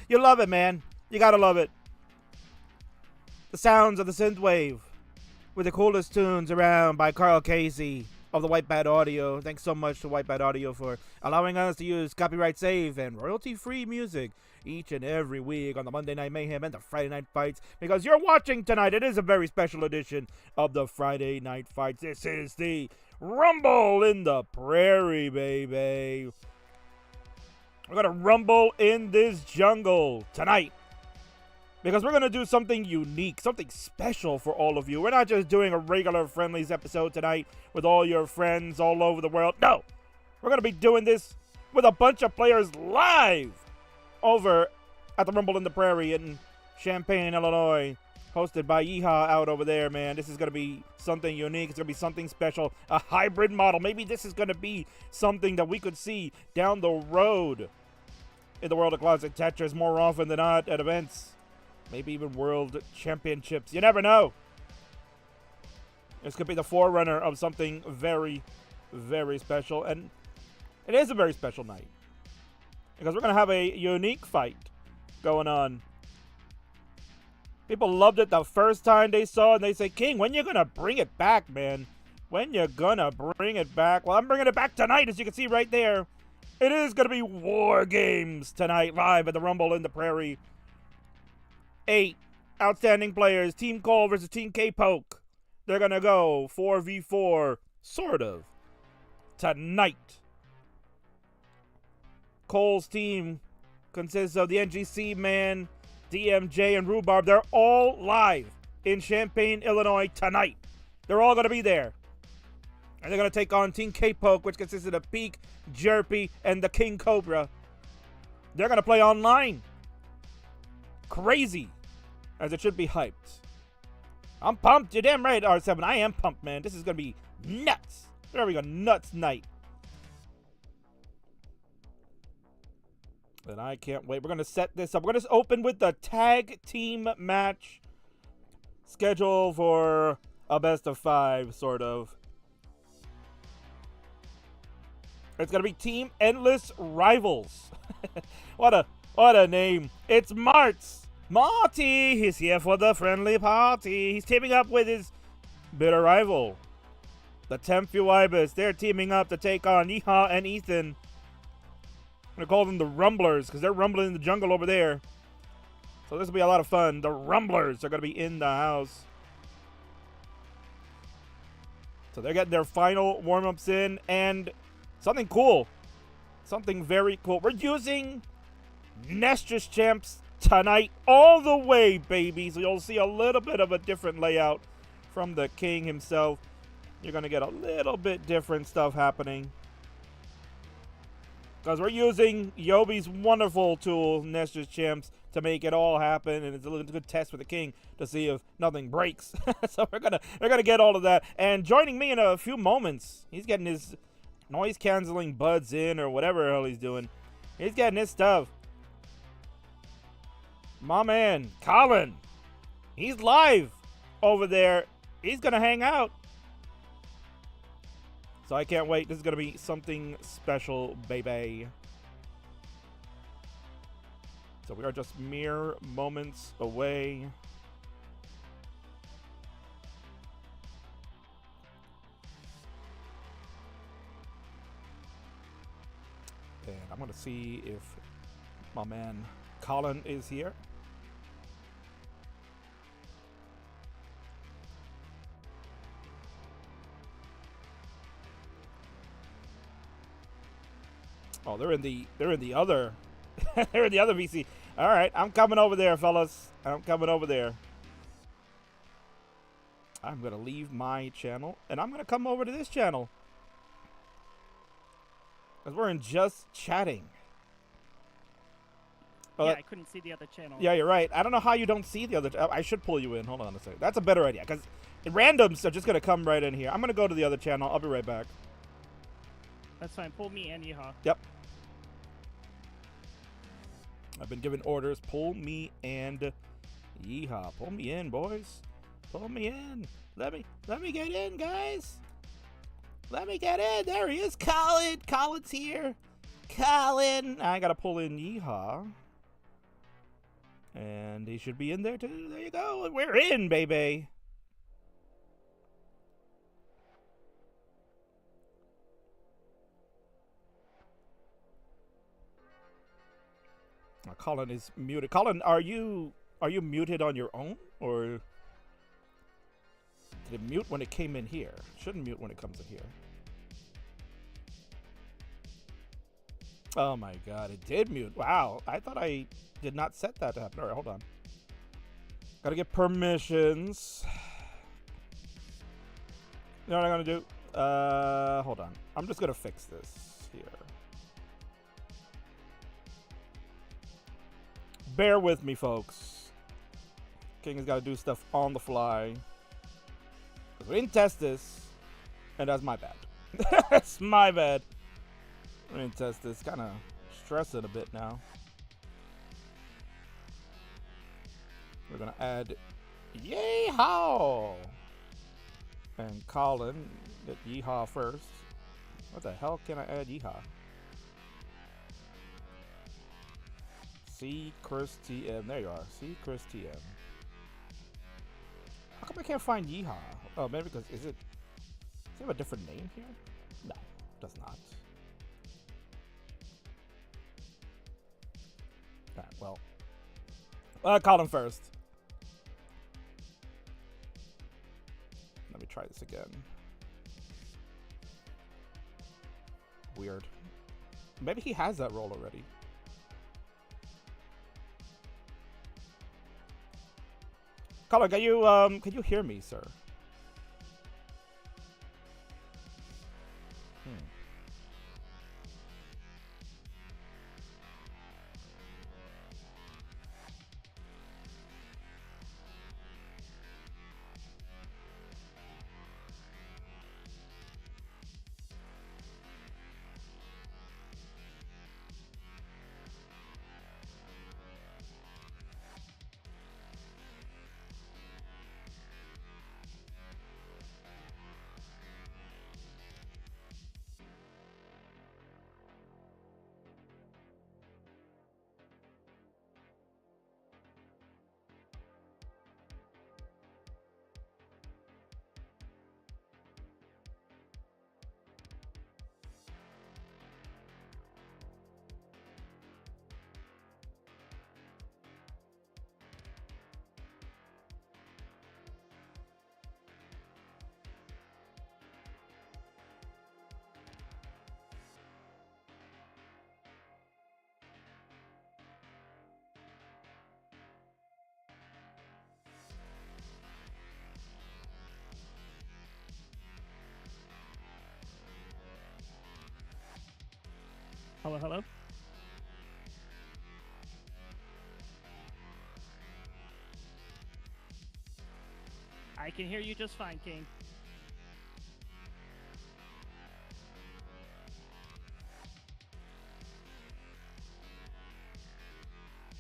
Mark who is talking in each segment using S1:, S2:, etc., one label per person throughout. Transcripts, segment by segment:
S1: You love it, man. You gotta love it. The sounds of the synthwave with the coolest tunes around by Carl Casey of the Whitebad Audio. Thanks so much to Whitebad Audio for allowing us to use copyright safe and royalty-free music each and every week on the Monday Night Mayhem and the Friday Night Fights, because you're watching tonight. It is a very special edition of the Friday Night Fights. This is the Rumble in the Prairie, baby. We're going to rumble in this jungle tonight, because we're going to do something unique, something special for all of you. We're not just doing a regular Friendlies episode tonight with all your friends all over the world. No, we're going to be doing this with a bunch of players live over at the Rumble in the Prairie in Champaign, Illinois, hosted by Yeehaw out over there, man. This is going to be something unique. It's going to be something special, a hybrid model. Maybe this is going to be something that we could see down the road in the world of Classic Tetris more often than not at events. Maybe even world championships. You never know. This could be the forerunner of something very, very special. And it is a very special night, because we're going to have a unique fight going on. People loved it the first time they saw it, and they say, King, when you going to bring it back, man? When you going to bring it back? Well, I'm bringing it back tonight, as you can see right there. It is going to be War Games tonight, live at the Rumble in the Prairie. 8 outstanding players, Team Cole versus Team K-Poke. They're going to go 4v4, sort of, tonight. Cole's team consists of the NGC Man, DMJ, and Rhubarb. They're all live in Champaign, Illinois tonight. They're all going to be there. And they're going to take on Team K-Poke, which consisted of Peak, Jerpy, and the King Cobra. They're going to play online. Crazy, as it should be hyped. I'm pumped. You're damn right, R7. I am pumped, man. This is going to be nuts. There we go. Nuts night. And I can't wait. We're going to set this up. We're going to open with the tag team match. Schedule for a best of 5, sort of. It's going to be Team Endless Rivals. What a name. It's Martz. Marty, he's here for the friendly party. He's teaming up with his bitter rival, the Tempfu Ibis. They're teaming up to take on Yeehaw and Ethan. I'm going to call them the Rumblers, because they're rumbling in the jungle over there. So this will be a lot of fun. The Rumblers are going to be in the house. So they're getting their final warm-ups in, and something cool. Something very cool. We're using Nestress Champs tonight all the way, baby. So you'll see a little bit of a different layout from the King himself. You're going to get a little bit different stuff happening, because we're using Yobi's wonderful tool, Nestress Champs, to make it all happen, and it's a good test for the King to see if nothing breaks. So we're gonna get all of that. And joining me in a few moments, he's getting his noise canceling buds in, or whatever the hell he's doing. He's getting his stuff. My man, Colin. He's live over there. He's gonna hang out. So I can't wait. This is going to be something special, baby. So we are just mere moments away. And I'm going to see if my man Colin is here. Oh, they're in the other they're in the other VC. All right, I'm coming over there, fellas. I'm coming over there. I'm going to leave my channel, and I'm going to come over to this channel, because we're in just chatting.
S2: Yeah, I couldn't see the other channel.
S1: Yeah, you're right. I don't know how you don't see the other. I should pull you in. Hold on a second. That's a better idea, because randoms are just going to come right in here. I'm going to go to the other channel. I'll be right back.
S2: That's fine. Pull me and Yeehaw.
S1: Yep. I've been given orders. Pull me and Yeehaw. Pull me in, boys. Pull me in. Let me get in, guys. Let me get in. There he is. Colin. Colin's here. Colin. I gotta pull in Yeehaw. And he should be in there too. There you go. We're in, baby. Oh, Colin is muted. Colin, are you muted on your own, or did it mute when it came in here? Shouldn't mute when it comes in here. Oh my god, it did mute. Wow, I thought I did not set that to happen. All right, hold on. Gotta get permissions. You know what I'm gonna do? Hold on. I'm just gonna fix this here. Bear with me, folks. King has got to do stuff on the fly. Because we didn't test this. And that's my bad. That's my bad. We didn't test this. Kind of stressing a bit now. We're going to add Yeehaw. And Colin, get Yeehaw first. What the hell can I add Yeehaw? C Chris TM. There you are. C Chris TM. How come I can't find Yeehaw? Oh, maybe because does it have a different name here? No, it does not. Alright, well, call him first. Let me try this again. Weird. Maybe he has that role already. Colin, can you hear me, sir?
S2: Hello, hello. I can hear you just fine, King.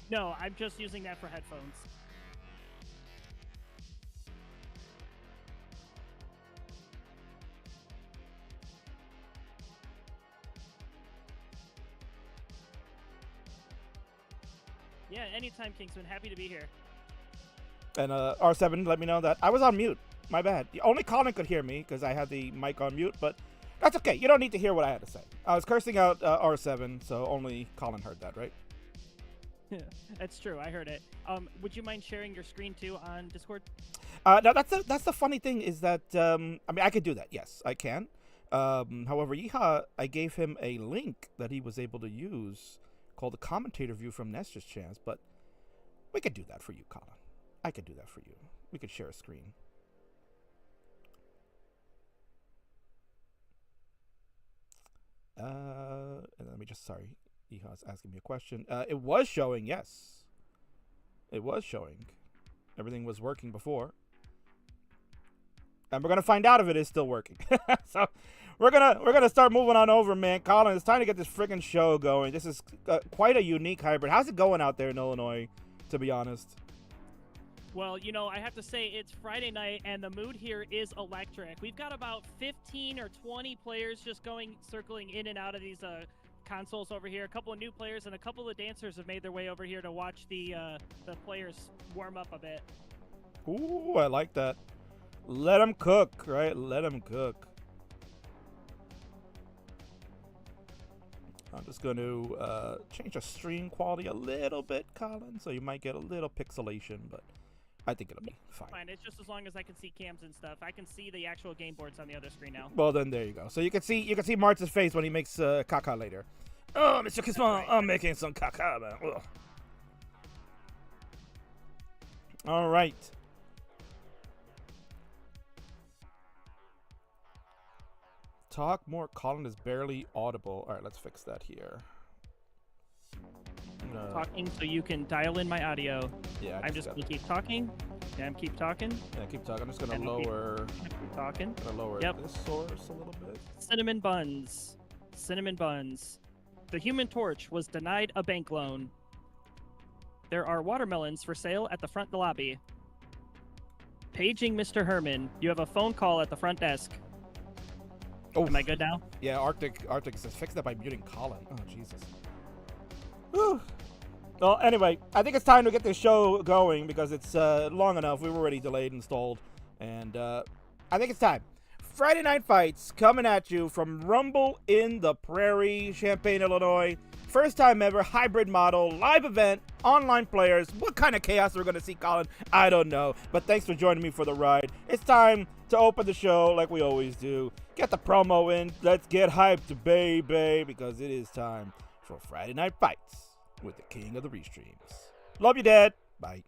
S2: No, I'm just using that for headphones. Yeah, anytime, Kingsman. Happy to be here.
S1: And R7 let me know that I was on mute. My bad. Only Colin could hear me because I had the mic on mute, but that's okay. You don't need to hear what I had to say. I was cursing out R7, so only Colin heard that, right?
S2: That's true. I heard it. Would you mind sharing your screen too on Discord?
S1: No, that's the funny thing is that I mean I could do that. Yes, I can. However, Yeehaw, I gave him a link that he was able to use called the commentator view from Nestor's Chance, but we could do that for you, Colin. I could do that for you. We could share a screen. And let me just, sorry, Yeehaw's asking me a question. It was showing, yes. It was showing. Everything was working before. And we're gonna find out if it is still working. So we're gonna start moving on over, man. Colin, it's time to get this friggin' show going. This is quite a unique hybrid. How's it going out there in Illinois, to be honest?
S2: Well, you know, I have to say it's Friday night and the mood here is electric. We've got about 15 or 20 players just circling in and out of these consoles over here. A couple of new players and a couple of dancers have made their way over here to watch the players warm up a bit.
S1: Ooh, I like that. Let them cook, right? Let them cook. I'm just going to change the stream quality a little bit, Colin, so you might get a little pixelation, but I think it'll be fine.
S2: Fine, it's just as long as I can see cams and stuff. I can see the actual game boards on the other screen now.
S1: Well, then there you go. So you can see Martz's face when he makes caca later. Oh, Mr. Kingsman, right. I'm making some caca, man. Ugh. All right. Talk more. Colin is barely audible. All right, let's fix that here.
S2: Talking so you can dial in my audio.
S1: Yeah,
S2: I'm just gonna keep talking. Yeah, I'm keep talking.
S1: Yeah, keep talking. I'm just gonna lower.
S2: Keep talking.
S1: Gonna lower this source a little bit.
S2: Cinnamon buns. Cinnamon buns. The Human Torch was denied a bank loan. There are watermelons for sale at the front lobby. Paging Mr. Herman. You have a phone call at the front desk. Oh, am I good now?
S1: Yeah, Arctic says fix that by muting Colin. Oh, Jesus. Whew. Well, anyway, I think it's time to get this show going because it's long enough. We were already delayed and stalled. And I think it's time. Friday Night Fights coming at you from Rumble in the Prairie, Champaign, Illinois. First time ever, hybrid model, live event, online players. What kind of chaos we're going to see, Colin? I don't know. But thanks for joining me for the ride. It's time to open the show like we always do. Get the promo in. Let's get hyped, baby, because it is time for Friday Night Fights with the king of the restreams. Love you, Dad. Bye.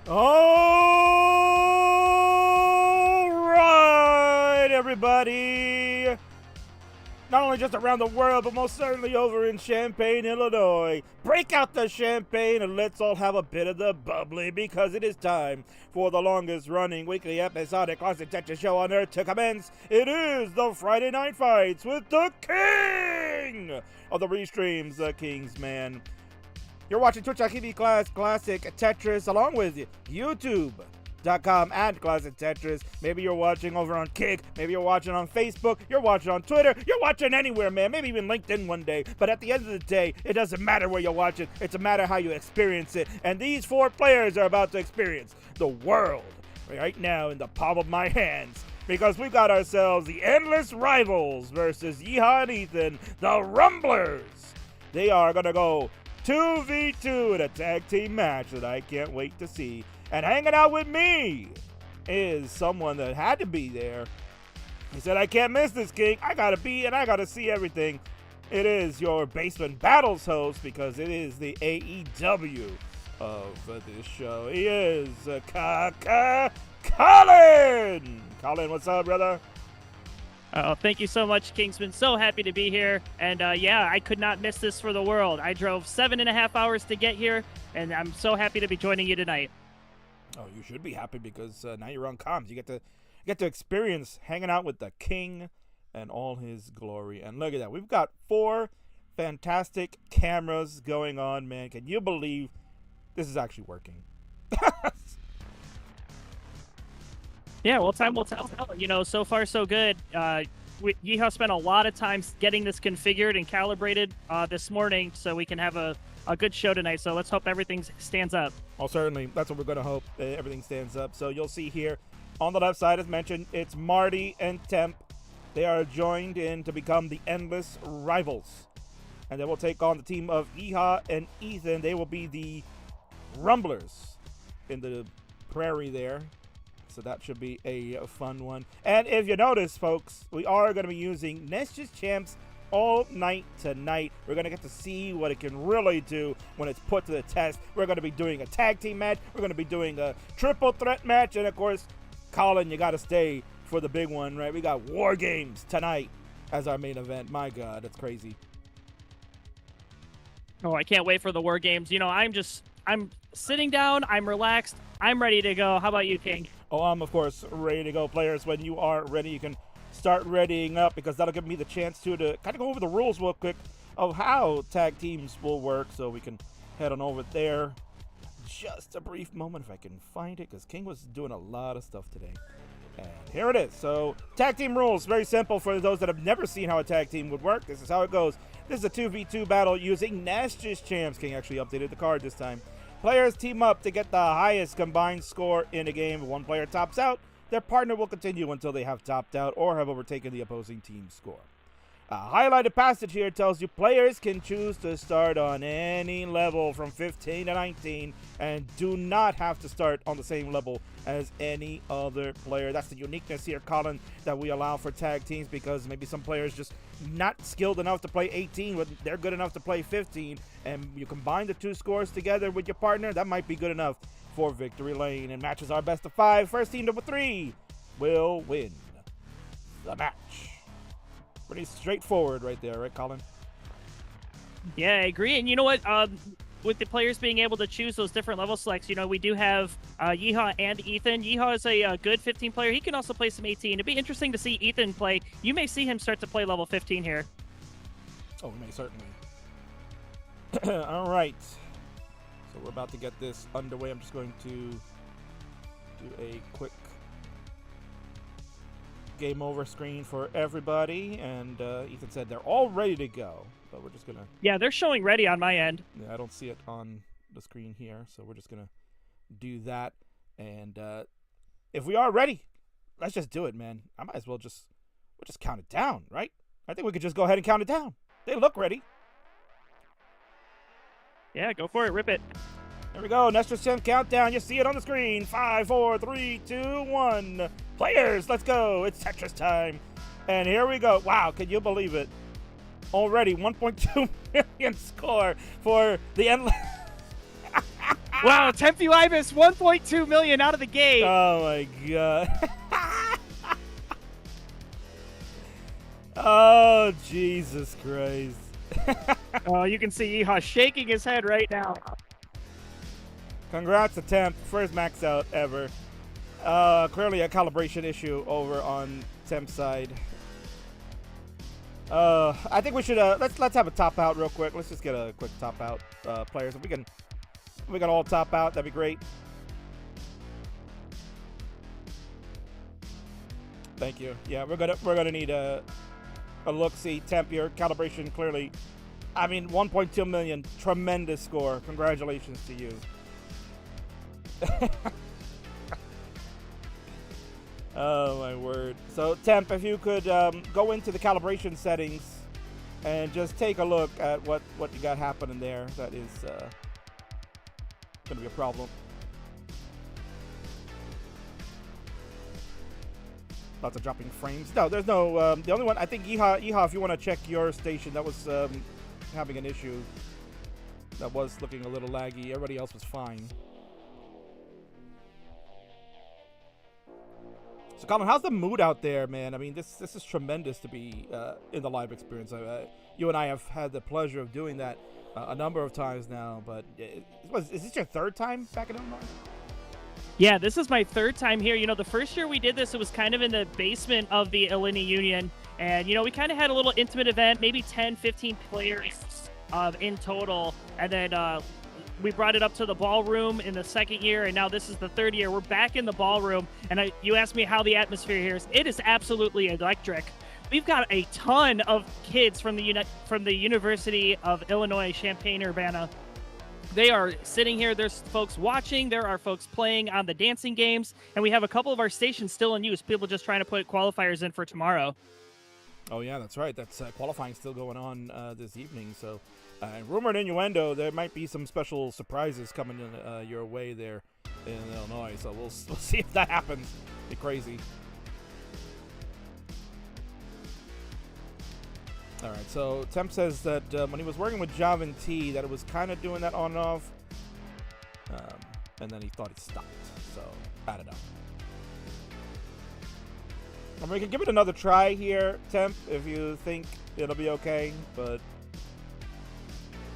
S1: All right, everybody. Not only just around the world, but most certainly over in Champaign, Illinois. Break out the champagne and let's all have a bit of the bubbly because it is time for the longest running weekly episodic classic Tetris show on earth to commence. It is the Friday Night Fights with the king of the restreams, the Kingsman. You're watching Twitch.tv classic Tetris along with YouTube, Facebook.com and Classic Tetris. Maybe you're watching over on Kick. Maybe you're watching on Facebook. You're watching on Twitter. You're watching anywhere, man. Maybe even LinkedIn one day. But at the end of the day, it doesn't matter where you watch it. It's a matter how you experience it. And these 4 players are about to experience the world right now in the palm of my hands. Because we've got ourselves the Endless Rivals versus Yeehaw and Ethan, the Rumblers. They are going to go 2v2 in a tag team match that I can't wait to see. And hanging out with me is someone that had to be there. He said, I can't miss this, King. I got to be and I got to see everything. It is your Basement Battles host because it is the AEW of this show. He is Colin! Colin, what's up, brother?
S2: Oh, thank you so much, Kingsman. So happy to be here. And yeah, I could not miss this for the world. I drove 7.5 hours to get here, and I'm so happy to be joining you tonight.
S1: Oh, you should be happy because now you're on comms. You get to experience hanging out with the King and all his glory. And look at that. We've got 4 fantastic cameras going on, man. Can you believe this is actually working?
S2: Yeah, well, time will tell. You know, so far so good. Yeehaw spent a lot of time getting this configured and calibrated this morning so we can have a good show tonight. So let's hope everything stands up.
S1: Oh, certainly. That's what we're going to hope. Everything stands up. So you'll see here on the left side, as mentioned, it's Marty and Temp. They are joined in to become the Endless Rivals. And they will take on the team of Yeehaw and Ethan. They will be the Rumblers in the Prairie there. So that should be a fun one. And if you notice, folks, we are going to be using Nest's Champs all night tonight. We're going to get to see what it can really do when it's put to the test. We're going to be doing a tag team match. We're going to be doing a triple threat match. And, of course, Colin, you got to stay for the big one, right? We got War Games tonight as our main event. My God, that's crazy.
S2: Oh, I can't wait for the War Games. You know, I'm sitting down. I'm relaxed. I'm ready to go. How about you, King?
S1: Oh, I'm, of course, ready to go. Players, when you are ready, you can start readying up because that'll give me the chance to kind of go over the rules real quick of how tag teams will work so we can head on over there. Just a brief moment if I can find it because King was doing a lot of stuff today. And here it is. So, tag team rules, very simple for those that have never seen how a tag team would work. This is how it goes. This is a 2v2 battle using Nash's Champs. King actually updated the card this time. Players team up to get the highest combined score in a game. If one player tops out, their partner will continue until they have topped out or have overtaken the opposing team's score. A highlighted passage here tells you players can choose to start on any level from 15 to 19 and do not have to start on the same level as any other player. That's the uniqueness here, Colin, that we allow for tag teams because maybe some players just not skilled enough to play 18, but they're good enough to play 15, and you combine the 2 scores together with your partner, that might be good enough for victory lane. And matches are best of 5. First team to 3 will win the match. Pretty straightforward right there, right, Colin?
S2: Yeah, I agree. And you know what? With the players being able to choose those different level selects, you know, we do have Yeehaw and Ethan. Yeehaw is a good 15 player. He can also play some 18. It'd be interesting to see Ethan play. You may see him start to play level 15 here.
S1: Oh, we may certainly. All right. So we're about to get this underway. I'm just going to do a quick game over screen for everybody. And Ethan said they're all ready to go. But we're just going to...
S2: Yeah, they're showing ready on my end.
S1: Yeah, I don't see it on the screen here. So we're just going to do that. And if we are ready, let's just do it, man. I might as well we'll just count it down, right? I think we could just go ahead and count it down. They look ready.
S2: Yeah, go for it. Rip it.
S1: There we go. Nestor's 10 countdown. You see it on the screen. 5, 4, 3, 2, 1. Players, let's go. It's Tetris time. And here we go. Wow, can you believe it? Already 1.2 million score for the endless.
S2: Wow, Tempe Ibis 1.2 million out of the gate.
S1: Oh my god. Oh, Jesus Christ.
S2: Oh, you can see Yeehaw shaking his head right now.
S1: Congrats to Temp. First max out ever. Clearly a calibration issue over on Temp's side. I think we should let's have a top out real quick. Let's just get a quick top out, players. If we can all top out, that'd be great. Thank you. Yeah, we're gonna need a look-see. Temp, your calibration clearly. I mean, 1.2 million, tremendous score. Congratulations to you. Oh my word. So Temp, if you could go into the calibration settings and just take a look at what you got happening there, that is gonna be a problem. Lots of dropping frames. No, there's no. The only one, I think, Yeehaw, if you want to check your station, that was having an issue. That was looking a little laggy. Everybody else was fine. So, Colin, how's the mood out there, man? I mean, this is tremendous to be in the live experience. You and I have had the pleasure of doing that a number of times now, but is this your third time back in Illinois?
S2: Yeah, this is my third time here. You know, the first year we did this, it was kind of in the basement of the Illini Union. And, you know, we kind of had a little intimate event, maybe 10, 15 players in total. And then we brought it up to the ballroom in the second year. And now this is the third year. We're back in the ballroom. And you asked me how the atmosphere here is. It is absolutely electric. We've got a ton of kids from the University of Illinois, Champaign-Urbana. They are sitting here. There's folks watching. There are folks playing on the dancing games. And we have a couple of our stations still in use. People just trying to put qualifiers in for tomorrow.
S1: Oh, yeah, that's right. That's qualifying still going on this evening. So, rumored innuendo, there might be some special surprises coming in your way there in Illinois. So we'll see if that happens. Be crazy. All right, so Temp says that when he was working with Javin T, that it was kind of doing that on and off, and then he thought it stopped. So, I don't know. I mean, we can give it another try here, Temp, if you think it'll be okay, but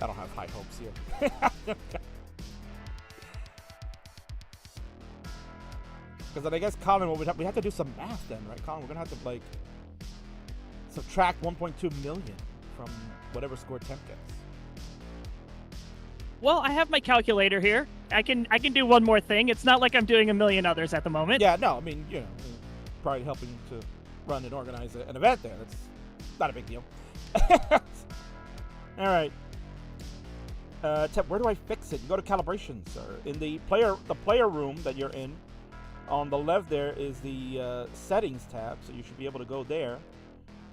S1: I don't have high hopes here. Because then I guess, Colin, we have to do some math then, right, Colin? We're going to have to, like, subtract 1.2 million from whatever score Temp gets.
S2: Well, I have my calculator here. I can do one more thing. It's not like I'm doing a million others at the moment.
S1: Yeah, no, I mean, you know, probably helping to run and organize an event there. That's not a big deal. All right. Temp, where do I fix it? You go to calibrations, or in the player room that you're in. On the left there is the settings tab, so you should be able to go there.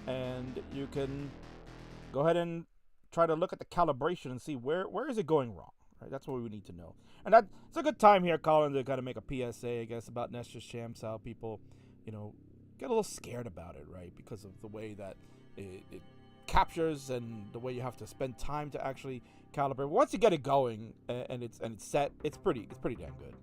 S1: And you can go ahead and try to look at the calibration and see where is it going wrong. Right, that's what we need to know. And it's a good time here, Colin, to kind of make a PSA, I guess, about Nestor's Champs, how people, you know, get a little scared about it, right? Because of the way that it captures and the way you have to spend time to actually calibrate. Once you get it going and it's set, it's pretty damn good.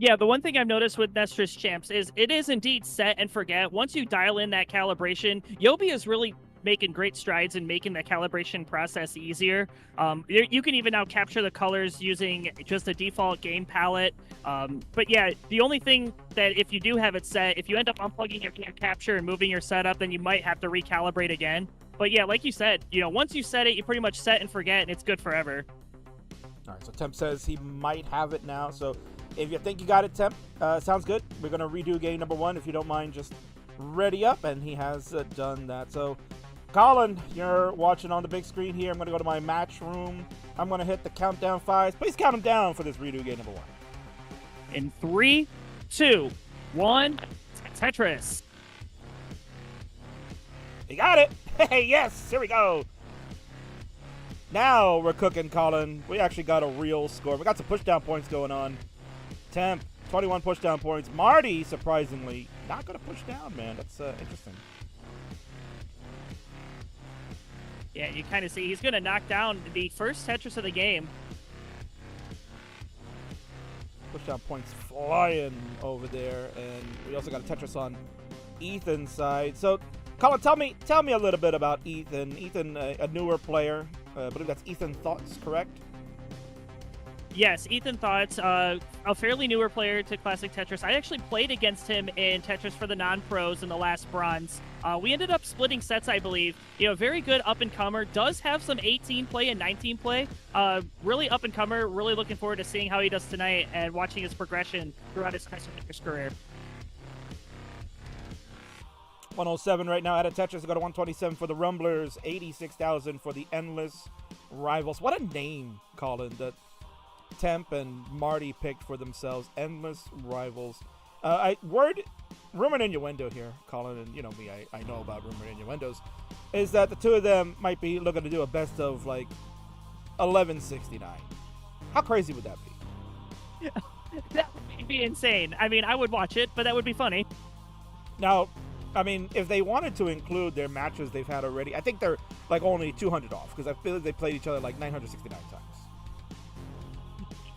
S2: Yeah, the one thing I've noticed with Nestor's Champs is it is indeed set and forget. Once you dial in that calibration, Yobi is really making great strides in making the calibration process easier. You can even now capture the colors using just a default game palette. But yeah, the only thing that if you do have it set, if you end up unplugging your capture and moving your setup, then you might have to recalibrate again. But yeah, like you said, you know, once you set it, you pretty much set and forget, and it's good forever.
S1: All right, so Temp says he might have it now. So if you think you got it, Temp, sounds good. We're going to redo game number 1. If you don't mind, just ready up, and he has done that. So, Colin, you're watching on the big screen here. I'm going to go to my match room. I'm going to hit the countdown 5. Please count them down for this redo game number 1.
S2: In 3, 2, 1, Tetris.
S1: You got it. Hey, yes, here we go. Now we're cooking, Colin. We actually got a real score. We got some pushdown points going on. Temp, 21 pushdown points. Marty, surprisingly, not going to push down, man. That's interesting.
S2: Yeah, you kind of see he's going to knock down the first Tetris of the game.
S1: Pushdown points flying over there, and we also got a Tetris on Ethan's side. So, Colin, tell me a little bit about Ethan. Ethan, a newer player. I believe that's Ethan Thoughts, correct?
S2: Yes, Ethan Thoughts, a fairly newer player to Classic Tetris. I actually played against him in Tetris for the non-pros in the last bronze. We ended up splitting sets, I believe. You know, very good up-and-comer. Does have some 18 play and 19 play. Really up-and-comer. Really looking forward to seeing how he does tonight and watching his progression throughout his Classic Tetris career.
S1: 107 right now. Out of Tetris, got a 127 for the Rumblers. 86,000 for the Endless Rivals. What a name, Colin, that Temp and Marty picked for themselves. Endless Rivals. Rumor and innuendo here, Colin, and you know me, I know about rumor and innuendos, is that the two of them might be looking to do a best of like 1169. How crazy would that be?
S2: That would be insane. I mean, I would watch it, but that would be funny.
S1: Now, I mean, if they wanted to include their matches they've had already, I think they're like only 200 off, because I feel like they played each other like 969 times.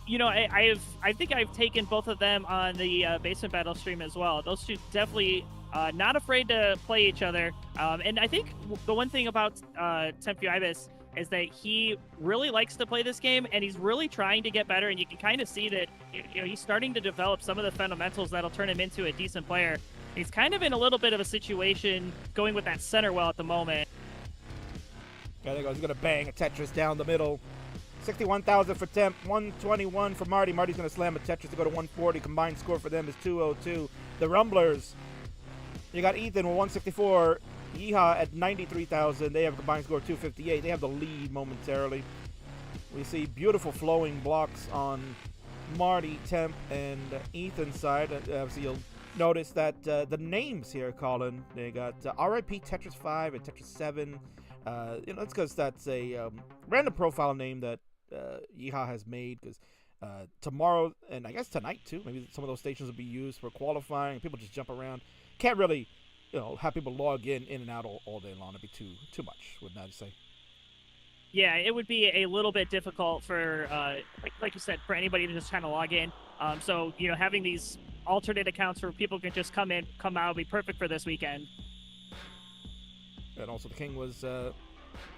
S2: You know, I think I've taken both of them on the Basement Battle stream as well. Those two definitely not afraid to play each other. And I think the one thing about Temp Ibis is that he really likes to play this game, and he's really trying to get better, and you can kind of see that he's starting to develop some of the fundamentals that'll turn him into a decent player. He's kind of in a little bit of a situation going with that center well at the moment.
S1: Yeah, there he goes. He's going to bang a Tetris down the middle. 61,000 for Temp, 121 for Marty. Marty's going to slam a Tetris to go to 140. Combined score for them is 202. The Rumblers, you got Ethan with 164. Yeehaw at 93,000. They have a combined score of 258. They have the lead momentarily. We see beautiful flowing blocks on Marty, Temp, and Ethan's side. Obviously, you'll notice that the names here, Colin, they got RIP Tetris 5 and Tetris 7. That's because that's a random profile name that Yeehaw has made, because tomorrow, and I guess tonight too, maybe some of those stations will be used for qualifying. People just jump around. Can't really, have people log in and out all day long. It'd be too much, wouldn't I say?
S2: Yeah, it would be a little bit difficult for, like you said, for anybody to just kind of log in. So, having these alternate accounts where people can just come in, come out, would be perfect for this weekend.
S1: And also the King was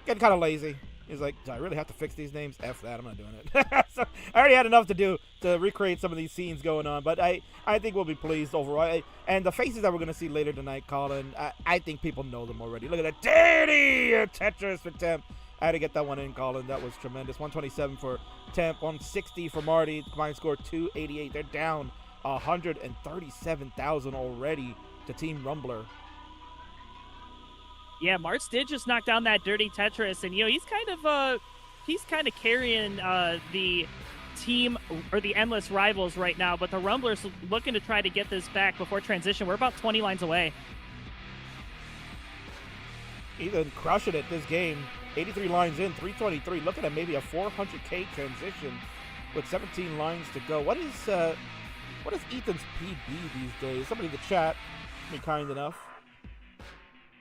S1: getting kind of lazy. He's like, do I really have to fix these names? F that, I'm not doing it. So I already had enough to do to recreate some of these scenes going on, but I think we'll be pleased overall. And the faces that we're going to see later tonight, Colin, I think people know them already. Look at that dirty Tetris for Temp. I had to get that one in, Colin. That was tremendous. 127 for Temp, 160 for Marty. Combined score 288. They're down 137,000 already to Team Rumbler.
S2: Yeah, Martz did just knock down that dirty Tetris, and he's kind of carrying the team or the Endless Rivals right now. But the Rumblers looking to try to get this back before transition. We're about 20 lines away.
S1: Ethan crushing it this game. 83 lines in, 323. Looking at maybe a 400K transition with 17 lines to go. What is Ethan's PB these days? Somebody in the chat be kind enough.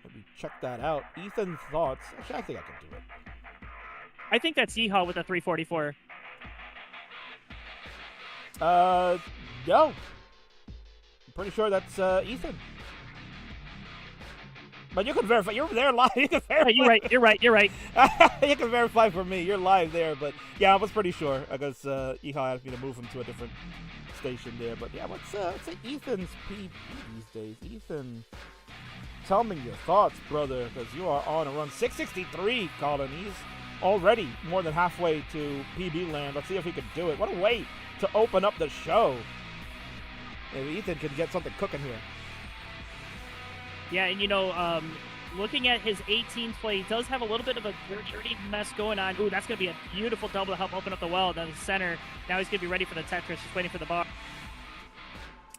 S1: Maybe check that out. Ethan's thoughts. Actually, I think I can do it.
S2: I think that's Yeehaw with a 344.
S1: No. I'm pretty sure that's Ethan. But you can verify. You're there live. You can verify.
S2: You're right.
S1: You can verify for me. You're live there. But yeah, I was pretty sure because Yeehaw asked me to move him to a different station there. But yeah, what's Ethan's PB these days? Ethan, tell me your thoughts, brother, because you are on a run. 663, Colin. He's already more than halfway to PB land. Let's see if he can do it. What a way to open up the show. Maybe Ethan can get something cooking here.
S2: Yeah, and looking at his 18th play, he does have a little bit of a dirty mess going on. Ooh, that's going to be a beautiful double to help open up the well down the center. Now he's going to be ready for the Tetris, just waiting for the bar.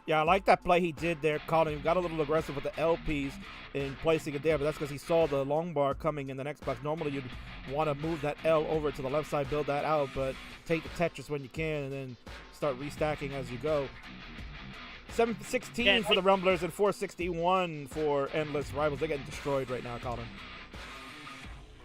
S1: Yeah, I like that play he did there, Colin. He got a little aggressive with the LPs in placing it there, but that's because he saw the long bar coming in the next box. Normally, you'd want to move that L over to the left side, build that out, but take the Tetris when you can and then start restacking as you go. 716 for the Rumblers and 461 for Endless Rivals. They're getting destroyed right now, Colin.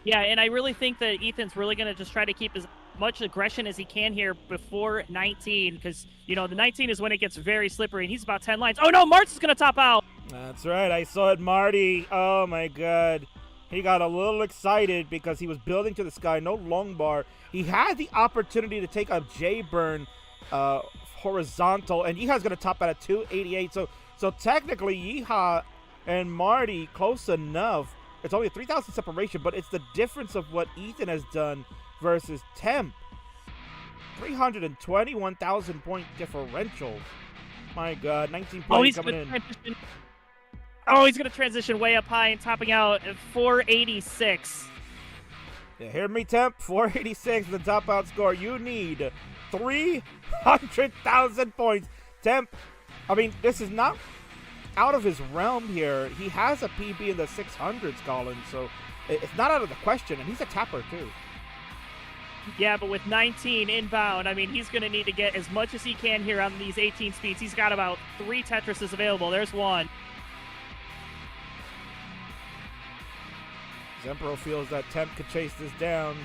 S2: Yeah, and I really think that Ethan's really going to just try to keep as much aggression as he can here before 19, because, the 19 is when it gets very slippery, and he's about 10 lines. Oh, no, Martz is going to top out.
S1: That's right. I saw it, Marty. Oh, my God. He got a little excited because he was building to the sky. No long bar. He had the opportunity to take a J-burn horizontal, and Yeehaw's going to top out at 288. So technically, Yeehaw and Marty close enough. It's only a 3,000 separation, but it's the difference of what Ethan has done versus Temp. 321,000 point differential. My God, 19 points coming in.
S2: Oh, he's going to transition way up high and topping out at 486.
S1: Yeah, hear me, Temp. 486 the top out score. You need 300,000 points. Temp, I mean, this is not out of his realm here. He has a PB in the 600s, Colin, so it's not out of the question, and he's a tapper, too.
S2: Yeah, but with 19 inbound, I mean, he's going to need to get as much as he can here on these 18 speeds. He's got about 3 Tetrises available. There's one.
S1: Zempro feels that Temp could chase this down.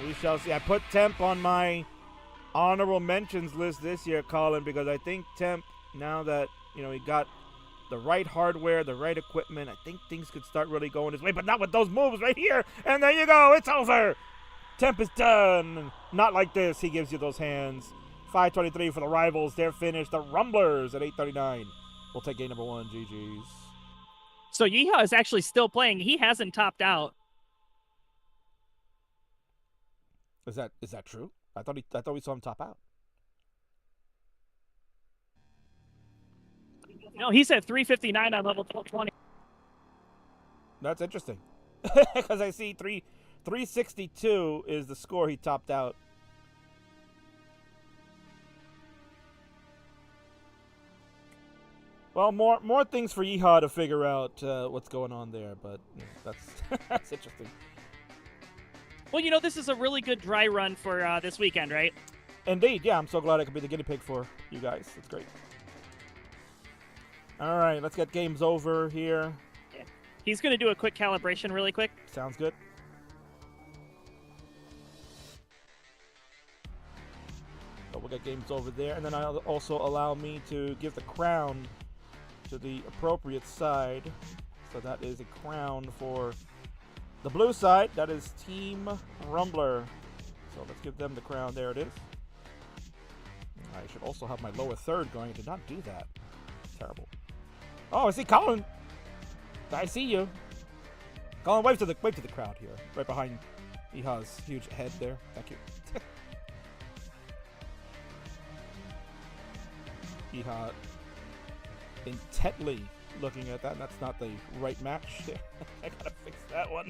S1: We shall see. I put Temp on my honorable mentions list this year, Colin, because I think Temp, now that, you know, he got the right hardware, the right equipment, I think things could start really going his way, but not with those moves right here. And there you go. It's over. Temp is done. Not like this. He gives you those hands. 523 for the rivals. They're finished. The Rumblers at 839. We'll take game number 1. GG's.
S2: So Yeehaw is actually still playing. He hasn't topped out.
S1: Is that true? I thought we saw him top out.
S2: No, he's at 359 on level 1220.
S1: That's interesting. Because I see 362 is the score he topped out. Well, more things for Yeehaw to figure out what's going on there, but you know, that's that's interesting.
S2: Well, you know, this is a really good dry run for this weekend, right?
S1: Indeed, yeah. I'm so glad I could be the guinea pig for you guys. It's great. All right, let's get games over here.
S2: Yeah. He's going to do a quick calibration really quick.
S1: Sounds good. So we'll get games over there, and then I'll also allow me to give the crown to the appropriate side. So that is a crown for the blue side. That is Team Rumbler. So let's give them the crown. There it is. I should also have my lower third going. I did not do that. Terrible. Oh, I see Colin. I see you. Colin, wave to the crowd here, right behind Yeehaw's huge head there. Thank you. Yeehaw intently looking at that, and that's not the right match. I gotta fix that one.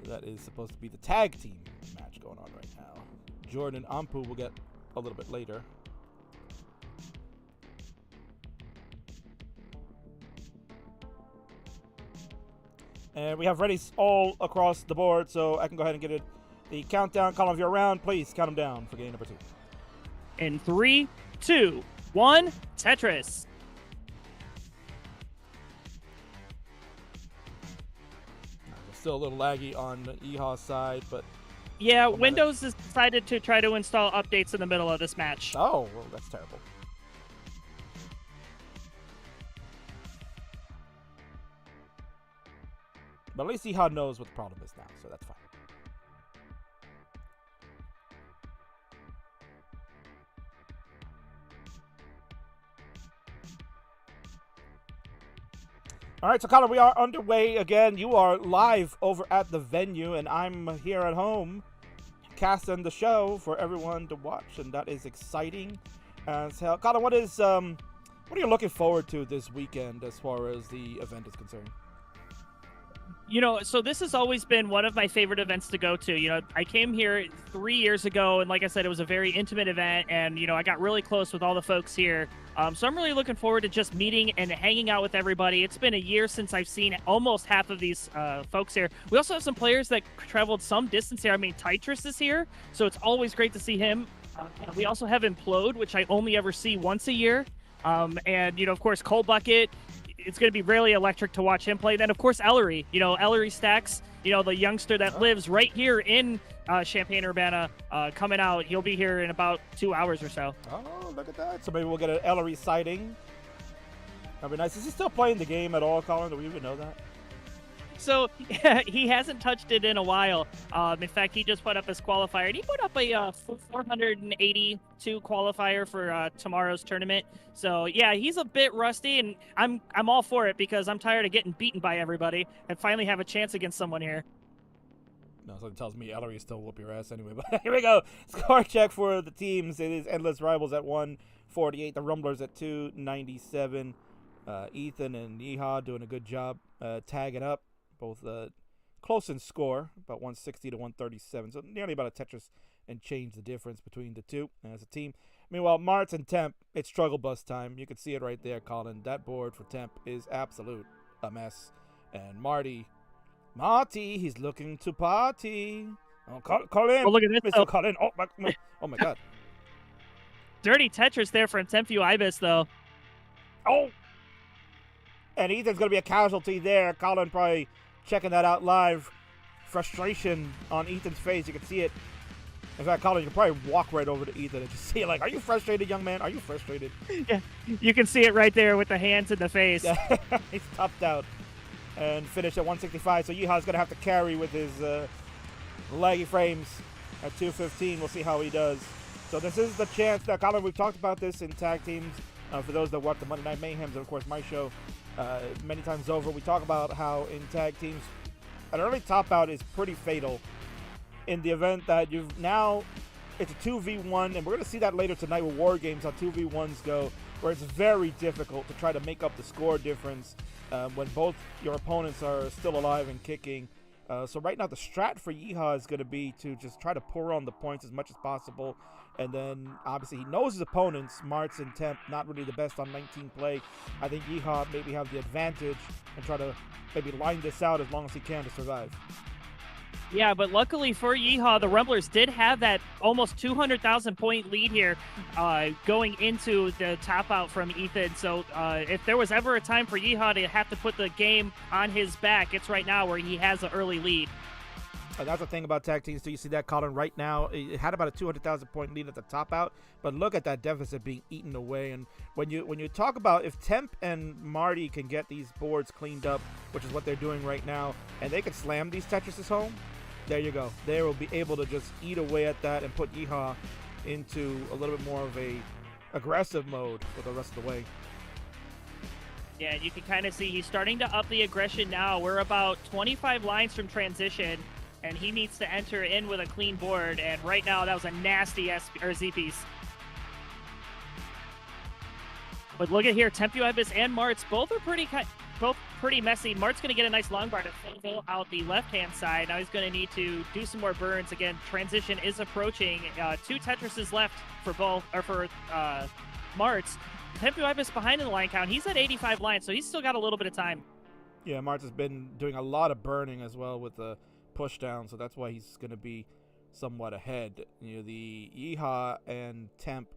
S1: That is supposed to be the tag team match going on right now. Jordan and Ampu will get a little bit later. And we have readies all across the board, so I can go ahead and get it. The countdown. Colin, if you're around, please count them down for game number 2.
S2: In 3, 2, 1, Tetris.
S1: Still a little laggy on Yeehaw's side, but...
S2: Yeah, Windows has decided to try to install updates in the middle of this match.
S1: Oh, well, that's terrible. But at least Yeehaw knows what the problem is now, so that's fine. All right, so Colin, we are underway again. You are live over at the venue, and I'm here at home casting the show for everyone to watch, and that is exciting as hell. Colin, what are you looking forward to this weekend as far as the event is concerned?
S2: You know, so this has always been one of my favorite events to go to. You know, I came here 3 years ago, and like I said, it was a very intimate event, and, you know, I got really close with all the folks here. So I'm really looking forward to just meeting and hanging out with everybody. It's been a year since I've seen almost half of these folks here. We also have some players that traveled some distance here. I mean, Tetris is here, so it's always great to see him. We also have Implode, which I only ever see once a year. And, you know, of course, CoalBucket. It's going to be really electric to watch him play. Then, of course, Ellery. You know, Ellery Stacks, you know, the youngster that lives right here in Champaign-Urbana, coming out. He'll be here in about 2 hours or so.
S1: Oh, look at that. So maybe we'll get an Ellery sighting. That'd be nice. Is he still playing the game at all, Colin? Do we even know that?
S2: So he hasn't touched it in a while. In fact, he just put up his qualifier, and he put up a 482 qualifier for tomorrow's tournament. So yeah, he's a bit rusty, and I'm all for it because I'm tired of getting beaten by everybody and finally have a chance against someone here.
S1: No, something tells me Ellery still whoop your ass anyway. But here we go. Score check for the teams. It is Endless Rivals at 148. The Rumblers at 297. Ethan and Yeehaw doing a good job tagging up, both close in score, about 160 to 137, so nearly about a Tetris and change the difference between the two as a team. Meanwhile, Marts and Temp, it's struggle bus time. You can see it right there, Colin. That board for Temp is absolute a mess. And Marty, he's looking to party. Oh, call in,
S2: Oh, look at this,
S1: Mr.
S2: though.
S1: Colin. Oh my God.
S2: Dirty Tetris there from Tempu Ibis, though.
S1: Oh! And Ethan's going to be a casualty there. Colin probably checking that out live. Frustration on Ethan's face. You can see it. In fact, Colin, you can probably walk right over to Ethan and just see it like, are you frustrated, young man? Are you frustrated?
S2: Yeah, you can see it right there with the hands in the face.
S1: Yeah. He's topped out and finished at 165. So Yeehaw's going to have to carry with his leggy frames at 215. We'll see how he does. So this is the chance that, Colin, we've talked about this in tag teams. For those that watch the Monday Night Mayhems, and of course my show, many times over, we talk about how in tag teams, an early top out is pretty fatal in the event that it's a 2v1, and we're going to see that later tonight with War Games, how 2v1s go, where it's very difficult to try to make up the score difference when both your opponents are still alive and kicking. So right now the strat for Yeehaw is going to be to just try to pour on the points as much as possible. And then obviously he knows his opponents, Marts and Temp, not really the best on 19 play. I think Yeehaw maybe have the advantage and try to maybe line this out as long as he can to survive.
S2: Yeah, but luckily for Yeehaw, the Rumblers did have that almost 200,000 point lead here going into the top out from Ethan. So if there was ever a time for Yeehaw to have to put the game on his back, it's right now where he has an early lead.
S1: That's the thing about tag teams. So you see that, Colin, right now. It had about a 200,000 point lead at the top out, but look at that deficit being eaten away. And when you talk about if Temp and Marty can get these boards cleaned up, which is what they're doing right now, and they can slam these Tetrises home, there you go. They will be able to just eat away at that and put Yeehaw into a little bit more of a aggressive mode for the rest of the way.
S2: Yeah, you can kind of see he's starting to up the aggression now. We're about 25 lines from transition, and he needs to enter in with a clean board. And right now, that was a nasty Z piece. But look at here, Tempu Ibis and Marts both are pretty messy. Mart's going to get a nice long bar to fill out the left-hand side. Now he's going to need to do some more burns. Again, transition is approaching. 2 Tetrises left for Marts. Tempu Ibis behind in the line count. He's at 85 lines, so he's still got a little bit of time.
S1: Yeah, Marts has been doing a lot of burning as well with the push down, so that's why he's going to be somewhat ahead. You know, the Yeehaw and Temp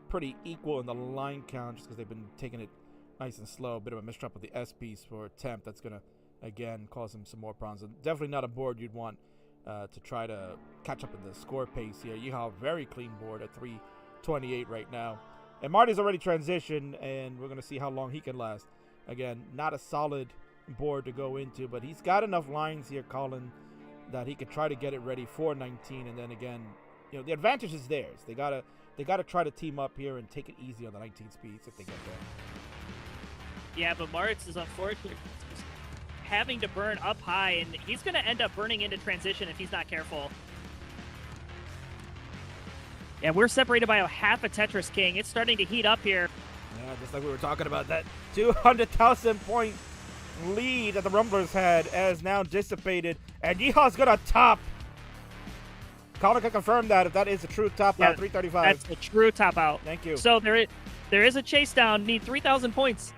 S1: pretty equal in the line count just because they've been taking it nice and slow. A bit of a mistrap with the S piece for Temp. That's going to, again, cause him some more problems. And definitely not a board you'd want to try to catch up in the score pace here. Yeehaw, very clean board at 328 right now. And Marty's already transitioned, and we're going to see how long he can last. Again, not a solid board to go into, but he's got enough lines here, Colin, that he could try to get it ready for 19. And then again, you know, the advantage is theirs. They gotta try to team up here and take it easy on the 19 speeds if they get there.
S2: Yeah, but Marts is unfortunately having to burn up high, and he's going to end up burning into transition if he's not careful. Yeah, we're separated by a half a Tetris King. It's starting to heat up here.
S1: Yeah, just like we were talking about, that 200,000 point lead that the Rumblers had has now dissipated, and Yeehaw's gonna top. Colin can confirm that if that is a true top out, 335.
S2: That's a true top out.
S1: Thank you.
S2: So there is a chase down. Need 3,000 points.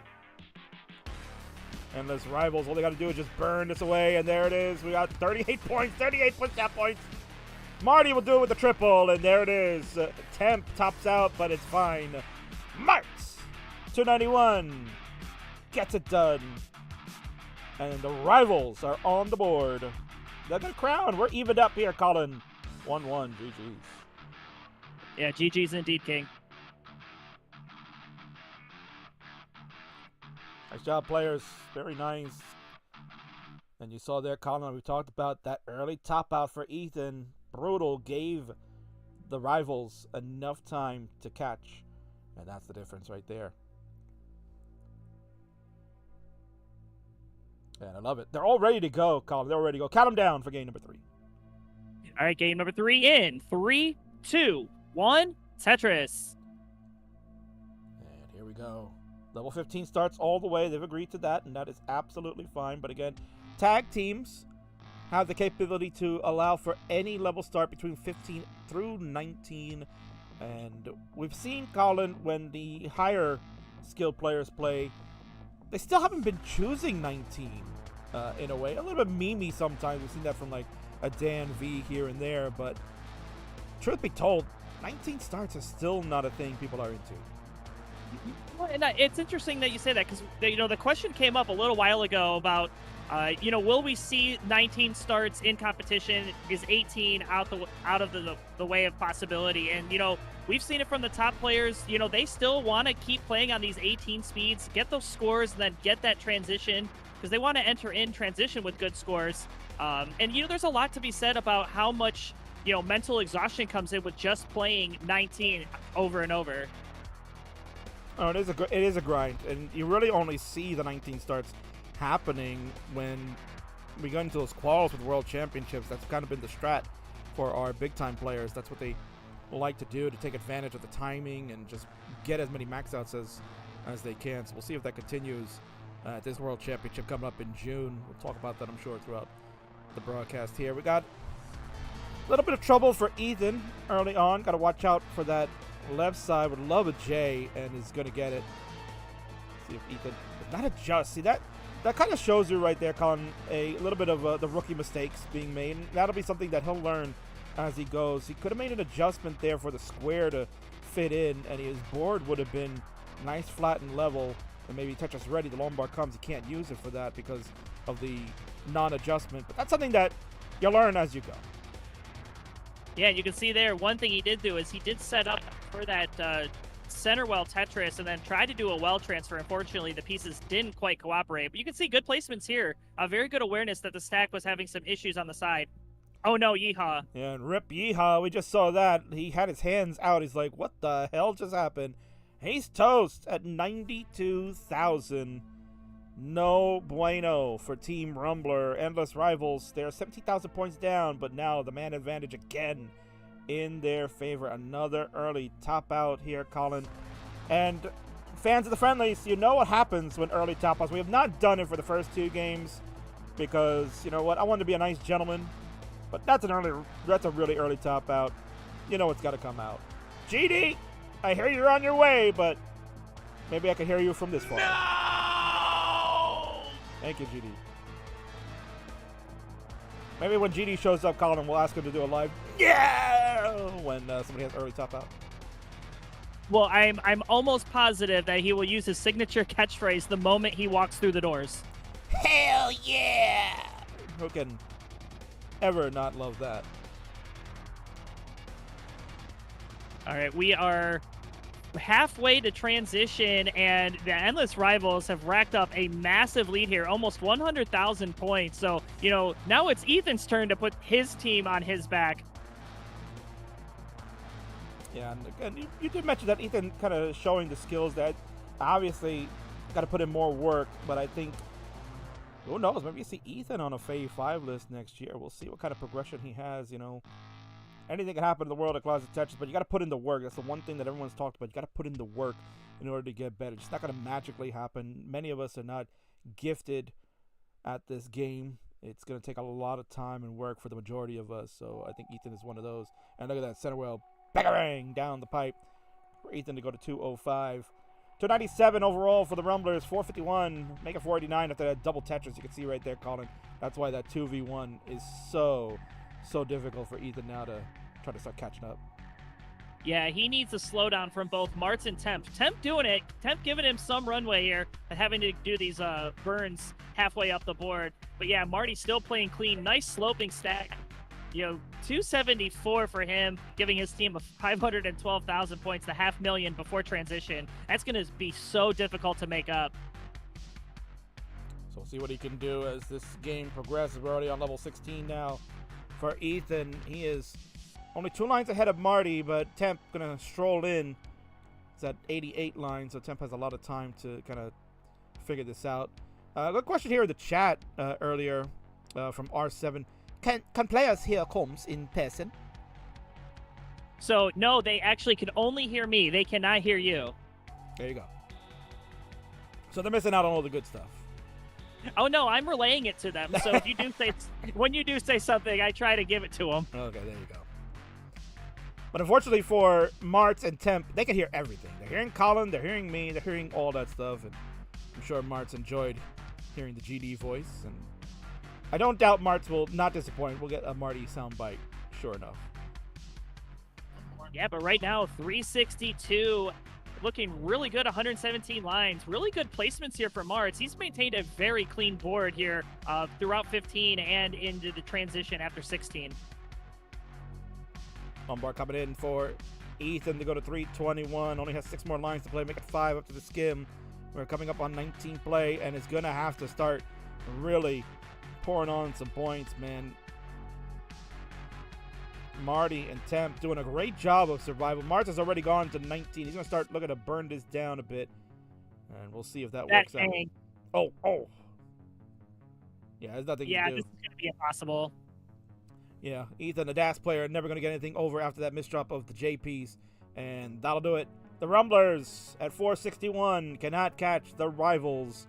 S1: Endless Rivals, all they got to do is just burn this away, and there it is. We got 38 points, 38 push-out points. Marty will do it with the triple, and there it is. Temp tops out, but it's fine. Marts, 291, gets it done. And the Rivals are on the board. They're going to crown. We're evened up here, Colin. 1-1, GG's.
S2: Yeah, GG's indeed, King.
S1: Nice job, players. Very nice. And you saw there, Colin, we talked about that early top out for Ethan. Brutal, gave the Rivals enough time to catch. And that's the difference right there. And I love it. They're all ready to go, Colin. They're all ready to go. Count them down for game number 3.
S2: All right, game number 3 in 3, 2, 1, Tetris.
S1: And here we go. Level 15 starts all the way. They've agreed to that, and that is absolutely fine. But again, tag teams have the capability to allow for any level start between 15 through 19. And we've seen, Colin, when the higher skilled players play, they still haven't been choosing 19 in a way. A little bit memey sometimes. We've seen that from like a Dan V here and there. But truth be told, 19 starts is still not a thing people are into.
S2: Well, and it's interesting that you say that because the question came up a little while ago about will we see 19 starts in competition? Is 18 out of the way of possibility? And we've seen it from the top players. They still want to keep playing on these 18 speeds, get those scores, and then get that transition because they want to enter in transition with good scores. And there's a lot to be said about how much mental exhaustion comes in with just playing 19 over and over.
S1: Oh, it is a grind, and you really only see the 19 starts happening when we go into those quals with World Championships. That's kind of been the strat for our big-time players. That's what they like to do, to take advantage of the timing and just get as many max outs as they can. So we'll see if that continues at this World Championship coming up in June. We'll talk about that, I'm sure, throughout the broadcast here. We got a little bit of trouble for Ethan early on. Got to watch out for that left side. Would love a J, and is going to get it. See if Ethan does not adjust. See, that kind of shows you right there, Colin, a little bit of the rookie mistakes being made. And that'll be something that he'll learn as he goes. He could have made an adjustment there for the square to fit in, and his board would have been nice, flat, and level. And maybe Tetris ready. The long bar comes. He can't use it for that because of the non-adjustment. But that's something that you'll learn as you go.
S2: Yeah, you can see there, one thing he did do is he did set up for that center well Tetris and then tried to do a well transfer. Unfortunately, the pieces didn't quite cooperate. But you can see good placements here. A very good awareness that the stack was having some issues on the side. Oh no, yeehaw.
S1: Yeah, and rip yeehaw. We just saw that. He had his hands out. He's like, what the hell just happened? He's toast at 92,000. No bueno for Team Rumbler. Endless Rivals. They're 17,000 points down, but now the man advantage again in their favor. Another early top out here, Colin. And fans of the friendlies, you know what happens when early top outs. We have not done it for the first two games because, you know what, I wanted to be a nice gentleman, but that's a really early top out. You know it's got to come out. GD, I hear you're on your way, but maybe I can hear you from this far.
S3: No!
S1: Thank you, GD. Maybe when GD shows up, Colin, we'll ask him to do a live when somebody has early top out.
S2: Well, I'm almost positive that he will use his signature catchphrase the moment he walks through the doors.
S1: Hell yeah! Who can ever not love that?
S2: All right, we are halfway to transition, and the Endless Rivals have racked up a massive lead here, almost 100,000 points. So, now it's Ethan's turn to put his team on his back.
S1: Yeah, and again, you did mention that Ethan kind of showing the skills that obviously got to put in more work, but I think, who knows, maybe you see Ethan on a Fave 5 list next year. We'll see what kind of progression he has, Anything can happen in the world of Closet Tetris, but you got to put in the work. That's the one thing that everyone's talked about. You got to put in the work in order to get better. It's not going to magically happen. Many of us are not gifted at this game. It's going to take a lot of time and work for the majority of us. So I think Ethan is one of those. And look at that center well, bang down the pipe for Ethan to go to 205. 297 overall for the Rumblers. 451, make it 489 after that double Tetris. You can see right there, Colin. That's why that 2v1 is so difficult for Ethan now to try to start catching up.
S2: Yeah, he needs a slowdown from both Martz and Temp. Temp doing it. Temp giving him some runway here and having to do these burns halfway up the board. But yeah, Marty still playing clean. Nice sloping stack. 274 for him, giving his team 512,000 points, the 500,000 before transition. That's going to be so difficult to make up.
S1: So we'll see what he can do as this game progresses. We're already on level 16 now. For Ethan, he is only 2 lines ahead of Marty, but Temp going to stroll in. It's at 88 lines, so Temp has a lot of time to kind of figure this out. Good question here in the chat earlier from R7. Can players hear comms in person?
S2: So, no, they actually can only hear me. They cannot hear you.
S1: There you go. So they're missing out on all the good stuff.
S2: Oh no, I'm relaying it to them. So if you do say when you do say something, I try to give it to them.
S1: Okay, there you go. But unfortunately for Martz and Temp, they can hear everything. They're hearing Colin, they're hearing me, they're hearing all that stuff, and I'm sure Martz enjoyed hearing the GD voice. And I don't doubt Martz will not disappoint. We'll get a Marty soundbite, sure enough.
S2: Yeah, but right now, 362, looking really good, 117 lines. Really good placements here for Martz. He's maintained a very clean board here throughout 15 and into the transition after 16.
S1: Lombard coming in for Ethan to go to 321. Only has 6 more lines to play. Make it 5 up to the skim. We're coming up on 19 play, and is going to have to start really pouring on some points, man. Marty and Temp doing a great job of survival. Martz has already gone to 19. He's going to start looking to burn this down a bit, and we'll see if that works out. Oh. Yeah, there's nothing you can do.
S2: This is going to be impossible.
S1: Yeah, Ethan, the DAS player, never going to get anything over after that misdrop of the JPs. And that'll do it. The Rumblers at 461 cannot catch the Rivals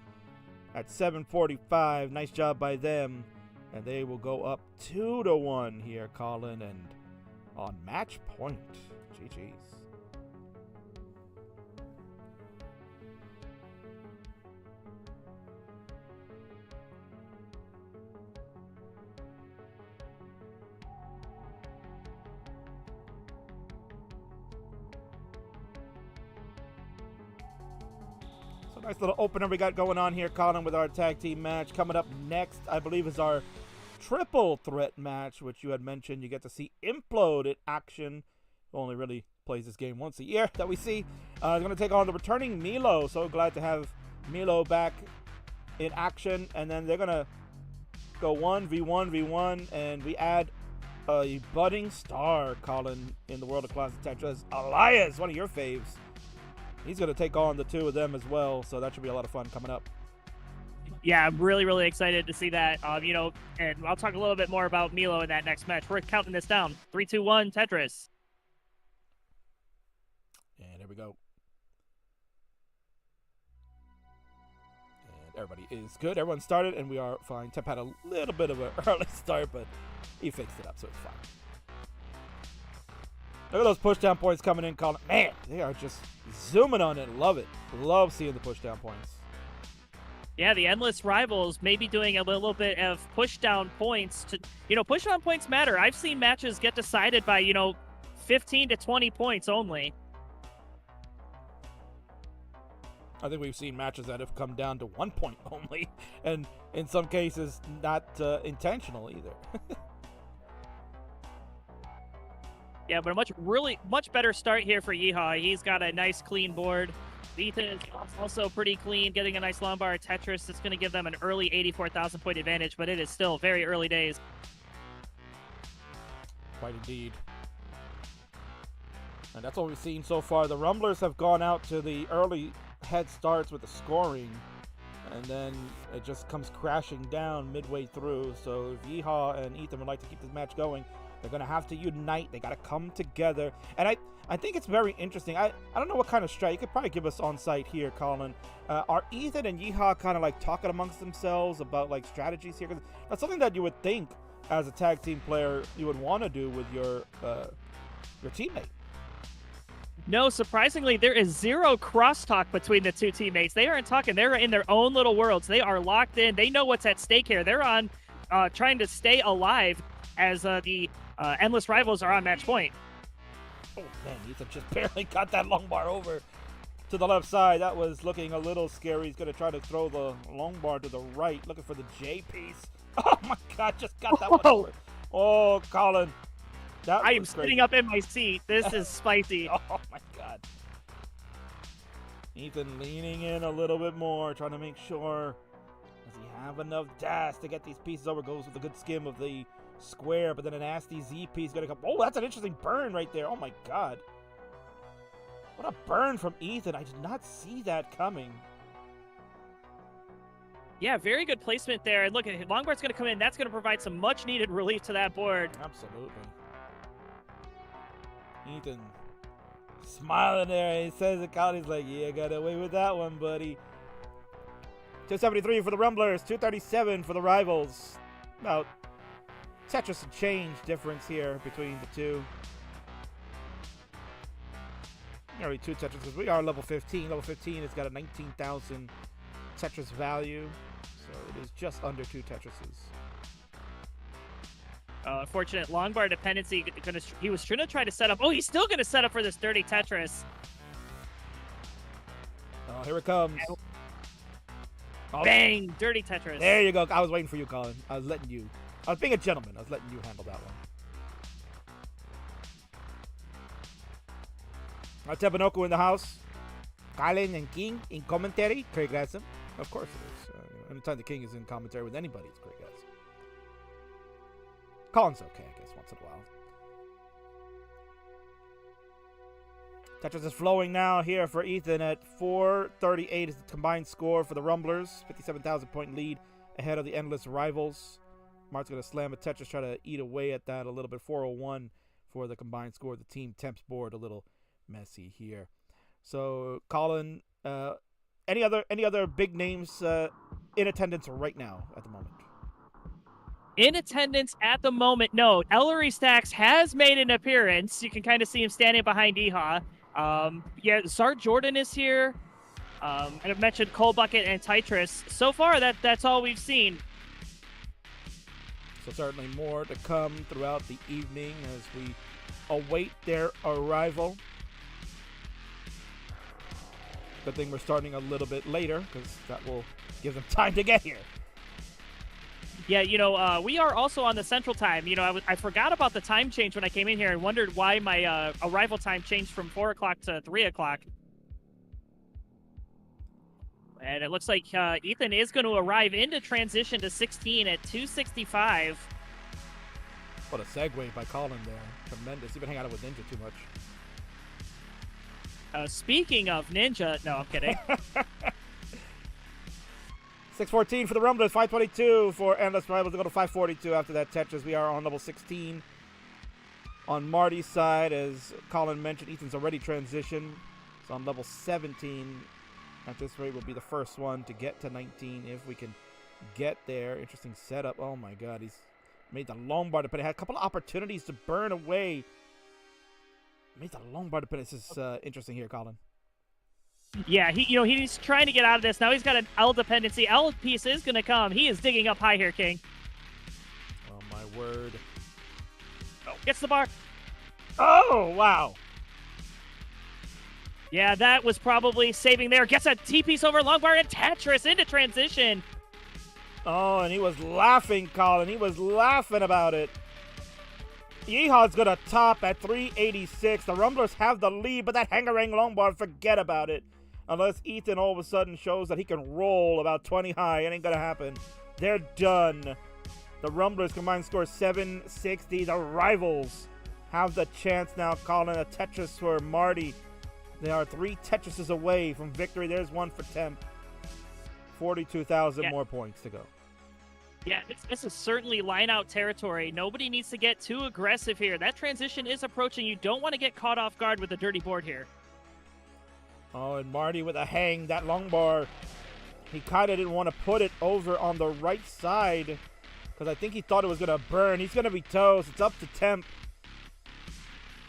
S1: at 745. Nice job by them. And they will go up 2-1 here, Colin, and on match point. GG's. Nice little opener we got going on here, Colin, with our tag team match. Coming up next, I believe, is our triple threat match, which you had mentioned. You get to see Implode in action. Only really plays this game once a year that we see. He's going to take on the returning Milo. So glad to have Milo back in action. And then they're going to go 1v1v1, and we add a budding star, Colin, in the world of Classic Tetris. Elias, one of your faves. He's going to take on the two of them as well, so that should be a lot of fun coming up.
S2: Yeah, I'm really, really excited to see that. And I'll talk a little bit more about Milo in that next match. We're counting this down. 3, 2, 1, Tetris.
S1: And there we go. And everybody is good. Everyone started, and we are fine. Temp had a little bit of an early start, but he fixed it up, so it's fine. Look at those push-down points coming in, Colin. Man, they are just zooming on it. Love it. Love seeing the push-down points.
S2: Yeah, the Endless Rivals may be doing a little bit of push-down points. Push-down points matter. I've seen matches get decided by, 15 to 20 points only.
S1: I think we've seen matches that have come down to 1 point only, and in some cases, not intentional either.
S2: Yeah, but a much better start here for Yeehaw. He's got a nice clean board. Ethan is also pretty clean, getting a nice Lombard Tetris. It's going to give them an early 84,000 point advantage, but it is still very early days.
S1: Quite indeed. And that's what we've seen so far. The Rumblers have gone out to the early head starts with the scoring, and then it just comes crashing down midway through. So if Yeehaw and Ethan would like to keep this match going, they're going to have to unite. They got to come together. And I think it's very interesting. I don't know what kind of strat. You could probably give us on site here, Colin. Are Ethan and Yeehaw kind of like talking amongst themselves about like strategies here? Because that's something that you would think as a tag team player you would want to do with your teammate.
S2: No, surprisingly, there is zero crosstalk between the two teammates. They aren't talking. They're in their own little worlds. They are locked in. They know what's at stake here. They're on trying to stay alive as the Endless Rivals are on match point.
S1: Oh, man, Ethan just barely got that long bar over to the left side. That was looking a little scary. He's going to try to throw the long bar to the right, looking for the J piece. Oh, my God, just got that one over. Oh, Colin.
S2: I am sitting up in my seat. This is spicy.
S1: Oh, my God. Ethan leaning in a little bit more, trying to make sure. Does he have enough dash to get these pieces over? Goes with a good skim of the square, but then a nasty Z piece going to come. Oh, that's an interesting burn right there. Oh, my God. What a burn from Ethan. I did not see that coming.
S2: Yeah, very good placement there. And look, Longbard's going to come in. That's going to provide some much-needed relief to that board.
S1: Absolutely. Ethan smiling there. He says it, Colin's like, yeah, got away with that one, buddy. 273 for the Rumblers, 237 for the Rivals. About Tetris and change difference here between the two. Nearly 2 Tetrises. We are level 15. Level 15 has got a 19,000 Tetris value, so it is just under 2 Tetrises.
S2: Unfortunate long bar dependency. He was trying to try to set up. Oh, he's still going to set up for this dirty Tetris.
S1: Oh, here it comes. Oh.
S2: Bang! Dirty Tetris.
S1: There you go. I was waiting for you, Colin. I was being a gentleman. I was letting you handle that one. Tebanoku in the house. Colin and King in commentary. Craig Gasson. Of course it is. Anytime the King is in commentary with anybody, it's Craig Gasson. Colin's okay, I guess, once in a while. Tetris is flowing now here for Ethan at 438 is the combined score for the Rumblers. 57,000 point lead ahead of the Endless Rivals. Mart's going to slam a Tetris, try to eat away at that a little bit. 401 for the combined score. The team temps board a little messy here. So, Colin, any other big names in attendance right now at the moment?
S2: In attendance at the moment, no. Ellery Stacks has made an appearance. You can kind of see him standing behind Eha. Yeah, Zar Jordan is here. And I've mentioned CoalBucket and Tetris. So far, that's all we've seen.
S1: So certainly more to come throughout the evening as we await their arrival. Good thing we're starting a little bit later because that will give them time to get here.
S2: Yeah, we are also on the Central Time. I forgot about the time change when I came in here and wondered why my arrival time changed from 4 o'clock to 3 o'clock. And it looks like Ethan is going to arrive into transition to 16 at 265.
S1: What a segue by Colin there. Tremendous. You've been hanging out with Ninja too much.
S2: Speaking of Ninja, no, I'm kidding.
S1: 614 for the Rumblers, 522 for Endless Rivals. To go to 542 after that Tetris. We are on level 16. On Marty's side, as Colin mentioned, Ethan's already transitioned. So on level 17. At this rate, will be the first one to get to 19 if we can get there. Interesting setup. Oh my God, he's made the long bar to put it. Had a couple of opportunities to burn away. Made the long bar to put it. This is interesting here, Colin.
S2: Yeah, he's trying to get out of this. Now he's got an L dependency. L piece is going to come. He is digging up high here, King.
S1: Oh, my word.
S2: Oh, gets the bar.
S1: Oh, wow.
S2: Yeah, that was probably saving there. Gets a T-piece over long bar and Tetris into transition.
S1: Oh, and he was laughing, Colin. He was laughing about it. Yeehaw's going to top at 386. The Rumblers have the lead, but that Hangarang long bar, forget about it. Unless Ethan all of a sudden shows that he can roll about 20 high. It ain't going to happen. They're done. The Rumblers combined score 760. The Rivals have the chance now, Colin. A Tetris for Marty. They are 3 Tetrises away from victory. There's one for Temp. 42,000 more points to go.
S2: Yeah, this is certainly line-out territory. Nobody needs to get too aggressive here. That transition is approaching. You don't want to get caught off guard with a dirty board here.
S1: Oh, and Marty with a hang. That long bar, he kind of didn't want to put it over on the right side because I think he thought it was going to burn. He's going to be toast. It's up to Temp.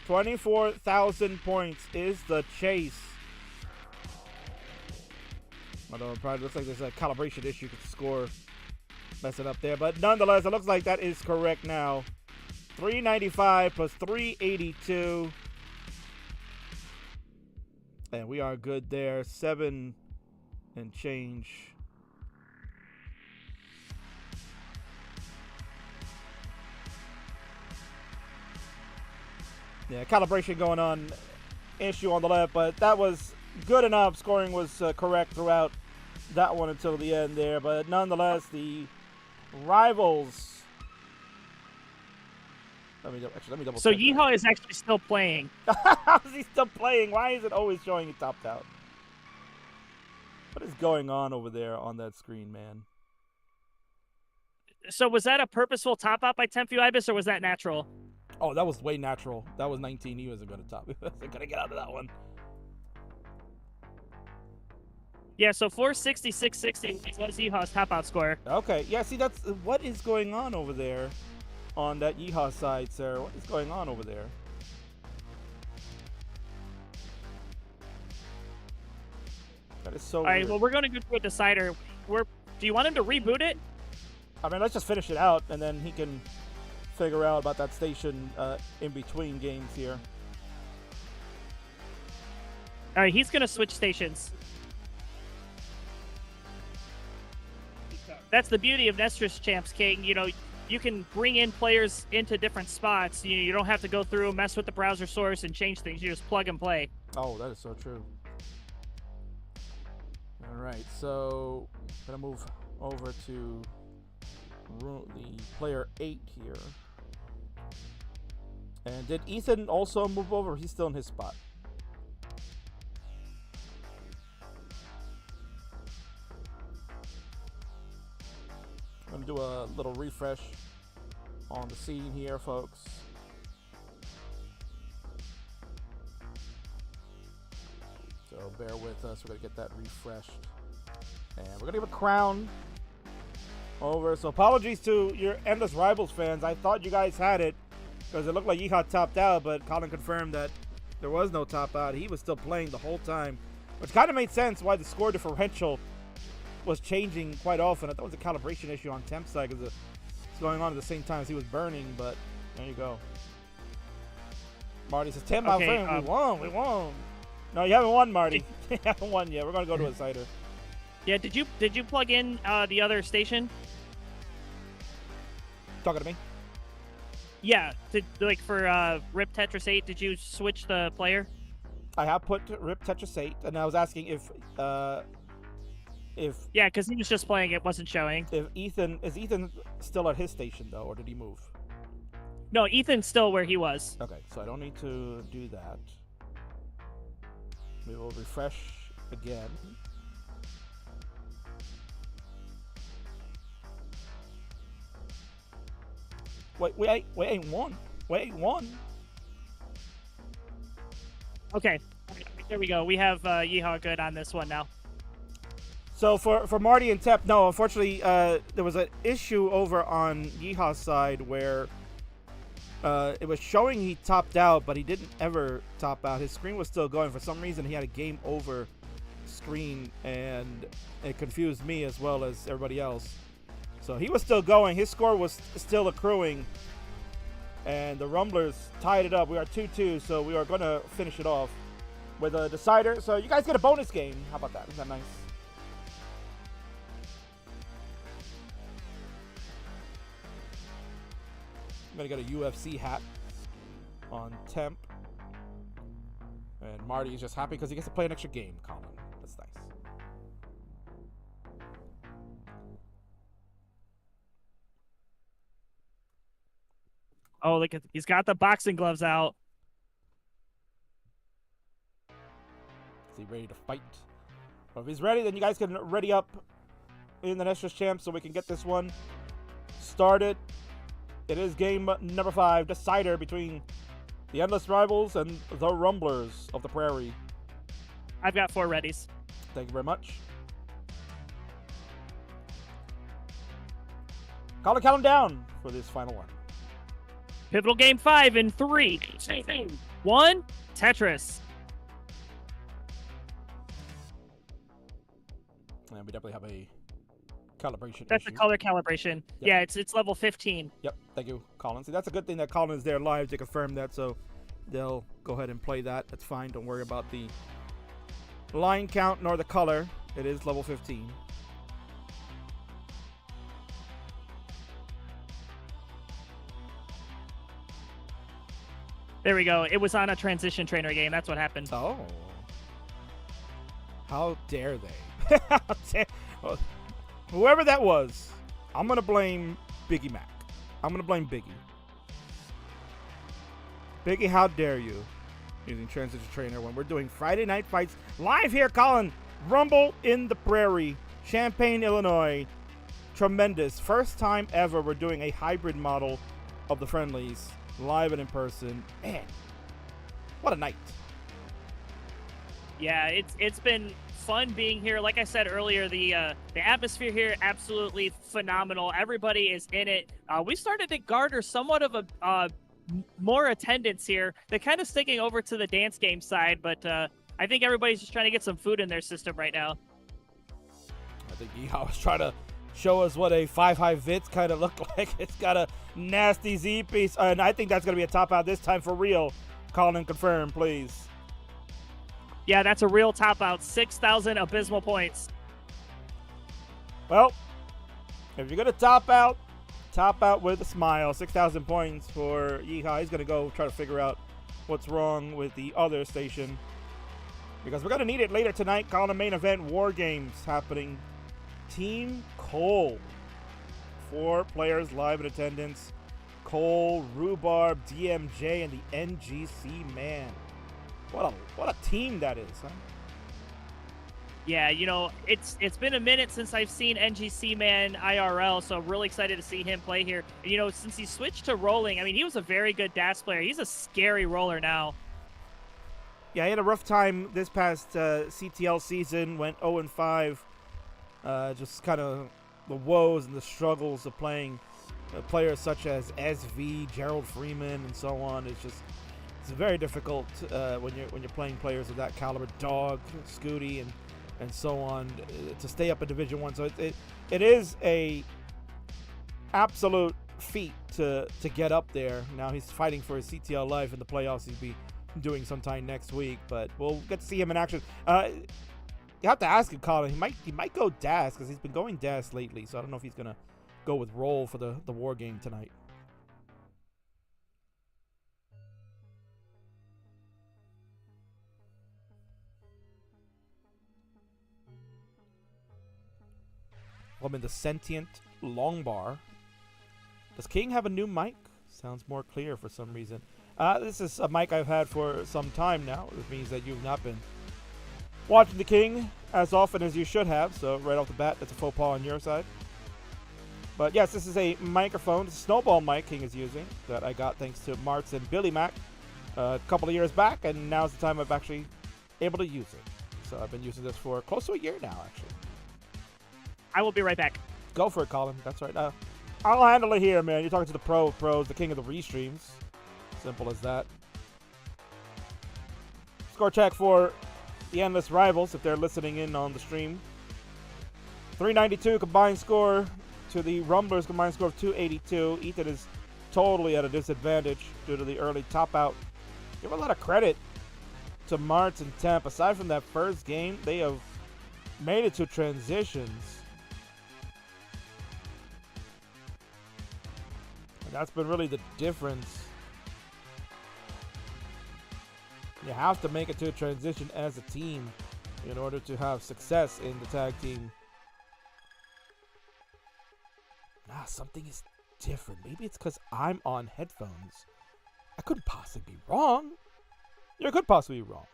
S1: 24,000 points is the chase. Although it probably looks like there's a calibration issue with the score. Mess it up there. But nonetheless, it looks like that is correct now. 395 plus 382. And we are good there. 7 and change. Yeah, calibration going on. Issue on the left, but that was good enough. Scoring was correct throughout that one until the end there. But nonetheless, the Rivals. Let me double
S2: So
S1: check.
S2: Yeehaw is actually still playing.
S1: How is he still playing? Why is it always showing he topped out? What is going on over there on that screen, man?
S2: So was that a purposeful top out by Tempu Ibis, or was that natural?
S1: Oh, that was way natural. That was 19. He wasn't going to top. He wasn't going to get out of that one.
S2: Yeah, so 466.60 was Yeehaw's top out score.
S1: Okay, yeah, see, that's what is going on over there on that Yeehaw side, sir. What is going on over there? That is so
S2: All right,
S1: weird.
S2: well, we're going to go to a decider. Do you want him to reboot it?
S1: I mean, let's just finish it out, and then he can figure out about that station in between games here.
S2: All right, he's going to switch stations. That's the beauty of Nestor's Champs, King. You know, you can bring in players into different spots. You don't have to go through, mess with the browser source, and change things. You just plug and play.
S1: Oh, that is so true. All right, so I'm going to move over to the player 8 here. And did Ethan also move over? He's still in his spot. I'm going to do a little refresh on the scene here, folks. So bear with us. We're going to get that refreshed. And we're going to give a crown over. So apologies to your Endless Rivals fans. I thought you guys had it because it looked like Yeehaw topped out, but Colin confirmed that there was no top out. He was still playing the whole time, which kind of made sense why the score differential was changing quite often. I thought it was a calibration issue on temp side because it's going on at the same time as he was burning, but there you go. Marty says, 10 my friend, we won. No, you haven't won, Marty. You haven't won yet. We're going to go to a cider.
S2: Yeah, did you plug in the other station?
S1: Talking to me?
S2: Yeah, for Rip Tetris 8, did you switch the player?
S1: I have put Rip Tetris 8, and I was asking if
S2: yeah, because he was just playing, it wasn't showing.
S1: If Ethan still at his station though, or did he move?
S2: No, Ethan's still where he was.
S1: Okay, so I don't need to do that. We will refresh again. Wait, ain't one.
S2: Okay, there we go. We have Yeehaw good on this one now.
S1: So for Marty and Tep, no, unfortunately, there was an issue over on Yeehaw's side where it was showing he topped out, but he didn't ever top out. His screen was still going. For some reason, he had a game over screen, and it confused me as well as everybody else. So he was still going. His score was still accruing, and the Rumblers tied it up. We are 2-2, so we are going to finish it off with a decider. So you guys get a bonus game. How about that? Isn't that nice? I'm going to get a UFC hat on temp. And Marty is just happy because he gets to play an extra game, Colin. That's nice.
S2: Oh, look at, he's got the boxing gloves out.
S1: Is he ready to fight? Well, if he's ready, then you guys can ready up in the Nestor's Champ so we can get this one started. It is game number 5, decider between the Endless Rivals and the Rumblers of the Prairie.
S2: I've got 4 readies.
S1: Thank you very much. Colin, count him down for this final one.
S2: Pivotal game 5 in 3, 2, 1, Tetris.
S1: And we definitely have a calibration
S2: That's
S1: issue.
S2: the color calibration.
S1: Yep.
S2: Yeah, it's level 15.
S1: Yep, thank you, Colin. See, that's a good thing that Colin is there live to confirm that, so they'll go ahead and play that. That's fine. Don't worry about the line count nor the color. It is level 15.
S2: There we go. It was on a transition trainer game. That's what happened.
S1: Oh. How dare they? Well, whoever that was, I'm going to blame Biggie Mac. I'm going to blame Biggie. Biggie, how dare you using transition trainer when we're doing Friday night fights live here, Colin. Rumble in the Prairie, Champaign, Illinois. Tremendous. First time ever we're doing a hybrid model of the friendlies, live and in person. Man, what a night.
S2: Yeah, it's been fun being here. Like I said earlier, the atmosphere here absolutely phenomenal. Everybody is in it. We started to garner somewhat of a more attendance here. They're kind of sticking over to the dance game side, but I think everybody's just trying to get some food in their system right now.
S1: I think Yeehaw was trying to show us what a 5-high Vitz kind of looked like. It's got a nasty Z piece, and I think that's going to be a top out this time for real. Call and confirm, please.
S2: Yeah, that's a real top out. 6,000 abysmal points.
S1: Well, if you're going to top out with a smile. 6,000 points for Yeehaw. He's going to go try to figure out what's wrong with the other station, because we're going to need it later tonight. Calling a main event War Games happening. Team Coal. 4 players live in attendance. Coal, Rhubarb, DMJ, and the NGC Man. What a team that is, huh?
S2: Yeah, you know, it's been a minute since I've seen NGC Man IRL, so I'm really excited to see him play here. And, you know, since he switched to rolling, I mean, he was a very good DAS player. He's a scary roller now.
S1: Yeah, he had a rough time this past CTL season, went 0-5. Just kind of the woes and the struggles of playing players such as SV, Gerald Freeman, and so on. It's very difficult when you're playing players of that caliber, Dog, Scooty, and so on, to stay up in Division 1. So it is a absolute feat to get up there. Now he's fighting for his CTL life in the playoffs. He'll be doing sometime next week, but we'll get to see him in action. You have to ask him, Colin. He might go DAS, because he's been going DAS lately. So I don't know if he's gonna go with roll for the war game tonight. I'm in the Sentient Long Bar. Does King have a new mic? Sounds more clear for some reason. This is a mic I've had for some time now. It means that you've not been watching the King as often as you should have. So right off the bat, that's a faux pas on your side. But yes, this is a microphone, it's a snowball mic King is using that I got thanks to Martz and Billy Mac a couple of years back, and now's the time I've actually able to use it. So I've been using this for close to a year now, actually.
S2: I will be right back.
S1: Go for it, Colin. That's right. I'll handle it here, man. You're talking to the pros, the king of the restreams. Simple as that. Score check for the Endless Rivals, if they're listening in on the stream. 392 combined score to the Rumblers' combined score of 282. Ethan is totally at a disadvantage due to the early top out. Give a lot of credit to Martz and Temp. Aside from that first game, they have made it to transitions. And that's been really the difference. You have to make it to a transition as a team in order to have success in the tag team. Something is different. Maybe it's because I'm on headphones. I couldn't possibly be wrong. You could possibly be wrong.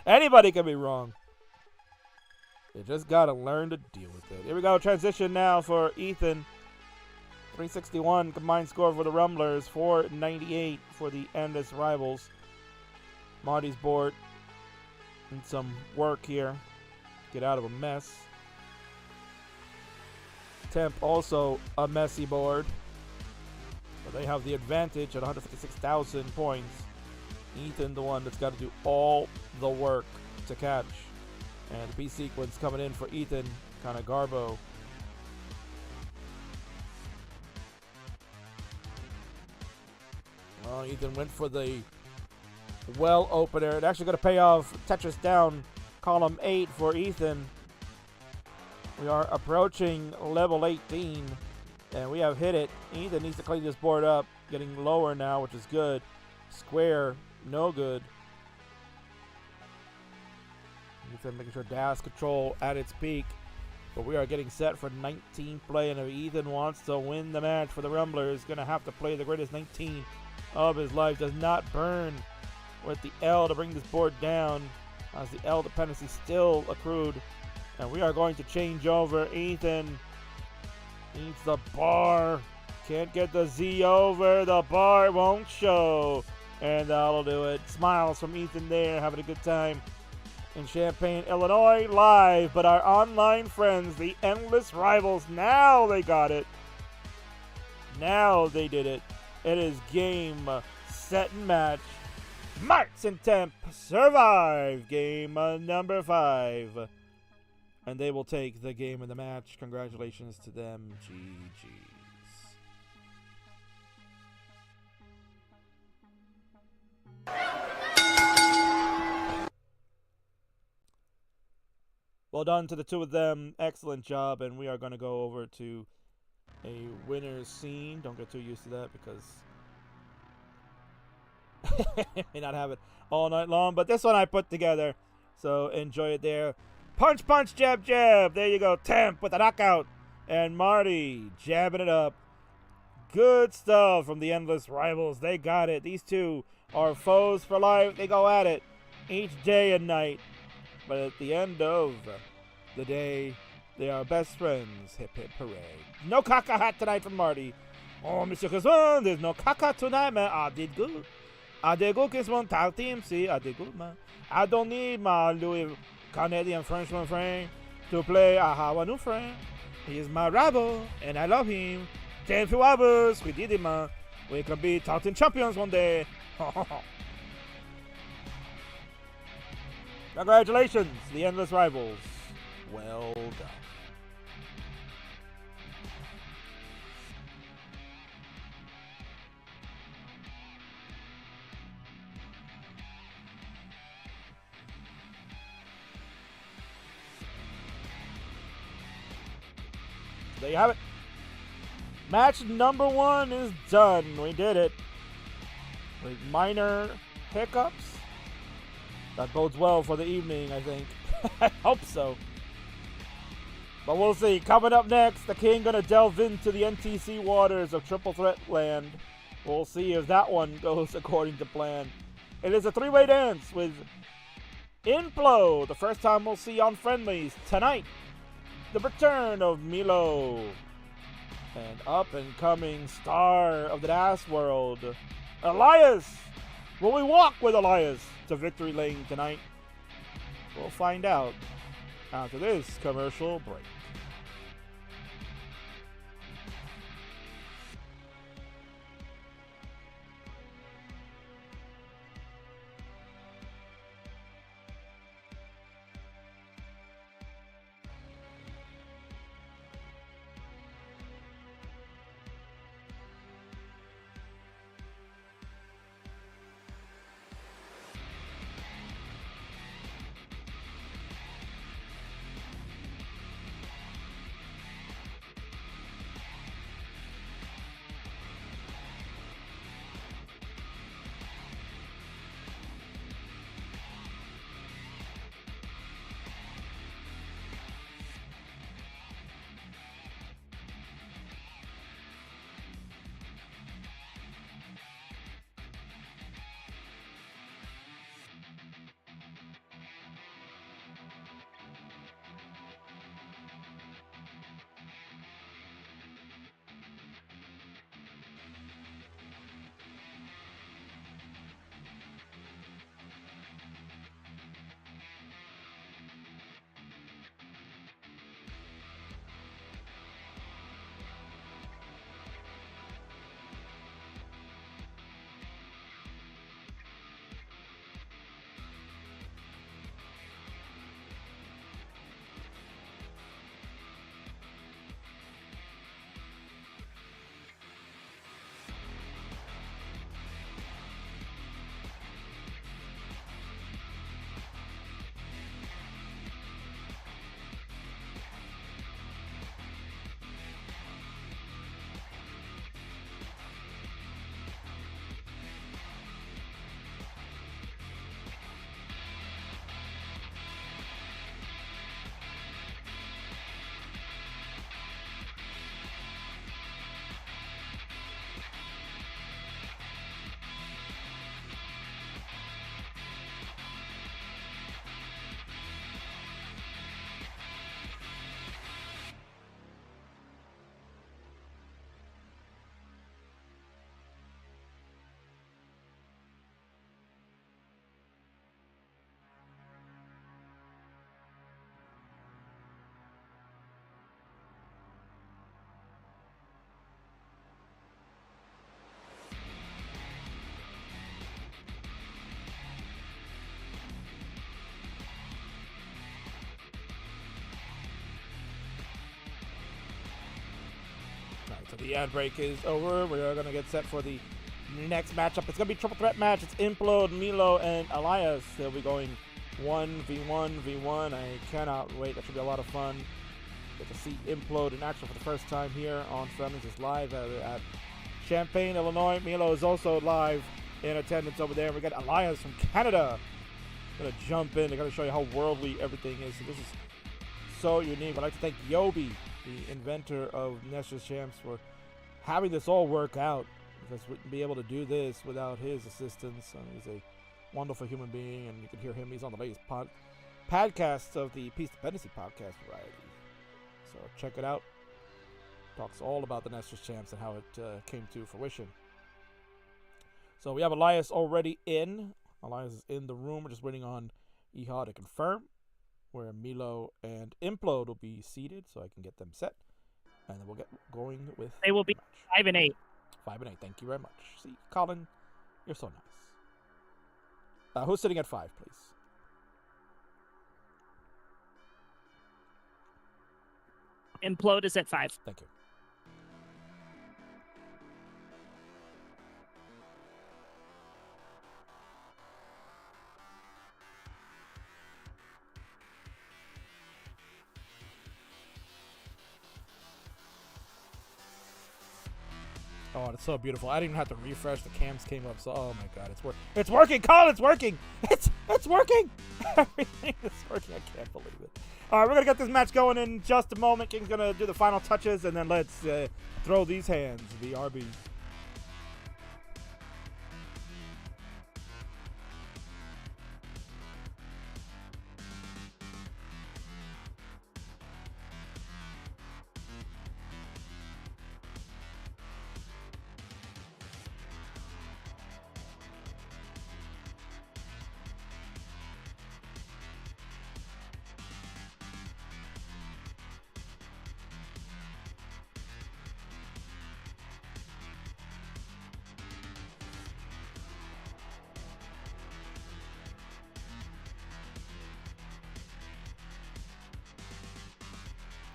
S1: Anybody can be wrong. You just gotta learn to deal with it. Here we go. Transition now for Ethan. 361 combined score for the Rumblers. 498 for the Endless Rivals. Marty's board. And some work here. Get out of a mess. Temp also a messy board. But they have the advantage at 156,000 points. Ethan, the one that's got to do all the work to catch. And the B sequence coming in for Ethan, kind of garbo. Well, Ethan went for the well opener. It actually going to pay off. Tetris down, column 8 for Ethan. We are approaching level 18, and we have hit it. Ethan needs to clean this board up. Getting lower now, which is good. Square, no good. Ethan making sure DAS control at its peak. But we are getting set for 19 play, and if Ethan wants to win the match for the Rumblers, going to have to play the greatest 19 of his life. Does not burn with the L to bring this board down, as the L dependency still accrued. And we are going to change over. Ethan needs the bar. Can't get the Z over. The bar won't show. And that'll do it. Smiles from Ethan there, having a good time. in Champaign, Illinois, live. But our online friends, the Endless Rivals, now they got it. Now they did it. It is game, set, and match. Marks and Temp survive game number 5. And they will take the game of the match. Congratulations to them. GG's. Well done to the two of them. Excellent job. And we are going to go over to a winner's scene. Don't get too used to that because may not have it all night long. But this one I put together. So enjoy it there. Punch, punch, jab, jab. There you go. Temp with a knockout. And Marty jabbing it up. Good stuff from the Endless Rivals. They got it. These two are foes for life. They go at it each day and night. But at the end of the day, they are best friends. Hip, hip, hooray. No caca hat tonight from Marty. Oh, Mr. Kingsman, there's no caca tonight, man. I did good. I did good, Kingsman. Tag team. See, I did good, man. I don't need my Louis Canadian Frenchman friend to play. I have a new friend. He is my rival, and I love him. 10 few hours. We did it, man. We can be tag team champions one day. Congratulations, the Endless Rivals. Well done. There you have it. Match number 1 is done. We did it. With minor hiccups. That bodes well for the evening, I think. I hope so. But we'll see. Coming up next, the King gonna delve into the NTC waters of Triple Threat Land. We'll see if that one goes according to plan. It is a 3-way dance with Inflow. The first time we'll see on Friendlies tonight. The return of Milo. And up and coming star of the dance world, Elias. Will we walk with Elias to victory lane tonight? We'll find out after this commercial break. So the ad break is over. We are going to get set for the next matchup. It's going to be a triple threat match. It's Implode, Milo, and Elias. They'll be going 1v1v1. I cannot wait. That should be a lot of fun. Get to see Implode in action for the first time here on Friendlies. It's live at Champaign, Illinois. Milo is also live in attendance over there. We got Elias from Canada. Gonna jump in. They're gonna show you how worldly everything is. So this is so unique. I'd like to thank Yobi, the inventor of Nestor's Champs, for having this all work out. Because we wouldn't be able to do this without his assistance. He's a wonderful human being, and you can hear him. He's on the latest podcast of the Peace Dependency podcast variety. So check it out. Talks all about the Nestor's Champs and how it came to fruition. So we have Elias already in. Elias is in the room. We're just waiting on Iha to confirm where Milo and Implode will be seated so I can get them set. And then we'll get going with
S2: They will be 5 and 8.
S1: 5 and 8. Thank you very much. See, Colin, you're so nice. Who's sitting at 5, please?
S2: Implode is at 5.
S1: Thank you. Oh, it's so beautiful. I didn't even have to refresh. The cams came up. So, oh my God, it's working, Colin. It's working. It's working. Everything is working. I can't believe it. All right, we're gonna get this match going in just a moment. King's gonna do the final touches, and then let's throw these hands. VRB.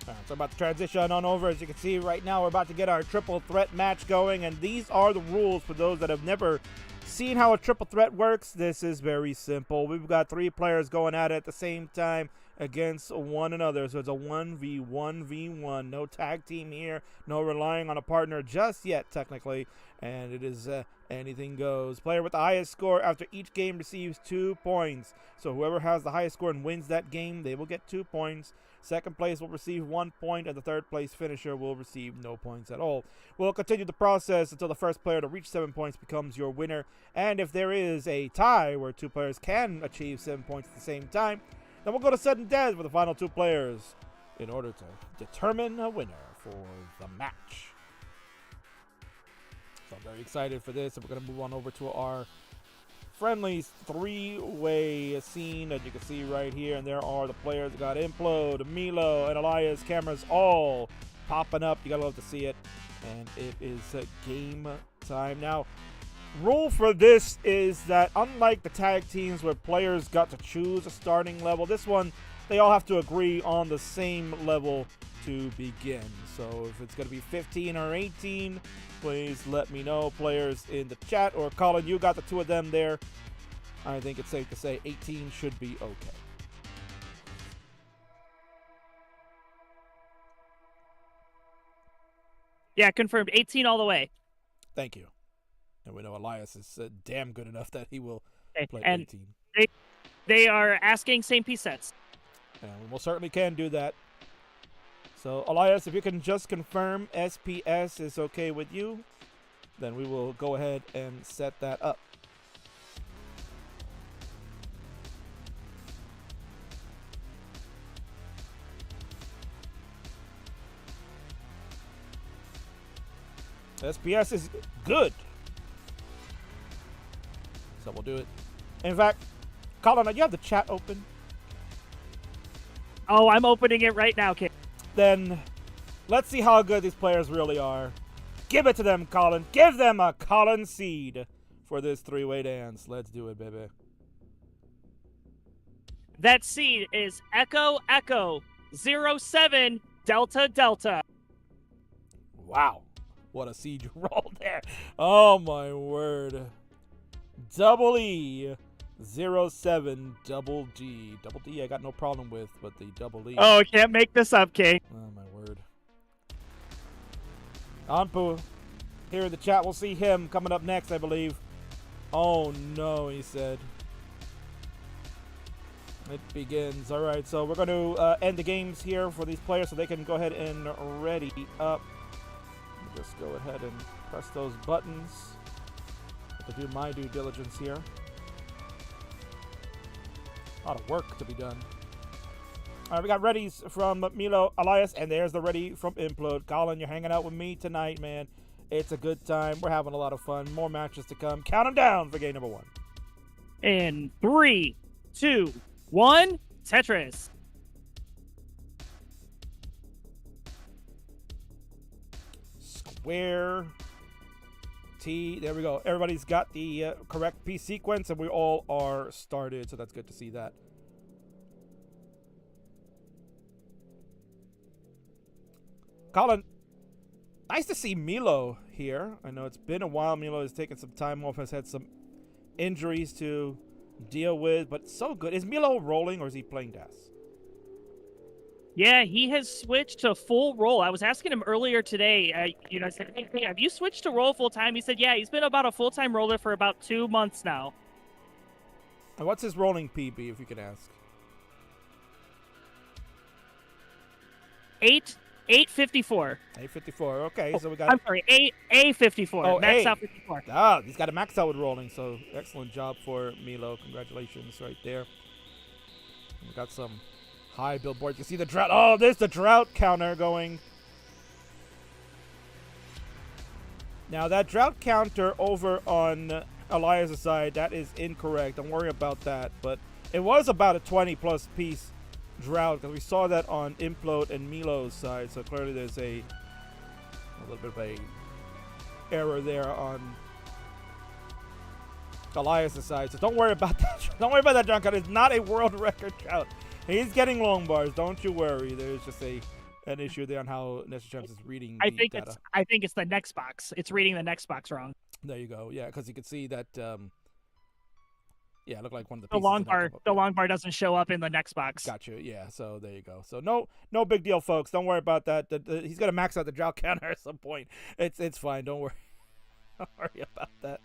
S1: Alright, so about to transition on over. As you can see right now, we're about to get our triple threat match going, and these are the rules for those that have never seen how a triple threat works. This is very simple. We've got 3 players going at it at the same time against one another, so it's a 1v1v1. No tag team here, no relying on a partner just yet, technically, and it is anything goes. Player with the highest score after each game receives 2 points, so whoever has the highest score and wins that game, they will get 2 points. Second place will receive 1 point, and the third place finisher will receive no points at all. We'll continue the process until the first player to reach 7 points becomes your winner, and if there is a tie where 2 players can achieve 7 points at the same time, then we'll go to sudden death for the final 2 players in order to determine a winner for the match. So I'm very excited for this, and we're going to move on over to our Friendlies 3-way scene that you can see right here, and there are the players. We got Implode, Milo, and Elias. Cameras all popping up. You gotta love to see it, and it is game time now. Rule for this is that unlike the tag teams where players got to choose a starting level, this one they all have to agree on the same level to begin. So if it's gonna be 15 or 18, please let me know, players in the chat, or Colin, you got the 2 of them there. I think it's safe to say 18 should be okay.
S2: Yeah, confirmed. 18 all the way.
S1: Thank you. And we know Elias is damn good enough that he will play
S2: and
S1: 18.
S2: They are asking same piece sets.
S1: And we most certainly can do that. So, Elias, if you can just confirm SPS is okay with you, then we will go ahead and set that up. SPS is good. So we'll do it. In fact, Colin, do you have the chat open?
S2: Oh, I'm opening it right now, kid.
S1: Then let's see how good these players really are. Give it to them, Colin. Give them a Colin seed for this 3-way dance. Let's do it, baby.
S2: That seed is Echo Echo 07 Delta Delta.
S1: Wow. What a siege roll there. Oh, my word. Double E. 07 double G. Double D I got no problem with, but the double E.
S2: Oh, can't make this up, King.
S1: Oh, my word. Anpu. Here in the chat, we'll see him coming up next, I believe. Oh, no, he said. It begins. All right, so we're going to end the games here for these players so they can go ahead and ready up. Just go ahead and press those buttons. To do my due diligence here. A lot of work to be done. All right, we got readies from Milo, Elias, and there's the ready from Implode. Colin, you're hanging out with me tonight, man. It's a good time. We're having a lot of fun. More matches to come. Count them down for game number 1.
S2: In 3, 2, 1, Tetris.
S1: Square. T. There we go. Everybody's got the correct P sequence, and we all are started, so that's good to see that. Colin, nice to see Milo here. I know it's been a while. Milo has taken some time off, has had some injuries to deal with, but so good. Is Milo rolling, or is he playing DAS?
S2: Yeah, he has switched to full roll. I was asking him earlier today, I said, hey, have you switched to roll full time? He said, yeah, he's been about a full-time roller for about 2 months now.
S1: And what's his rolling PB, if you could ask?
S2: 854.
S1: 854. Okay, so we got.
S2: I'm sorry, A54.
S1: Oh,
S2: max
S1: A.
S2: out 54.
S1: Ah, he's got a max out with rolling, so excellent job for Milo. Congratulations right there. We got some high billboards. You see the drought. Oh, there's the drought counter going. Now, that drought counter over on Elias' side, that is incorrect. Don't worry about that. But it was about a 20-plus piece drought, because we saw that on Implode and Milo's side. So clearly there's a little bit of a error there on Elias' side. So don't worry about that. Don't worry about that drought counter. It's not a world record drought. He's getting long bars. Don't you worry. There's just an issue there on how Nestor Champs is reading the data.
S2: I think it's the next box. It's reading the next box wrong.
S1: There you go. Yeah, because you can see that. Yeah, it looked like one of the
S2: The
S1: pieces
S2: long bar doesn't show up in the next box.
S1: Gotcha. Yeah. So there you go. So no big deal, folks. Don't worry about that. He's gonna max out the drought counter at some point. It's fine. Don't worry. Don't worry about that.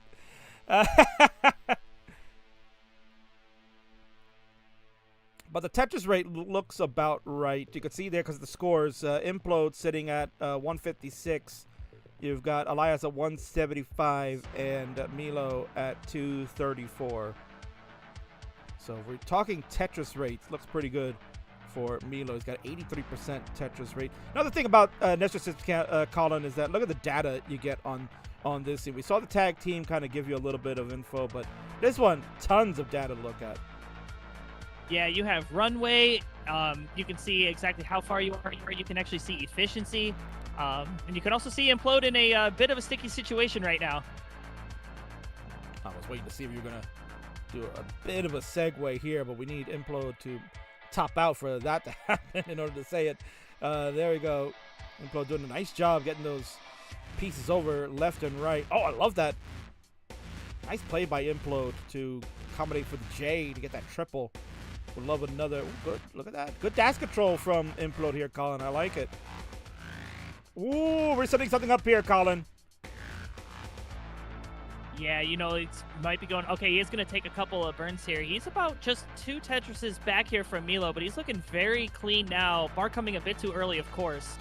S1: But the Tetris rate looks about right. You can see there because of the scores. Implode sitting at 156. You've got Elias at 175 and Milo at 234. So if we're talking Tetris rates, looks pretty good for Milo. He's got 83% Tetris rate. Another thing about Nestor Colin is that look at the data you get on this. We saw the tag team kind of give you a little bit of info, but this one, tons of data to look at.
S2: Yeah, you have runway. You can see exactly how far you are. You can actually see efficiency. And you can also see Implode in a bit of a sticky situation right now.
S1: I was waiting to see if you were going to do a bit of a segue here, but we need Implode to top out for that to happen in order to say it. There we go. Implode doing a nice job getting those pieces over left and right. Oh, I love that. Nice play by Implode to accommodate for the J to get that triple. Would love another. Ooh, good. Look at that. Good dash control from Implode here, Colin. I like it. Ooh, we're setting something up here, Colin.
S2: Yeah, it might be going. Okay, he is going to take a couple of burns here. He's about just 2 Tetrises back here from Milo, but he's looking very clean now. Bar coming a bit too early, of course.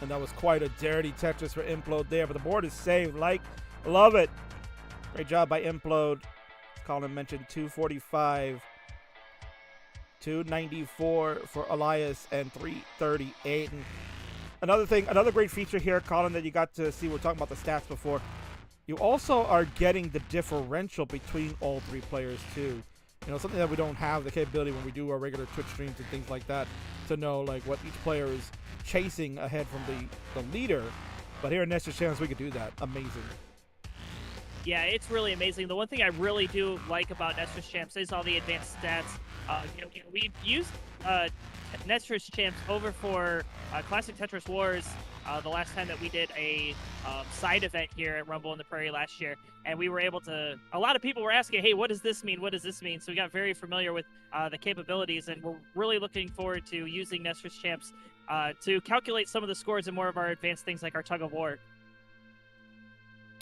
S1: And that was quite a dirty Tetris for Implode there, but the board is saved. Love it. Great job by Implode. As Colin mentioned, 245. 294 for Elias and 338. And another great feature here, Colin, that you got to see. We're talking about the stats before. You also are getting the differential between all 3 players too. Something that we don't have the capability when we do our regular Twitch streams and things like that to know what each player is chasing ahead from the leader. But here in Nestor Champs, we could do that. Amazing.
S2: Yeah, it's really amazing. The one thing I really do like about Nestor's Champs is all the advanced stats. We've used Nestor's Champs over for Classic Tetris Wars the last time that we did a side event here at Rumble in the Prairie last year, and we were able to. A lot of people were asking, "Hey, what does this mean? What does this mean?" So we got very familiar with the capabilities, and we're really looking forward to using Nestor's Champs to calculate some of the scores and more of our advanced things like our tug of war.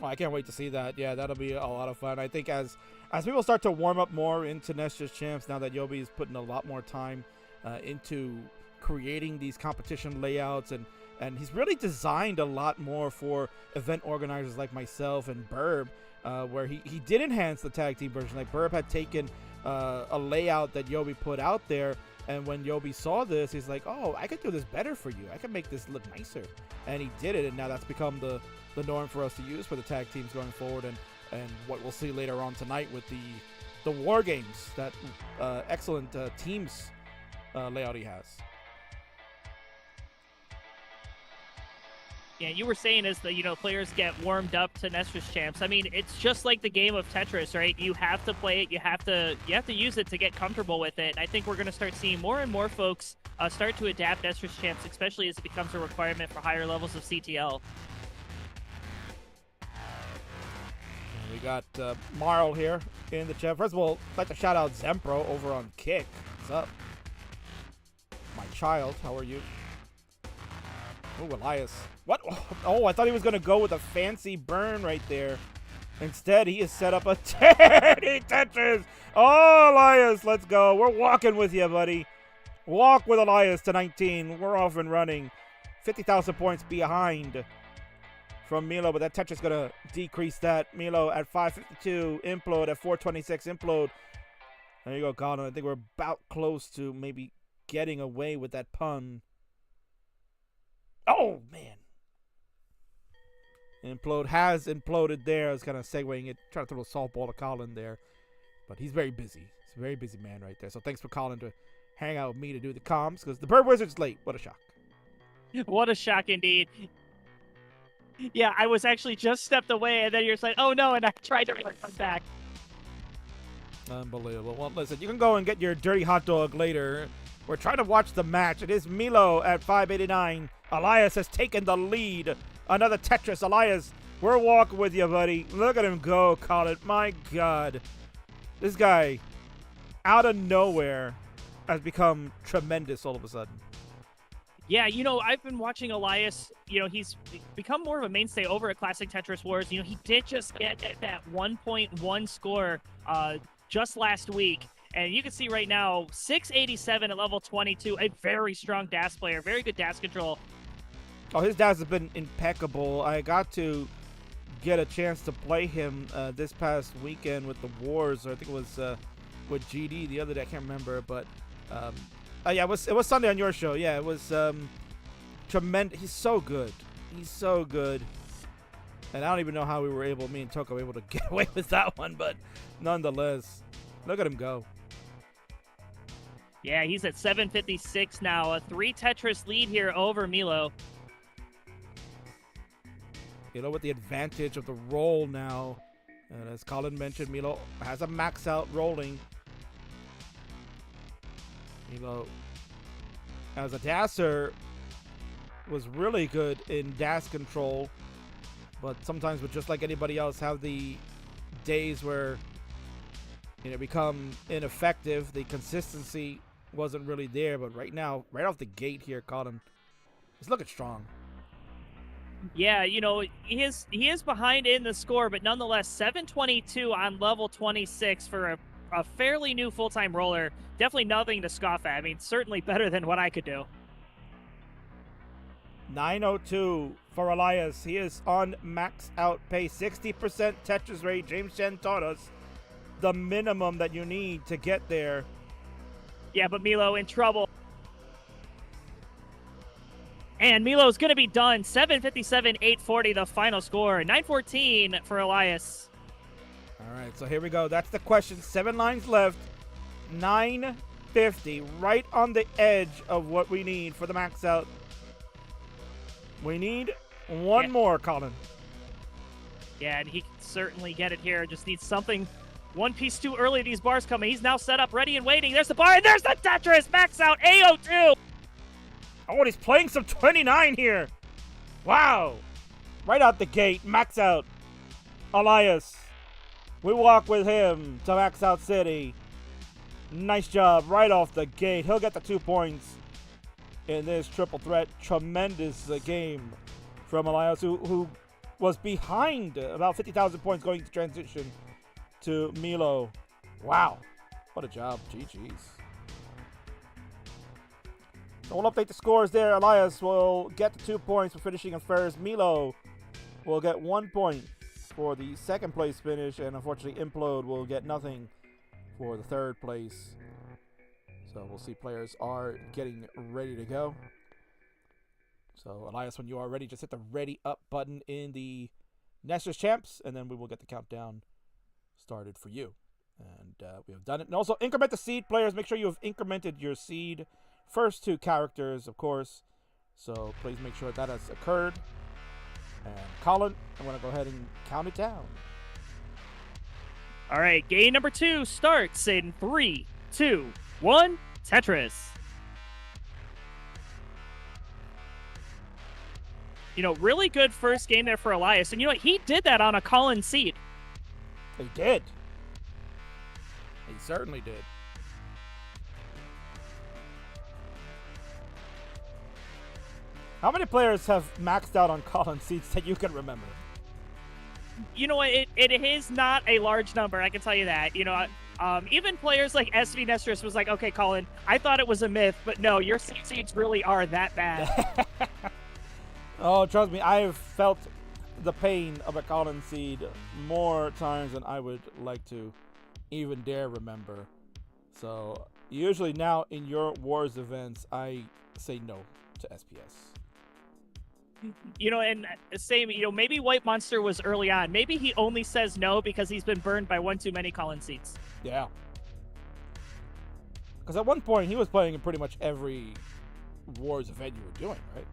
S1: Oh, I can't wait to see that. Yeah, that'll be a lot of fun. I think as people start to warm up more into Nestor's Champs, now that Yobi is putting a lot more time into creating these competition layouts, and he's really designed a lot more for event organizers like myself and Burb, where he did enhance the tag team version. Like Burb had taken a layout that Yobi put out there, and when Yobi saw this, he's like, oh, I could do this better for you. I can make this look nicer. And he did it, and now that's become the norm for us to use for the tag teams going forward, and what we'll see later on tonight with the War Games, that excellent teams layout he has.
S2: Yeah, you were saying as the players get warmed up to Nestor's Champs. I mean, it's just like the game of Tetris, right? You have to play it. You have to use it to get comfortable with it. And I think we're going to start seeing more and more folks start to adapt Nestor's Champs, especially as it becomes a requirement for higher levels of CTL.
S1: We got Marl here in the chat. First of all, I'd like to shout out Zempro over on Kick. What's up? My child, how are you? Oh, Elias. What? Oh, I thought he was going to go with a fancy burn right there. Instead, he has set up a Teddy Tetris. Oh, Elias, let's go. We're walking with you, buddy. Walk with Elias to 19. We're off and running. 50,000 points behind from Milo, but that Tetris is going to decrease that. Milo at 552. Implode at 426. Implode. There you go, Colin. I think we're about close to maybe getting away with that pun. Oh, man. Implode has imploded there. I was kind of segueing it, trying to throw a softball to Colin there. But he's very busy. He's a very busy man right there. So thanks for Colin to hang out with me to do the comms, because the Bird Wizard's late. What a shock.
S2: What a shock indeed. Yeah, I was actually just stepped away, and then you're just like, oh no, and I tried to come back.
S1: Unbelievable. Well, listen, you can go and get your dirty hot dog later. We're trying to watch the match. It is Milo at 589. Elias has taken the lead. Another Tetris. Elias, we're walking with you, buddy. Look at him go, Colin. My God. This guy, out of nowhere, has become tremendous all of a sudden.
S2: Yeah, I've been watching Elias. He's become more of a mainstay over at Classic Tetris Wars. He did just get that 1.1 score just last week. And you can see right now, 687 at level 22, a very strong DAS player, very good DAS control.
S1: Oh, his DAS has been impeccable. I got to get a chance to play him this past weekend with the Wars. Or I think it was with GD the other day. I can't remember, but yeah, it was Sunday on your show. Yeah, it was tremendous. He's so good. He's so good. And I don't even know how me and Toko were able to get away with that one, but nonetheless, look at him go.
S2: Yeah, he's at 756 now. A 3 Tetris lead here over Milo.
S1: With the advantage of the roll now. And as Colin mentioned, Milo has a max out rolling. Milo, as a dasser, was really good in dash control. But sometimes, just like anybody else, have the days where become ineffective. The consistency wasn't really there. But right now, right off the gate here, Colin is looking strong.
S2: Yeah, he is behind in the score, but nonetheless, 722 on level 26 for a fairly new full-time roller. Definitely nothing to scoff at. I mean, certainly better than what I could do.
S1: 902 for Elias. He is on max out pace. 60% Tetris rate. James Chen taught us the minimum that you need to get there.
S2: Yeah, but Milo in trouble. And Milo's going to be done. 757, 840, the final score. 914 for Elias.
S1: All right, so here we go. That's the question. 7 lines left. 950, right on the edge of what we need for the max out. We need one more, Colin.
S2: Yeah, and he can certainly get it here. Just needs something. One piece too early. These bars coming. He's now set up, ready and waiting. There's the bar, and there's the Tetris. Max out, 802.
S1: Oh, he's playing some 29 here. Wow! Right out the gate, max out. Elias. We walk with him to Max Out City. Nice job right off the gate. He'll get the 2 points in this triple threat. Tremendous game from Elias, who was behind about 50,000 points going to transition to Milo. Wow. What a job. GG's. So we'll update the scores there. Elias will get the 2 points for finishing in first. Milo will get 1 point for the second place finish, and unfortunately Implode will get nothing for the third place. So we'll see, players are getting ready to go. So Elias, when you are ready, just hit the ready up button in the Nestor's Champs, and then we will get the countdown started for you. And we have done it. And also increment the seed, players. Make sure you have incremented your seed. First 2 characters, of course. So please make sure that has occurred. And Colin, I'm going to go ahead and count it down.
S2: All right, game number 2 starts in 3, 2, 1, Tetris. You know, really good first game there for Elias. And you know what? He did that on a Colin seed.
S1: He did. He certainly did. How many players have maxed out on Colin seats that you can remember?
S2: You know what? It is not a large number, I can tell you that. You know, even players like SV Nestris was like, okay, Colin, I thought it was a myth, but no, your seats really are that bad.
S1: Oh, trust me, I have felt the pain of a Colin seed more times than I would like to even dare remember. So usually now in your Wars events, I say no to SPS.
S2: You know, and same, you know, maybe White Monster was early on. Maybe he only says no because he's been burned by one too many Colin seats.
S1: Yeah. Because at one point, he was playing in pretty much every Wars event you were doing, right?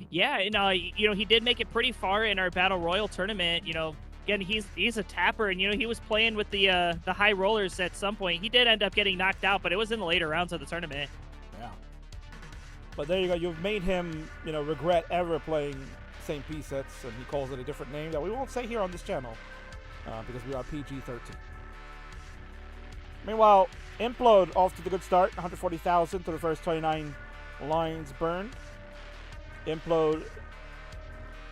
S2: Yeah, and, you know, he did make it pretty far in our Battle Royal tournament. You know, again, he's a tapper, and, you know, he was playing with the high rollers at some point. He did end up getting knocked out, but it was in the later rounds of the tournament.
S1: Yeah. But there you go. You've made him, you know, regret ever playing St. P sets, and he calls it a different name that we won't say here on this channel because we are PG-13. Meanwhile, Implode off to the good start, 140,000 to the first 29 lines burned. Implode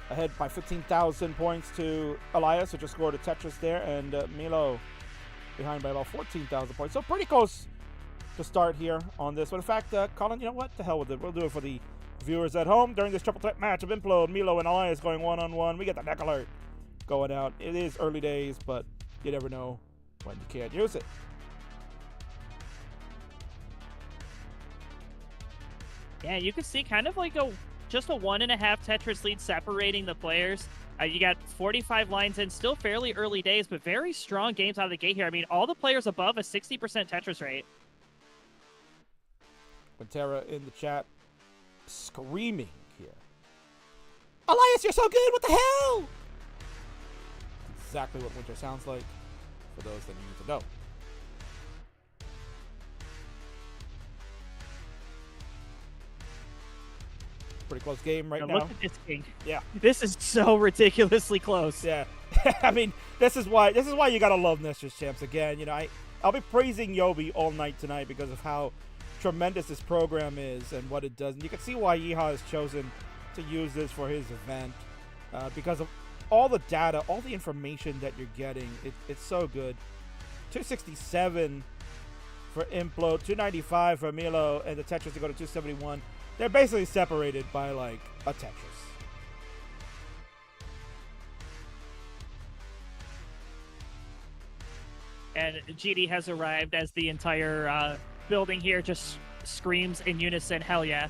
S1: ahead by 15,000 points to Elias, who just scored a Tetris there, and Milo behind by about 14,000 points. So pretty close to start here on this. But in fact, Colin, you know what? The hell with it. We'll do it for the viewers at home during this triple threat match of Implode, Milo, and Elias going one-on-one. We get the neck alert going out. It is early days, but you never know when you can't use it.
S2: Yeah, you can see kind of like just a 1.5 Tetris lead separating the players. You got 45 lines in, still fairly early days, but very strong games out of the gate here. I mean, all the players above a 60% Tetris rate.
S1: Quintera in the chat screaming here. Elias, you're so good! What the hell? Exactly what Winter sounds like for those that need to know. Pretty close game right now.
S2: Look at this king.
S1: Yeah.
S2: This is so ridiculously close.
S1: Yeah. I mean, this is why you gotta love Nestor's Champs again. You know, I'll be praising Yobi all night tonight because of how tremendous this program is and what it does. And you can see why Yeehaw has chosen to use this for his event because of all the data, all the information that you're getting. It's so good. 267 for Implode, 295 for Milo, and the Tetris to go to 271. They're basically separated by like a Tetris.
S2: And GD has arrived as the entire building here just screams in unison, hell yeah.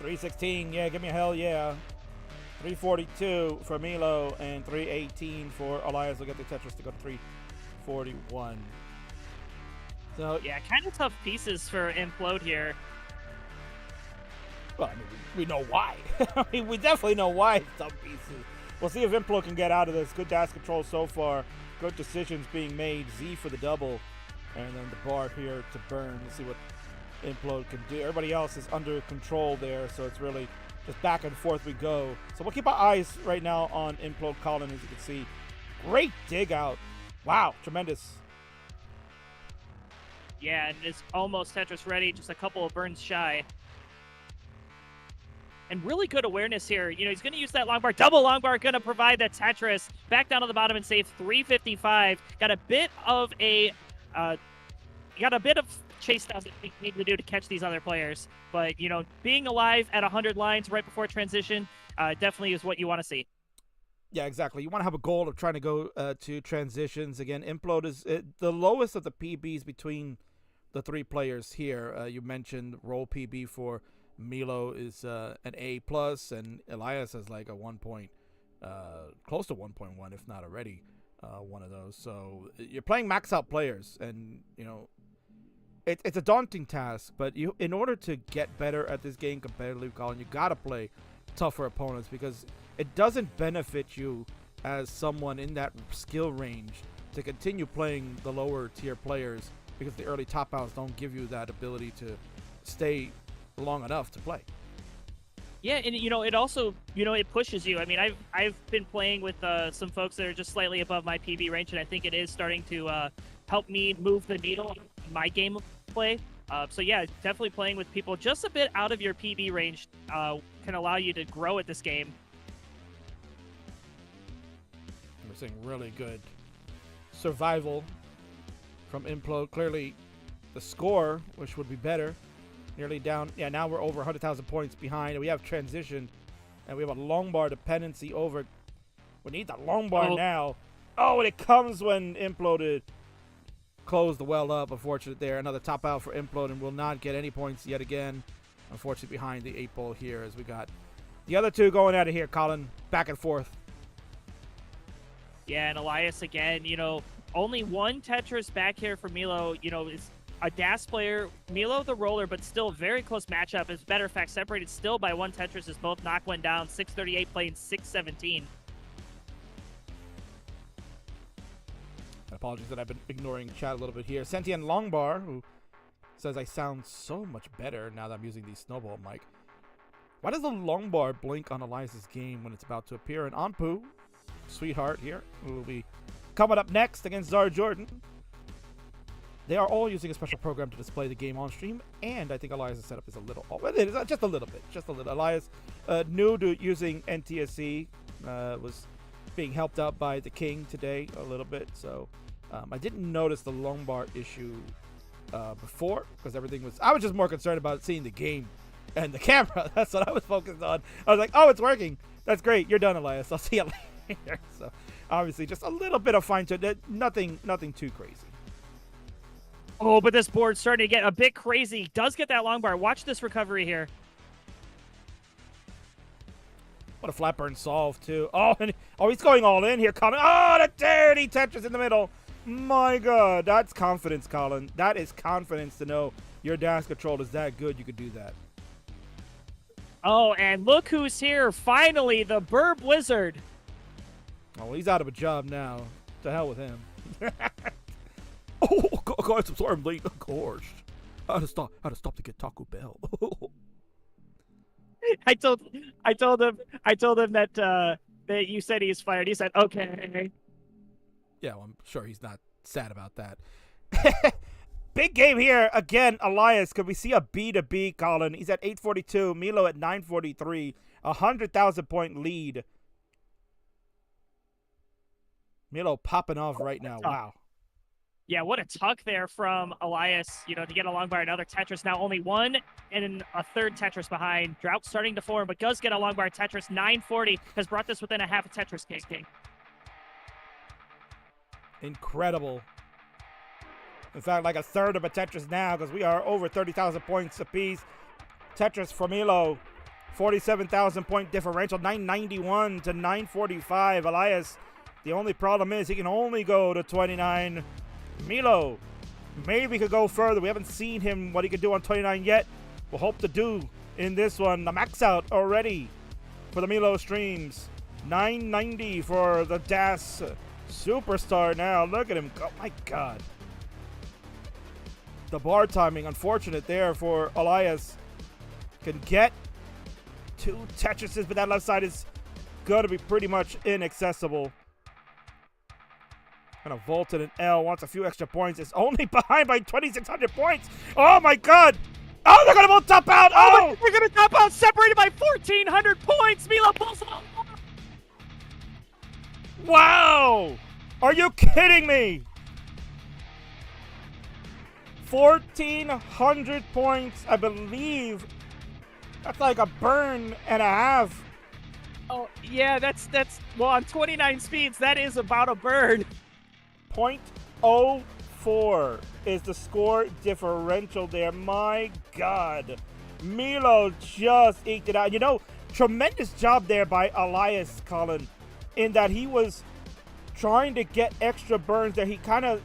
S1: $316, yeah, give me a hell yeah. 342 for Milo and 318 for Elias. Will get the Tetris to go to 341. So
S2: yeah, kind of tough pieces for Implode here.
S1: Well, I mean, we know why. I mean, we definitely know why it's tough pieces. We'll see if Implo can get out of this. Good dash control so far. Good decisions being made. Z for the double. And then the bar here to burn. Let's see what Implo can do. Everybody else is under control there, so it's really just back and forth we go. So we'll keep our eyes right now on Implode Colin, as you can see. Great dig out. Wow, tremendous.
S2: Yeah, and it's almost Tetris ready, just a couple of burns shy. And really good awareness here. You know, he's going to use that long bar. Double long bar going to provide that Tetris. Back down to the bottom and save 355. Got a bit of chase downs that you need to do to catch these other players. But, you know, being alive at 100 lines right before transition definitely is what you want to see.
S1: Yeah, exactly. You want to have a goal of trying to go to transitions. Again, Implode is the lowest of the PBs between the three players here. You mentioned roll PB for Milo is an A+, and Elias has like a 1 point, close to 1.1, if not already one of those. So you're playing max out players, and you know it's a daunting task. But in order to get better at this game competitively, Colin, you gotta play tougher opponents, because it doesn't benefit you as someone in that skill range to continue playing the lower tier players, because the early top outs don't give you that ability to stay long enough to play.
S2: Yeah, and you know, it also, you know, it pushes you. I mean, I've been playing with some folks that are just slightly above my PB range, and I think it is starting to help me move the needle in my game of play. So yeah, definitely playing with people just a bit out of your PB range can allow you to grow at this game.
S1: We're seeing really good survival from Implode. Clearly the score, which would be better, nearly down. Yeah, now we're over 100,000 points behind. We have transition, and we have a long bar dependency over. We need the long bar now. Oh, and it comes when Imploded closed the well up. Unfortunate there. Another top out for Implode, and will not get any points yet again. Unfortunately, behind the 8-ball here, as we got the other two going at it here, Colin. Back and forth.
S2: Yeah, and Elias again, you know, only one Tetris back here for Milo. You know, is a DAS player, Milo the roller, but still very close matchup. As a matter of fact, separated still by one Tetris as both knock one down. 638 playing 617.
S1: Apologies that I've been ignoring chat a little bit here. Sentient Longbar, who says I sound so much better now that I'm using the snowball mic. Why does the Longbar blink on Elias's game when it's about to appear? And Anpu, sweetheart here, who will be coming up next against Zara Jordan. They are all using a special program to display the game on stream, and I think Elias' setup is a little off. It is just a little bit, Elias, new to using NTSC, was being helped out by the King today a little bit, so I didn't notice the lumbar issue before, because I was just more concerned about seeing the game and the camera. That's what I was focused on. I was like, oh, it's working. That's great. You're done, Elias. I'll see you later. So obviously just a little bit of fine tune. Nothing too crazy.
S2: Oh, but this board's starting to get a bit crazy. Does get that long bar. Watch this recovery here.
S1: What a flat burn solve, too. Oh, he's going all in here, Colin. Oh, the dirty Tetris in the middle. My God, that's confidence, Colin. That is confidence to know your dash control is that good. You could do that.
S2: Oh, and look who's here. Finally, the Burb Wizard.
S1: Oh, well, he's out of a job now. To hell with him. Oh, guys, I'm sorry I'm late. Of course. I had to stop to get Taco Bell.
S2: I told him that you said he's fired. He said, okay.
S1: Yeah, well, I'm sure he's not sad about that. Big game here. Again, Elias. Could we see a B to B, Colin? He's at 842. Milo at 943. 100,000 point lead. Milo popping off right now. Wow.
S2: Yeah, what a tuck there from Elias, you know, to get along by another Tetris. Now only one and a third Tetris behind. Drought starting to form, but does get along by Tetris. 940 has brought this within a half a Tetris King.
S1: Incredible. In fact, like a third of a Tetris now, because we are over 30,000 points apiece. Tetris for Milo, 47,000 point differential, 991 to 945. Elias, the only problem is he can only go to 29. Milo maybe could go further. We haven't seen him, what he could do on 29 yet. We'll hope to do in this one. The max out already for the Milo streams. 990 for the DAS superstar now. Look at him. Oh, my God. The bar timing, unfortunate there for Elias. Can get 2 Tetrises, but that left side is going to be pretty much inaccessible. Kind of vaulted an L, wants a few extra points. It's only behind by 2,600 points. Oh, my God. Oh, they're going to both top out. Oh,
S2: they're going to top out, separated by 1,400 points. Milo pulls off.
S1: Wow. Are you kidding me? 1,400 points, I believe. That's like a burn and a half.
S2: Oh, yeah, that's well, on 29 speeds, that is about a burn.
S1: 0.04 is the score differential there. My God. Milo just eked it out. You know, tremendous job there by Elias, Colin, in that he was trying to get extra burns there. He kind of,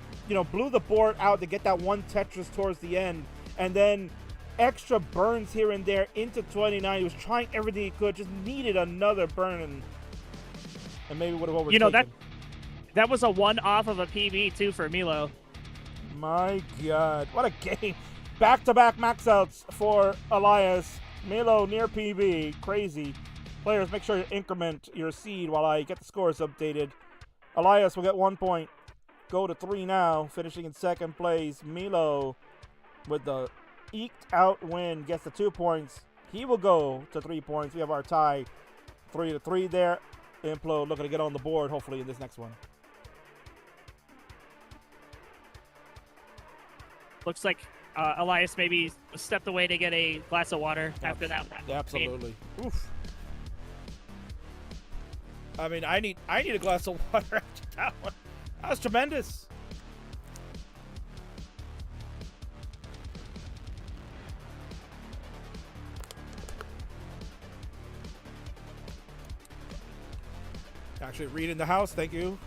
S1: blew the board out to get that 1 Tetris towards the end. And then extra burns here and there into 29. He was trying everything he could, just needed another burn. And maybe would have overtaken.
S2: That was a 1 off of a PB, too, for Milo.
S1: My God. What a game. Back-to-back max outs for Elias. Milo near PB. Crazy. Players, make sure you increment your seed while I get the scores updated. Elias will get 1 point. Go to 3 now, finishing in second place. Milo with the eked out win gets the 2 points. He will go to 3 points. We have our tie 3-3 there. Implode looking to get on the board, hopefully, in this next one.
S2: Looks like Elias maybe stepped away to get a glass of water after that one.
S1: Absolutely. Oof. I mean, I need a glass of water after that one. That was tremendous. Actually, Reed in the house, thank you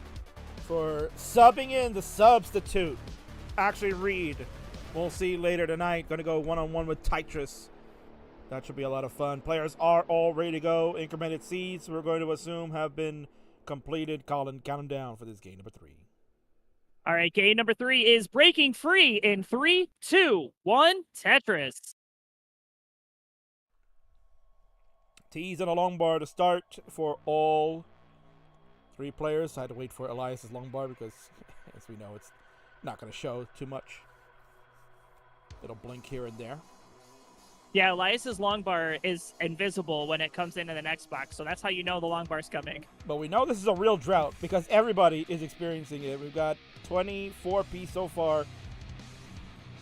S1: for subbing in the substitute. Actually, Reed, we'll see later tonight. Going to go one-on-one with Tetris. That should be a lot of fun. Players are all ready to go. Incremented seeds, we're going to assume, have been completed. Colin, count them down for this game number 3.
S2: All right, game number 3 is breaking free in 3, 2, 1, Tetris.
S1: Tees and a long bar to start for all 3 players. I had to wait for Elias's long bar because, as we know, it's not going to show too much. It'll blink here and there.
S2: Yeah, Elias's long bar is invisible when it comes into the next box, so that's how you know the long bar's coming.
S1: But we know this is a real drought because everybody is experiencing it. We've got 24-piece so far,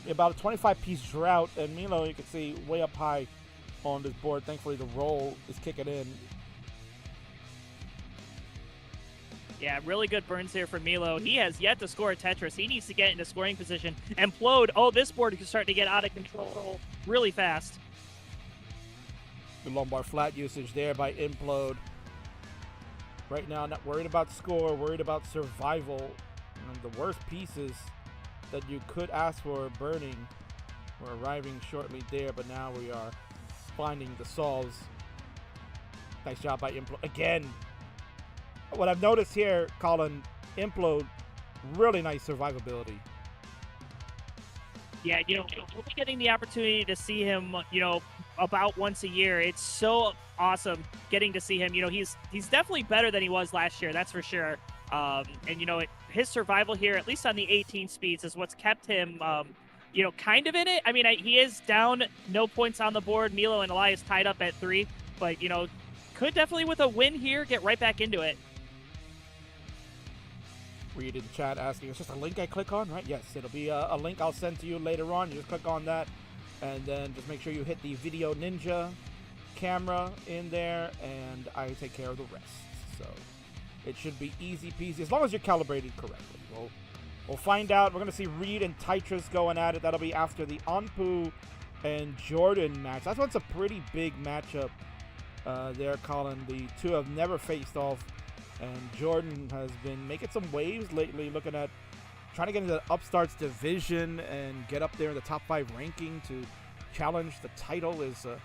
S1: about a 25-piece drought, and Milo, you can see, way up high on this board. Thankfully, the roll is kicking in.
S2: Yeah, really good burns here for Milo. He has yet to score a Tetris. He needs to get into scoring position. Implode. Oh, this board is starting to get out of control really fast.
S1: Good long bar flat usage there by Implode. Right now, not worried about score, worried about survival. And the worst pieces that you could ask for burning were arriving shortly there, but now we are finding the solves. Nice job by Implode. Again, what I've noticed here, Colin, Implode, really nice survivability.
S2: Yeah, we'll be getting the opportunity to see him, about once a year. It's so awesome getting to see him. He's definitely better than he was last year, that's for sure. And, his survival here, at least on the 18 speeds, is what's kept him, kind of in it. I mean, he is down, no points on the board. Milo and Elias tied up at 3, but, could definitely, with a win here, get right back into it.
S1: Read in the chat asking, it's just a link I click on, right? Yes, it'll be a link I'll send to you later on. You just click on that, and then just make sure you hit the Video Ninja camera in there, and I take care of the rest. So it should be easy peasy, as long as you're calibrated correctly. We'll find out. We're going to see Reed and Tetris going at it. That'll be after the Anpu and Jordan match. That's what's a pretty big matchup there, Colin. The two have never faced off. And Jordan has been making some waves lately, looking at trying to get into the Upstarts division and get up there in the top 5 ranking to challenge the title. Is a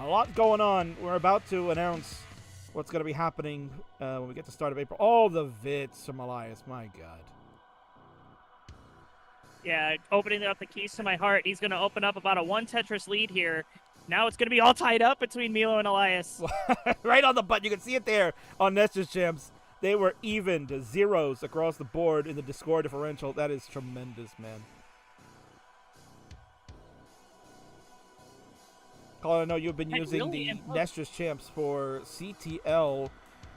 S1: lot going on. We're about to announce what's going to be happening when we get to the start of April. All the vits from Elias. My God.
S2: Yeah, opening up the keys to my heart. He's going to open up about a 1 Tetris lead here. Now it's going to be all tied up between Milo and Elias.
S1: Right on the button. You can see it there on Nestor's Champs. They were even to zeros across the board in the score differential. That is tremendous, man. Colin, I know you've been using the Nestor's Champs for CTL,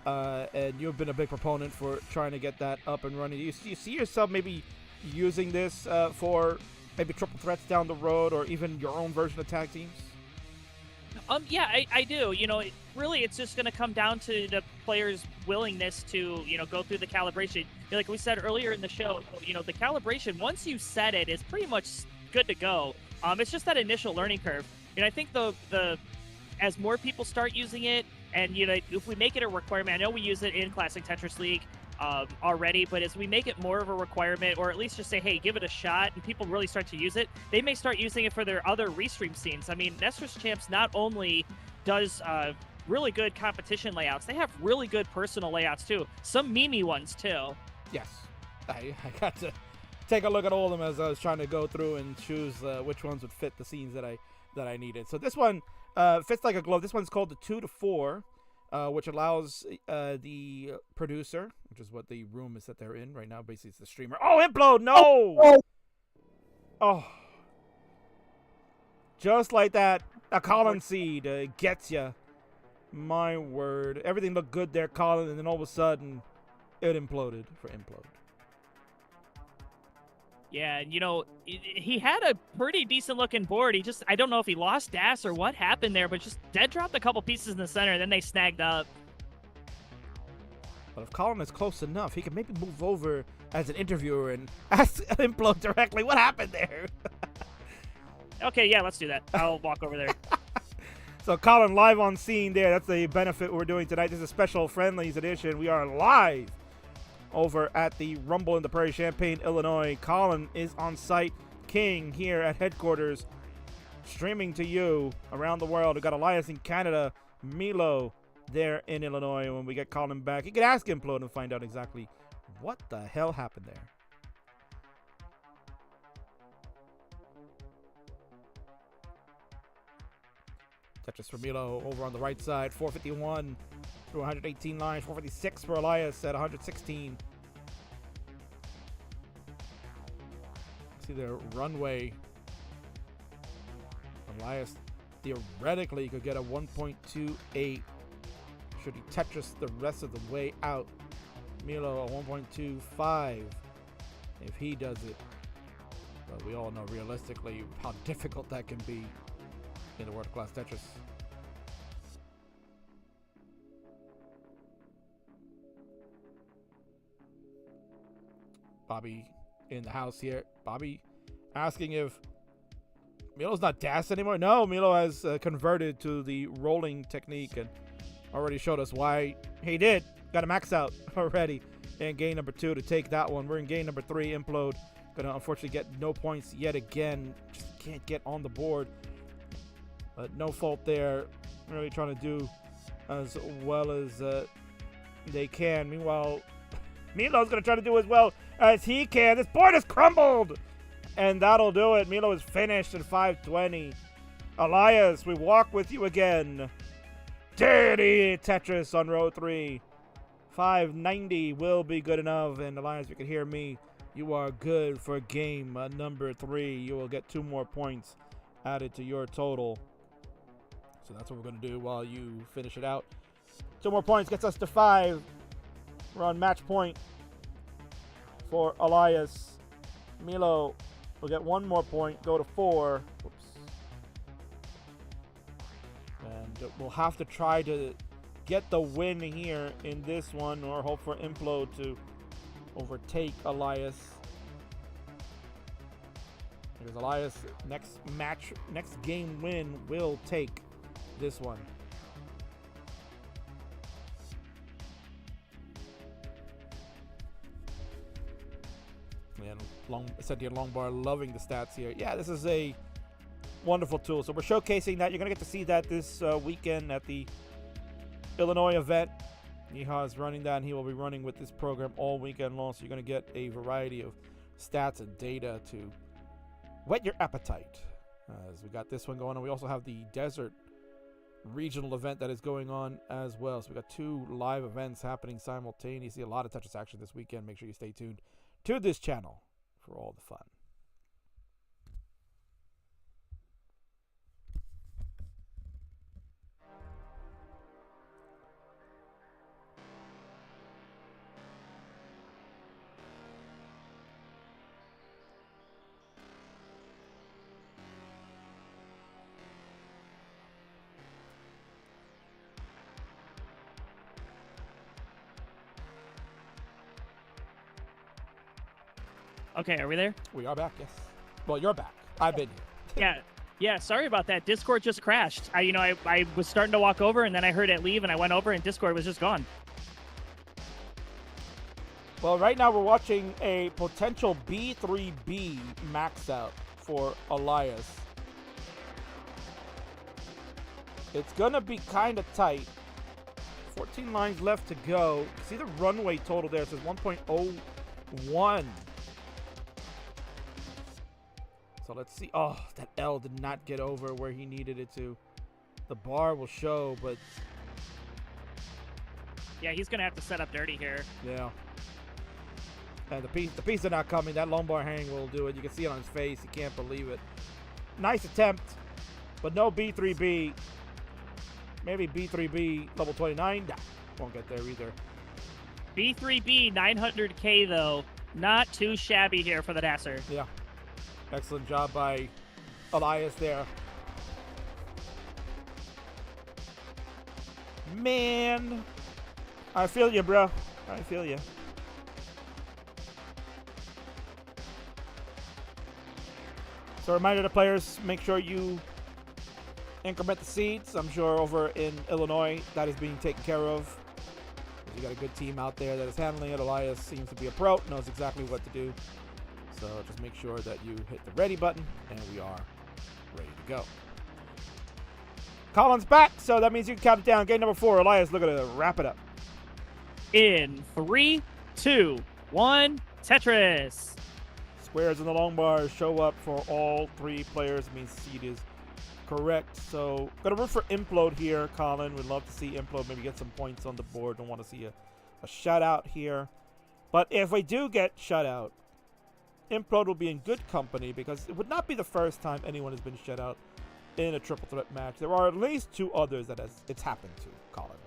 S1: and you've been a big proponent for trying to get that up and running. Do you see yourself maybe using this for maybe triple threats down the road, or even your own version of tag teams?
S2: Yeah, I do. You know, it's just going to come down to the player's willingness to, go through the calibration. Like we said earlier in the show, the calibration, once you set it, is pretty much good to go. It's just that initial learning curve. And I think as more people start using it, and if we make it a requirement, I know we use it in Classic Tetris League already, but as we make it more of a requirement, or at least just say, hey, give it a shot, and people really start to use it, they may start using it for their other restream scenes. I mean, Nestor's Champs not only does really good competition layouts, they have really good personal layouts too. Some meme ones too.
S1: Yes. I got to take a look at all of them as I was trying to go through and choose which ones would fit the scenes that I needed. So this one fits like a glove. This one's called the 2 to 4. Which allows the producer, which is what the room is that they're in right now. Basically, it's the streamer. Oh, implode! No! Oh. Just like that, a Colin seed gets you. My word. Everything looked good there, Colin, and then all of a sudden, it imploded for implode.
S2: Yeah, he had a pretty decent looking board. I don't know if he lost DAS or what happened there, but just dead dropped a couple pieces in the center, and then they snagged up.
S1: But if Colin is close enough, he can maybe move over as an interviewer and ask Implode directly what happened there.
S2: Okay, yeah, let's do that. I'll walk over there.
S1: So Colin live on scene there. That's the benefit we're doing tonight. This is a special Friendlies edition. We are live over at the Rumble in the Prairie, Champaign, Illinois. Colin is on site. King here at headquarters, streaming to you around the world. We've got Elias in Canada, Milo there in Illinois. When we get Colin back, you can ask Implode and find out exactly what the hell happened there. Tetris for Milo over on the right side, 451 through 118 lines, 456 for Elias at 116. See their runway. Elias theoretically could get a 1.28 should he Tetris the rest of the way out. Milo a 1.25 if he does it. But we all know realistically how difficult that can be in the world-class Tetris. Bobby in the house here. Bobby asking if Milo's not DAS anymore. No, Milo has converted to the rolling technique and already showed us why he did. Got a max out already in game number 2 to take that one. We're in game number 3. Implode gonna unfortunately get no points yet again. Just can't get on the board. But no fault there. Really trying to do as well as they can. Meanwhile, Milo's going to try to do as well as he can. This board has crumbled. And that'll do it. Milo is finished at 520. Elias, we walk with you again. Dirty Tetris on row 3. 590 will be good enough. And Elias, you can hear me. You are good for game number 3. You will get 2 more points added to your total. So that's what we're going to do while you finish it out. 2 more points gets us to 5. We're on match point for Elias. Milo will get 1 more point, go to 4. Whoops. And we'll have to try to get the win here in this one, or hope for Implode to overtake Elias. Because Elias, next game win will take this one. And Longbar loving the stats here. Yeah, this is a wonderful tool. So we're showcasing that. You're going to get to see that this weekend at the Illinois event. Yeehaw is running that, and he will be running with this program all weekend long, so you're going to get a variety of stats and data to whet your appetite. As we got this one going on, we also have the Desert regional event that is going on as well. So we got 2 live events happening simultaneously. A lot of Tetris action this weekend. Make sure you stay tuned to this channel for all the fun.
S2: Okay, are we there?
S1: We are back, yes. Well, you're back. I've been here.
S2: Yeah, sorry about that. Discord just crashed. I was starting to walk over, and then I heard it leave, and I went over, and Discord was just gone.
S1: Well, right now we're watching a potential B3B max out for Elias. It's going to be kind of tight. 14 lines left to go. See the runway total there. It says 1.01. So let's see. Oh, that L did not get over where he needed it to. The bar will show, but...
S2: Yeah, he's going to have to set up dirty here.
S1: Yeah. And the piece are not coming. That lumbar hang will do it. You can see it on his face. He can't believe it. Nice attempt, but no B3B. Maybe B3B level 29. Nah, won't get there either.
S2: B3B 900K, though. Not too shabby here for the Dasser.
S1: Yeah. Excellent job by Elias there. Man. I feel you, bro. I feel you. So reminder to players, make sure you increment the seeds. I'm sure over in Illinois that is being taken care of. You got a good team out there that is handling it. Elias seems to be a pro, knows exactly what to do. So just make sure that you hit the ready button, and we are ready to go. Colin's back, so that means you can count it down. Game number 4, Elias looking to wrap it up.
S2: In 3, 2, 1, Tetris.
S1: Squares in the long bars show up for all 3 players. It means seed is correct. So gonna root for Implode here, Colin. We'd love to see Implode maybe get some points on the board. Don't want to see a shutout here. But if we do get shut out, Implode will be in good company because it would not be the first time anyone has been shut out in a triple threat match. There are at least 2 others that it's happened to, Colin.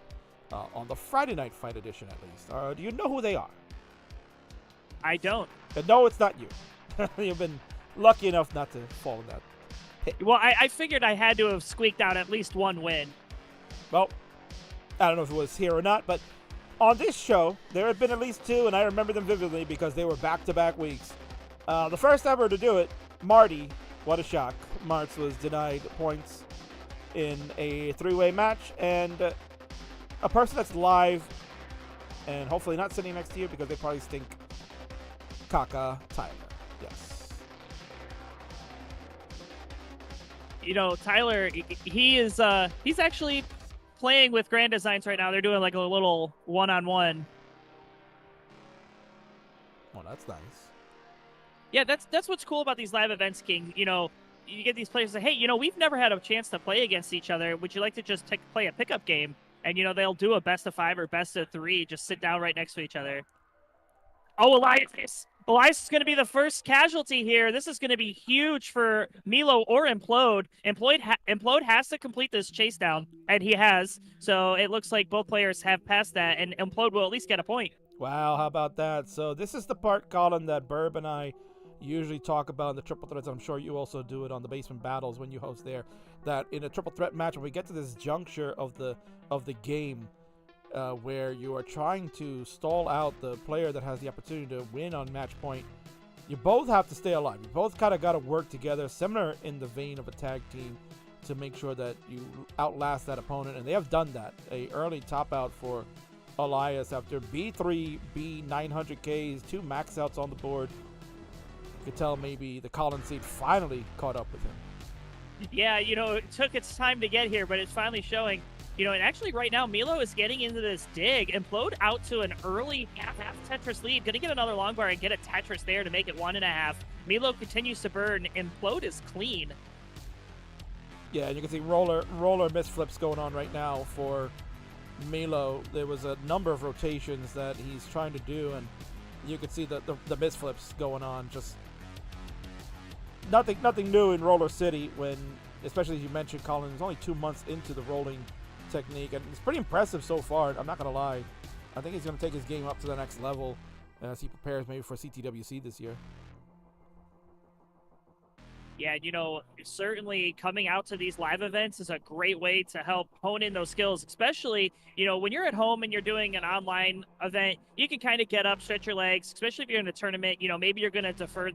S1: On the Friday Night Fight edition, at least. Do you know who they are?
S2: I don't.
S1: No, it's not you. You've been lucky enough not to fall in that pit.
S2: Well, I figured I had to have squeaked out at least 1 win.
S1: Well, I don't know if it was here or not, but on this show, there have been at least 2, and I remember them vividly because they were back-to-back weeks. The first ever to do it, Marty, what a shock. Martz was denied points in a 3-way match, and a person that's live and hopefully not sitting next to you because they probably stink, Kaka Tyler. Yes.
S2: You know, Tyler, he's actually playing with Grand Designs right now. They're doing like a little one-on-one.
S1: Oh, that's nice.
S2: Yeah, that's what's cool about these live events, King. You know, you get these players say, hey, you know, we've never had a chance to play against each other. Would you like to just play a pickup game? And, you know, they'll do a best of 5 or best of 3, just sit down right next to each other. Oh, Elias. Elias is going to be the first casualty here. This is going to be huge for Milo or Implode. Implode has to complete this chase down, and he has. So it looks like both players have passed that, and Implode will at least get a point.
S1: Wow, how about that? So this is the part, Colin, that Burb and I usually talk about in the triple threats. I'm sure you also do it on the basement battles when you host there. That in a triple threat match, when we get to this juncture of the game, where you are trying to stall out the player that has the opportunity to win on match point, you both have to stay alive. You both kind of got to work together, similar in the vein of a tag team, to make sure that you outlast that opponent. And they have done that. A early top out for Elias after B3, B900Ks, 2 max outs on the board. You could tell maybe the Colin seed finally caught up with him.
S2: Yeah, you know, it took its time to get here, but it's finally showing. And actually right now, Milo is getting into this dig. Implode out to an early half Tetris lead. Going to get another long bar and get a Tetris there to make it 1.5. Milo continues to burn. Implode is clean.
S1: Yeah, and you can see roller misflips going on right now for Milo. There was a number of rotations that he's trying to do, and you can see the misflips going on. Just nothing new in Roller City when, especially as you mentioned, Colin, he's only 2 months into the rolling technique, and it's pretty impressive so far. I'm not gonna lie. I think he's gonna take his game up to the next level as he prepares maybe for CTWC this year.
S2: Yeah, certainly coming out to these live events is a great way to help hone in those skills, especially, when you're at home and you're doing an online event, you can kind of get up, stretch your legs, especially if you're in a tournament, maybe you're going to defer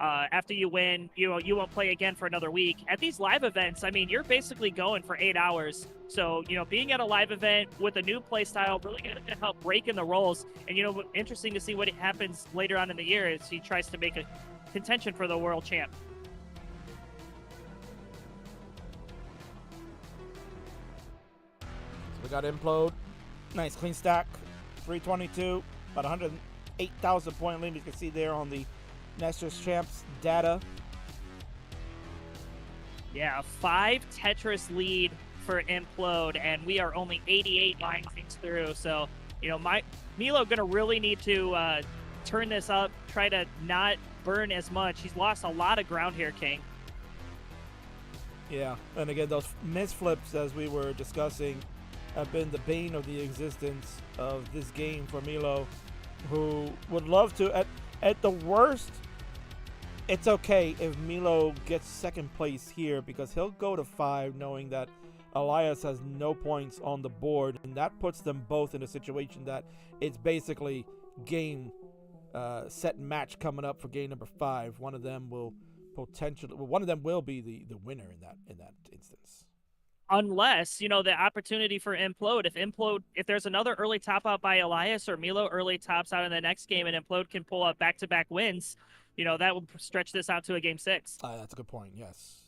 S2: after you win, you won't play again for another week. At these live events, I mean, you're basically going for 8 hours. So, being at a live event with a new play style really going to help break in the rolls. And, interesting to see what happens later on in the year as he tries to make a contention for the world champ.
S1: We got Implode. Nice clean stack. 322. About 108,000 point lead. You can see there on the Nestor's Champs data.
S2: Yeah, 5 Tetris lead for Implode, and we are only 88 lines through. So, Milo going to really need to turn this up, try to not burn as much. He's lost a lot of ground here, King.
S1: Yeah, and again, those misflips, as we were discussing, have been the bane of the existence of this game for Milo, who would love to, at the worst, it's okay if Milo gets second place here because he'll go to 5 knowing that Elias has no points on the board, and that puts them both in a situation that it's basically game set match coming up for game number 5. One of them will be the winner in that instance.
S2: Unless, the opportunity for Implode. If there's another early top out by Elias or Milo early tops out in the next game and Implode can pull up back-to-back wins, that would stretch this out to a game 6.
S1: That's a good point, yes.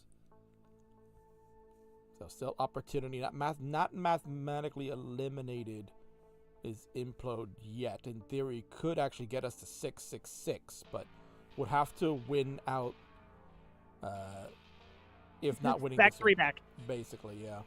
S1: So still opportunity, not mathematically eliminated is Implode yet. In theory, could actually get us to 666, but would have to win out if not winning
S2: back 3 back.
S1: Basically, yeah.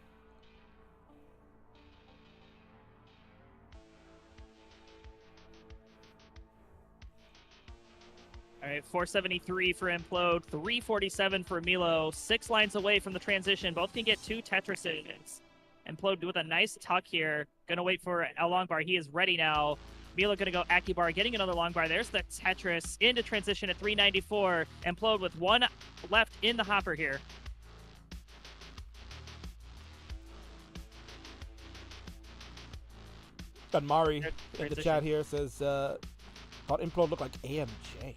S2: All right, 473 for Implode, 347 for Milo. 6 lines away from the transition. Both can get 2 Tetrises. Implode with a nice tuck here. Gonna wait for a long bar. He is ready now. Milo gonna go Akibar, getting another long bar. There's the Tetris into transition at 394. Implode with 1 left in the hopper here.
S1: Got Mari in the chat here says, thought Implode looked like AMJ.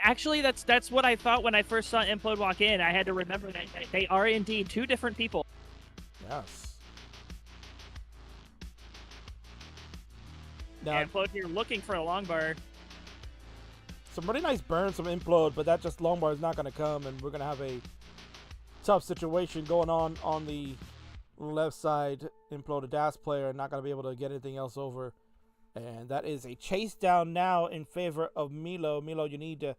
S2: Actually, that's what I thought when I first saw Implode walk in. I had to remember that they are indeed 2 different people.
S1: Yes.
S2: Now, Implode here looking for a long bar.
S1: Some really nice burns from Implode, but that just long bar is not going to come, and we're going to have a tough situation going on the left side. Implode, a DAS player, not going to be able to get anything else over. And that is a chase down now in favor of Milo. Milo, you need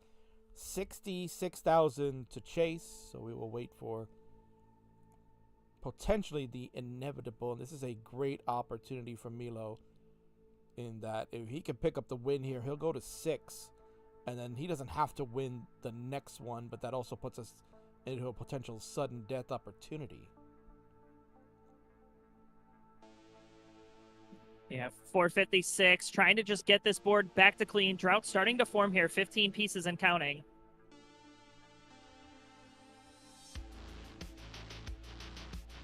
S1: 66,000 to chase, so we will wait for potentially the inevitable. And this is a great opportunity for Milo in that if he can pick up the win here, he'll go to 6, and then he doesn't have to win the next one, but that also puts us into a potential sudden death opportunity.
S2: Yeah, 456, trying to just get this board back to clean. Drought starting to form here, 15 pieces and counting.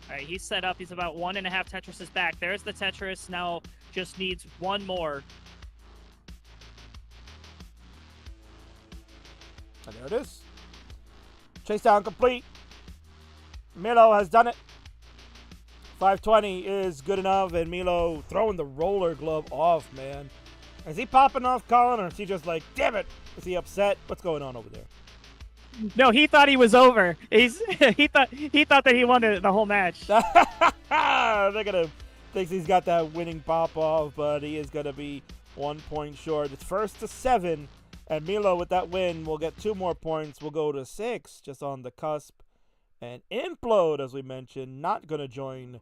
S2: All right, he's set up. He's about 1.5 Tetrises back. There's the Tetris. Now just needs 1 more.
S1: And there it is. Chase down complete. Milo has done it. 520 is good enough, and Milo throwing the roller glove off, man. Is he popping off, Colin, or is he just like, damn it? Is he upset? What's going on over there?
S2: No, he thought he was over. He thought that he won the whole match.
S1: Look at him. Thinks he's got that winning pop off, but he is gonna be 1 point short. It's first to 7, and Milo with that win will get 2 more points. We'll go to 6, just on the cusp. And Implode, as we mentioned, not gonna join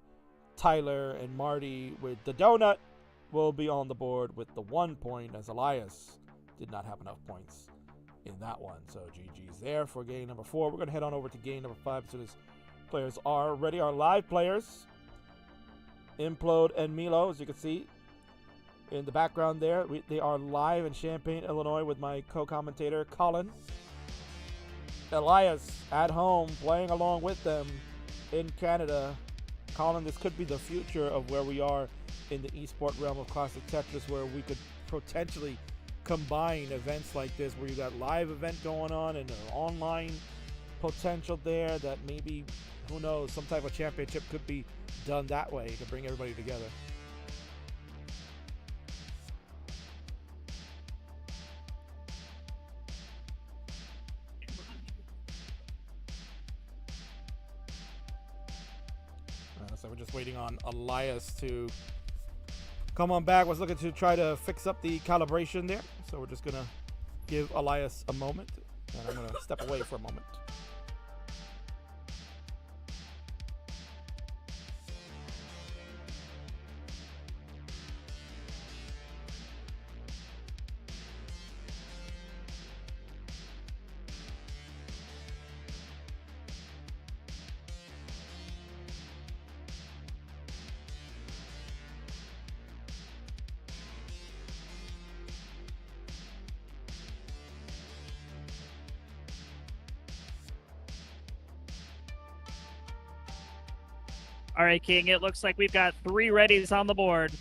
S1: Tyler and Marty with the donut. Will be on the board with the 1 point, as Elias did not have enough points in that one. So GG's there for game number 4. We're gonna head on over to game number 5 as soon as players are ready. Our live players, Implode and Milo, as you can see in the background there. They are live in Champaign, Illinois with my co-commentator, Colin. Elias at home playing along with them in Canada. Colin, this could be the future of where we are in the esport realm of Classic Tetris, where we could potentially combine events like this, where you got live event going on and an online potential there that maybe, who knows, some type of championship could be done that way to bring everybody together. So we're just waiting on Elias to come on back. Was looking to try to fix up the calibration there. So we're just going to give Elias a moment. And I'm going to step away for a moment.
S2: All right, King, it looks like we've got 3 readies on the board.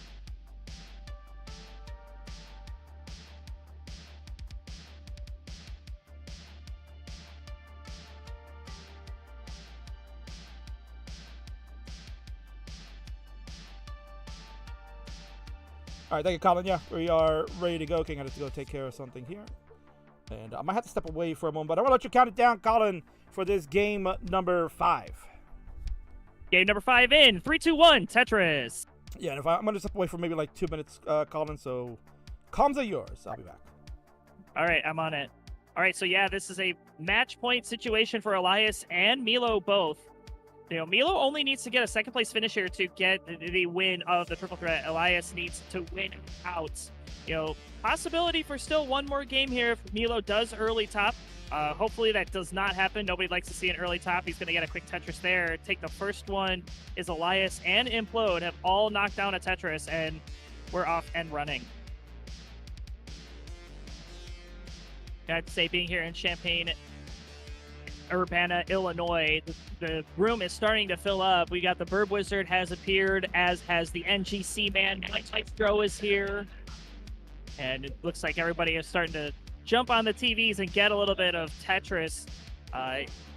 S1: All right, thank you, Colin. Yeah, we are ready to go. King, I have to go take care of something here. And I might have to step away for a moment, but I want to let you count it down, Colin, for this game number 5.
S2: Game number 5 in 3, 2, 1, Tetris.
S1: Yeah, and I'm going to step away for maybe like 2 minutes, Colin, so comms are yours. I'll be back.
S2: All right, I'm on it. All right, so yeah, this is a match point situation for Elias and Milo both. You know, Milo only needs to get a second place finish here to get the win of the triple threat. Elias needs to win out. You know, possibility for still one more game here if Milo does early top. Hopefully that does not happen. Nobody likes to see an early top. He's going to get a quick Tetris there. Take the first one is Elias and Implode have all knocked down a Tetris, and we're off and running. I have to say, being here in Champaign, Urbana, Illinois, the room is starting to fill up. We got the Burb Wizard has appeared, as has the NGC man. Maestro is here. And it looks like everybody is starting to jump on the TVs and get a little bit of Tetris.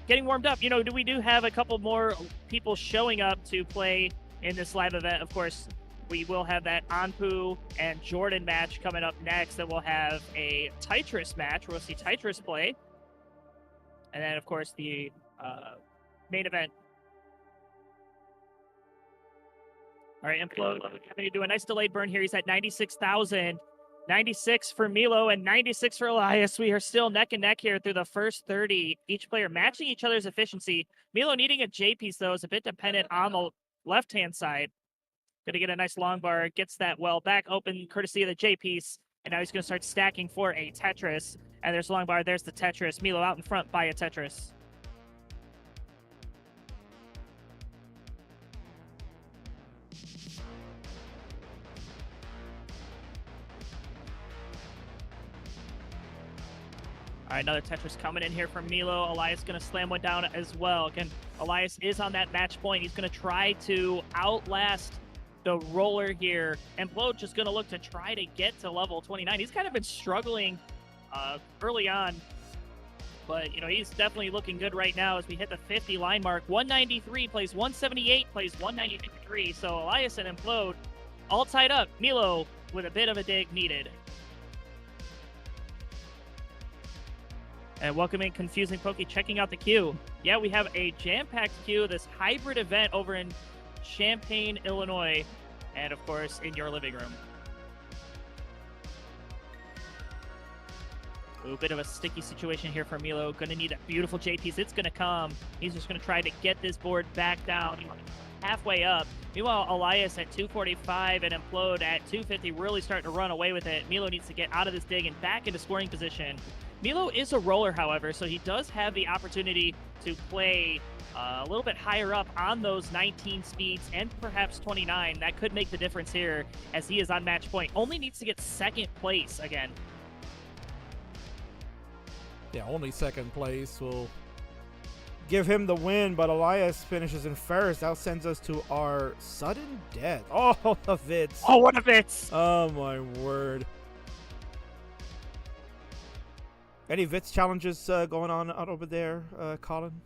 S2: Getting warmed up. You know, we do have a couple more people showing up to play in this live event. Of course, we will have that Anpu and Jordan match coming up next. Then we'll have a Tetris match. We'll see Tetris play. And then, of course, the main event. All right, Implode having to do a nice delayed burn here. He's at 96,000. 96 for Milo and 96 for Elias. We are still neck and neck here through the first 30. Each player matching each other's efficiency. Milo needing a J piece, though, is a bit dependent on the left-hand side. Going to get a nice long bar. Gets that well back open, courtesy of the J piece. And now he's going to start stacking for a Tetris. And there's long bar. There's the Tetris. Milo out in front by a Tetris. All right, another Tetris coming in here from Milo. Elias going to slam one down as well. Again, Elias is on that match point. He's going to try to outlast the roller here. And Implode just going to look to try to get to level 29. He's kind of been struggling early on. But, you know, he's definitely looking good right now as we hit the 50 line mark. 193 plays 178, plays 193. So Elias and Implode all tied up. Milo with a bit of a dig needed. And welcoming Confusing Pokey, checking out the queue. Yeah, we have a jam-packed queue, this hybrid event over in Champaign, Illinois, and of course, in your living room. Ooh, bit of a sticky situation here for Milo. Gonna need that beautiful JPs. It's gonna come. He's just gonna try to get this board back down. Halfway up. Meanwhile, Elias at 245 and Implode at 250, really starting to run away with it. Milo needs to get out of this dig and back into scoring position. Milo is a roller, however, so he does have the opportunity to play a little bit higher up on those 19 speeds and perhaps 29. That could make the difference here as he is on match point. Only needs to get second place again.
S1: Yeah, only second place will give him the win, but Elias finishes in first. That sends us to our sudden death. Oh, the Vits.
S2: Oh, what a Vits!
S1: Oh, my word. Any Vits challenges going on out over there, Colin?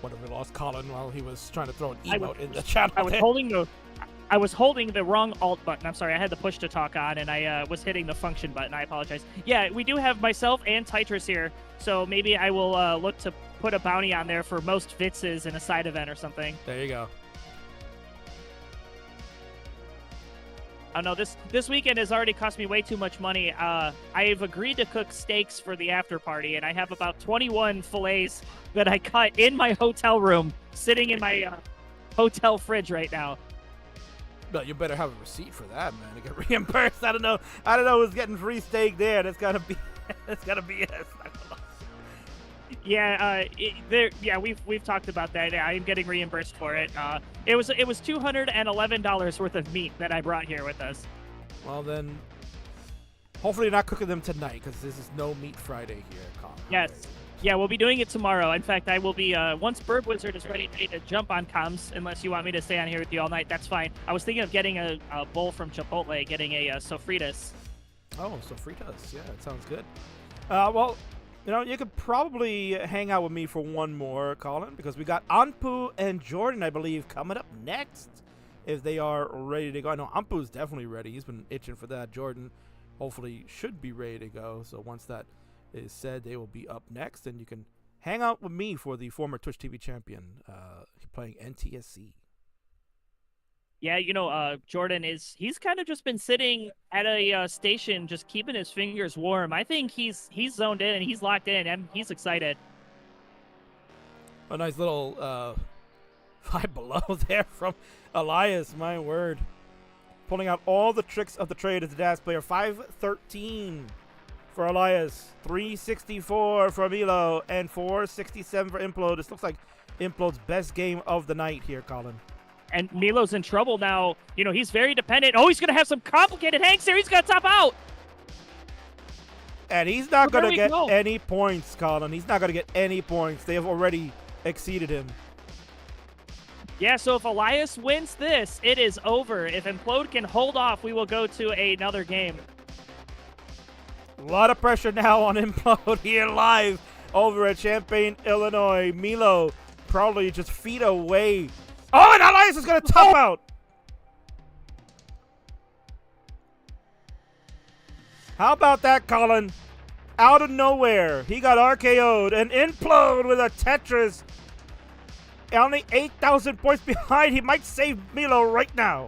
S1: What if we lost Colin while he was trying to throw an emote in the chat?
S2: I was holding the wrong alt button. I'm sorry, I had the push to talk on, and I was hitting the function button. I apologize. Yeah, we do have myself and Tetris here, so maybe I will look to put a bounty on there for most Vitses in a side event or something.
S1: There you go.
S2: Oh no, this weekend has already cost me way too much money. I've agreed to cook steaks for the after party, and I have about 21 fillets that I cut in my hotel room, sitting in my hotel fridge right now.
S1: No, you better have a receipt for that, man, to get reimbursed. I don't know who's getting free steak there. That's gotta be us.
S2: Yeah, we've talked about that. I am getting reimbursed for it. It was $211 worth of meat that I brought here with us.
S1: Well then, hopefully you're not cooking them tonight, because this is no meat Friday here, Colin.
S2: Yes. Yeah, we'll be doing it tomorrow. In fact, I will be, once Bird Wizard is ready to jump on comms, unless you want me to stay on here with you all night, that's fine. I was thinking of getting a bowl from Chipotle, getting a sofritas.
S1: Oh, sofritas. Yeah, that sounds good. Well, you know, you could probably hang out with me for one more, Colin, because we got Anpu and Jordan, I believe, coming up next, if they are ready to go. I know Anpu's definitely ready. He's been itching for that. Jordan hopefully should be ready to go. So once that is said, they will be up next, and you can hang out with me for the former Twitch TV champion playing NTSC.
S2: Yeah, you know, Jordan he's kind of just been sitting at a station, just keeping his fingers warm. I think he's zoned in and he's locked in, and he's excited.
S1: A nice little Five Below there from Elias, my word. Pulling out all the tricks of the trade as the DAS player. 513 for Elias, 364 for Milo, and 467 for Implode. This looks like Implode's best game of the night here, Colin.
S2: And Milo's in trouble now. You know, he's very dependent. Oh, he's going to have some complicated hangs here. He's going to top out.
S1: And he's not going to get any points, Colin. He's not going to get any points. They have already exceeded him.
S2: Yeah, so if Elias wins this, it is over. If Implode can hold off, we will go to another game.
S1: A lot of pressure now on Implode here live over at Champaign, Illinois. Milo probably just feet away. Oh, and Elias is going to top out. How about that, Colin? Out of nowhere, he got RKO'd and Implode with a Tetris. Only 8,000 points behind. He might save Milo right now.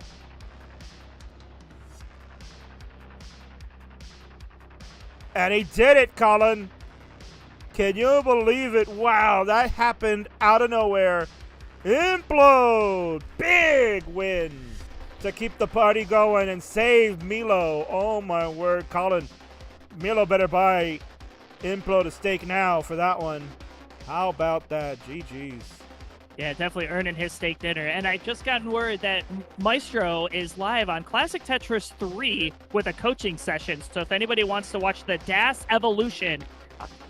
S1: And he did it, Colin. Can you believe it? Wow, that happened out of nowhere. Implode! Big win to keep the party going and save Milo. Oh my word, Colin. Milo better buy Implode a steak now for that one. How about that? GG's.
S2: Yeah, definitely earning his steak dinner. And I just gotten word that Maestro is live on Classic Tetris 3 with a coaching session. So if anybody wants to watch the DAS Evolution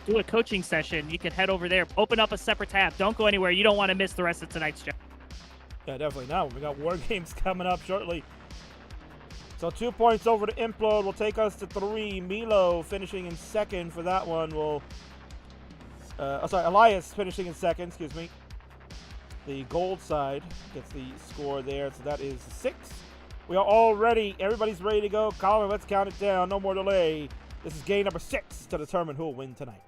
S2: do a coaching session, you can head over there, open up a separate tab. Don't go anywhere. You don't want to miss the rest of tonight's show.
S1: Yeah, definitely not. We got War Games coming up shortly. So 2 points over to Implode will take us to 3. Milo finishing in second for that one will Elias finishing in second, excuse me. The gold side gets the score there, so that is 6. We are all ready. Everybody's ready to go. Colin, let's count it down. No more delay. This is game number 6 to determine who will win tonight.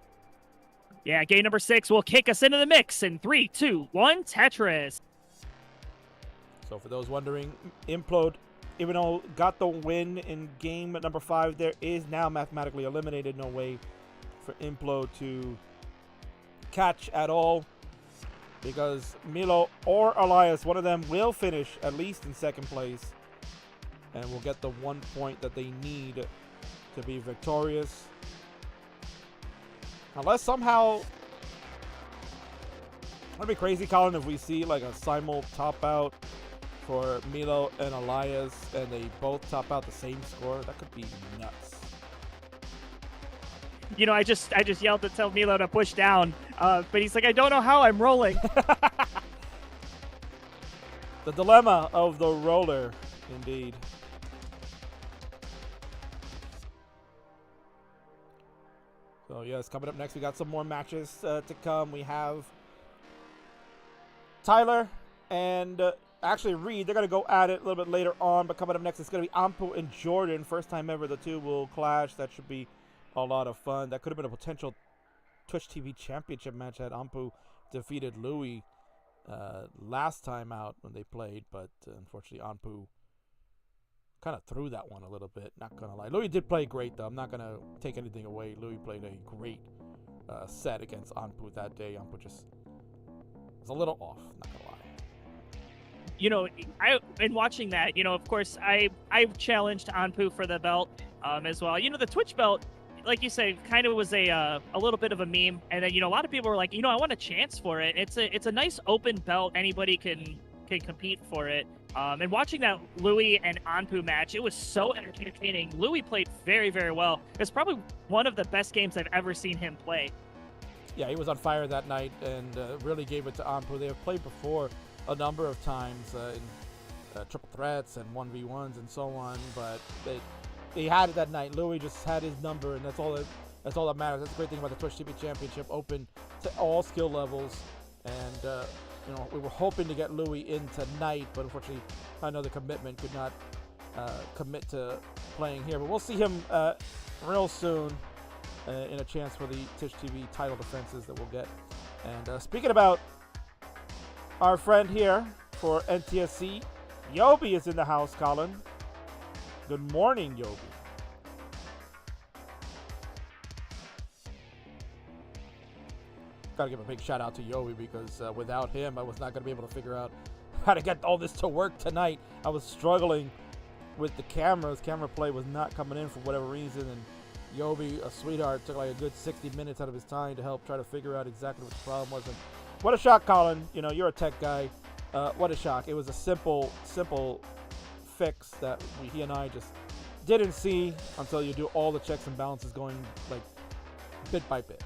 S2: Yeah, game number 6 will kick us into the mix in 3, 2, 1, Tetris.
S1: So for those wondering, Implode, even though got the win in game number 5, there is now mathematically eliminated. No way for Implode to catch at all, because Milo or Elias, one of them, will finish at least in second place and will get the 1 point that they need to be victorious. Unless somehow, it'd be crazy, Colin, if we see like a simul top out for Milo and Elias and they both top out the same score. That could be nuts.
S2: You know, I just yelled to tell Milo to push down, but he's like, I don't know how, I'm rolling.
S1: The dilemma of the roller, indeed. So yes, coming up next, we got some more matches to come. We have Tyler and actually Reed. They're going to go at it a little bit later on, but coming up next, it's going to be Ampu and Jordan. First time ever the two will clash. That should be a lot of fun. That could have been a potential Twitch TV championship match had Ampu defeated Louis last time out when they played, but unfortunately Ampu kind of threw that one a little bit, not gonna lie. Louis did play great though. I'm not gonna take anything away. Louis played a great set against Ampu that day. Ampu just was a little off, not gonna lie.
S2: You know, in watching that, you know, of course, I challenged Anpu for the belt as well. You know, the Twitch belt, like you say, kind of was a little bit of a meme, and then, you know, a lot of people were like, you know, I want a chance for it. It's a nice open belt. Anybody can compete for it. And watching that Louis and Anpu match, it was so entertaining. Louis played very, very well. It's probably one of the best games I've ever seen him play.
S1: Yeah, he was on fire that night and really gave it to Anpu. They have played before a number of times in triple threats and 1v1s and so on, but they had it that night. Louis just had his number, and that's all that matters. That's the great thing about the Twitch TV Championship, open to all skill levels. And you know, we were hoping to get Louis in tonight, but unfortunately, I know the commitment could not commit to playing here. But we'll see him real soon in a chance for the Twitch TV title defenses that we'll get. And speaking about our friend here for NTSC, Yobi is in the house, Colin. Good morning, Yobi. Gotta give a big shout out to Yobi, because without him, I was not gonna be able to figure out how to get all this to work tonight. I was struggling with the cameras. Camera play was not coming in for whatever reason, and Yobi, a sweetheart, took like a good 60 minutes out of his time to help try to figure out exactly what the problem was. And what a shock, Colin. You know, you're a tech guy. What a shock. It was a simple fix that he and I just didn't see until you do all the checks and balances going like bit by bit.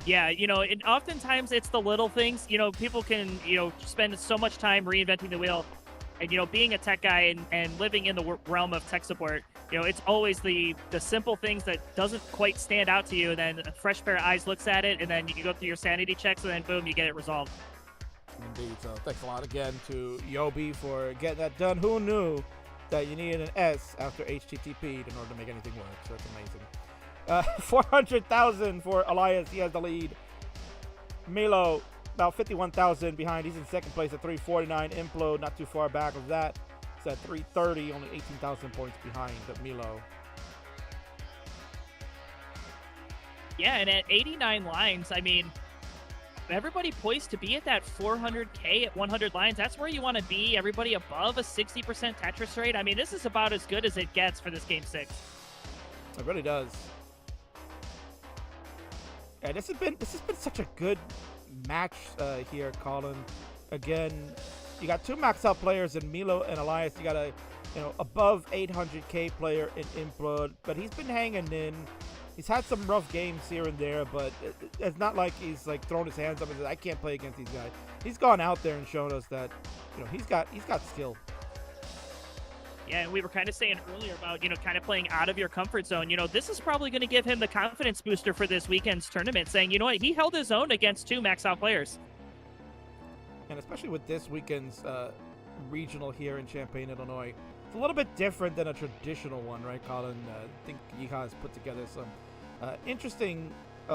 S2: Yeah, you know, and oftentimes it's the little things. You know, people can, you know, spend so much time reinventing the wheel. And, you know, being a tech guy and living in the realm of tech support, you know, it's always the simple things that doesn't quite stand out to you. And then a fresh pair of eyes looks at it, and then you go through your sanity checks, and then boom, you get it resolved.
S1: Indeed. So thanks a lot again to Yobi for getting that done. Who knew that you needed an S after HTTP in order to make anything work? So that's amazing. 400,000 for Elias. He has the lead. Milo, about 51,000 behind. He's in second place at 349. Implode, not too far back of that. It's at 330, only 18,000 points behind Milo.
S2: Yeah, and at 89 lines, I mean, everybody poised to be at that 400K at 100 lines. That's where you want to be. Everybody above a 60% Tetris rate. I mean, this is about as good as it gets for this Game 6.
S1: It really does. Yeah, this has been such a good match here, Colin. Again, you got two max out players in Milo and Elias. You got a above 800K player in Implode, but he's been hanging in. He's had some rough games here and there, but it's not like he's like thrown his hands up and said, I can't play against these guys. He's gone out there and shown us that, you know, he's got skill.
S2: Yeah, and we were kind of saying earlier about, kind of playing out of your comfort zone. This is probably going to give him the confidence booster for this weekend's tournament, saying, you know what, he held his own against 2 max out players.
S1: And especially with this weekend's regional here in Champaign, Illinois, it's a little bit different than a traditional one, right, Colin? I think Yeehaw has put together some interesting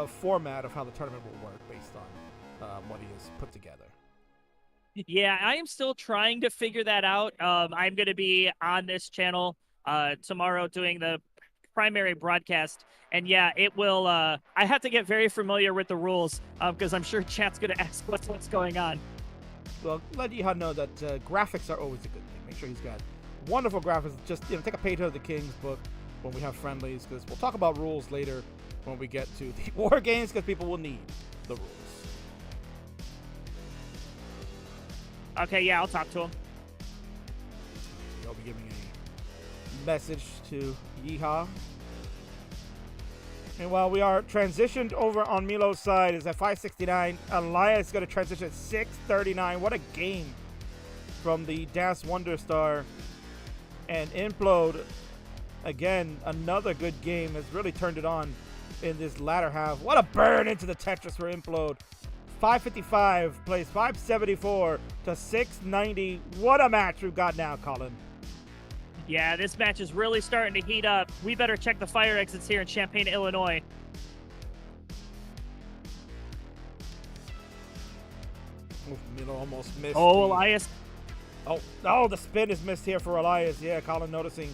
S1: format of how the tournament will work based on what he has put together.
S2: Yeah, I am still trying to figure that out. I'm going to be on this channel tomorrow doing the primary broadcast. And yeah, it will. I have to get very familiar with the rules because I'm sure chat's going to ask what's going on.
S1: Well, let Yeehaw know that graphics are always a good thing. Make sure he's got wonderful graphics. Just take a page out of the King's book when we have friendlies, because we'll talk about rules later when we get to the war games, because people will need the rules.
S2: Okay, yeah, I'll talk to him.
S1: I'll be giving a message to Yeehaw. And while we are transitioned over on Milo's side, is at 569. Elias going to transition at 639. What a game from the Das Wonder Star. And Implode, again, another good game, has really turned it on in this latter half. What a burn into the Tetris for Implode. 555 plays 574 to 690. What a match we've got now, Colin.
S2: Yeah, this match is really starting to heat up. We better check the fire exits here in Champaign, Illinois.
S1: Milo almost missed.
S2: Oh, Elias.
S1: Oh, the spin is missed here for Elias. Yeah, Colin noticing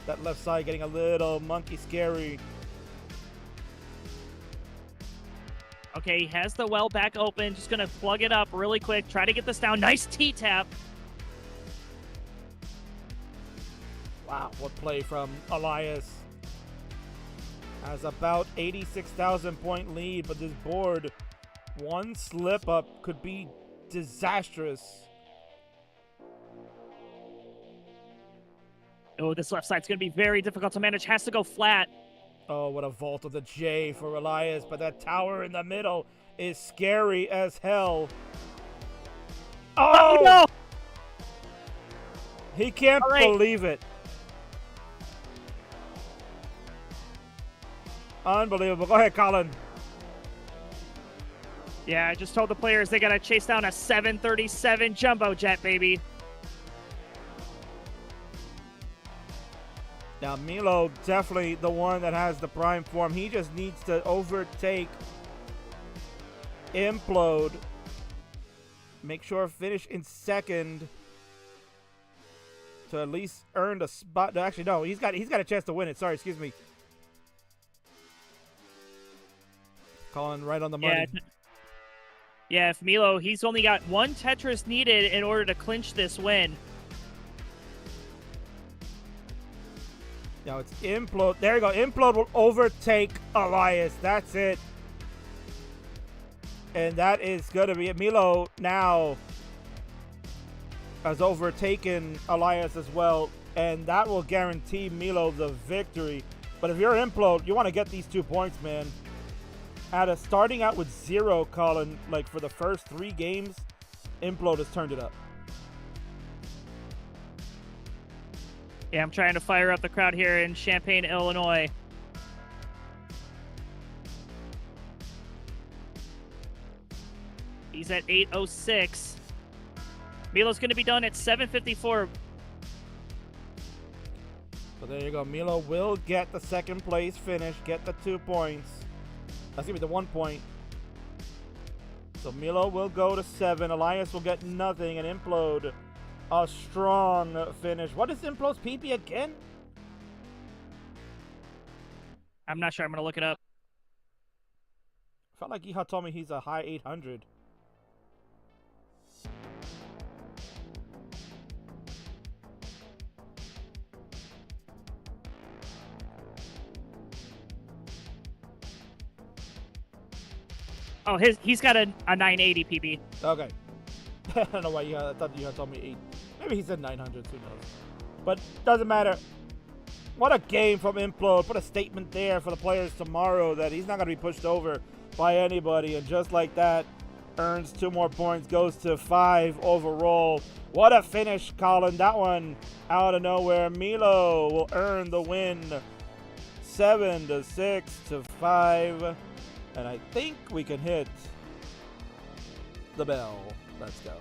S1: that left side getting a little monkey scary.
S2: Okay, he has the well back open. Just going to plug it up really quick. Try to get this down. Nice T-tap.
S1: Wow, what play from Elias. Has about 86,000 point lead, but this board, one slip up could be disastrous.
S2: Oh, this left side's going to be very difficult to manage. Has to go flat.
S1: Oh, what a vault of the J for Elias, but that tower in the middle is scary as hell. Oh!
S2: No!
S1: He can't believe it. Unbelievable. Go ahead, Colin.
S2: Yeah, I just told the players they got to chase down a 737 jumbo jet, baby.
S1: Now, Milo, definitely the one that has the prime form. He just needs to overtake Implode. Make sure finish in second to at least earn a spot. Actually, no, he's got a chance to win it. Sorry, excuse me. Colin right on the money.
S2: Yeah, if Milo, he's only got one Tetris needed in order to clinch this win.
S1: Now it's Implode. There you go. Implode will overtake Elias. That's it. And that is going to be it. Milo now has overtaken Elias as well. And that will guarantee Milo the victory. But if you're Implode, you want to get these 2 points, man. Starting out with 0, Colin, like for the first 3 games, Implode has turned it up.
S2: Yeah, I'm trying to fire up the crowd here in Champaign, Illinois. He's at 8:06. Milo's going to be done at 7:54.
S1: So there you go. Milo will get the second place finish, get the 2 points. That's going to be the 1 point. So Milo will go to 7. Elias will get nothing, and Implode a strong finish. What is Implode's PB again?
S2: I'm not sure. I'm going to look it up.
S1: I felt like Yeehaw told me he's a high 800.
S2: Oh, he's got a 980 PB.
S1: Okay. I don't know why I thought Yeehaw told me 8. Maybe he said 900, who knows. But doesn't matter. What a game from Implode. Put a statement there for the players tomorrow that he's not going to be pushed over by anybody. And just like that, earns 2 more points, goes to 5 overall. What a finish, Colin. That one out of nowhere. Milo will earn the win. 7-6 to 5. And I think we can hit the bell. Let's go.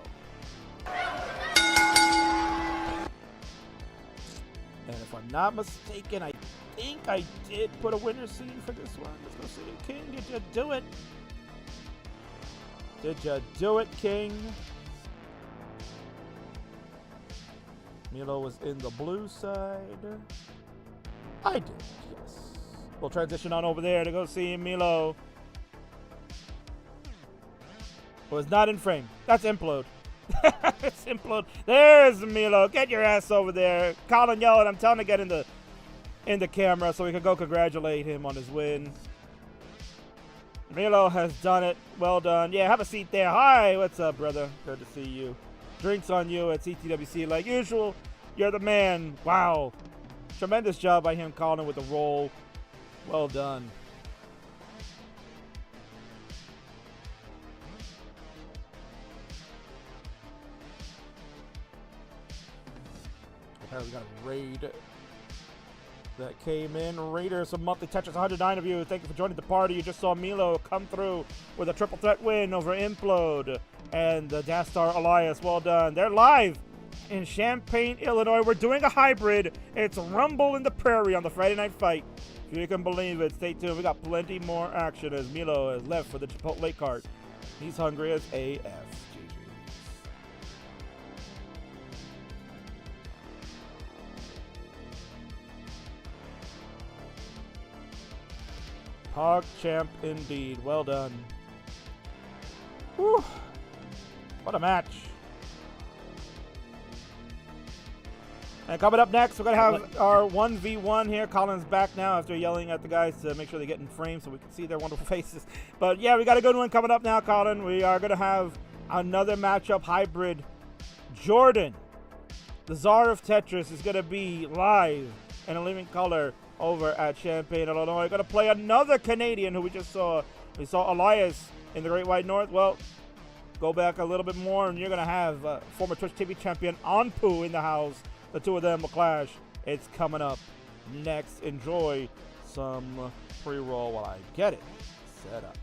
S1: And if I'm not mistaken, I think I did put a winner scene for this one. Let's go see. King, did you do it? Did you do it, King? Milo was in the blue side. I did, yes. We'll transition on over there to go see Milo. Was not in frame. That's Implode. It's Implode. There's Milo. Get your ass over there. Colin yelling. I'm telling him to get in the camera so we can go congratulate him on his win. Milo has done it. Well done. Yeah, have a seat there. Hi, what's up, brother? Good to see you. Drinks on you at CTWC like usual. You're the man. Wow. Tremendous job by him, Colin, with the roll. Well done. Okay, we got a raid that came in. Raiders of Monthly Tetris, 109 of you. Thank you for joining the party. You just saw Milo come through with a triple threat win over Implode and the Death Star Elias. Well done. They're live in Champaign, Illinois. We're doing a hybrid. It's Rumble in the Prairie on the Friday Night Fight. If you can believe it, stay tuned. We got plenty more action as Milo has left for the Chipotle cart. He's hungry as AF. Hog champ indeed. Well done. Whew. What a match. And coming up next, we're going to have our 1v1 here. Colin's back now after yelling at the guys to make sure they get in frame so we can see their wonderful faces. But yeah, we got a good one coming up now, Colin. We are going to have another matchup hybrid. Jordan, the Czar of Tetris, is going to be live in a living color over at Champaign, Illinois. We're going to play another Canadian who we just saw. We saw Elias in the Great White North. Well, go back a little bit more, and you're going to have former Twitch TV champion Anpu in the house. The two of them will clash. It's coming up next. Enjoy some pre-roll while I get it set up.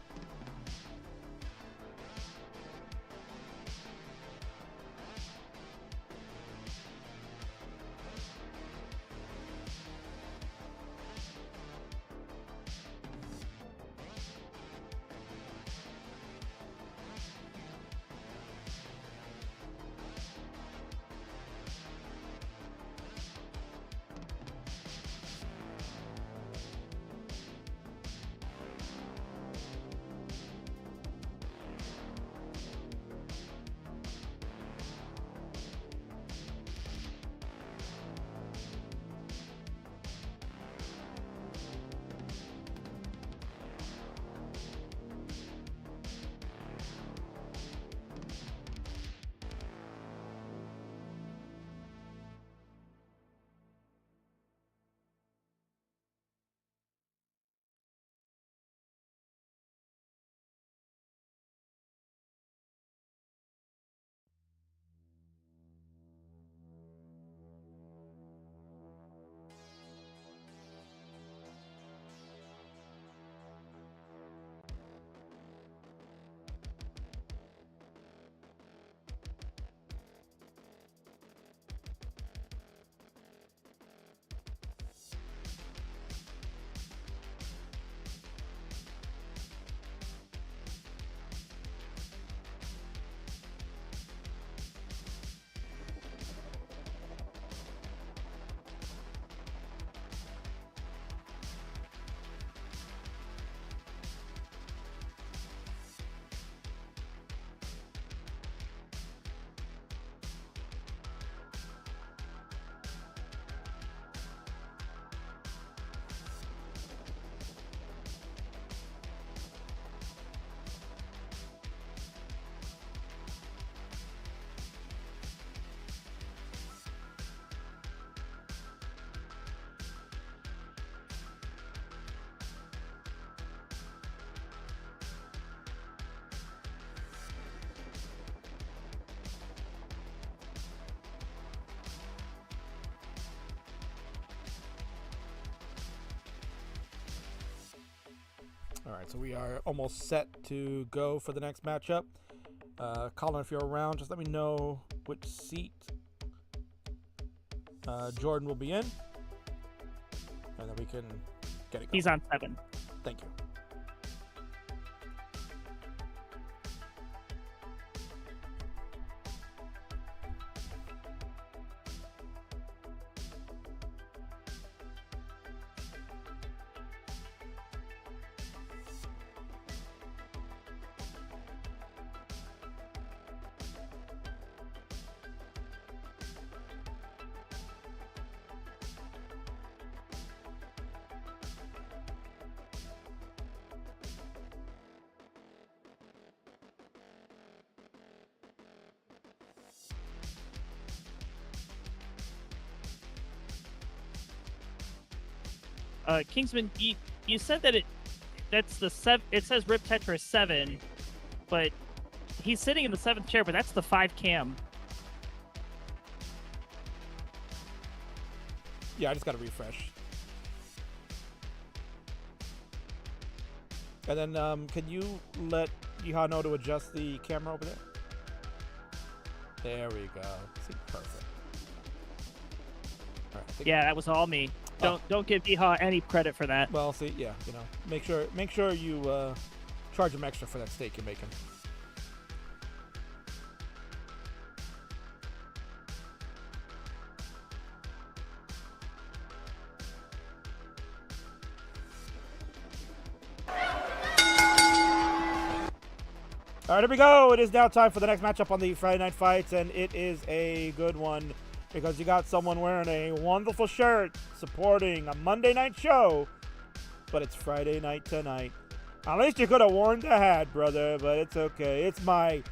S1: All right, so we are almost set to go for the next matchup. Colin, if you're around, just let me know which seat Jordan will be in, and then we can get it going.
S2: He's on 7.
S1: Thank you.
S2: Kingsman, you said that that's the 7. It says Rip Tetris 7, but he's sitting in the 7th chair, but that's the 5 cam.
S1: Yeah, I just got to refresh. And then, can you let Yeehaw know to adjust the camera over there? There we go. See, perfect. All right,
S2: Yeah, that was all me. Don't give Yeehaw any credit for that.
S1: Well, see, yeah, you know, make sure you charge him extra for that steak you're making. All right, here we go. It is now time for the next matchup on the Friday Night Fights, and it is a good one because you got someone wearing a wonderful shirt supporting a Monday night show, but it's Friday night tonight. At least you could have worn the hat, brother, but it's okay. It's my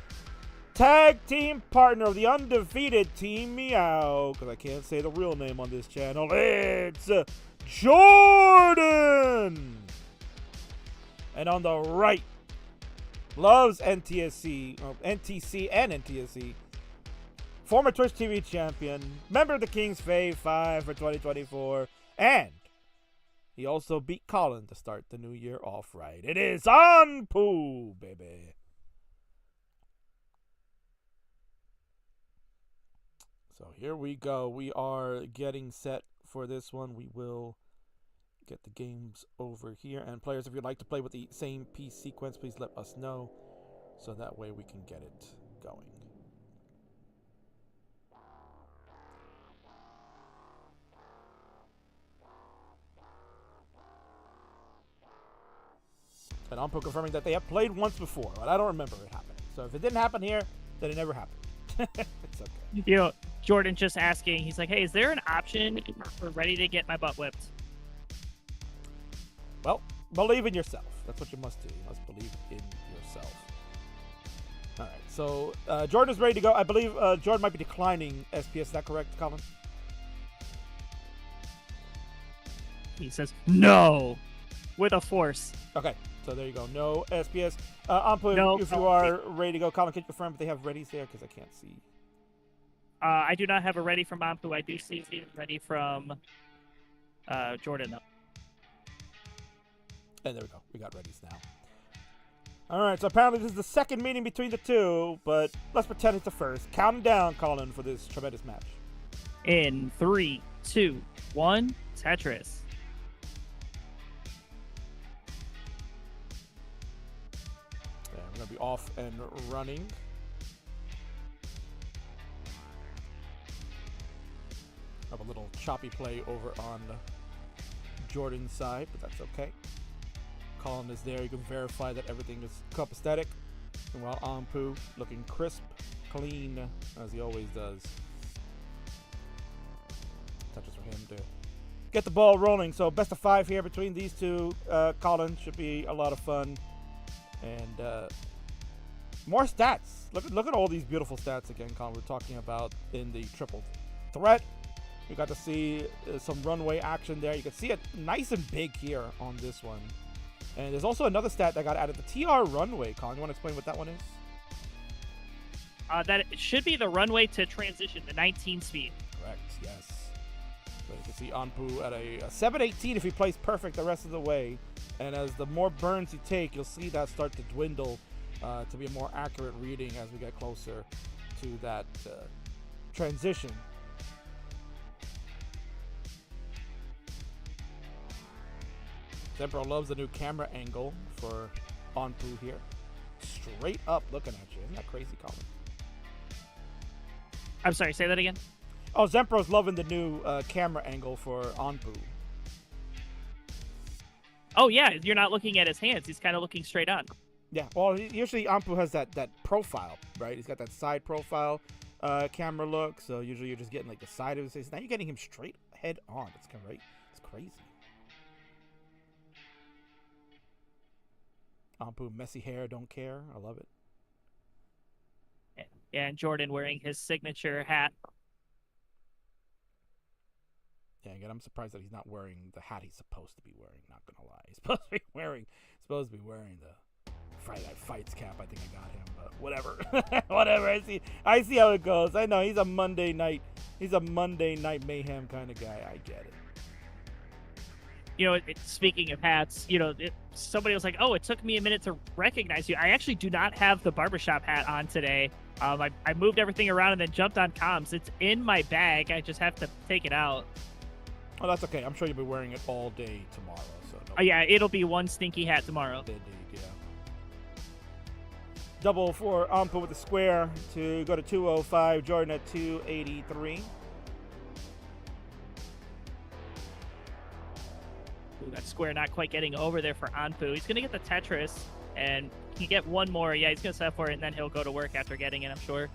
S1: tag team partner of the undefeated Team Meow, because I can't say the real name on this channel. It's Jordan! And on the right, loves NTSC and NTSC. Former Twitch TV champion, member of the King's Fave 5 for 2024, and he also beat Colin to start the new year off right. It is Anpu, baby. So here we go. We are getting set for this one. We will get the games over here. And players, if you'd like to play with the same piece sequence, please let us know so that way we can get it going. And Ampo confirming that they have played once before, but I don't remember it happening. So if it didn't happen here, then it never happened. It's okay.
S2: You know, Jordan just asking, he's like, hey, is there an option for ready to get my butt whipped?
S1: Well, believe in yourself. That's what you must do. You must believe in yourself. All right, so Jordan is ready to go. I believe Jordan might be declining SPS. Is that correct, Colin?
S2: He says, no, with a force.
S1: Okay, so there you go. No SPS. Ampu,
S2: No,
S1: if you are ready to go, Colin, can you confirm if they have readies there? Because I can't see.
S2: I do not have a ready from Ampu. I do see ready from Jordan, though.
S1: And there we go. We got readies now. All right, so apparently this is the second meeting between the two, but let's pretend it's the first. Counting down, Colin, for this tremendous match.
S2: In 3, 2, 1, Tetris.
S1: Yeah, we're going to be off and running. Have a little choppy play over on Jordan's side, but that's okay. Colin is there. You can verify that everything is copacetic. And while Ampu looking crisp, clean, as he always does. Touches for him to get the ball rolling. So best of 5 here between these two. Colin should be a lot of fun. And more stats. Look at all these beautiful stats again, Colin. We're talking about in the triple threat. We got to see some runway action there. You can see it nice and big here on this one. And there's also another stat that got added, the TR runway. Colin, you want to explain what that one is?
S2: That it should be the runway to transition, the 19 speed.
S1: Correct, yes. So you can see Anpu at a 718 if he plays perfect the rest of the way. And as the more burns you take, you'll see that start to dwindle to be a more accurate reading as we get closer to that transition. Zempro loves the new camera angle for Anpu here. Straight up looking at you. Isn't that crazy, Colin?
S2: I'm sorry, say that again?
S1: Oh, Zempro's loving the new camera angle for Anpu.
S2: Oh, yeah, you're not looking at his hands. He's kind of looking straight on.
S1: Yeah, well, usually Anpu has that profile, right? He's got that side profile camera look, so usually you're just getting like the side of his face. Now you're getting him straight head on. It's kind of right. It's crazy. Anpu, messy hair, don't care. I love it.
S2: And Jordan wearing his signature hat.
S1: Yeah, again, I'm surprised that he's not wearing the hat he's supposed to be wearing. Not gonna lie, he's supposed to be wearing the Friday Night Fights cap. I think I got him, but whatever, whatever. I see how it goes. I know he's a Monday night mayhem kind of guy. I get it.
S2: You know, speaking of hats, you know, somebody was like, "Oh, it took me a minute to recognize you." I actually do not have the barbershop hat on today. I moved everything around and then jumped on comms. It's in my bag. I just have to take it out.
S1: Oh, that's okay. I'm sure you'll be wearing it all day tomorrow. So
S2: no. Yeah, it'll be one stinky hat tomorrow.
S1: Indeed, yeah. Double for Anpu with the square to go to 205. Jordan at 283.
S2: Ooh, that square not quite getting over there for Anpu. He's going to get the Tetris, and he get one more. Yeah, he's going to set for it, and then he'll go to work after getting it, I'm sure.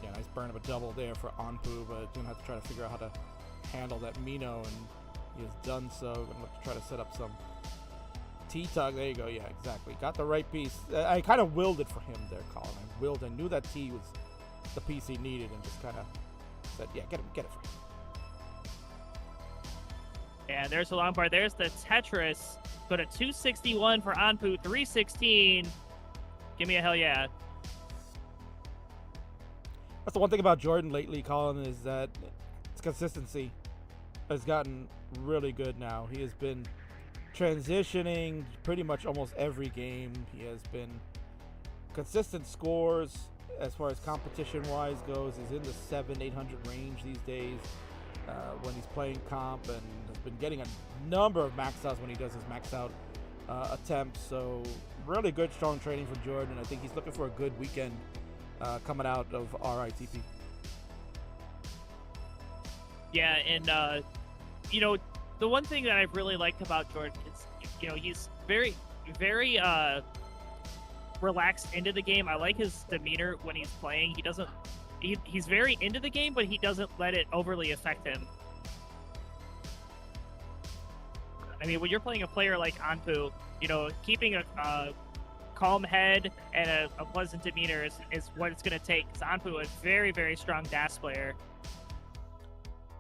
S1: Yeah, nice burn of a double there for Anpu, but going to have to try to figure out how to handle that Mino, and he has done so. Going to have to try to set up some T-tug. There you go. Yeah, exactly. Got the right piece. I kind of willed it for him there, Colin. I knew that T was the piece he needed, and just kind of said, yeah, get it for him.
S2: And there's the long bar. There's the Tetris. Go to 261 for Anpu, 316. Give me a hell yeah.
S1: That's the one thing about Jordan lately, Colin, is that his consistency has gotten really good now. He has been transitioning pretty much almost every game. He has been consistent scores as far as competition-wise goes. He's in the 700-800 range these days when he's playing comp, and has been getting a number of max outs when he does his max out attempts. So really good, strong training from Jordan. I think he's looking for a good weekend coming out of RITP. Yeah,
S2: and you know, the one thing that I've really liked about Jordan is, you know, he's very, very relaxed into the game. I like his demeanor when he's playing. He's very into the game, but he doesn't let it overly affect him. I mean, when you're playing a player like Anpu, you know, keeping a calm head and a pleasant demeanor is what it's going to take. Because Anpu is a very, very strong DAS player.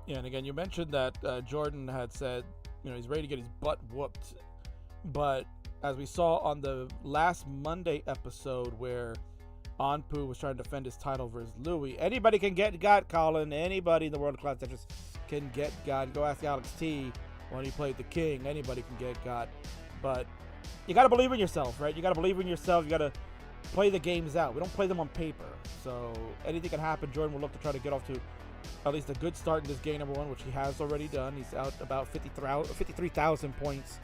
S1: Yeah, and again, you mentioned that Jordan had said, you know, he's ready to get his butt whooped. But as we saw on the last Monday episode where Anpu was trying to defend his title versus Louis, anybody can get got, Colin. Anybody in the world of class Tetris can get got. Go ask Alex T when he played the King. Anybody can get got. But you got to believe in yourself, right? You got to believe in yourself. You got to play the games out. We don't play them on paper. So anything can happen. Jordan will look to try to get off to at least a good start in this game number one, which he has already done. He's out about 53,000 points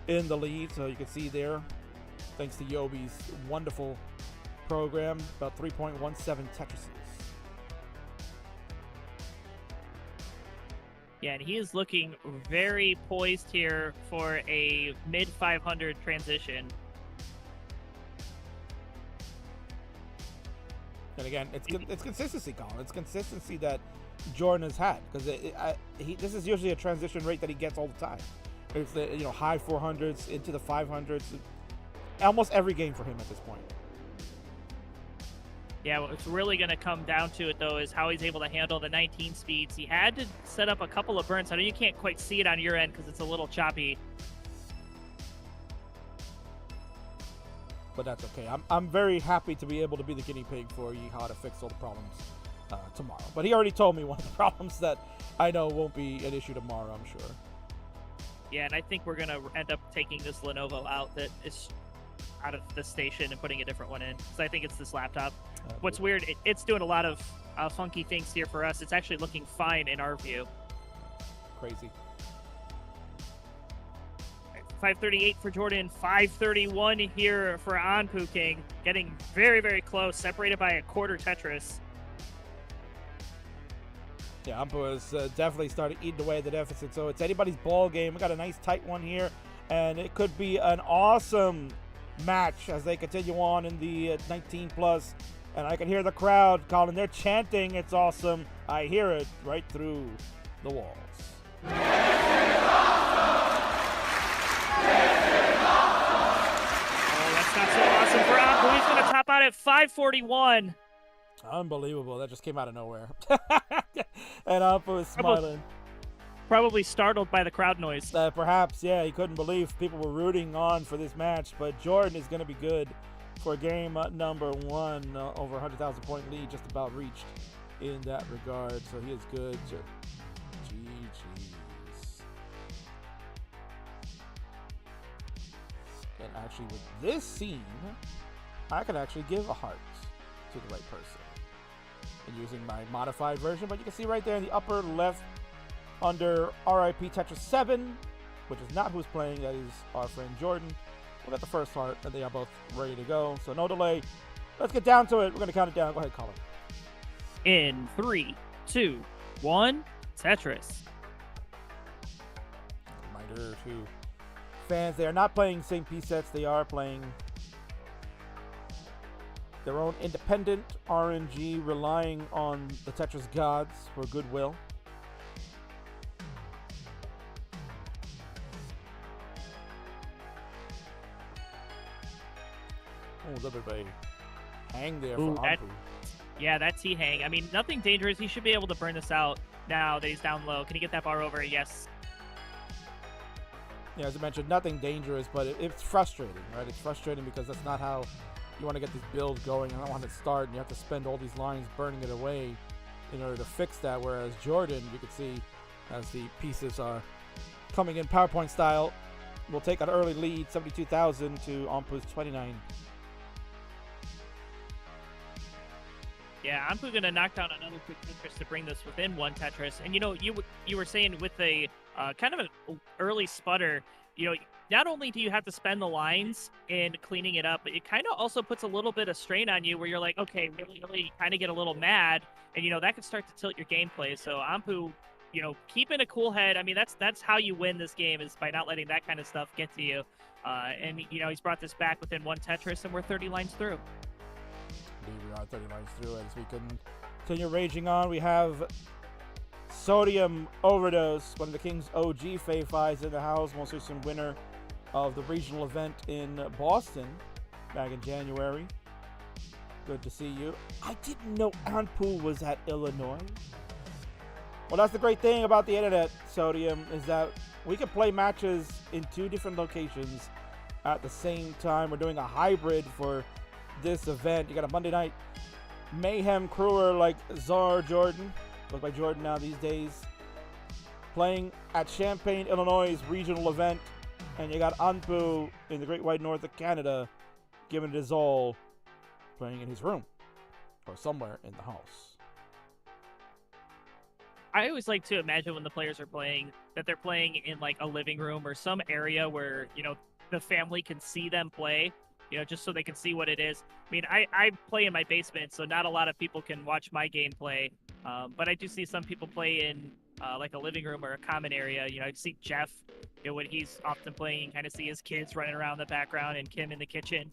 S1: in the lead. So you can see there, thanks to Yobi's wonderful program, about 3.17 Tetrises.
S2: Yeah, and he is looking very poised here for a mid 500 transition.
S1: And again, it's consistency, Colin. It's consistency that Jordan has had, because this is usually a transition rate that he gets all the time. It's the, you know, high 400s into the 500s, almost every game for him at this point.
S2: Yeah, what's really going to come down to it, though, is how he's able to handle the 19 speeds. He had to set up a couple of burns. I know you can't quite see it on your end because it's a little choppy.
S1: But that's okay. I'm very happy to be able to be the guinea pig for Yeehaw to fix all the problems tomorrow. But he already told me one of the problems that I know won't be an issue tomorrow, I'm sure.
S2: Yeah, and I think we're going to end up taking this Lenovo out that is out of the station and putting a different one in. So I think it's this laptop. What's weird, it's doing a lot of funky things here for us. It's actually looking fine in our view.
S1: Crazy.
S2: 538 for Jordan, 531 here for Anpu King. Getting very, very close, separated by a quarter Tetris.
S1: Yeah, Anpu has definitely started eating away at the deficit, so it's anybody's ball game. We got a nice tight one here, and it could be an awesome match as they continue on in the 19 plus. And I can hear the crowd calling. They're chanting, "It's awesome." I hear it right through the walls.
S2: Oh, that's not so awesome for Anpu. He's going to top out at 541.
S1: Unbelievable. That just came out of nowhere. And Anpu is smiling.
S2: Probably startled by the crowd noise.
S1: Perhaps, yeah. He couldn't believe people were rooting on for this match. But Jordan is going to be good for game number 1. Over 100,000 point lead, just about reached in that regard. So he is good. GG's. And actually, with this scene, I could actually give a heart to the right person. And using my modified version, but you can see right there in the upper left under RIP Tetris 7, which is not who's playing, that is our friend Jordan. We got the first heart, and they are both ready to go. So no delay. Let's get down to it. We're going to count it down. Go ahead, Colin.
S2: In 3, 2, 1, Tetris.
S1: Reminder to fans, they are not playing same piece sets. They are playing their own independent RNG, relying on the Tetris gods for goodwill. Oh, a little bit of a hang there for Anpu.
S2: Yeah, that T-hang. I mean, nothing dangerous. He should be able to burn this out now that he's down low. Can he get that bar over? Yes.
S1: Yeah, as I mentioned, nothing dangerous, but it's frustrating, right? It's frustrating because that's not how you want to get these builds going. I don't want to start, and you have to spend all these lines burning it away in order to fix that. Whereas Jordan, you can see as the pieces are coming in PowerPoint style, will take an early lead, 72,000 to Anpu's 29.
S2: Yeah, Anpu going to knock down another quick Tetris to bring this within 1 Tetris. And, you were saying with a kind of an early sputter, not only do you have to spend the lines in cleaning it up, but it kind of also puts a little bit of strain on you where you're like, okay, really kind of get a little mad. And, that could start to tilt your gameplay. So Anpu, keeping a cool head. I mean, that's how you win this game, is by not letting that kind of stuff get to you. And, he's brought this back within 1 Tetris, and we're 30 lines through.
S1: Indeed, we are 30 lines through as we continue raging on. We have Sodium Overdose, one of the King's OG Fave Fives in the house, most recent winner of the regional event in Boston back in January. Good to see you. I didn't know Anpu was at Illinois. Well, that's the great thing about the internet, Sodium, is that we can play matches in 2 different locations at the same time. We're doing a hybrid for this event. You got a Monday night mayhem crewer like Czar Jordan, goes by Jordan now these days, playing at Champaign, Illinois' regional event, and you got Anpu in the Great White North of Canada giving it his all, playing in his room or somewhere in the house.
S2: I always like to imagine when the players are playing that they're playing in like a living room or some area where the family can see them play, just so they can see what it is. I mean, I play in my basement, so not a lot of people can watch my gameplay. But I do see some people play in like a living room or a common area. I see Jeff, when he's often playing, kind of see his kids running around the background and Kim in the kitchen.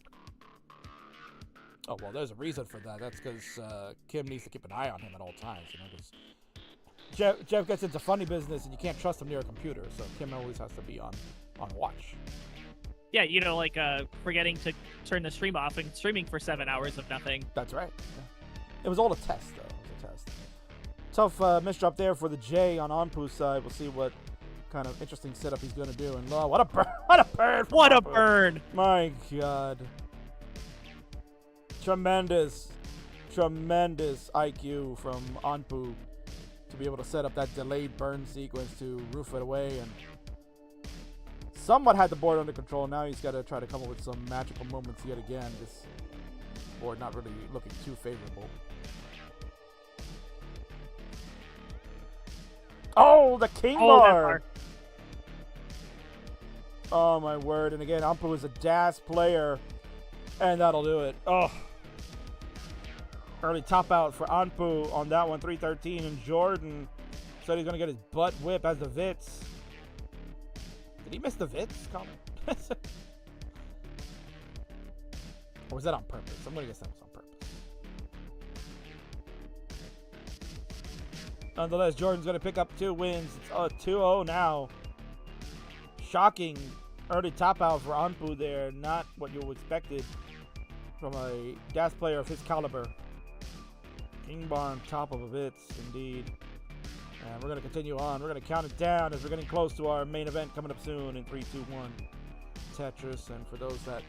S1: Oh, well, there's a reason for that. That's because Kim needs to keep an eye on him at all times, because Jeff gets into funny business and you can't trust him near a computer, so Kim always has to be on watch.
S2: Yeah, like forgetting to turn the stream off and streaming for 7 hours of nothing.
S1: That's right. Yeah. It was all a test, though. It was a test. Tough misdrop there for the J on Anpu's side. We'll see what kind of interesting setup he's going to do. And what a burn! What a burn!
S2: What a burn!
S1: My God. Tremendous. tremendous IQ from Anpu to be able to set up that delayed burn sequence to roof it away, and somewhat had the board under control. Now he's got to try to come up with some magical moments yet again. This board not really looking too favorable. Oh, the king bar! Oh my word! And again, Anpu is a DAS player, and that'll do it. Oh, early top out for Anpu on that one, 313, and Jordan said he's gonna get his butt whipped as the Vits. Did he miss the Vits comment? Or was that on purpose? I'm gonna guess that was on purpose. Nonetheless, Jordan's gonna pick up 2 wins. It's 2-0 now. Shocking early top out for Anpu there. Not what you expected from a DAS player of his caliber. King bar on top of a Vits, indeed. And we're going to continue on. We're going to count it down as we're getting close to our main event coming up soon in 3, 2, 1. Tetris. And for those that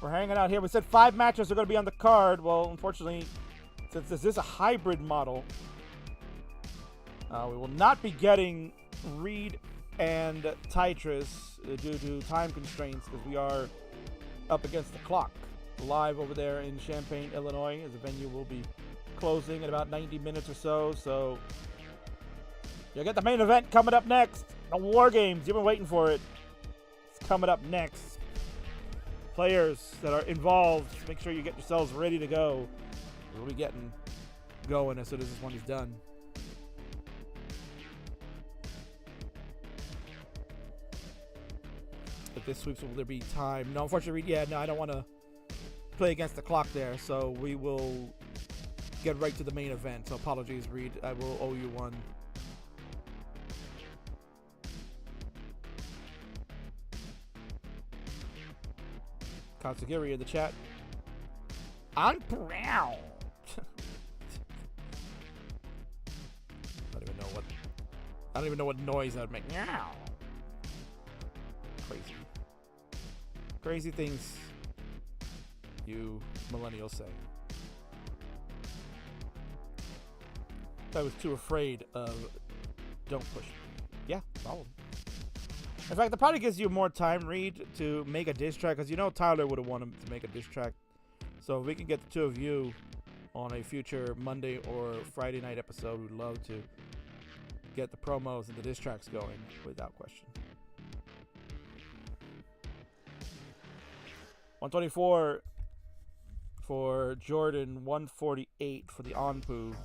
S1: were hanging out here, we said 5 matches are going to be on the card. Well, unfortunately, since this is a hybrid model, we will not be getting Reed and Tetris due to time constraints, because we are up against the clock. Live over there in Champaign, Illinois, as the venue will be closing in about 90 minutes or so. So you'll get the main event coming up next. The War Games. You've been waiting for it. It's coming up next. Players that are involved, make sure you get yourselves ready to go. We'll be getting going as soon as this one is done. If this sweeps, will there be time? No, unfortunately, yeah, no, I don't want to play against the clock there, so we will get right to the main event. So apologies, Reed. I will owe you one. Katsugiri in the chat. I'm proud. I don't even know what noise that would make. Meow. Crazy. Crazy things you millennials say. I was too afraid of don't push me. Yeah, problem. In fact, that probably gives you more time, Reed, to make a diss track, because you know Tyler would have wanted to make a diss track. So if we can get the 2 of you on a future Monday or Friday night episode, we'd love to get the promos and the diss tracks going without question. 124 for Jordan, 148 for the Anpu.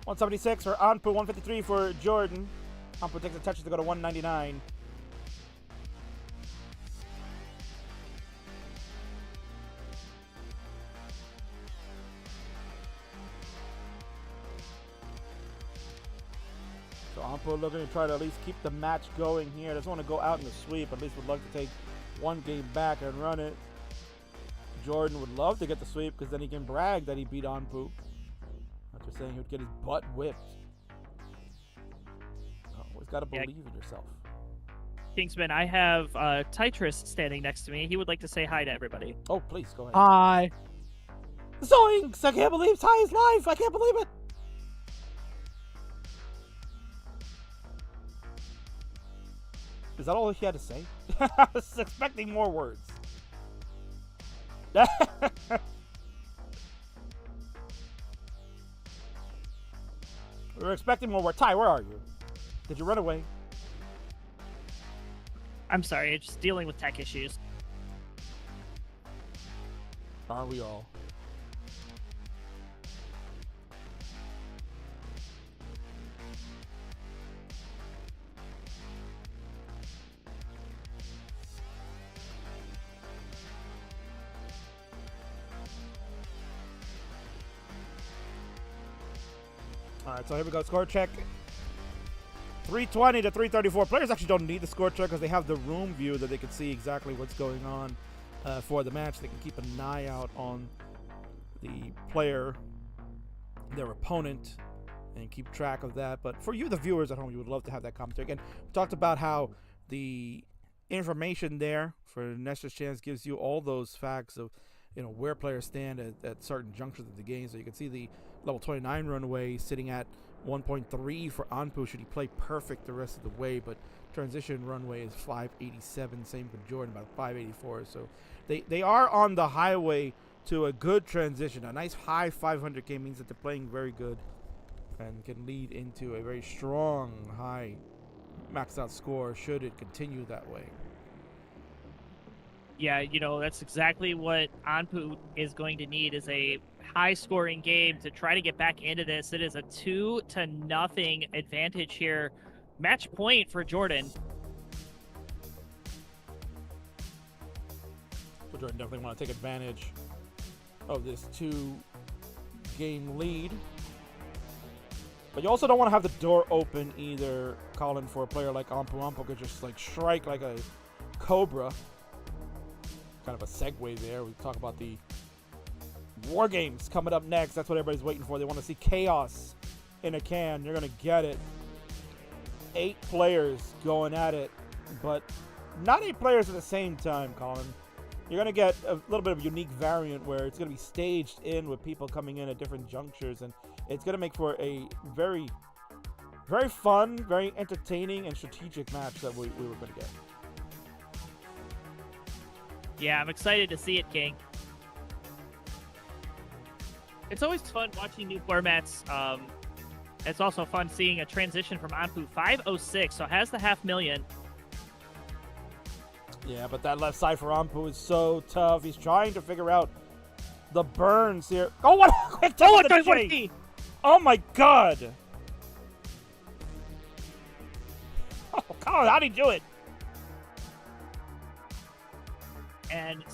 S1: $176 for Anpu, 153 for Jordan. Anpu takes the touches to go to 199. So Anpu looking to try to at least keep the match going here. Doesn't want to go out in the sweep. At least would like to take one game back and run it. Jordan would love to get the sweep, because then he can brag that he beat Anpu. After saying he would get his butt whipped. Always got to believe in yourself.
S2: Kingsman, I have Tetris standing next to me. He would like to say hi to everybody.
S1: Oh, please, go ahead.
S2: Hi.
S1: Zoinks! I can't believe Ty is live! I can't believe it! Is that all he had to say? I was expecting more words. We were expecting more words. Ty, where are you? Did you run away?
S2: I'm sorry, just dealing with tech issues.
S1: Aren't we all? All right, so here we go. Score check. 320 to 334. Players actually don't need the score chart because they have the room view that they can see exactly what's going on for the match. They can keep an eye out on the player, their opponent, and keep track of that. But for you, the viewers at home, you would love to have that commentary. Again, we talked about how the information there for Nestor's Chance gives you all those facts of, you know, where players stand at certain junctures of the game. So you can see the level 29 runway sitting at 1.3 for Anpu should he play perfect the rest of the way, but transition runway is 587, same for Jordan, about 584. So they are on the highway to a good transition. A nice high 500k means that they're playing very good and can lead into a very strong high maxed out score should it continue that way.
S2: Yeah, you know, that's exactly what Anpu is going to need, is a high-scoring game to try to get back into this. It is a 2-0 advantage here. Match point for Jordan.
S1: So Jordan definitely want to take advantage of this 2-game lead. But you also don't want to have the door open either, Colin, for a player like Anpu. Anpu could just like strike like a cobra. Kind of a segue there. We talk about the War Games coming up next. That's what everybody's waiting for. They want to see chaos in a can. You're going to get it. 8 players going at it, but not 8 players at the same time, Colin. You're going to get a little bit of a unique variant where it's going to be staged in with people coming in at different junctures, and it's going to make for a very, very fun, very entertaining, and strategic match that we were going to get.
S2: Yeah, I'm excited to see it, King. It's always fun watching new formats. It's also fun seeing a transition from Anpu. 506, so has the 500,000.
S1: Yeah, but that left side for Anpu is so tough. He's trying to figure out the burns here. Oh, what a quick touch with the J! Oh my god! Oh, God, how'd he do it?
S2: And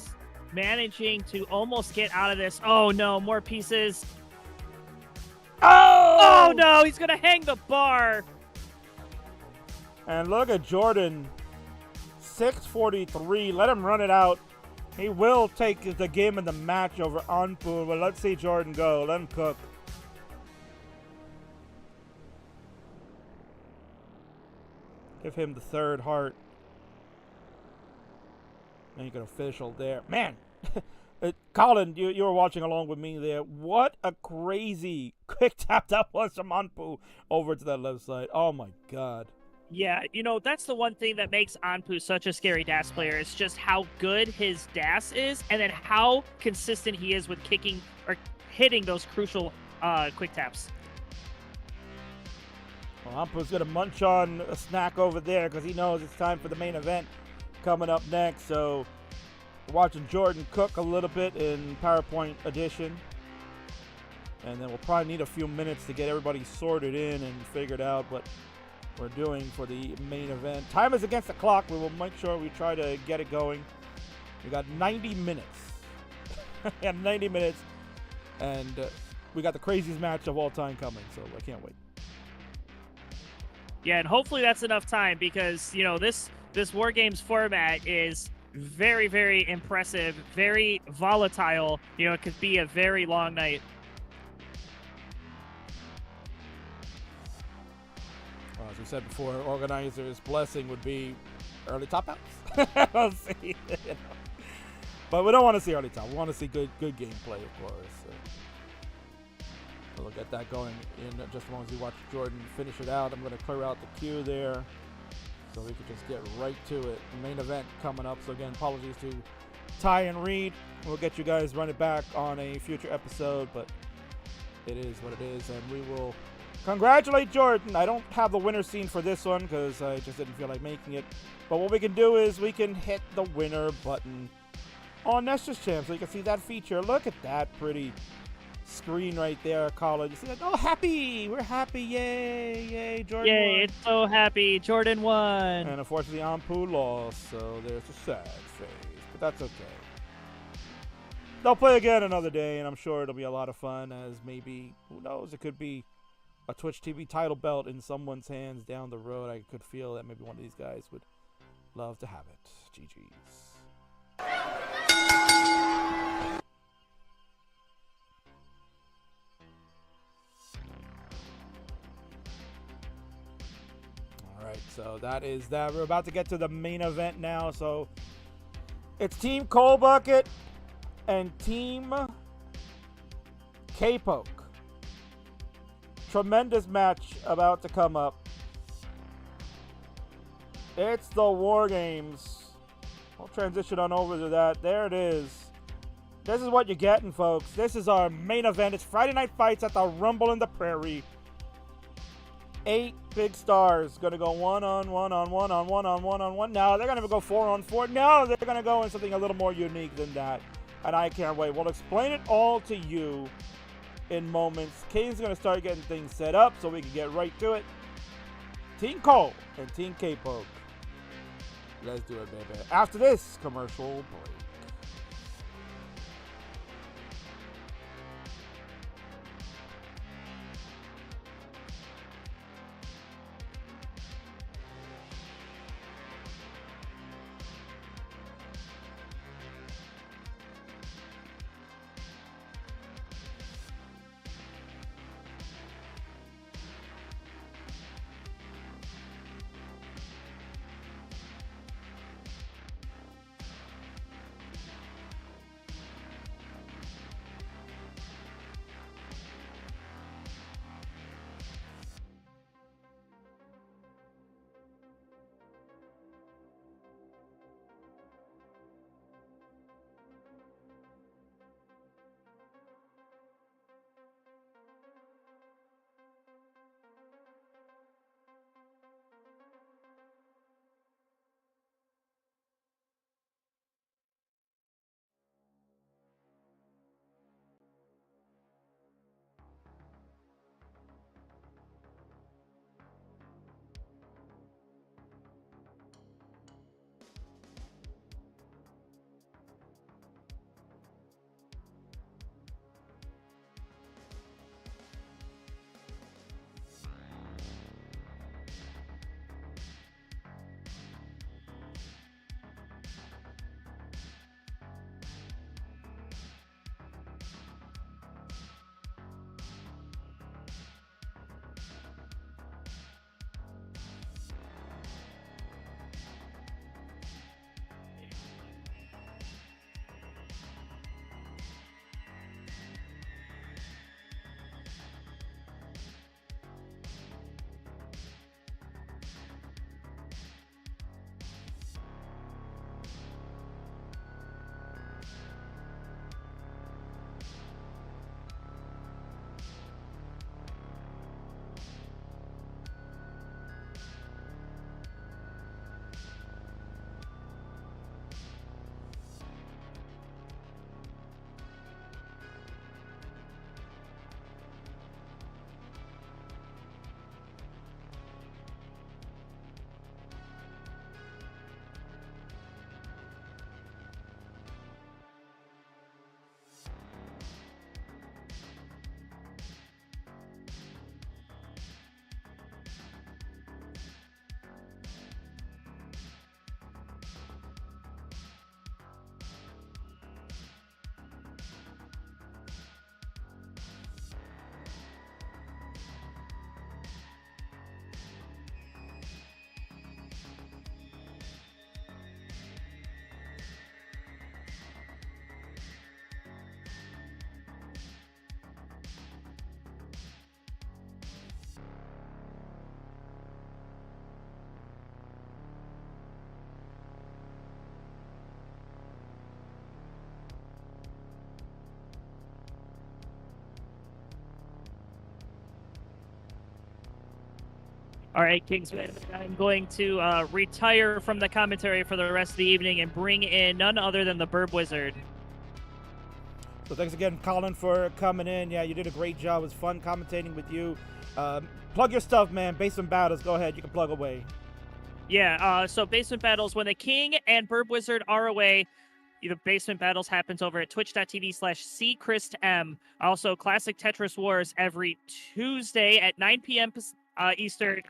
S2: managing to almost get out of this. Oh no, more pieces. Oh no, he's gonna hang the bar.
S1: And look at Jordan, 643. Let him run it out. He will take the game and the match over Anpu, but let's see Jordan go. Let him cook. Give him the third heart. And you can official there. Man, Colin, you were watching along with me there. What a crazy quick tap that was from Anpu over to that left side. Oh my god.
S2: Yeah, you know, that's the one thing that makes Anpu such a scary DAS player. It's just how good his DAS is, and then how consistent he is with kicking or hitting those crucial quick taps.
S1: Well, Anpu's going to munch on a snack over there because he knows it's time for the main event coming up next. So we're watching Jordan cook a little bit in PowerPoint edition. And then we'll probably need a few minutes to get everybody sorted in and figured out what we're doing for the main event. Time is against the clock. We will make sure we try to get it going. We got 90 minutes. We have 90 minutes. And we got the craziest match of all time coming. So I can't wait.
S2: Yeah, and hopefully that's enough time because, you know, this War Games format is very, very impressive, very volatile. You know, it could be a very long night.
S1: Well, as we said before, organizers' blessing would be early top outs. We'll see. You know. But we don't want to see early top. We want to see good gameplay, of course. We'll get that going in just as long as you watch Jordan finish it out. I'm going to clear out the queue there so we can just get right to it. Main event coming up. So again, apologies to Ty and Reed. We'll get you guys running back on a future episode, but it is what it is, and we will congratulate Jordan. I don't have the winner scene for this one because I just didn't feel like making it. But what we can do is we can hit the winner button on Nestor's Champ so you can see that feature. Look at that pretty screen right there, Colin. You see that? Oh, happy! We're happy! Yay! Jordan won.
S2: It's so happy! Jordan won!
S1: And unfortunately, Anpu lost, so there's a sad face, but that's okay. They'll play again another day, and I'm sure it'll be a lot of fun. As maybe, who knows? It could be a Twitch TV title belt in someone's hands down the road. I could feel that maybe one of these guys would love to have it. GG's. All right, so that is that. We're about to get to the main event now. So it's Team CoalBucket and Team K-Poke. Tremendous match about to come up. It's the War Games. We'll transition on over to that. There it is. This is what you're getting, folks. This is our main event. It's Friday Night Fights at the Rumble in the Prairie. 8 big stars gonna go one on one. No, they're gonna go 4-on-4. No, they're gonna go in something a little more unique than that. And I can't wait. We'll explain it all to you in moments. Kane's gonna start getting things set up so we can get right to it. Team Cole and Team K-Poke. Let's do it, baby. After this commercial break.
S2: All right, Kingsman, I'm going to retire from the commentary for the rest of the evening and bring in none other than the Burb Wizard.
S1: So thanks again, Colin, for coming in. Yeah, you did a great job. It was fun commentating with you. Plug your stuff, man. Basement Battles. Go ahead. You can plug away.
S2: Yeah, so Basement Battles, when the King and Burb Wizard are away, The Basement Battles happens over at twitch.tv/cchristm. Also, Classic Tetris Wars every Tuesday at 9 p.m. Eastern,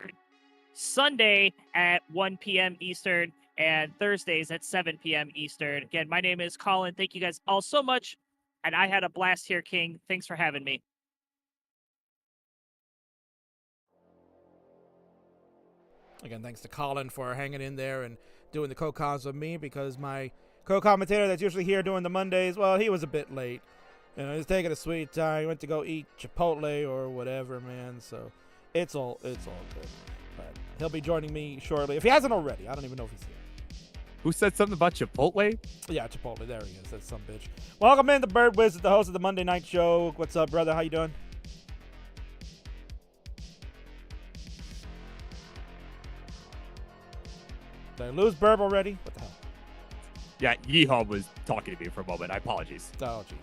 S2: Sunday at 1 p.m. Eastern, and Thursdays at 7 p.m. Eastern. Again, my name is Colin. Thank you guys all so much, and I had a blast here, King. Thanks for having me.
S1: Again, thanks to Colin for hanging in there and doing the co-cons with me, because my co-commentator that's usually here doing the Mondays, well, he was a bit late. You know, he's taking a sweet time. He went to go eat Chipotle or whatever, man. So it's all good. But he'll be joining me shortly, if he hasn't already. I don't even know if he's here.
S3: Who said something about Chipotle?
S1: Yeah, Chipotle. There he is. That's some bitch. Welcome in to Bird Wizard, the host of the Monday Night Show. What's up, brother? How you doing? Did I lose Burb already? What the hell?
S3: Yeah, Yeehaw was talking to me for a moment. I apologize.
S1: Oh, Jesus.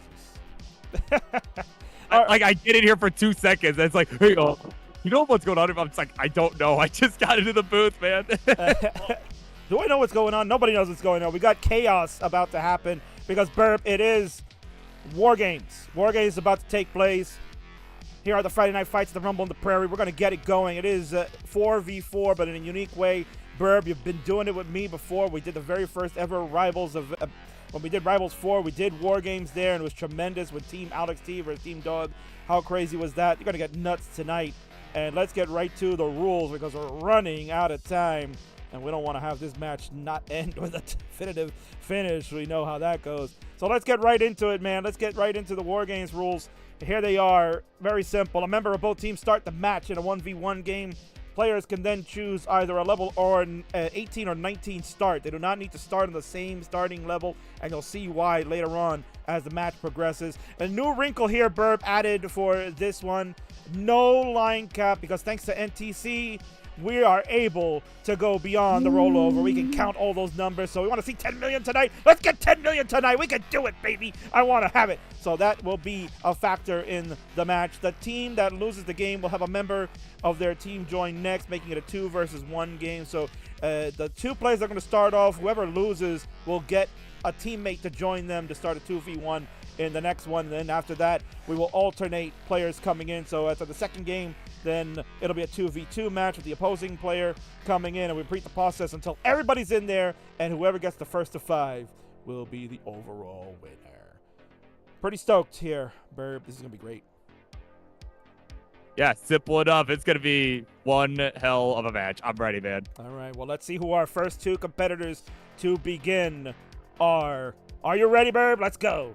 S3: I get in here for 2 seconds. And it's like, hey, you know what's going on? I'm just like, I don't know. I just got into the booth, man.
S1: Do I know what's going on? Nobody knows what's going on. We got chaos about to happen because, Burb, it is War Games. War Games is about to take place. Here are the Friday Night Fights at the Rumble in the Prairie. We're going to get it going. It is 4v4, but in a unique way. Burb, you've been doing it with me before. We did the very first ever Rivals of when we did Rivals 4. We did War Games there, and it was tremendous with Team Alex T versus Team Dog. How crazy was that? You're going to get nuts tonight. And let's get right to the rules because we're running out of time. And we don't want to have this match not end with a definitive finish. We know how that goes. So let's get right into it, man. Let's get right into the War Games rules. Here they are. Very simple. A member of both teams start the match in a 1v1 game. Players can then choose either a level or an 18 or 19 start. They do not need to start on the same starting level, and you'll see why later on as the match progresses. A new wrinkle here, Burb, added for this one. No line cap, because thanks to NTC, we are able to go beyond the rollover. We can count all those numbers. So we want to see 10 million tonight. Let's get 10 million tonight. We can do it, baby. I want to have it. So that will be a factor in the match. The team that loses the game will have a member of their team join next, making it a 2 versus 1 game. So the two players are going to start off. Whoever loses will get a teammate to join them to start a 2v1 in the next one. And then after that, we will alternate players coming in. So after the second game, then it'll be a 2v2 match with the opposing player coming in, and we repeat the process until everybody's in there, and whoever gets the first to 5 will be the overall winner. Pretty stoked here, Burb. This is going to be great.
S3: Yeah, simple enough. It's going to be one hell of a match. I'm ready, man.
S1: All right, well, let's see who our first two competitors to begin are. Are you ready, Burb? Let's go.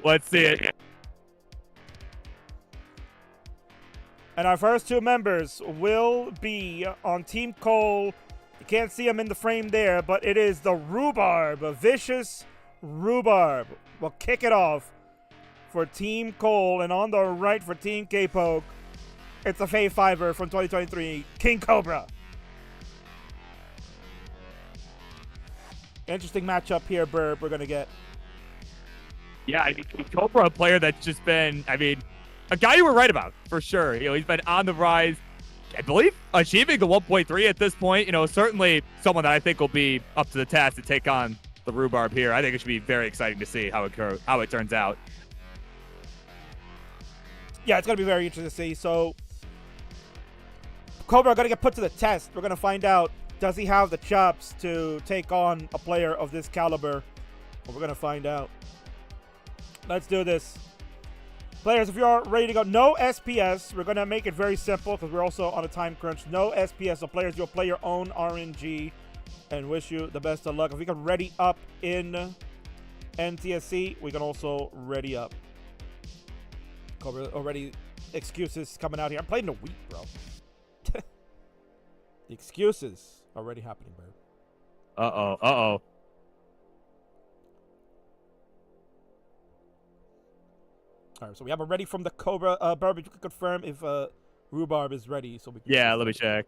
S3: Let's see it.
S1: And our first two members will be on Team Coal. You can't see them in the frame there, but it is the Rhubarb, a vicious Rhubarb. We'll kick it off for Team Coal, and on the right for Team K-Poke, it's a Faye Fiver from 2023, King Cobra. Interesting matchup here, Burb, we're going to get.
S3: Yeah, I mean, Cobra, a player that's just been, a guy you were right about, for sure. You know, he's been on the rise, I believe, achieving the 1.3 at this point. You know, certainly someone that I think will be up to the task to take on the Rhubarb here. I think it should be very exciting to see how it turns out.
S1: Yeah, it's going to be very interesting to see. So, Cobra are going to get put to the test. We're going to find out, does he have the chops to take on a player of this caliber? Well, we're going to find out. Let's do this. Players, if you're ready to go, no SPS. We're going to make it very simple because we're also on a time crunch. No SPS. So, players, you'll play your own RNG and wish you the best of luck. If we can ready up in NTSC, we can also ready up. Cobra already excuses coming out here. I'm playing the week, bro. The excuses already happening, bro.
S3: Uh-oh.
S1: All right, so we have a ready from the Cobra. Burb, if you could confirm if Rhubarb is ready. So we can
S3: Yeah, let me check.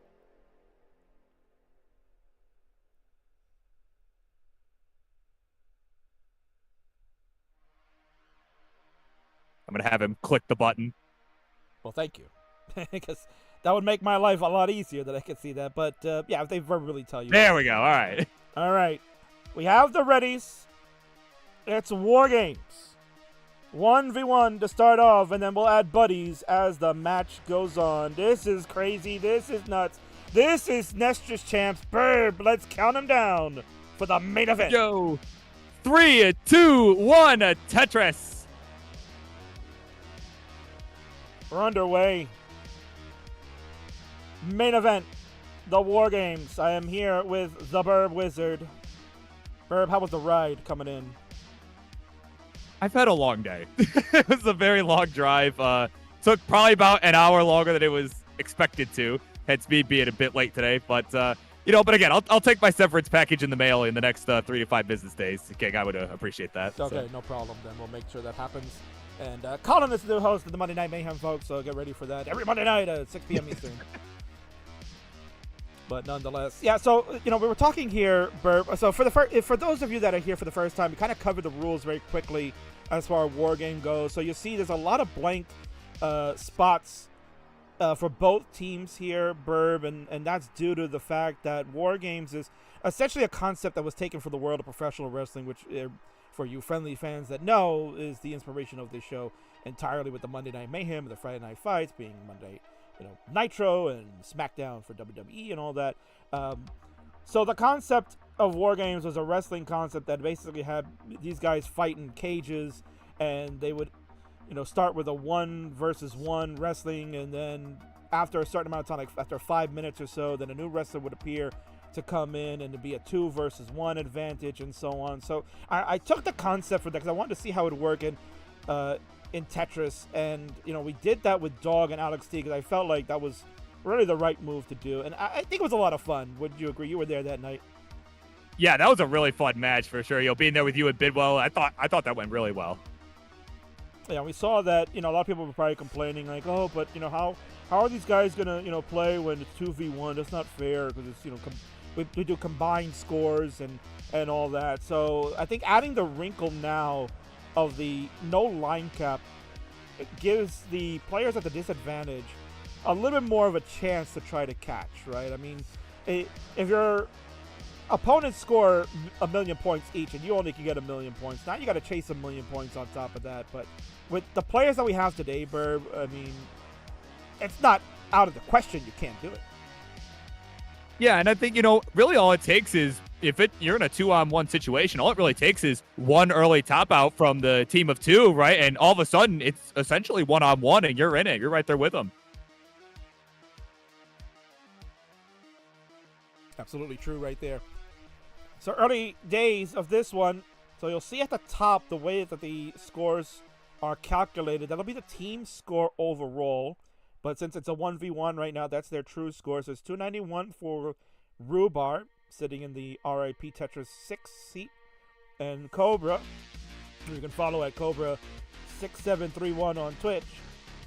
S3: I'm going to have him click the button.
S1: Well, thank you. Because that would make my life a lot easier that I could see that. But, yeah, if they verbally tell you.
S3: There we go. All right.
S1: All right. We have the readies. It's War Games. 1v1 to start off, and then we'll add buddies as the match goes on. This is crazy. This is nuts. This is Nestra's Champs. Burb, let's count them down for the main event.
S3: Yo, 3, 2, 1, Tetris.
S1: We're underway. Main event, the War Games. I am here with the Burb Wizard. Burb, how was the ride coming in?
S3: I've had a long day. It was a very long drive. Took probably about an hour longer than it was expected to. Hence me being a bit late today. But, but again, I'll take my severance package in the mail in the next 3 to 5 business days. Okay, I would appreciate that.
S1: Okay,
S3: so.
S1: No problem. Then we'll make sure that happens. And Colin is the new host of the Monday Night Mayhem, folks, so get ready for that every Monday night at 6 p.m. Eastern. But nonetheless, yeah, so, we were talking here, Burb. So for those of you that are here for the first time, we kind of covered the rules very quickly as far as War Game goes. So you see there's a lot of blank spots for both teams here, Burb, and that's due to the fact that War Games is essentially a concept that was taken from the world of professional wrestling, which, for you friendly fans that know, is the inspiration of this show entirely, with the Monday Night Mayhem and the Friday Night Fights being Monday Nitro and SmackDown for WWE and all that. So the concept of War Games was a wrestling concept that basically had these guys fight in cages, and they would, start with a 1 versus 1 wrestling, and then after a certain amount of time, like after 5 minutes or so, then a new wrestler would appear to come in and to be a 2 versus 1 advantage and so on. So I took the concept for that because I wanted to see how it would work in Tetris, and we did that with Dog and Alex T because I felt like that was really the right move to do, and I think it was a lot of fun. Would you agree? You were there that night.
S3: Yeah, that was a really fun match for sure. Being there with you and Bidwell, I thought that went really well.
S1: Yeah, we saw that. A lot of people were probably complaining like, oh, but how are these guys gonna play when it's 2v1? That's not fair because it's we do combined scores and all that. So I think adding the wrinkle now of the no line cap, it gives the players at the disadvantage a little bit more of a chance to try to catch, right? I mean, if your opponents score 1,000,000 points each and you only can get 1,000,000 points, now you got to chase 1,000,000 points on top of that. But with the players that we have today, Burb, I mean, it's not out of the question you can't do it.
S3: Yeah, and I think, really all it takes is, if you're in a 2-on-1 situation, all it really takes is one early tap out from the team of 2, right? And all of a sudden, it's essentially 1-on-1, and you're in it. You're right there with them.
S1: Absolutely true right there. So early days of this one. So you'll see at the top the way that the scores are calculated. That'll be the team score overall. But since it's a 1v1 right now, that's their true score. So it's 291 for Rhubarb, sitting in the RIP Tetris 6 seat. And Cobra, you can follow at Cobra6731 on Twitch,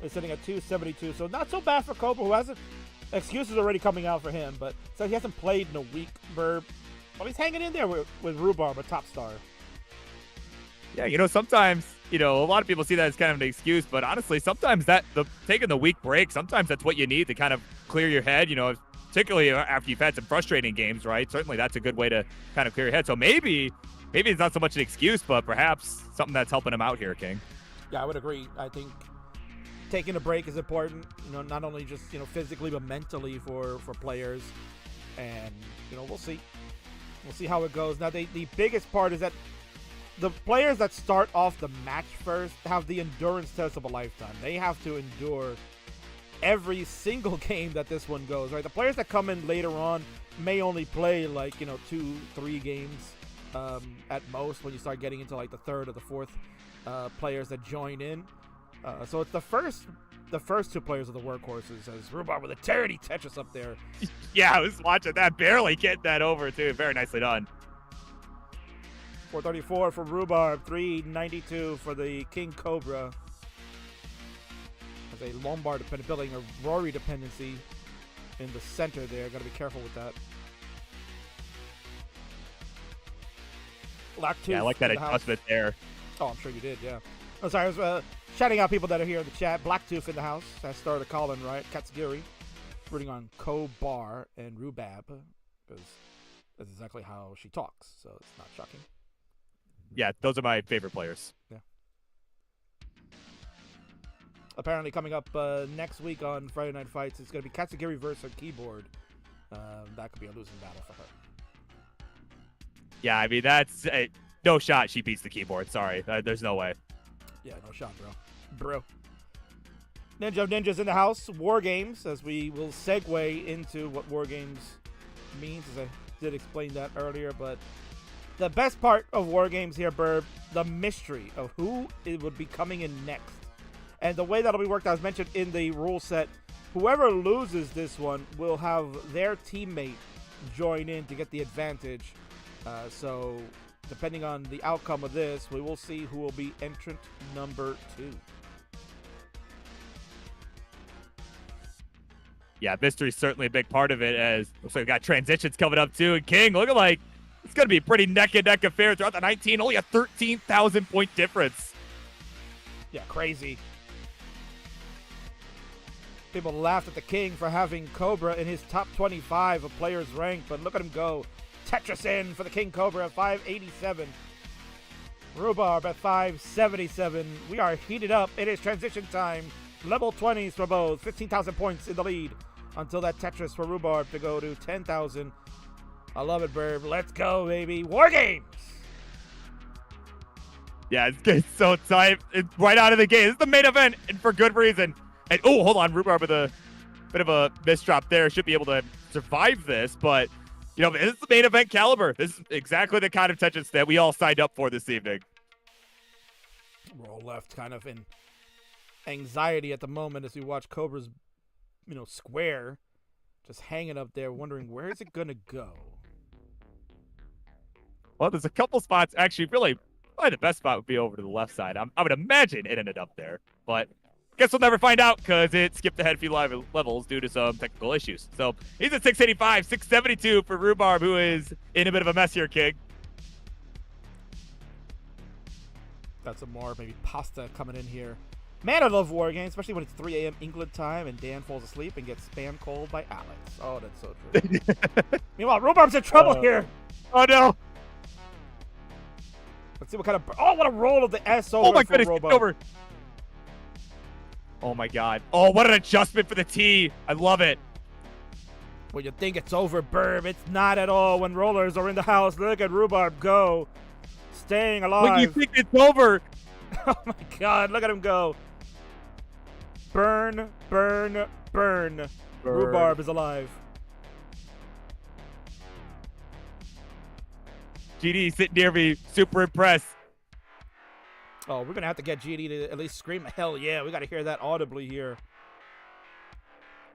S1: is sitting at 272. So not so bad for Cobra, who hasn't... Excuses already coming out for him, but so he hasn't played in a week, Burb. Well, he's hanging in there with Rhubarb, a top star.
S3: Yeah, sometimes, a lot of people see that as kind of an excuse, but honestly, sometimes taking the week break, sometimes that's what you need to kind of clear your head, particularly after you've had some frustrating games, right? Certainly that's a good way to kind of clear your head. So maybe it's not so much an excuse, but perhaps something that's helping him out here, King.
S1: Yeah, I would agree. I think taking a break is important, not only just, physically, but mentally for players. And, we'll see. We'll see how it goes. Now, the biggest part is that the players that start off the match first have the endurance test of a lifetime. They have to endure every single game that this one goes, right? The players that come in later on may only play 2-3 games at most when you start getting into the third or the fourth players that join in. So it's the first 2 players of the workhorses, as Rhubarb with a charity Tetris up there.
S3: Yeah, I was watching that, barely getting that over too. Very nicely done.
S1: 434 for Rhubarb, 392 for the King Cobra. There's a Lombard dependent, building a Rory dependency in the center there. Got to be careful with that. Black
S3: Yeah, I like that adjustment there.
S1: Oh, I'm sure you did, yeah. Oh, sorry, I was shouting out people that are here in the chat. Blacktooth in the house. That started Colin, right? Katsugiri. Rooting on Kobar and Rhubarb, because that's exactly how she talks, so it's not shocking.
S3: yeah, those are my favorite players.
S1: Yeah. Apparently coming up next week on Friday Night Fights, it's going to be Katsugiri versus her keyboard. That could be a losing battle for her.
S3: Yeah, I mean, that's no shot she beats the keyboard. Sorry. There's no way.
S1: Yeah, no shot, bro. Ninja's in the house. War Games, as we will segue into what War Games means, as I did explain that earlier. But the best part of War Games here, Burb, the mystery of who it would be coming in next. And the way that'll be worked out, as mentioned in the rule set, whoever loses this one will have their teammate join in to get the advantage. So, depending on the outcome of this, we will see who will be entrant number 2.
S3: Yeah, mystery's certainly a big part of it, as looks like we've got transitions coming up too. And King, looking like it's going to be a pretty neck-and-neck affair throughout the 19, only a 13,000-point difference.
S1: Yeah, crazy. People laughed at the King for having Cobra in his top 25 of players ranked, but look at him go. Tetris in for the King Cobra at 587. Rhubarb at 577. We are heated up. It is transition time. Level 20s for both. 15,000 points in the lead until that Tetris for Rhubarb to go to 10,000. I love it, Burb. Let's go, baby. War Games!
S3: Yeah, it's getting so tight. It's right out of the gate. This is the main event, and for good reason. And oh, hold on, Rhubarb with a bit of a misdrop there. Should be able to survive this, but you know, this is the main event caliber. This is exactly the kind of Tetris that we all signed up for this evening.
S1: We're all left kind of in anxiety at the moment as we watch Cobra's, square just hanging up there, wondering where is it gonna go.
S3: Well, there's a couple spots actually. Really, probably the best spot would be over to the left side. I would imagine it ended up there, but guess we'll never find out because it skipped ahead a few levels due to some technical issues. So he's at 685, 672 for Rhubarb, who is in a bit of a mess here, King.
S1: Got some more maybe pasta coming in here. Man, I love War Games, especially when it's 3 a.m. England time and Dan falls asleep and gets spam called by Alex. Oh, that's so true. Meanwhile, Rhubarb's in trouble here.
S3: Oh, no.
S1: Let's see what kind of... Oh, what a roll of the S over.
S3: Oh, my goodness.
S1: Rhubarb.
S3: Over. Oh, my God. Oh, what an adjustment for the T. I love it.
S1: Well, you think it's over, Burb. It's not at all when rollers are in the house. Look at Rhubarb go. Staying alive.
S3: When you think it's over.
S1: Oh, my God. Look at him go. Burn, burn, burn. Rhubarb is alive.
S3: GD sitting near me. Super impressed.
S1: Oh, we're going to have to get GD to at least scream, hell yeah. We got to hear that audibly here.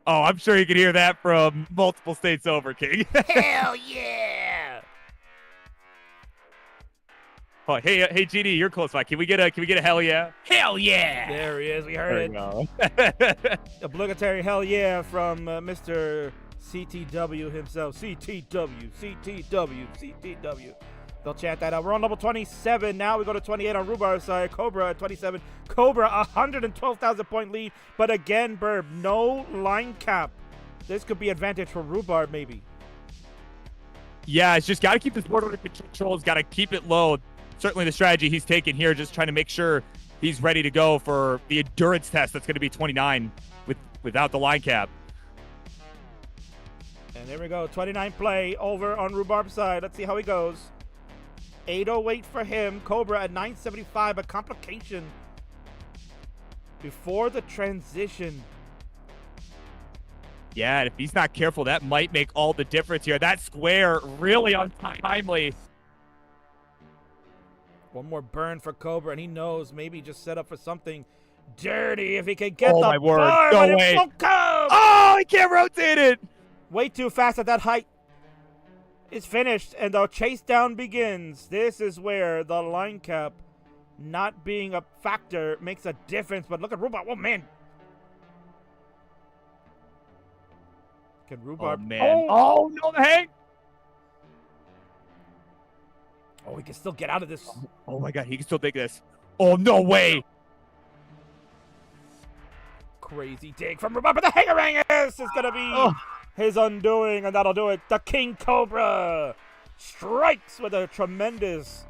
S3: Oh, I'm sure you can hear that from multiple states over, King.
S1: Hell yeah!
S3: Oh, hey, GD, you're close by. Can we get a hell yeah? Hell yeah!
S1: There he is. We heard
S3: it.
S1: Obligatory hell yeah from Mr. CTW himself. CTW. They'll chant that out. We're on level 27. Now we go to 28 on Rhubarb's side. Cobra at 27. Cobra, 112,000 point lead. But again, Burb, no line cap. This could be advantage for Rhubarb, maybe.
S3: Yeah, it's just got to keep this board under control. It's got to keep it low. Certainly the strategy he's taken here, just trying to make sure he's ready to go for the endurance test. That's going to be 29 without the line cap.
S1: And there we go. 29 play over on Rhubarb's side. Let's see how he goes. 808 for him. Cobra at 975, a complication before the transition.
S3: Yeah, and if he's not careful, that might make all the difference here. That square really untimely.
S1: One more burn for Cobra, and he knows maybe just set up for something dirty if he can get
S3: the
S1: my
S3: word.
S1: bar,
S3: No
S1: but
S3: way.
S1: it won't come.
S3: Oh, he can't rotate it.
S1: Way too fast at that height. It's finished, and the chase down begins. This is where the line cap not being a factor makes a difference. But look at Rhubarb. Oh, man. Can Rhubarb...
S3: Oh, man. Oh, no, the hang.
S1: Oh, he can still get out of this.
S3: Oh, my God. He can still take this. Oh, no way.
S1: Crazy dig from Rhubarb. But the Hangarangus is going to be... his undoing, and that'll do it. The King Cobra strikes with a tremendous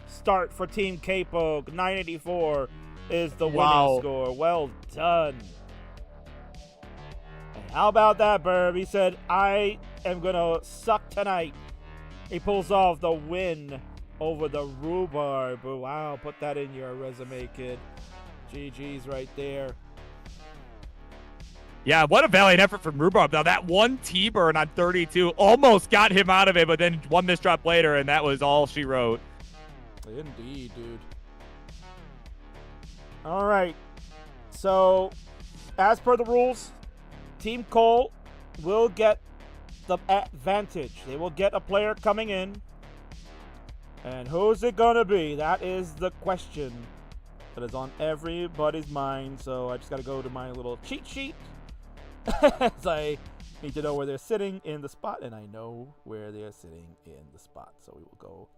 S1: start for Team K-Poke. 984 is the winning
S3: Wow.
S1: score. Well done. And how about that, Burb? He said, I am going to suck tonight. He pulls off the win over the Rhubarb. Wow, put that in your resume, kid. GG's right there.
S3: Yeah, what a valiant effort from Rhubarb. Now, that one T-burn on 32 almost got him out of it, but then one misdrop later, and that was all she wrote.
S1: Indeed, dude. All right. So, as per the rules, Team Coal will get the advantage. They will get a player coming in. And who's it going to be? That is the question that is on everybody's mind. So, I just got to go to my little cheat sheet. As I need to know where they're sitting in the spot, and I know where they're sitting in the spot. So we will go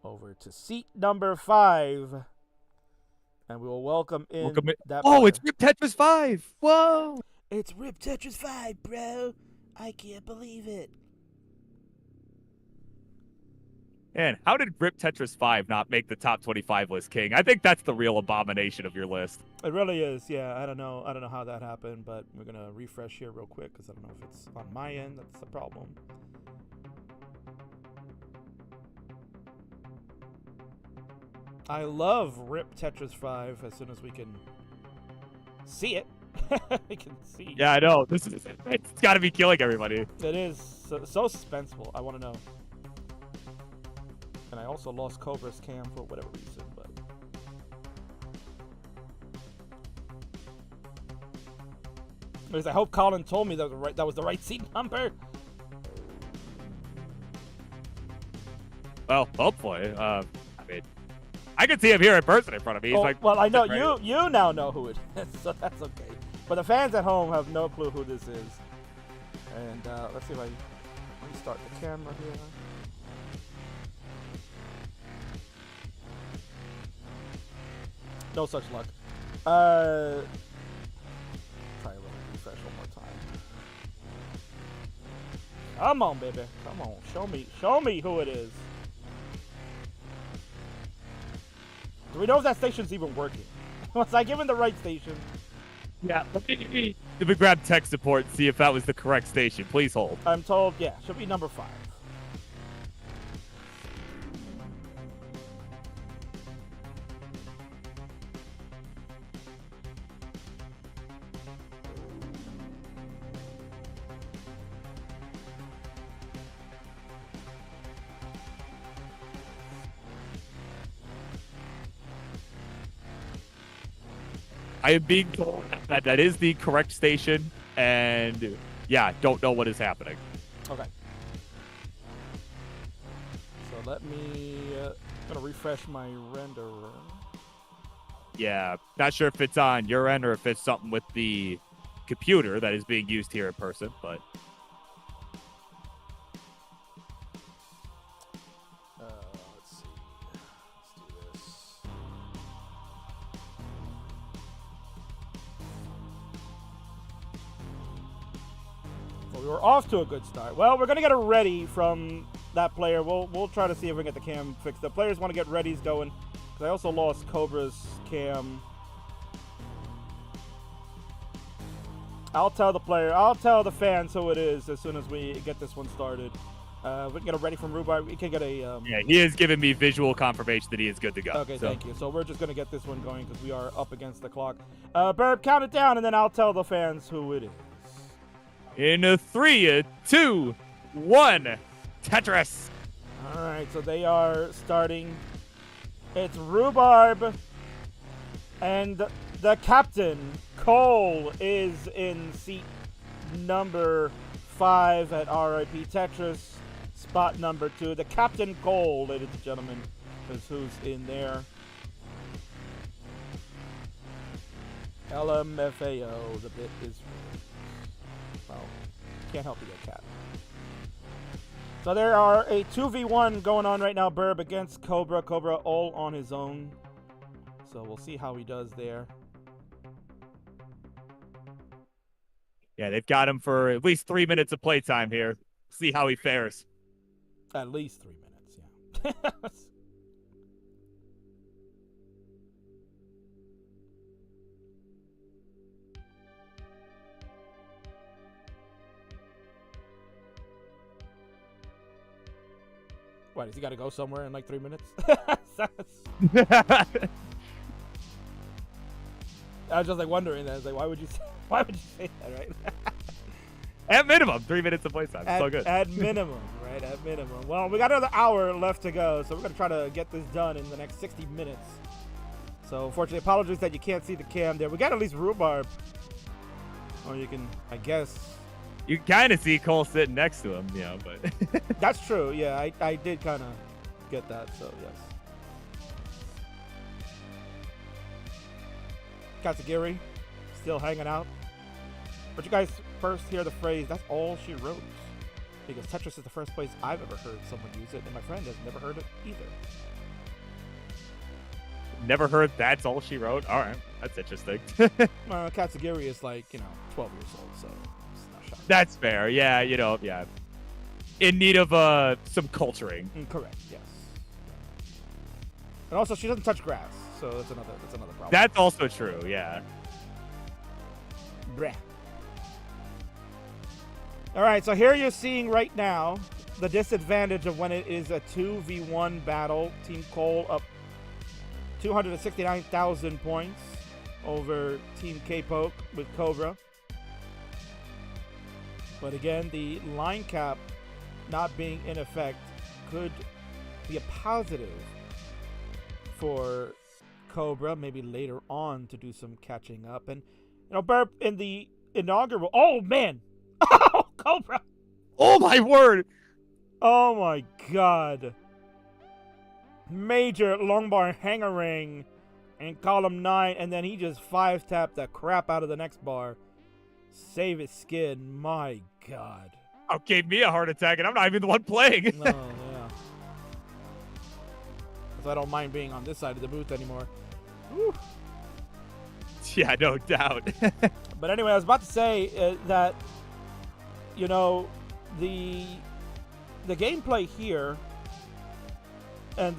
S1: over to seat number 5, and we will welcome in that.
S3: Oh,
S1: player.
S3: it's Rip Tetris 5. Whoa.
S1: It's Rip Tetris 5, bro. I can't believe it.
S3: Man, how did Rip Tetris 5 not make the top 25 list, King? I think that's the real abomination of your list.
S1: It really is, yeah. I don't know how that happened, but we're gonna refresh here real quick because I don't know if it's on my end. That's the problem. I love Rip Tetris 5 as soon as we can see it. We can see.
S3: Yeah, I know. It's got to be killing everybody.
S1: It is so suspenseful. I want to know. And I also lost Cobra's cam for whatever reason, but at least I hope Colin told me that was the right seat number.
S3: Well, hopefully. I mean, I can see him here in person in front of me. He's like,
S1: well, I know
S3: right.
S1: you now know who it is, so that's okay. But the fans at home have no clue who this is. And let's see if let me start the camera here. No such luck. Try a little refresh one more time. Come on, baby. Come on. Show me who it is. Do we know if that station's even working? Was I given the right station?
S3: Yeah. Let me grab tech support and see if that was the correct station. Please hold.
S1: I'm told, yeah, should be number 5.
S3: I am being told that is the correct station, and yeah, don't know what is happening.
S1: Okay. So let me gonna refresh my renderer.
S3: Yeah, not sure if it's on your end or if it's something with the computer that is being used here in person, but
S1: let's see. Let's do this. Well, we were off to a good start. Well, we're gonna get a ready from that player. We'll try to see if we can get the cam fixed. The players want to get readies going because I also lost Cobra's cam. I'll tell the fans who it is as soon as we get this one started. We can get a ready from Rhubarb. We can get a...
S3: yeah, he has given me visual confirmation that he is good to go.
S1: Okay, thank you. So we're just going to get this one going because we are up against the clock. Burb, count it down, and then I'll tell the fans who it is.
S3: In a 3, 2, 1, Tetris.
S1: All right, so they are starting. It's Rhubarb, and the captain, Cole, is in seat number 5 at RIP Tetris. Spot number 2. The Captain Cole, ladies and gentlemen, is who's in there. LMFAO, the bit is... Well, can't help you there, Cat. So there are a 2v1 going on right now, Burb against Cobra. Cobra all on his own. So we'll see how he does there.
S3: Yeah, they've got him for at least 3 minutes of playtime here. See how he fares.
S1: At least 3 minutes, yeah. What, has he got to go somewhere in like 3 minutes? I was just like wondering that. I was like, why would you say that, right?
S3: At minimum, 3 minutes of playtime. So good.
S1: At minimum, right? At minimum. Well, we got another hour left to go, so we're going to try to get this done in the next 60 minutes. So, unfortunately, apologies that you can't see the cam there. We got at least Rhubarb. Or you can, I guess.
S3: You kind of see Cole sitting next to him, you know, but.
S1: That's true. Yeah, I did kind of get that, so yes. Katsugiri still hanging out. But you guys first hear the phrase, that's all she wrote. Because Tetris is the first place I've ever heard someone use it, and my friend has never heard it either.
S3: Never heard that's all she wrote? All right, that's interesting.
S1: Katsugiri is like, 12 years old, so it's not shocking.
S3: That's fair. Yeah, yeah. In need of some culturing.
S1: Correct, yes. And also, she doesn't touch grass, so that's another problem.
S3: That's also true, yeah.
S1: Bleh. All right, so here you're seeing right now the disadvantage of when it is a 2v1 battle. Team Cole up 269,000 points over Team K-Poke with Cobra. But again, the line cap not being in effect could be a positive for Cobra, maybe later on to do some catching up. And, Burp, in the inaugural... Oh, man! Oh, Cobra!
S3: Oh, my word!
S1: Oh, my God. Major long bar hangarang in column 9, and then he just 5-tapped the crap out of the next bar. Save his skin. My God.
S3: Oh, gave me a heart attack, and I'm not even the one playing.
S1: Oh, yeah. Because I don't mind being on this side of the booth anymore. Whew.
S3: Yeah, no doubt.
S1: But anyway, I was about to say that, the gameplay here, and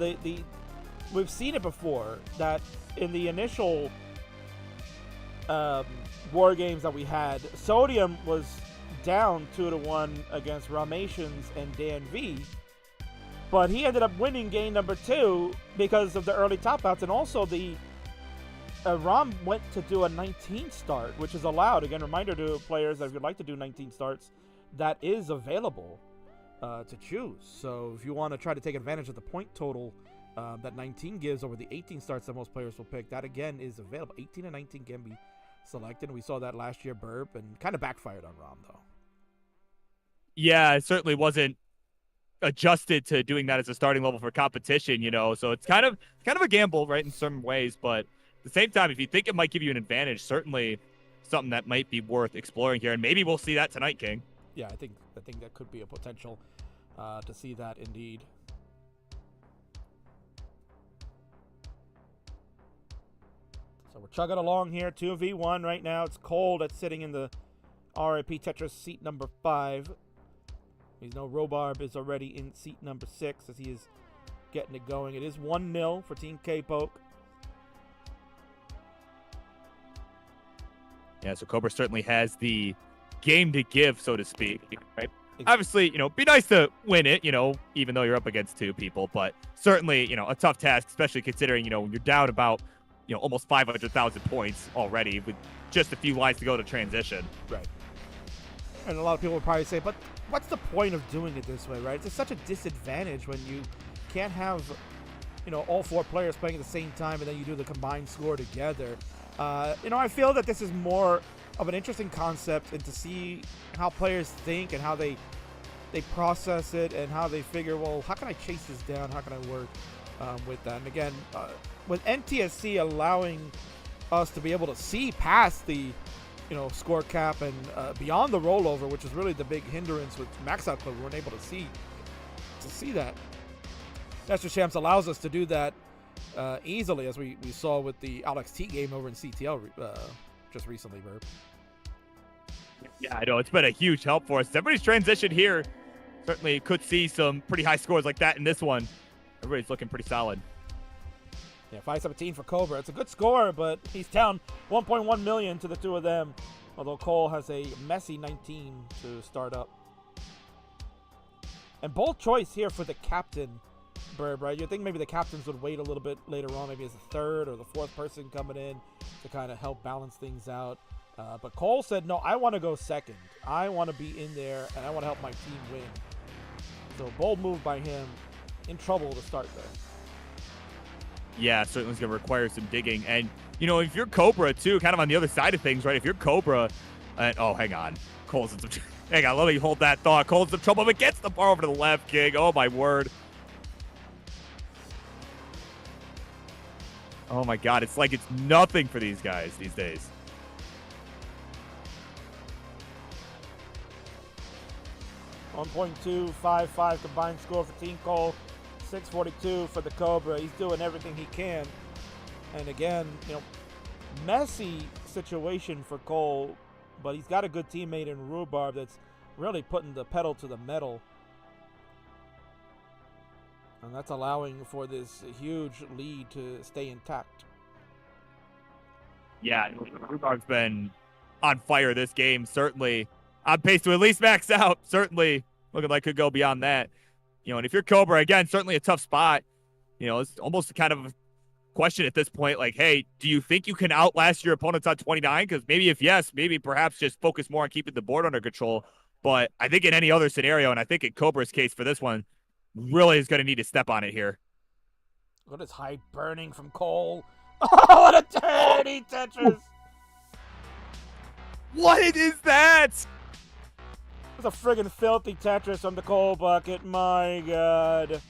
S1: we've seen it before, that in the initial war games that we had, Sodium was down 2-1 against Ramations and Dan V, but he ended up winning game number 2 because of the early top outs, and also the Ram went to do a 19 start, which is allowed. Again, reminder to players that if you'd like to do 19 starts, that is available to choose. So if you want to try to take advantage of the point total that 19 gives over the 18 starts that most players will pick, that again is available. 18 and 19 can be selected. We saw that last year, Burp, and kind of backfired on Ram, though.
S3: Yeah, it certainly wasn't adjusted to doing that as a starting level for competition, so it's kind of a gamble, right, in some ways, but at the same time, if you think it might give you an advantage, certainly something that might be worth exploring here, and maybe we'll see that tonight, King.
S1: Yeah, I think that could be a potential to see that indeed. So we're chugging along here, 2v1 right now. It's Cole that's sitting in the RIP Tetris seat number 5. We know Rhubarb is already in seat number 6 as he is getting it going. It is 1-0 for Team K-Poke.
S3: Yeah, so Cobra certainly has the game to give, so to speak, right? Obviously, be nice to win it, even though you're up against 2 people, but certainly, a tough task, especially considering, when you're down about, almost 500,000 points already with just a few lines to go to transition.
S1: Right. And a lot of people would probably say, but what's the point of doing it this way, right? It's such a disadvantage when you can't have, all 4 players playing at the same time and then you do the combined score together. I feel that this is more of an interesting concept, and to see how players think and how they process it and how they figure, well, how can I chase this down? How can I work with that? And again, with NTSC allowing us to be able to see past the score cap and beyond the rollover, which is really the big hindrance with Max Out Club, we weren't able to see that. Master Champs allows us to do that easily, as we saw with the Alex T game over in CTL just recently, Burp.
S3: Yeah, I know. It's been a huge help for us. Everybody's transition here. Certainly could see some pretty high scores like that in this one. Everybody's looking pretty solid.
S1: Yeah, 517 for Cobra. It's a good score, but he's down 1.1 million to the 2 of them. Although Cole has a messy 19 to start up. And bold choice here for the captain, Burb, right? You think maybe the captains would wait a little bit later on, maybe as the third or the fourth person coming in to kind of help balance things out. But Cole said, no, I want to go second. I want to be in there, and I want to help my team win. So bold move by him. In trouble to start there.
S3: Yeah, certainly is going to require some digging. And, you know, if you're Cobra, too, kind of on the other side of things, right? If you're Cobra, oh, hang on. Cole's in some hang on, let me hold that thought. Cole's in trouble, but gets the bar over to the left, King. Oh, my word. Oh, my God. It's like it's nothing for these guys these days.
S1: .255 combined score for Team Cole. 642 for the Cobra. He's doing everything he can. And again, you know, messy situation for Cole, but he's got a good teammate in Rhubarb that's really putting the pedal to the metal. And that's allowing for this huge lead to stay intact.
S3: Yeah, Rhubarb's been on fire this game. Certainly on pace to at least max out. Certainly looking like could go beyond that. You know, and if you're Cobra, again, certainly a tough spot. You know, it's almost kind of a question at this point, like, hey, do you think you can outlast your opponents on 29? Because maybe if yes, maybe perhaps just focus more on keeping the board under control. But I think in any other scenario, and I think in Cobra's case for this one, really is going to need to step on it here.
S1: Look at his hide burning from Cole. Oh, what a dirty Tetris!
S3: What is that?
S1: It's a friggin' filthy Tetris from the CoalBucket. My God.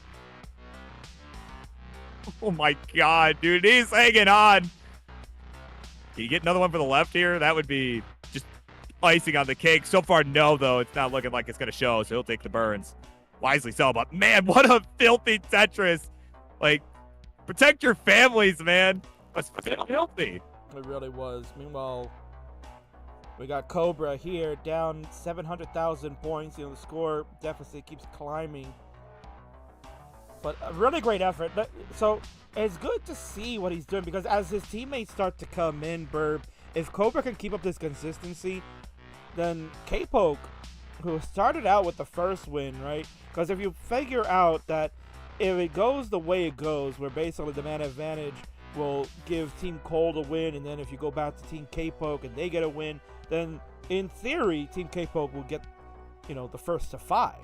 S3: Oh my God, dude. He's hanging on. Can you get another one for the left here? That would be just icing on the cake. So far, no, though. It's not looking like it's going to show, so he'll take the burns. Wisely so, but man, what a filthy Tetris. Like, protect your families, man. That's filthy.
S1: It really was. Meanwhile, we got Cobra here down 700,000 points. You know, the score deficit keeps climbing. But a really great effort. So it's good to see what he's doing because as his teammates start to come in, Burb, if Cobra can keep up this consistency, then K-Poke, who started out with the first win, right? Because if you figure out that if it goes the way it goes, where basically the man advantage will give Team Cole the win, and then if you go back to Team K-Poke and they get a win, then in theory, Team K-Poke will get, you know, the first to 5.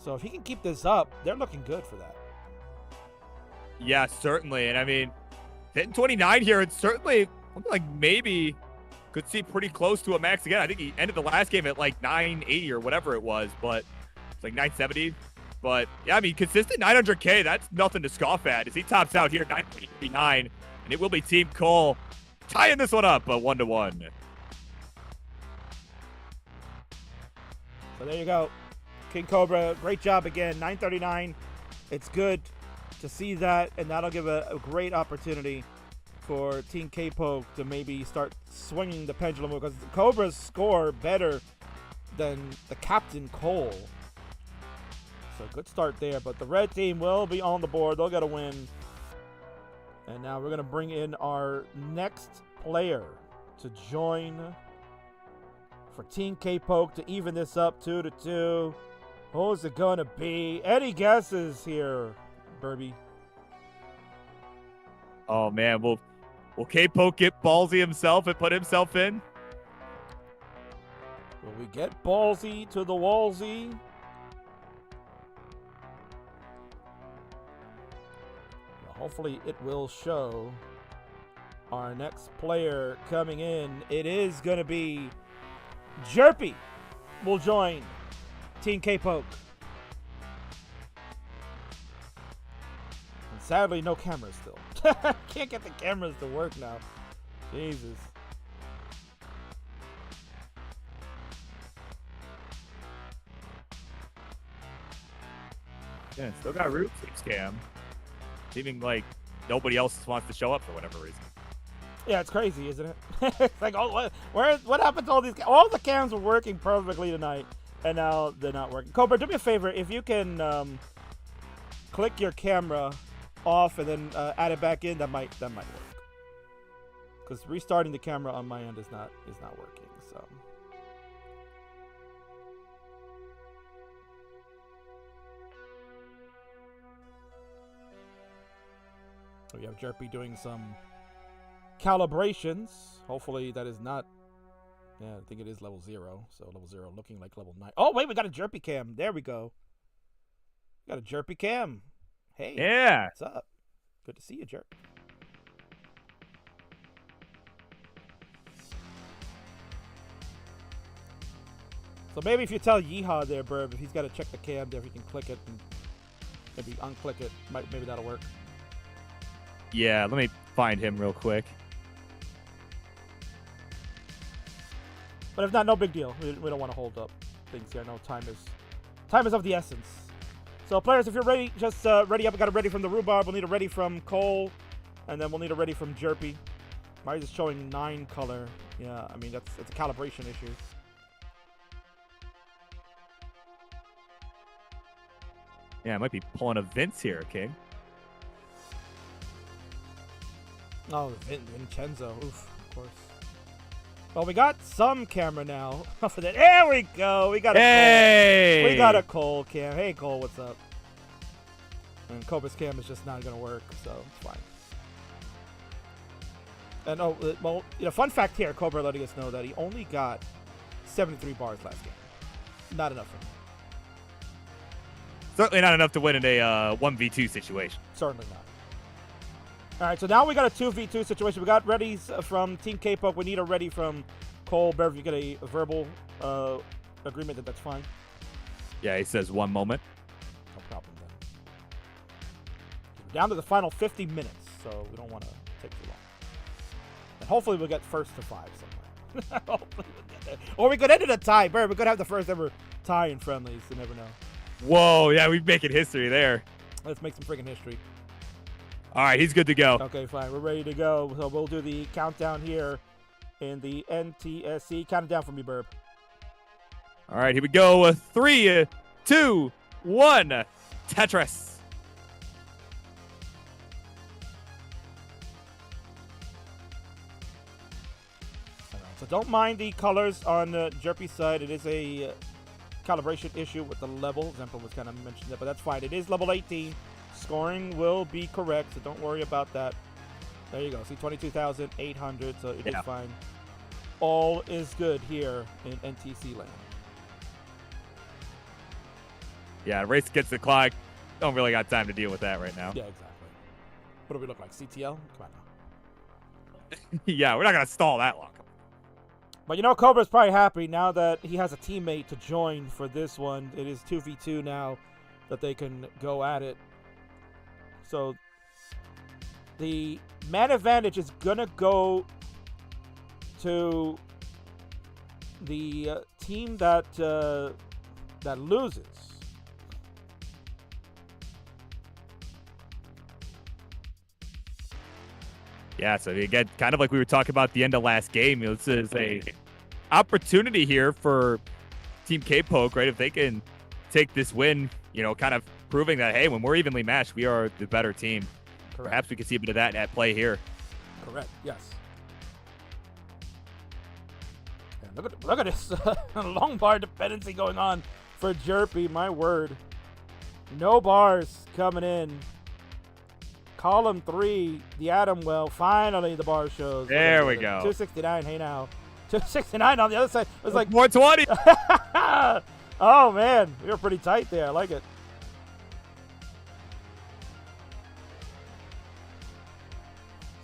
S1: So if he can keep this up, they're looking good for that.
S3: Yeah, certainly. And I mean, hitting 29 here, it's certainly like maybe could see pretty close to a max again. I think he ended the last game at like 980 or whatever it was, but it's like 970. But yeah, I mean, consistent 900K, that's nothing to scoff at as he tops out here 939. And it will be Team Cole tying this one up 1-1.
S1: So there you go. King Cobra, great job again. 939. It's good to see that, and that'll give a great opportunity for Team K-Poke to maybe start swinging the pendulum because Cobra's score better than the Captain Cole. So good start there, but the red team will be on the board. They'll get a win. And now we're going to bring in our next player to join for Team K-Poke to even this up 2-2. Who's it going to be? Any guesses here, Burby?
S3: Oh, man. Will K-Poke get ballsy himself and put himself in?
S1: Will we get ballsy to the wallsy? Well, hopefully it will show. Our next player coming in, it is going to be Jerpy will join Team K-Poke. And sadly, no cameras still. Can't get the cameras to work now. Jesus.
S3: Yeah, still got Root Cam. Seeming like nobody else wants to show up for whatever reason.
S1: Yeah, it's crazy, isn't it? It's like, oh, what happened to all these? All the cams were working perfectly tonight, and now they're not working. Cobra, do me a favor. If you can click your camera off and then add it back in, that might work. Because restarting the camera on my end is not working. So. We have Jerpy doing some calibrations. Hopefully that is not... Yeah, I think it is level 0. So level 0 looking like level 9. Oh, wait, we got a Jerpy cam. There we go. We got a Jerpy cam. Hey.
S3: Yeah.
S1: What's up? Good to see you, Jerp. So maybe if you tell Yeehaw there, Burb, if he's got to check the cam there, if he can click it and maybe unclick it, maybe that'll work.
S3: Yeah, let me find him real quick.
S1: But if not, no big deal. We don't want to hold up things here. No, time is of the essence. So players, if you're ready, just ready up. We got a ready from the Rhubarb. We'll need a ready from Coal, and then we'll need a ready from Jerpy. Mine is showing 9 color. Yeah, I mean it's a calibration issue.
S3: Yeah, I might be pulling a Vince here, King.
S1: Oh, Vincenzo. Oof, of course. Well, we got some camera now. There we go. We got a Cole. We got a Cole cam. Hey, Cole, what's up? And Cobra's cam is just not going to work, so it's fine. And oh, well, fun fact here, Cobra letting us know that he only got 73 bars last game. Not enough for him.
S3: Certainly not enough to win in a 1v2 situation.
S1: Certainly not. All right, so now we got a 2v2 situation. We got readies from Team K-Poke. We need a ready from Cole. Bear, if you get a verbal agreement, that's fine.
S3: Yeah, he says 1 moment.
S1: No problem then. We're down to the final 50 minutes, so we don't want to take too long. And hopefully we'll get first to 5 somewhere. Hopefully we'll get there. Or we could end in a tie. Bear, we could have the first ever tie in friendlies. You never know.
S3: Whoa, yeah, we're making history there.
S1: Let's make some freaking history.
S3: All right, he's good to go.
S1: Okay, fine. We're ready to go. So we'll do the countdown here in the NTSC. Count it down for me, Burb.
S3: All right, here we go. 3, 2, 1. Tetris.
S1: So don't mind the colors on Jerpy's side. It is a calibration issue with the level. Zempo was kind of mentioned that, but that's fine. It is level 18. Scoring will be correct, so don't worry about that. There you go. See, 22,800, so it is fine. All is good here in NTC land.
S3: Yeah, race against the clock. Don't really got time to deal with that right now.
S1: Yeah, exactly. What do we look like? CTL? Come on now.
S3: Yeah, we're not going to stall that long.
S1: But Cobra's probably happy now that he has a teammate to join for this one. It is 2v2 now that they can go at it. So the man advantage is going to go to the team that loses.
S3: Yeah, so again, kind of like we were talking about at the end of last game, this is a opportunity here for Team K-Poke, right? If they can take this win, kind of proving that, hey, when we're evenly matched, we are the better team.
S1: Correct.
S3: Perhaps we can see a bit of that at play here.
S1: Correct, yes. And look at this long bar dependency going on for Jerpy, my word. No bars coming in. Column 3, the Atom Well. Finally, the bar shows.
S3: There we go.
S1: 269. Hey now, 269 on the other side. It was like
S3: 420.
S1: Oh man, we were pretty tight there. I like it.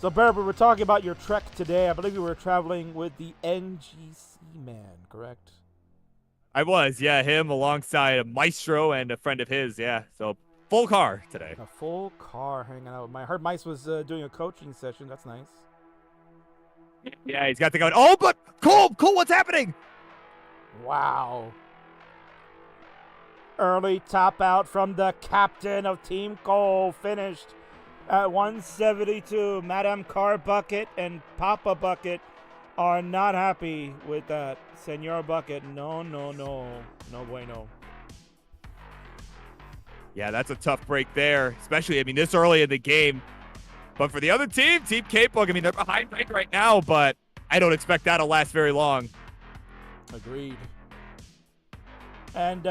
S1: So, Barb, we were talking about your trek today. I believe you were traveling with the NGC man, correct?
S3: I was, yeah. Him alongside a Maestro and a friend of his, yeah. So. Full car today.
S1: A full car hanging out. I heard Mice was doing a coaching session. That's nice.
S3: Yeah, he's got to go. Oh, but Cole, what's happening?
S1: Wow. Early top out from the captain of Team Cole. Finished at 172. Madame CoalBucket and Papa Bucket are not happy with that. Senor Bucket, no. No bueno.
S3: Yeah, that's a tough break there, especially, this early in the game. But for the other team, Team K-Poke, they're behind right now, but I don't expect that to last very long.
S1: Agreed. And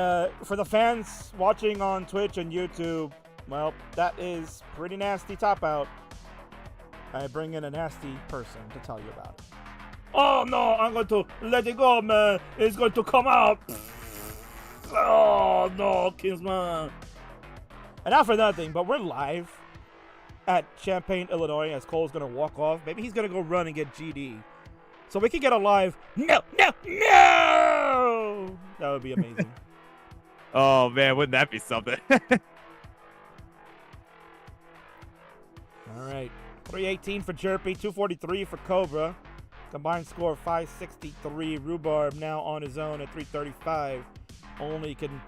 S1: for the fans watching on Twitch and YouTube, well, that is pretty nasty top out I bring in a nasty person to tell you about it. Oh no, I'm going to let it go, man. It's going to come out. Oh no, Kingsman. And not for nothing, but we're live at Champaign, Illinois, as Cole's going to walk off. Maybe he's going to go run and get GD. So we can get a live. No! That would be amazing.
S3: Oh, man, wouldn't that be something?
S1: All right. 318 for Jerpy, 243 for Cobra. Combined score of 563. Rhubarb now on his own at 335. Only can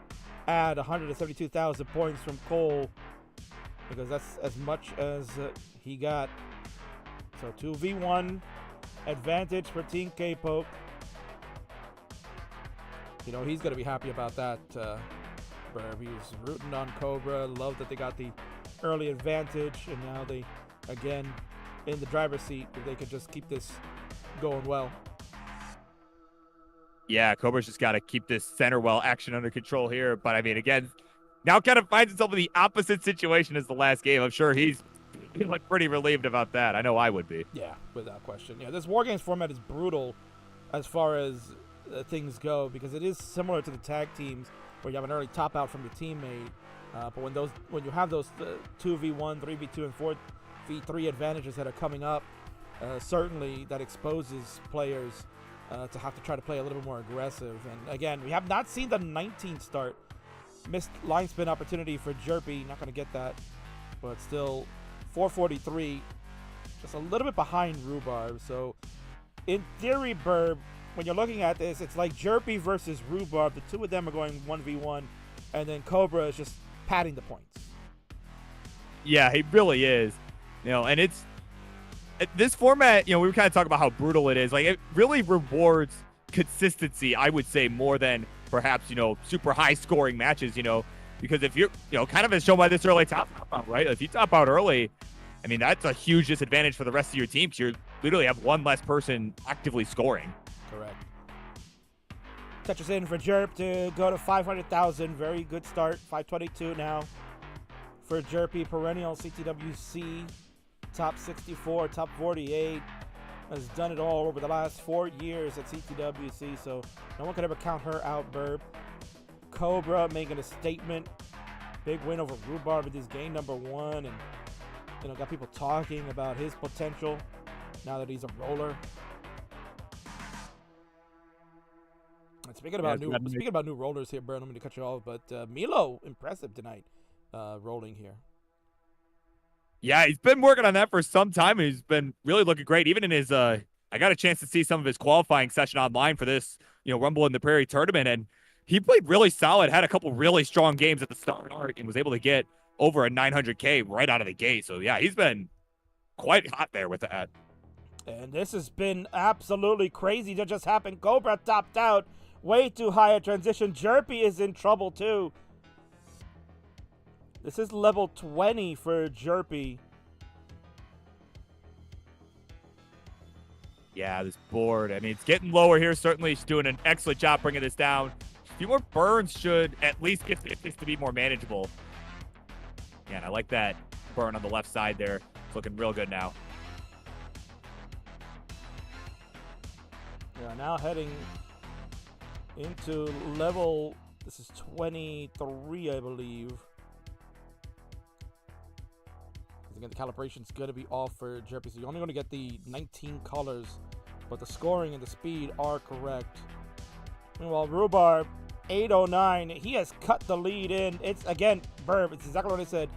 S1: add 172,000 points from Cole because that's as much as he got. So 2v1 advantage for Team K-Poke. You know, he's going to be happy about that. Burb. He's rooting on Cobra. Love that they got the early advantage, and now they, again, in the driver's seat. If they could just keep this going well.
S3: Yeah, Cobra's just got to keep this center well action under control here. But, I mean, again, now kind of finds himself in the opposite situation as the last game. I'm sure he's feeling pretty relieved about that. I know I would be.
S1: Yeah, without question. Yeah, this War Games format is brutal as far as things go because it is similar to the tag teams where you have an early top out from your teammate. But when you have those 2v1, 3v2, and 4v3 advantages that are coming up, certainly that exposes players to have to try to play a little bit more aggressive. And again, we have not seen the 19 start. Missed line spin opportunity for Jerpy. Not going to get that. But still, 443. Just a little bit behind Rhubarb. So, in theory, Burb, when you're looking at this, it's like Jerpy versus Rhubarb. The two of them are going 1v1. And then Cobra is just padding the points.
S3: Yeah, he really is. You know, and it's this format, you know, we were kind of talking about how brutal it is. Like, it really rewards consistency, I would say, more than perhaps, you know, super high scoring matches, you know, because if you're, you know, kind of as shown by this early top out, right? If you top out early, I mean, that's a huge disadvantage for the rest of your team because you literally have one less person actively scoring.
S1: Correct. Tetris in for Jerp to go to 500,000. Very good start. 522 now for Jerpy. Perennial CTWC. Top 64, top 48. Has done it all over the last 4 years at CTWC, so no one could ever count her out, Burb. Cobra making a statement. Big win over Rhubarb with his game number 1, and you know, got people talking about his potential now that he's a roller. And speaking about new rollers here, Burb, I'm going to cut you off, but Milo, impressive tonight, rolling here.
S3: Yeah, he's been working on that for some time, and he's been really looking great. Even in his, I got a chance to see some of his qualifying session online for this, you know, Rumble in the Prairie tournament, and he played really solid, had a couple really strong games at the start, and was able to get over a 900K right out of the gate. So, yeah, he's been quite hot there with that.
S1: And this has been absolutely crazy that just happened. Cobra topped out. Way too high a transition. Jerpy is in trouble, too. This is level 20 for Jerpy.
S3: Yeah, this board, I mean, it's getting lower here. Certainly, she's doing an excellent job bringing this down. A few more burns should at least get this to be more manageable. Yeah, and I like that burn on the left side there. It's looking real good now.
S1: Yeah, now heading into level, this is 23, I believe. Again, the calibration's going to be off for Jerpy, so you're only going to get the 19 colors, but the scoring and the speed are correct. Meanwhile, Rhubarb, 809, he has cut the lead in. It's, again, Burb, it's exactly what I said.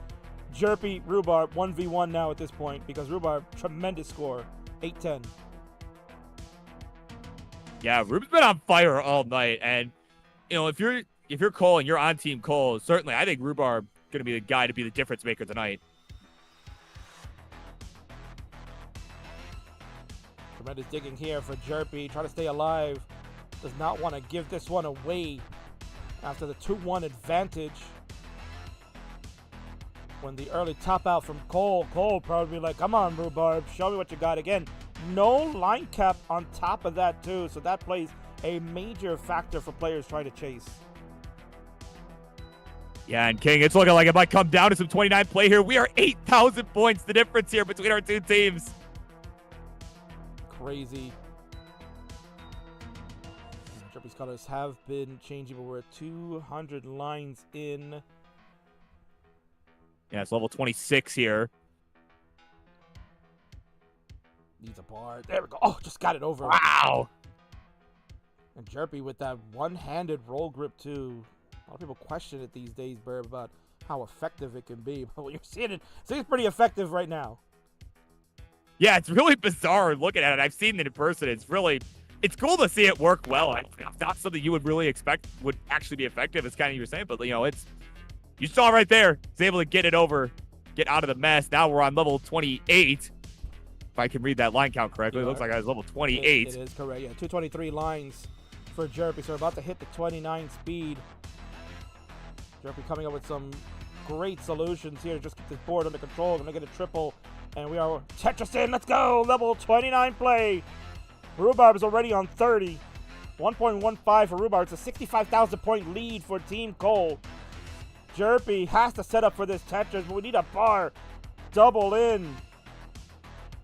S1: Jerpy, Rhubarb, 1v1 now at this point, because Rhubarb, tremendous score, 810.
S3: Yeah, Rub's been on fire all night, and, you know, if you're Cole and you're on Team Cole, certainly I think Rhubarb going to be the guy to be the difference maker tonight.
S1: Tremendous digging here for Jerpy, trying to stay alive. Does not want to give this one away after the 2-1 advantage. When the early top out from Cole probably like, come on, Rhubarb, show me what you got. Again, no line cap on top of that too, so that plays a major factor for players trying to chase.
S3: Yeah, and King, it's looking like it might come down to some 29 play here. We are 8,000 points, the difference here between our two teams.
S1: Crazy. Jerpy's colors have been changing, but we're at 200 lines in.
S3: Yeah, it's level 26 here.
S1: Needs a bar. There we go. Oh, just got it over.
S3: Wow.
S1: And Jerpy with that one-handed roll grip, too. A lot of people question it these days, Burb, about how effective it can be. But when you're seeing it, it's pretty effective right now.
S3: Yeah, it's really bizarre looking at it. I've seen it in person. It's cool to see it work well. It's not something you would really expect would actually be effective. It's kind of you were saying, but you saw right there. He's able to get it over, get out of the mess. Now we're on level 28. If I can read that line count correctly, it looks like I was level 28.
S1: It is correct. Yeah, 223 lines for Jerpy. So we're about to hit the 29 speed. Jerpy coming up with some great solutions here to just get this board under control. Gonna get a triple, and we are Tetris in. Let's go! Level 29 play. Rhubarb is already on 30. 1.15 for Rhubarb. It's a 65,000 point lead for Team Coal. Jerpy has to set up for this Tetris, but we need a bar. Double in.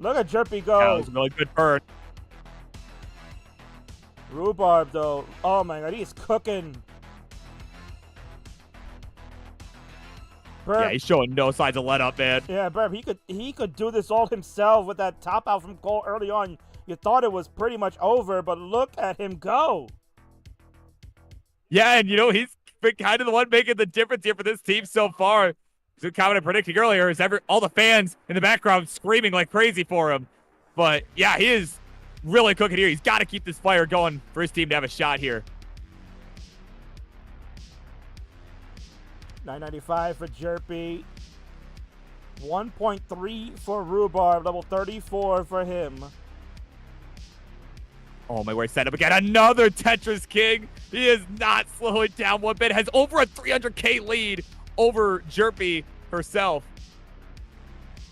S1: Look at Jerpy go.
S3: That was a really good burn.
S1: Rhubarb, though. Oh, my God. He's cooking. Burb.
S3: Yeah, he's showing no signs of let up, man.
S1: Yeah, Burb, he could do this all himself with that top out from Cole early on. You thought it was pretty much over, but look at him go.
S3: Yeah, and he's been kind of the one making the difference here for this team so far. As Calvin predicting earlier, is all the fans in the background screaming like crazy for him. But yeah, he is really cooking here. He's got to keep this fire going for his team to have a shot here.
S1: 995 for Jerpy. 1.3 for Rhubarb. Level 34 for him.
S3: Oh my word, set up again. Another Tetris King. He is not slowing down one bit. Has over a 300K lead over Jerpy herself.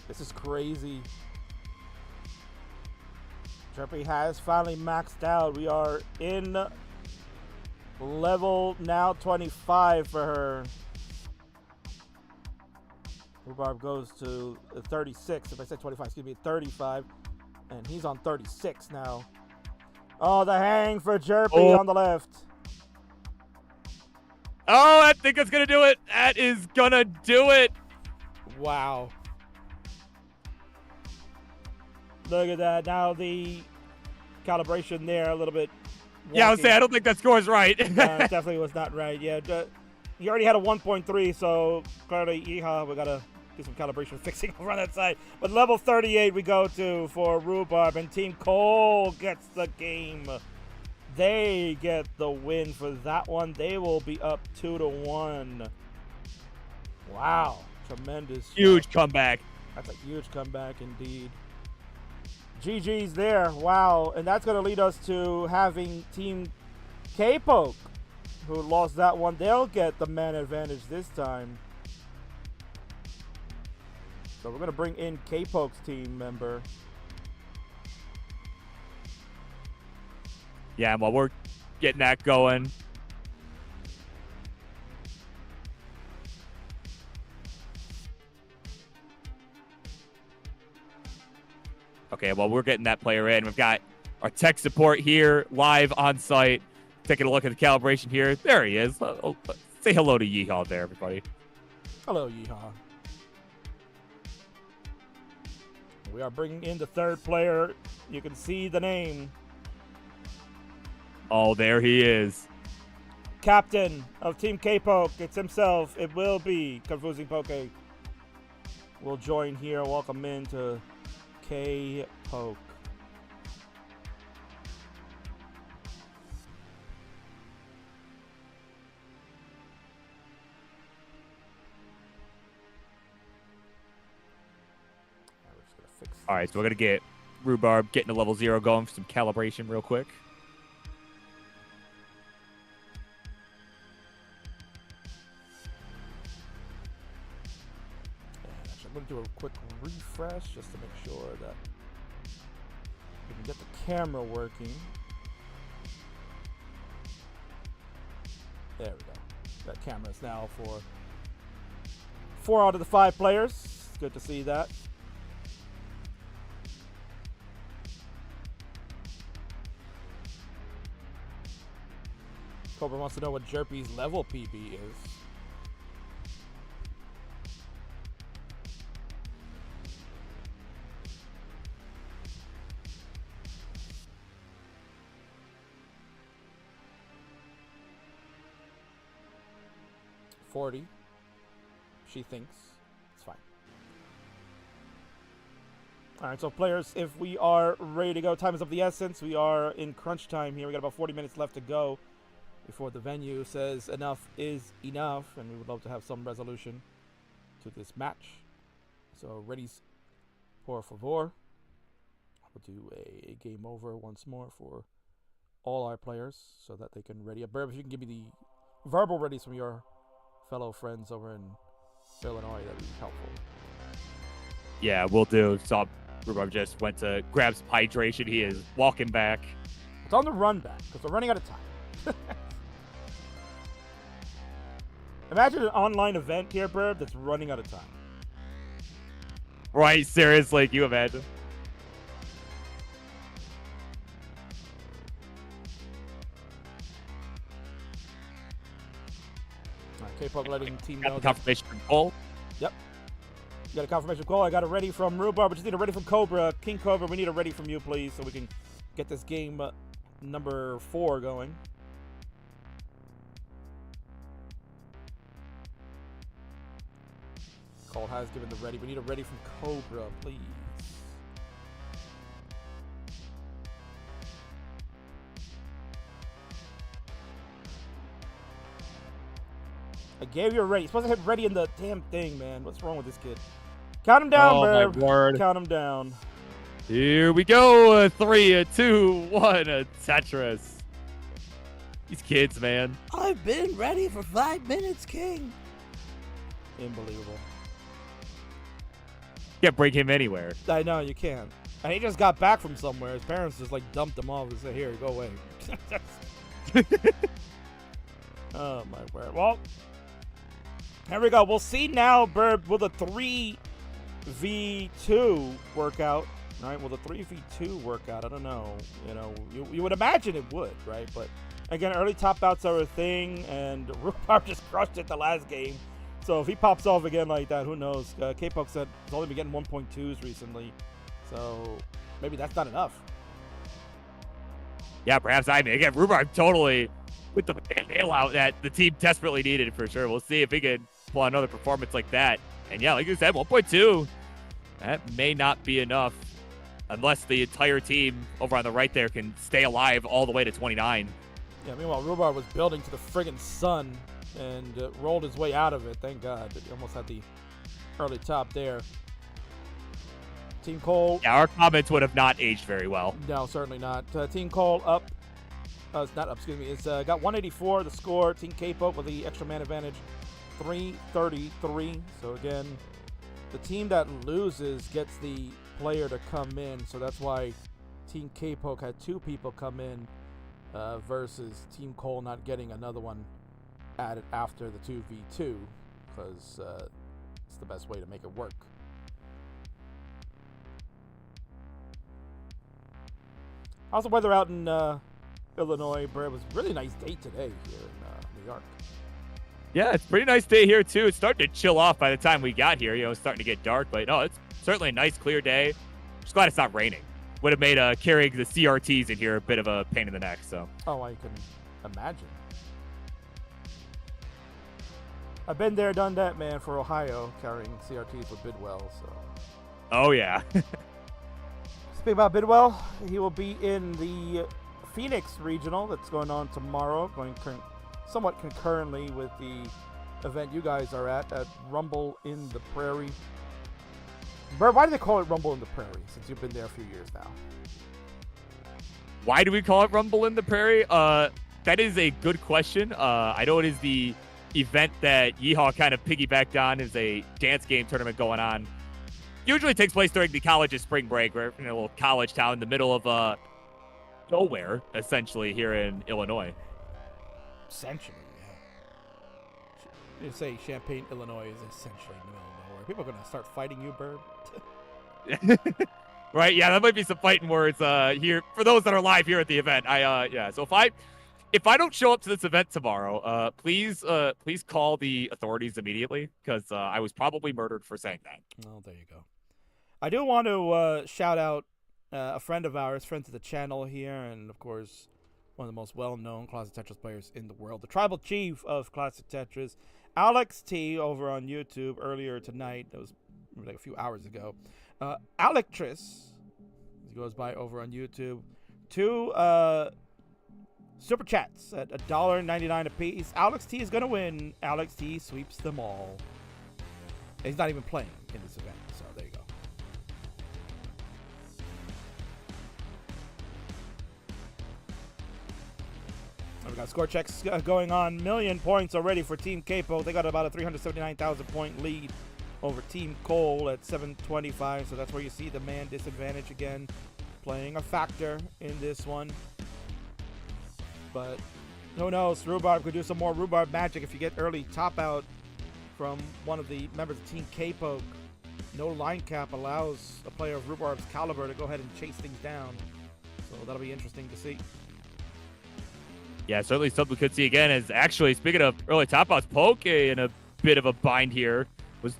S1: This is crazy. Jerpy has finally maxed out. We are in level now 25 for her. Rhubarb goes to 36. If I said 25, excuse me, 35. And he's on 36 now. Oh, the hang for Jerpy on the left.
S3: Oh, I think it's going to do it. That is going to do it.
S1: Wow. Look at that. Now the calibration there a little bit wonky.
S3: Yeah, I was saying, I don't think that score is right.
S1: No, it definitely was not right. Yeah, he already had a 1.3, so clearly, we got to do some calibration fixing over on that side. But level 38 we go to for Rhubarb, and Team Coal gets the game. They get the win for that one. They will be up 2-1. Wow. Tremendous.
S3: Huge comeback.
S1: That's a huge comeback indeed. GG's there. Wow. And that's going to lead us to having Team K-Poke, who lost that one. They'll get the man advantage this time. So we're going to bring in K-Poke's team member.
S3: Yeah, and while we're getting that going, okay, well, we're getting that player in. We've got our tech support here live on site. Taking a look at the calibration here. There he is. Say hello to Yeehaw there, everybody.
S1: Hello, Yeehaw. We are bringing in the third player. You can see the name.
S3: Oh, there he is.
S1: Captain of Team K-Poke. It's himself. It will be Confusing Poke. We'll join here. Welcome into K-Poke.
S3: All right, so we're going to get Rhubarb getting to level 0 going for some calibration real quick.
S1: I'm going to do a quick refresh just to make sure that we can get the camera working. There we go. That camera is now for 4 out of the 5 players. Good to see that. Cobra wants to know what Jerpy's level PB is. $40. She thinks it's fine. All right, so players, if we are ready to go, time is of the essence. We are in crunch time here. We got about 40 minutes left to go before the venue says enough is enough, and we would love to have some resolution to this match. So, ready's por favor. We'll do a game over once more for all our players so that they can ready up. Burb, if you can give me the verbal readies from your fellow friends over in Illinois, that'd be helpful.
S3: Yeah, we'll do. So Rhubarb just went to grab some hydration. He is walking back.
S1: It's on the run back because we're running out of time. Imagine an online event here, Burb, that's running out of time.
S3: Right, seriously, can you imagine?
S1: K-pop letting the team
S3: Got
S1: know.
S3: the confirmation from Cole.
S1: Yep. You got a confirmation call. I got it ready from Rhubarb. We just need a ready from Cobra. King Cobra, we need a ready from you, please, so we can get this game number 4 going. Cole has given the ready. We need a ready from Cobra, please. I gave you a ready. You're supposed to hit ready in the damn thing, man. What's wrong with this kid? Count him down, Burb.
S3: My word.
S1: Count him down.
S3: Here we go. A 3, a 2, 1, a Tetris. These kids, man.
S1: I've been ready for 5 minutes, King. Unbelievable.
S3: Can't bring him anywhere.
S1: I know, you can't. And he just got back from somewhere. His parents just, like, dumped him off and said, here, go away. Oh, my word. Well, here we go. We'll see now, Burb, will the 3v2 work out? All right, will the 3v2 work out? I don't know. You know, you would imagine it would, right? But, again, early top outs are a thing, and Rhubarb just crushed it the last game. So if he pops off again like that, who knows? K-Pop said he's only been getting 1.2s recently. So maybe that's not enough.
S3: Yeah, perhaps. I mean, again, Rhubarb totally with the bailout that the team desperately needed for sure. We'll see if he can pull another performance like that. And yeah, like you said, 1.2, that may not be enough unless the entire team over on the right there can stay alive all the way to 29.
S1: Yeah, meanwhile, Rhubarb was building to the friggin' sun and rolled his way out of it. Thank God. He almost had the early top there. Team Cole.
S3: Yeah, our comments would have not aged very well.
S1: No, certainly not. Team Cole up. It's not up, excuse me. It's got 184 the score. Team K-Pop with the extra man advantage, 333. So again, the team that loses gets the player to come in. So that's why Team K-Pop had 2 people come in versus Team Cole not getting another one added after the 2v2 because it's the best way to make it work. How's the weather out in Illinois, Brad? It was a really nice day today here in New York.
S3: Yeah, it's a pretty nice day here, too. It's starting to chill off by the time we got here. You know, it's starting to get dark, but no, it's certainly a nice, clear day. Just glad it's not raining. Would have made carrying the CRTs in here a bit of a pain in the neck, so.
S1: Oh, I can imagine. I've been there, done that, man, for Ohio, carrying CRTs with Bidwell, so.
S3: Oh, yeah.
S1: Speaking about Bidwell, he will be in the Phoenix Regional that's going on tomorrow, going somewhat concurrently with the event you guys are at Rumble in the Prairie. Bert, why do they call it Rumble in the Prairie, since you've been there a few years now?
S3: Why do we call it Rumble in the Prairie? That is a good question. I know it is the event that Yeehaw kind of piggybacked on. Is a dance game tournament going on. Usually takes place during the college's spring break. We're in a little college town in the middle of nowhere, essentially, here in Illinois.
S1: Essentially, yeah. You say Champaign, Illinois is essentially in the middle of nowhere. People are going to start fighting you, Burb.
S3: Right? Yeah, that might be some fighting words here for those that are live here at the event. Yeah. So if I don't show up to this event tomorrow, please call the authorities immediately because I was probably murdered for saying that.
S1: Well, there you go. I do want to shout out a friend of ours, friend to the channel here, and of course, one of the most well-known Classic Tetris players in the world, the tribal chief of Classic Tetris, Alex T, over on YouTube earlier tonight. That was like a few hours ago. Alectris, he goes by over on YouTube. 2 super chats at $1.99 a piece. Alex T is going to win. Alex T sweeps them all. He's not even playing in this event, so there you go. We got score checks going on. Million points already for Team Capo. They got about a 379,000 point lead over Team Coal at 725. So that's where you see the man disadvantage again playing a factor in this one. But who knows? Rhubarb could do some more Rhubarb magic if you get early top out from one of the members of Team Capo. No line cap allows a player of Rhubarb's caliber to go ahead and chase things down. So that'll be interesting to see.
S3: Yeah, certainly something we could see again is actually, speaking of early top outs, Poke in a bit of a bind here. Was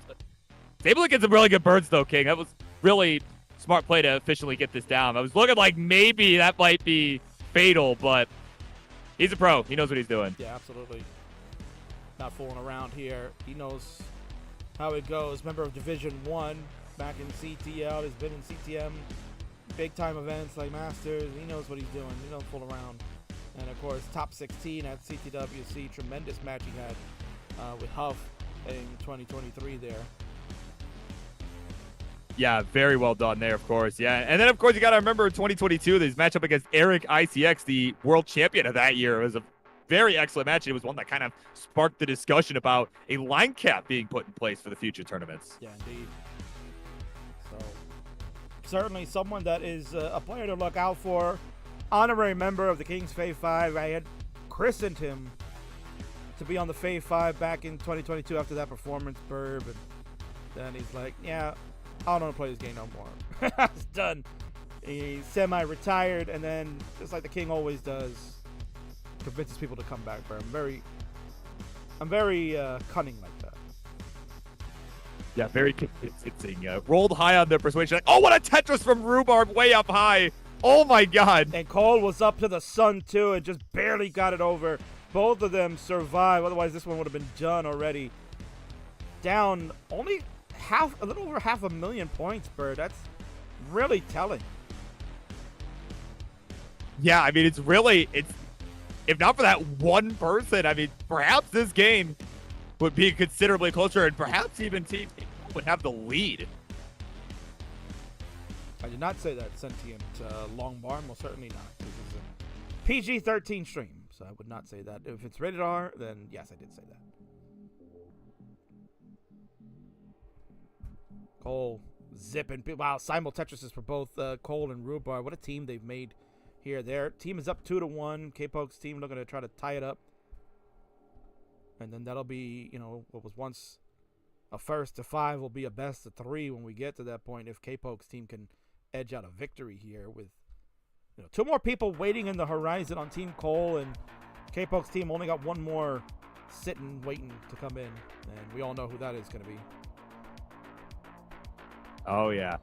S3: able to get some really good birds, though, King. That was really smart play to efficiently get this down. I was looking like maybe that might be fatal, but he's a pro. He knows what he's doing.
S1: Yeah, absolutely. Not fooling around here. He knows how it goes. Member of Division 1 back in CTL. He's been in CTM big-time events like Masters. He knows what he's doing. He don't fool around. And, of course, top 16 at CTWC. Tremendous match he had with Huff in 2023 there.
S3: Yeah, very well done there, of course. Yeah, and then, of course, you got to remember 2022, this matchup against Eric ICX, the world champion of that year. It was a very excellent match. It was one that kind of sparked the discussion about a line cap being put in place for the future tournaments.
S1: Yeah, indeed. So, certainly someone that is a player to look out for. Honorary member of the Kings Fave 5. I had christened him to be on the Fave 5 back in 2022 after that performance, Burb. And then he's like, yeah, I don't want to play this game no more. It's done. He's semi-retired, and then, just like the King always does, convinces people to come back, Burb. I'm very cunning like that.
S3: Yeah, very convincing. Rolled high on the persuasion. Like, oh, what a Tetris from Rhubarb way up high. Oh, my God.
S1: And Cole was up to the sun, too, and just barely got it over. Both of them survived. Otherwise, this one would have been done already. Down only a little over 500,000 points, Bird. That's really telling.
S3: Yeah, I mean, it's if not for that one person, I mean, perhaps this game would be considerably closer, and perhaps even Team would have the lead.
S1: I did not say that, sentient long bar. Most certainly not. This is a PG-13 stream, so I would not say that. If it's rated R, then yes, I did say that. Cole zipping. Wow, simul Tetrises for both Cole and Rhubarb. What a team they've made here. Their team is up 2-1. K-Poke's team looking to try to tie it up. And then that'll be, what was once a first to 5 will be a best of 3 when we get to that point if K-Poke's team can edge out a victory here with 2 more people waiting in the horizon on Team Cole, and K-Poke's team only got 1 more sitting waiting to come in, and we all know who that is going to be.
S3: Oh, yeah.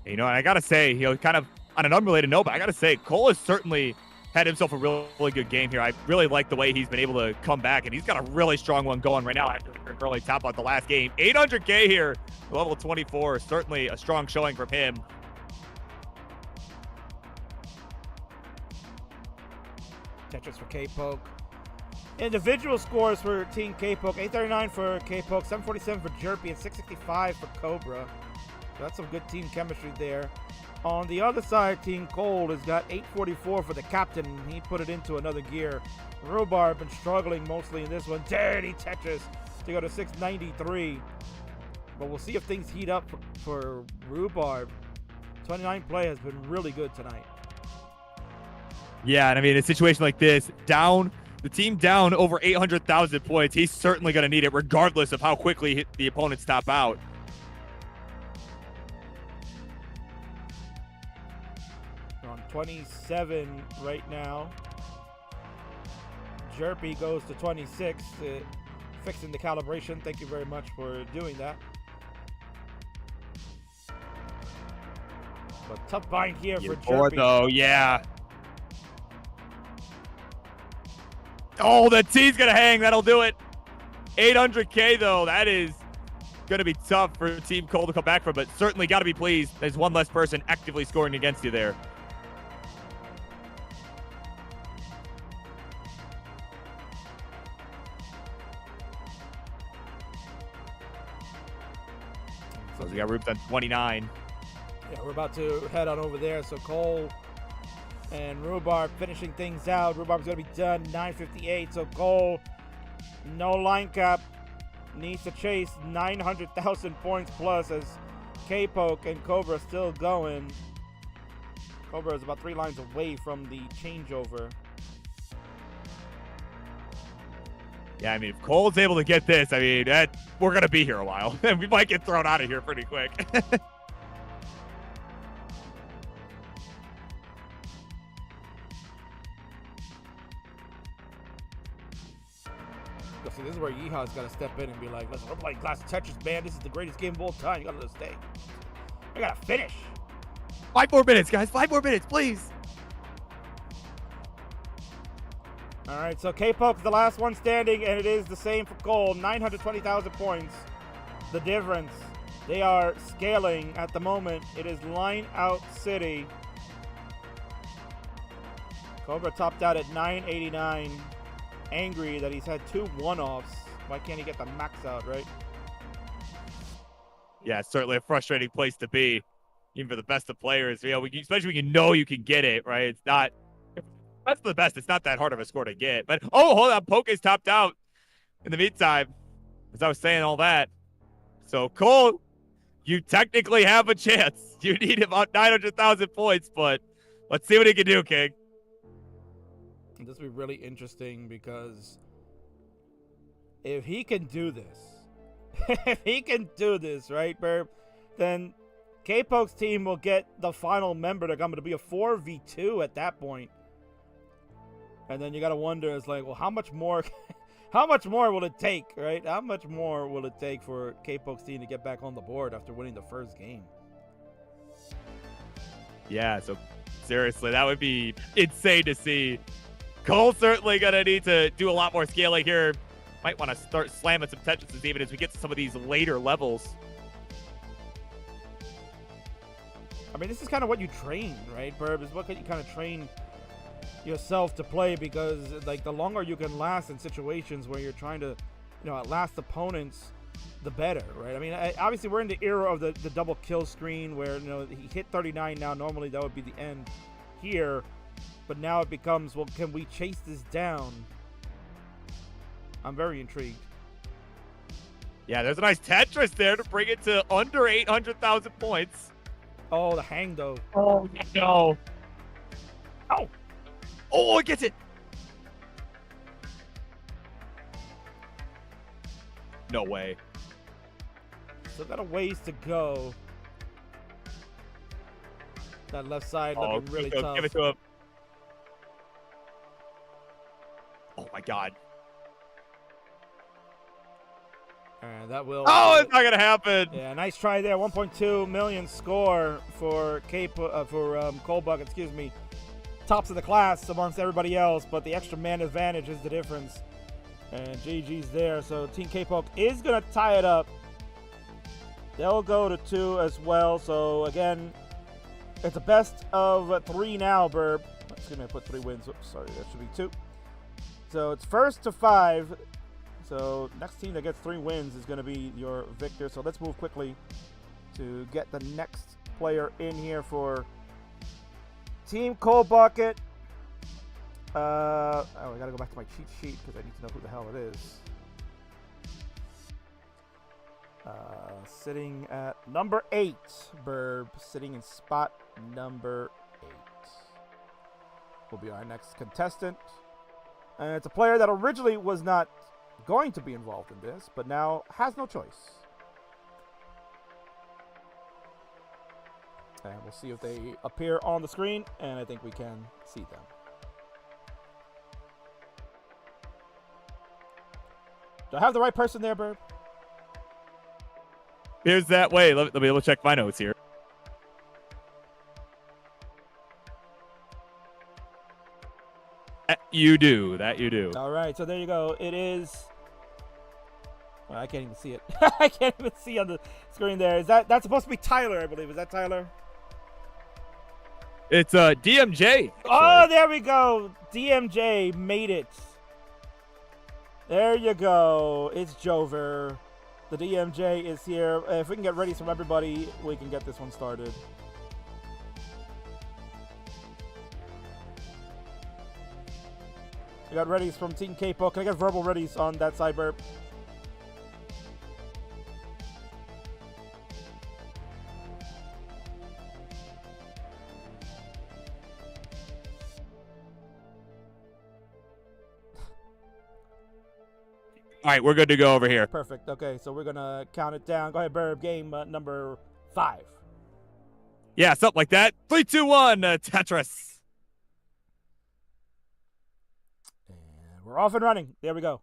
S3: And I got to say, kind of on an unrelated note, but I got to say, Cole has certainly had himself a really good game here. I really like the way he's been able to come back, and he's got a really strong one going right now after an early top out the last game. 800K here, level 24. Certainly a strong showing from him.
S1: Tetris for K-Poke. Individual scores for Team K-Poke. 839 for K-Poke, 747 for Jerpy, and 665 for Cobra. So that's some good team chemistry there. On the other side, Team Cold has got 844 for the captain. He put it into another gear. Rhubarb been struggling mostly in this one. Dirty Tetris to go to 693. But we'll see if things heat up for Rhubarb. 29 play has been really good tonight.
S3: Yeah, and I mean, in a situation like this, down The team down over 800,000 points. He's certainly going to need it regardless of how quickly the opponents top out.
S1: We're on 27 right now. Jerpy goes to 26, fixing the calibration. Thank you very much for doing that. But tough bind here for Jerpy.
S3: Though, yeah. Oh, the T's going to hang. That'll do it. 800K, though. That is going to be tough for Team Cole to come back from, but certainly got to be pleased. There's one less person actively scoring against you there. So we got Rubes on 29.
S1: Yeah, we're about to head on over there. So Cole and Rhubarb finishing things out. Rhubarb's going to be done 9:58. So Cole, no line cap, needs to chase 900,000 points plus as K-Poke and Cobra still going. Cobra is about 3 lines away from the changeover.
S3: Yeah, I mean, if Cole's able to get this, I mean, we're going to be here a while. We might get thrown out of here pretty quick.
S1: See, this is where Yeehaw's got to step in and be like, listen, we're playing Class of Tetris, man. This is the greatest game of all time. You got to let us stay. I got to finish.
S3: 5 more minutes, guys. 5 more minutes, please.
S1: All right, so K-Poke's the last one standing, and it is the same for Cole. 920,000 points. The difference. They are scaling at the moment. It is Line Out City. Cobra topped out at 989. Angry that he's had 2 one-offs. Why can't he get the max out, right?
S3: Yeah, it's certainly a frustrating place to be, even for the best of players. You know, especially when you know you can get it, right? It's not. That's the best. It's not that hard of a score to get. But, oh, hold on. Poke's topped out in the meantime, as I was saying all that. So, Cole, you technically have a chance. You need about 900,000 points, but let's see what he can do, King.
S1: This will be really interesting because if he can do this, right, Burb, then K-Poke's team will get the final member. They're going to be a 4v2 at that point. And then you got to wonder, it's like, well, how much more will it take, right? How much more will it take for K-Poke's team to get back on the board after winning the first game?
S3: Yeah, so seriously, that would be insane to see. Cole's certainly going to need to do a lot more scaling here. Might want to start slamming some Tetrises even as we get to some of these later levels.
S1: I mean, this is kind of what you train, right, Burb? Is what you kind of train yourself to play, because like the longer you can last in situations where you're trying to, outlast opponents, the better, right? I mean, obviously we're in the era of the double kill screen where, he hit 39 now. Normally that would be the end here. But now it becomes, well, can we chase this down? I'm very intrigued.
S3: Yeah, there's a nice Tetris there to bring it to under 800,000 points.
S1: Oh, the hang, though.
S3: Oh, no. Oh. Oh, it gets it. No way.
S1: Still got a ways to go. That left side looking really tough.
S3: Give it to him. Oh, my God.
S1: And that will.
S3: Oh, it's not going to happen.
S1: Yeah, nice try there. 1.2 million score for CoalBucket, excuse me. Tops of the class amongst everybody else, but the extra man advantage is the difference. And GG's there. So Team K-Poke is going to tie it up. They'll go to 2 as well. So again, it's a best of 3 now, Burb. Excuse me, I put 3 wins. Oops, sorry, that should be 2. So it's first to 5. So next team that gets 3 wins is going to be your victor. So let's move quickly to get the next player in here for Team CoalBucket. I got to go back to my cheat sheet because I need to know who the hell it is. Sitting at number 8, Burb. Sitting in spot number 8. Will be our next contestant. And it's a player that originally was not going to be involved in this, but now has no choice. And we'll see if they appear on the screen, and I think we can see them. Do I have the right person there, Bird?
S3: Here's that way. Let me double check my notes here. That you do.
S1: All right, so there you go. It is. Well, I can't even see it. I can't even see on the screen there. That's supposed to be Tyler, I believe. Is that Tyler?
S3: It's DMJ. Actually.
S1: Oh, there we go. DMJ made it. There you go. It's Jover. The DMJ is here. If we can get ready from everybody, we can get this one started. We got readies from Team Capo. Can I get verbal readies on that side, Burp?
S3: All right, we're good to go over here.
S1: Perfect. Okay, so we're going to count it down. Go ahead, Burp. Game number 5.
S3: Yeah, something like that. 3, 2, 1, Tetris.
S1: And we're off and running. There we go.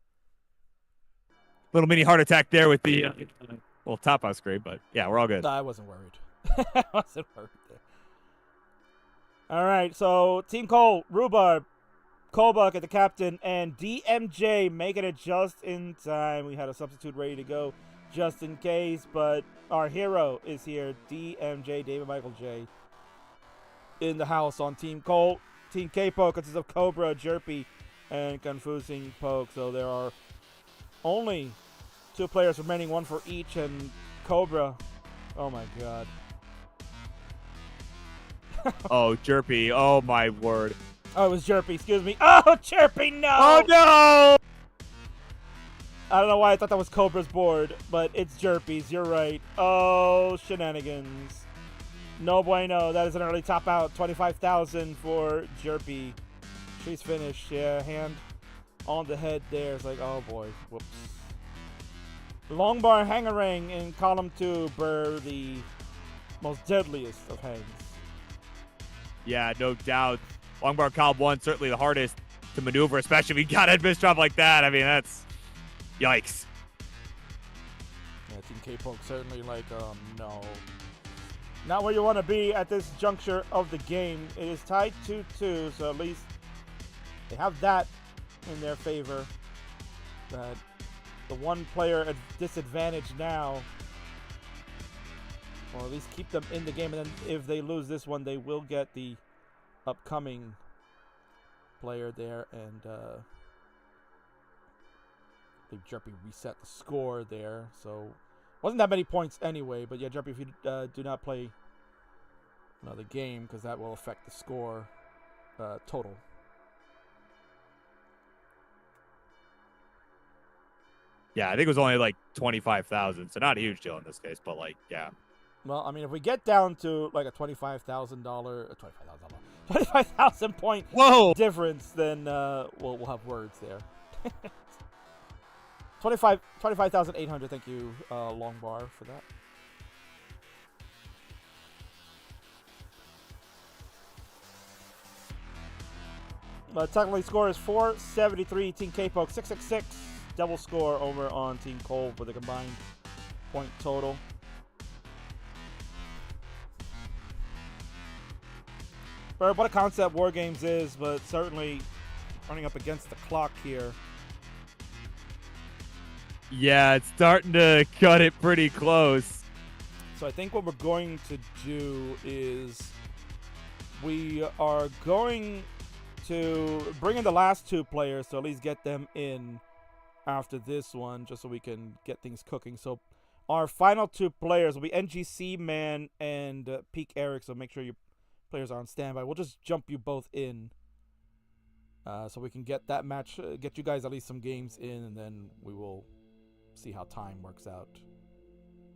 S3: Little mini heart attack there with the well, top out screen, but yeah, we're all good.
S1: I wasn't worried. I wasn't worried there. All right, so Team Cole, Rhubarb, CoalBucket, the captain, and DMJ making it just in time. We had a substitute ready to go just in case, but our hero is here, DMJ, David Michael J, in the house on Team Cole. Team K-Poke consists of Cobra, Jerpy, and Confusing Poke. So there are only 2 players remaining, one for each, and Cobra. Oh my god.
S3: Oh, Jerpy. Oh, my word.
S1: Oh, it was Jerpy. Excuse me. Oh, Jerpy, no!
S3: Oh, no!
S1: I don't know why I thought that was Cobra's board, but it's Jerpy's. You're right. Oh, shenanigans. No bueno. That is an early top out. 25,000 for Jerpy. She's finished. Yeah, hand on the head there. It's like, oh boy. Whoops. Long bar hangarang in column 2, Burr, the most deadliest of hangs.
S3: Yeah, no doubt. Long bar column 1, certainly the hardest to maneuver, especially if you got a miss drop like that. I mean, that's yikes.
S1: Yeah, Team K-Poke certainly like, no. Not where you want to be at this juncture of the game. It is tied 2-2, so at least they have that in their favor. That the one player at disadvantage now, or at least keep them in the game, and then if they lose this one, they will get the upcoming player there, and I think Jerpy reset the score there, so wasn't that many points anyway. But yeah, Jerpy, if you do not play another game, because that will affect the score total.
S3: Yeah, I think it was only like 25,000, so not a huge deal in this case, but like, yeah.
S1: Well, I mean, if we get down to like a $25,000 point difference, then we'll have words there. 25,800. Thank you, Long Bar, for that. Technically, score is 473. Team K-Poke 666. Double score over on Team Cole with a combined point total. For what a concept War Games is, but certainly running up against the clock here.
S3: Yeah, it's starting to cut it pretty close.
S1: So I think what we're going to do is we are going to bring in the last 2 players to at least get them in after this one, just so we can get things cooking. So our final 2 players will be NGC Man and Peak Eric, so make sure your players are on standby. We'll just jump you both in so we can get that match, get you guys at least some games in, and then we will see how time works out.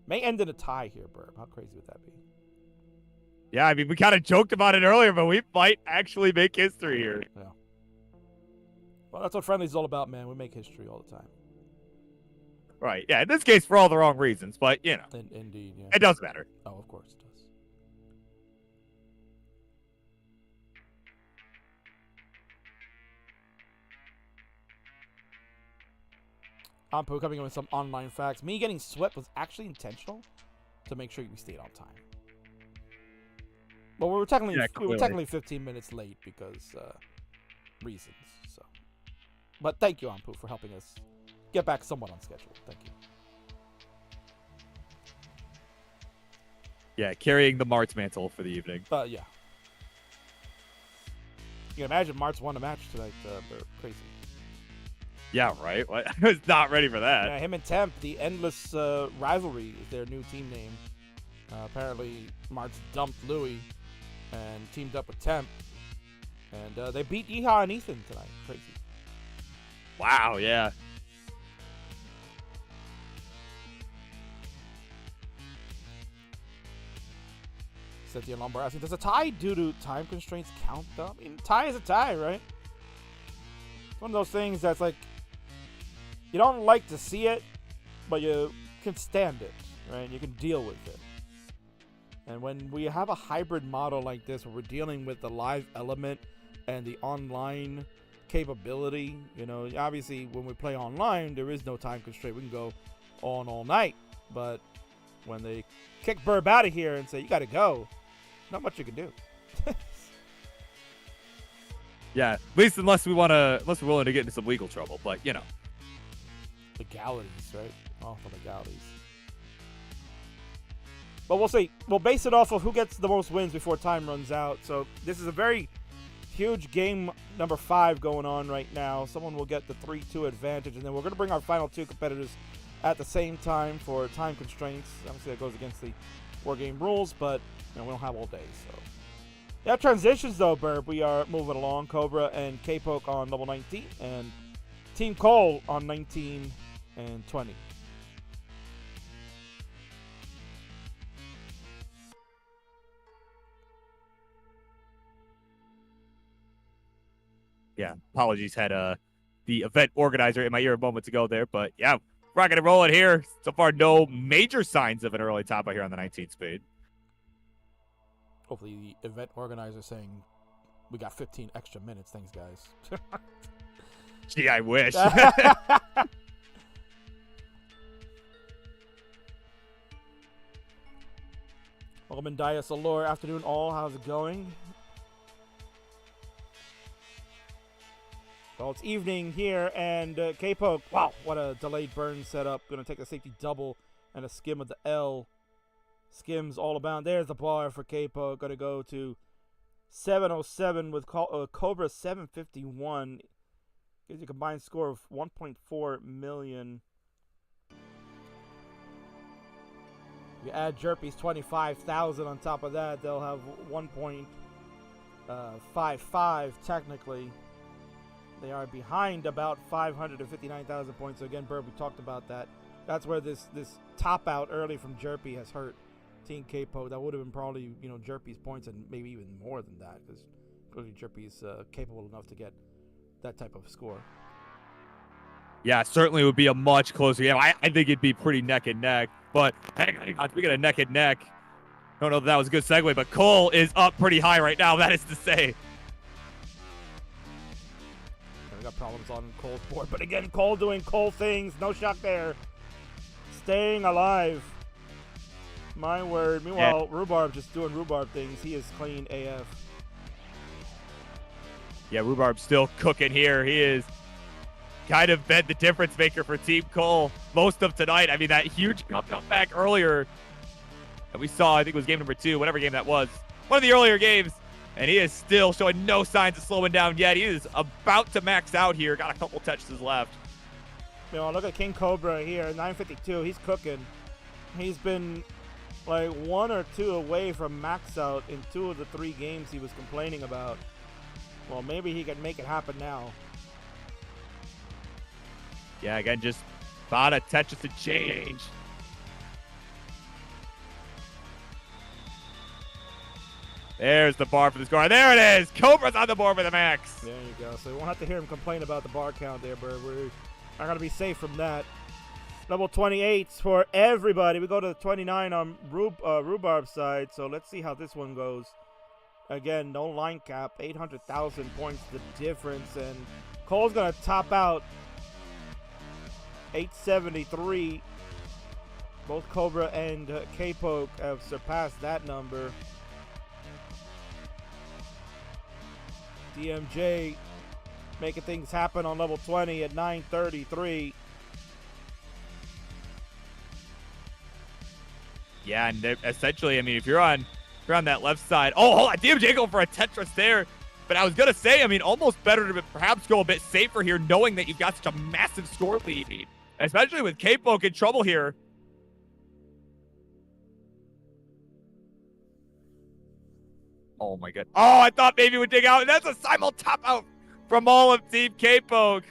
S1: May end in a tie here, Burb. How crazy would that be?
S3: Yeah, I mean, we kind of joked about it earlier, but we might actually make history here.
S1: Yeah. Well, that's what Friendlies is all about, man. We make history all the time.
S3: Right. Yeah. In this case, for all the wrong reasons, but
S1: Indeed, yeah.
S3: it does matter.
S1: Oh, of course it does. Ampu coming in with some online facts. Me getting swept was actually intentional to make sure we stayed on time. But we were technically 15 minutes late because reasons. So, but thank you, Ampu, for helping us get back somewhat on schedule. Thank you.
S3: Yeah, carrying the Mart's mantle for the evening.
S1: Yeah. You can imagine Mart's won a match tonight. They're crazy.
S3: Yeah, right. I was not ready for that.
S1: Yeah, him and Temp, the Endless Rivalry is their new team name. Apparently, Mart's dumped Louis and teamed up with Temp. And they beat Yeehaw and Ethan tonight. Crazy.
S3: Wow, yeah.
S1: Cynthia Lombard asking, does a tie due to time constraints count, though? I mean, tie is a tie, right? It's one of those things that's like, you don't like to see it, but you can stand it, right? You can deal with it. And when we have a hybrid model like this, where we're dealing with the live element and the online capability, obviously when we play online, there is no time constraint. We can go on all night. But when they kick Burb out of here and say, you got to go, not much you can do.
S3: Yeah, at least unless we're willing to get into some legal trouble, but
S1: Legalities, right? Awful legalities. But we'll see. We'll base it off of who gets the most wins before time runs out. So this is a very huge game number 5 going on right now. Someone will get the 3-2 advantage, and then we're going to bring our final 2 competitors at the same time for time constraints. Obviously, that goes against the War Game rules, but we don't have all day. So yeah, transitions though, Burb. We are moving along. Cobra and K-Poke on level 19, and Team Cole on 19 and 20.
S3: Yeah, apologies. Had the event organizer in my ear moments ago there, but yeah, we're going to roll it here. So far, no major signs of an early top out here on the 19 speed.
S1: Hopefully, the event organizer saying we got 15 extra minutes. Thanks, guys.
S3: Gee, I wish.
S1: Welcome in Dias Allure. Afternoon all. How's it going? Well, it's evening here, and K-Poke, wow, what a delayed burn setup. Going to take a safety double and a skim of the L. Skims all about. There's the bar for K-Poke. Going to go to 707 with Cobra 751. Gives you a combined score of 1.4 million. You add Jerpy's 25,000 on top of that, they'll have 1.55 technically. They are behind about 559,000 points. So again, Burb, we talked about that. That's where this top out early from Jerpy has hurt Team K-Poke. That would have been probably Jerpy's points and maybe even more than that, because clearly Jerpy is capable enough to get that type of score.
S3: Yeah, certainly would be a much closer game. I think it'd be pretty neck and neck. But hang on, speaking of neck and neck, I don't know if that was a good segue, but Cole is up pretty high right now. That is to say.
S1: We got problems on Cole's board, but again, Cole doing Cole things. No shock there. Staying alive. My word. Meanwhile, yeah. Rhubarb just doing Rhubarb things. He is clean AF.
S3: Yeah, Rhubarb still cooking here. He is kind of been the difference maker for Team Cole most of tonight. I mean, that huge comeback earlier that we saw, I think it was game number 2, whatever game that was, one of the earlier games, and he is still showing no signs of slowing down yet. He is about to max out here. Got a couple touches left.
S1: Look at King Cobra here, 952. He's cooking. He's been like 1 or 2 away from max out in 2 of the 3 games he was complaining about. Well, maybe he can make it happen now.
S3: Yeah, again, just about a touch of change. There's the bar for the score. There it is. Cobra's on the board with a max.
S1: There you go. So we won't have to hear him complain about the bar count there, but we're not going to be safe from that. Level 28 for everybody. We go to 29 on Rhubarb's side, so let's see how this one goes. Again, no line cap, 800,000 points the difference, and Cole's going to top out 873. Both Cobra and K-Poke have surpassed that number. DMJ making things happen on level 20 at 933.
S3: Yeah, and essentially, I mean, if you're on that left side, oh, hold on, DMJ going for a Tetris there. But I was gonna say, I mean, almost better to perhaps go a bit safer here, knowing that you've got such a massive score lead, especially with K-Poke in trouble here. Oh my god! Oh, I thought maybe we'd dig out, and that's a simul top out from all of Team K-Poke.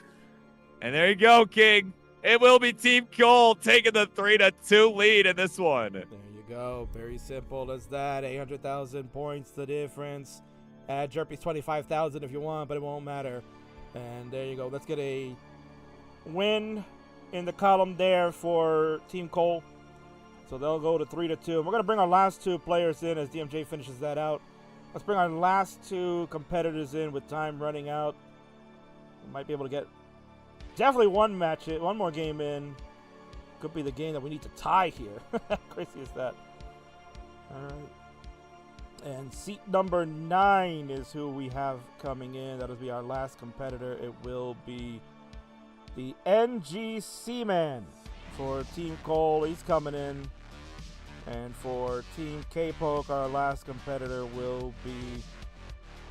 S3: And there you go, King. It will be Team Cole taking the 3-2 lead in this one.
S1: There you go. Very simple as that. 800,000 points the difference. Add Jerpy's 25,000 if you want, but it won't matter. And there you go. Let's get a win in the column there for Team Cole. So they'll go to 3-2. And we're going to bring our last two players in as DMJ finishes that out. Let's bring our last two competitors in with time running out. We might be able to get definitely one more game in. Could be the game that we need to tie here. Crazy is that. All right. And seat number 9 is who we have coming in. That'll be our last competitor. It will be the NGC man for Team Cole. He's coming in. And for Team K-Poke, our last competitor will be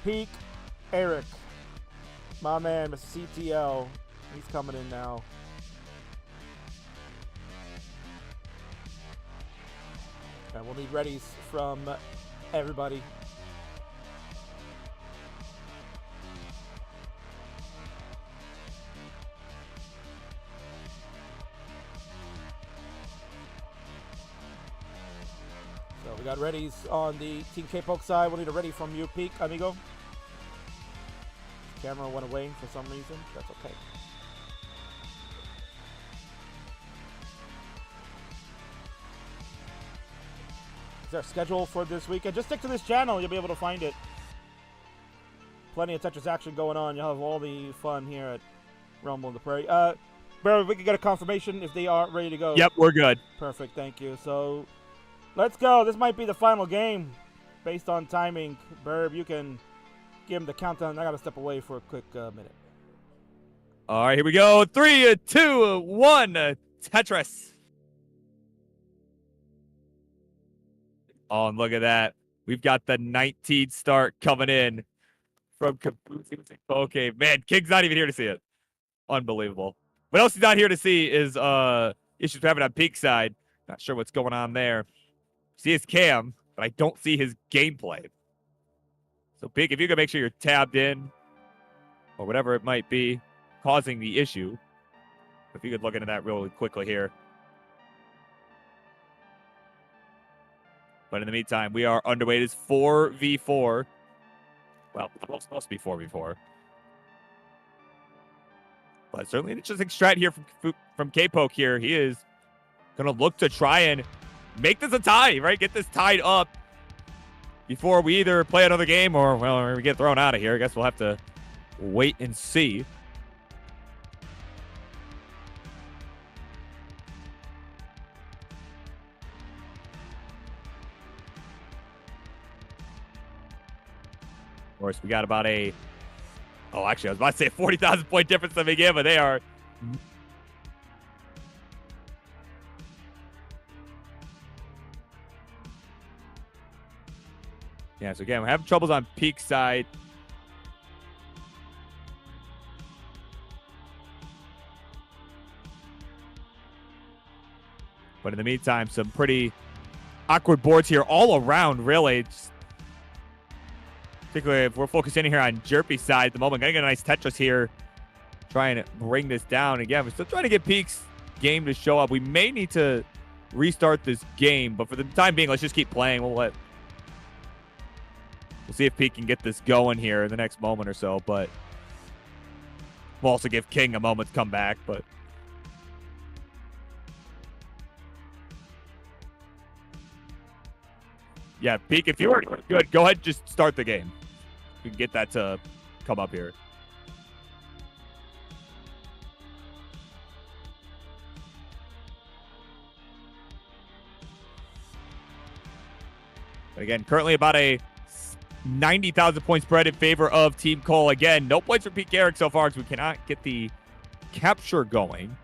S1: Peak Eric. My man, Mr. CTL. He's coming in now. And we'll need readies from everybody. So we got readies on the Team K-Poke side. We'll need a ready from you, Peak, amigo. Camera went away for some reason. That's okay. Our schedule for this weekend. Just stick to this channel. You'll be able to find it. Plenty of Tetris action going on. You'll have all the fun here at Rumble in the Prairie. Barry, we can get a confirmation if they are ready to go.
S3: Yep, we're good.
S1: Perfect. Thank you. So let's go. This might be the final game based on timing. Burb, you can give him the countdown. I got to step away for a quick minute.
S3: All right, here we go. 3, 2, 1. Tetris. Oh, and look at that. We've got the 19th start coming in from CTWC. Okay, man, King's not even here to see it. Unbelievable. What else he's not here to see is issues we're having on Peak's side. Not sure what's going on there. See his cam, but I don't see his gameplay. So, Peak, if you can make sure you're tabbed in or whatever it might be causing the issue. If you could look into that really quickly here. But in the meantime, we are underway. It is 4v4. Well, it's supposed to be 4v4. But certainly an interesting strat here from K-Poke here. He is going to look to try and make this a tie, right? Get this tied up before we either play another game or, well, we get thrown out of here. I guess we'll have to wait and see. Of course, we got about a... Oh, actually, I was about to say a 40,000 point difference to begin, but they are... Yeah, so again, we're having troubles on Peak side. But in the meantime, some pretty awkward boards here all around, really. Just particularly if we're focusing here on Jerpy's side at the moment. Gonna get a nice Tetris here. Trying to bring this down. Again, we're still trying to get Peak's game to show up. We may need to restart this game, but for the time being, let's just keep playing. We'll let We'll see if Pete can get this going here in the next moment or so, but we'll also give King a moment to come back, but yeah, Pete, if you were good, go ahead and just start the game. We can get that to come up here. But again, currently about a 90,000 point spread in favor of Team Cole. Again, no points for Pete Garrick so far, because we cannot get the capture going.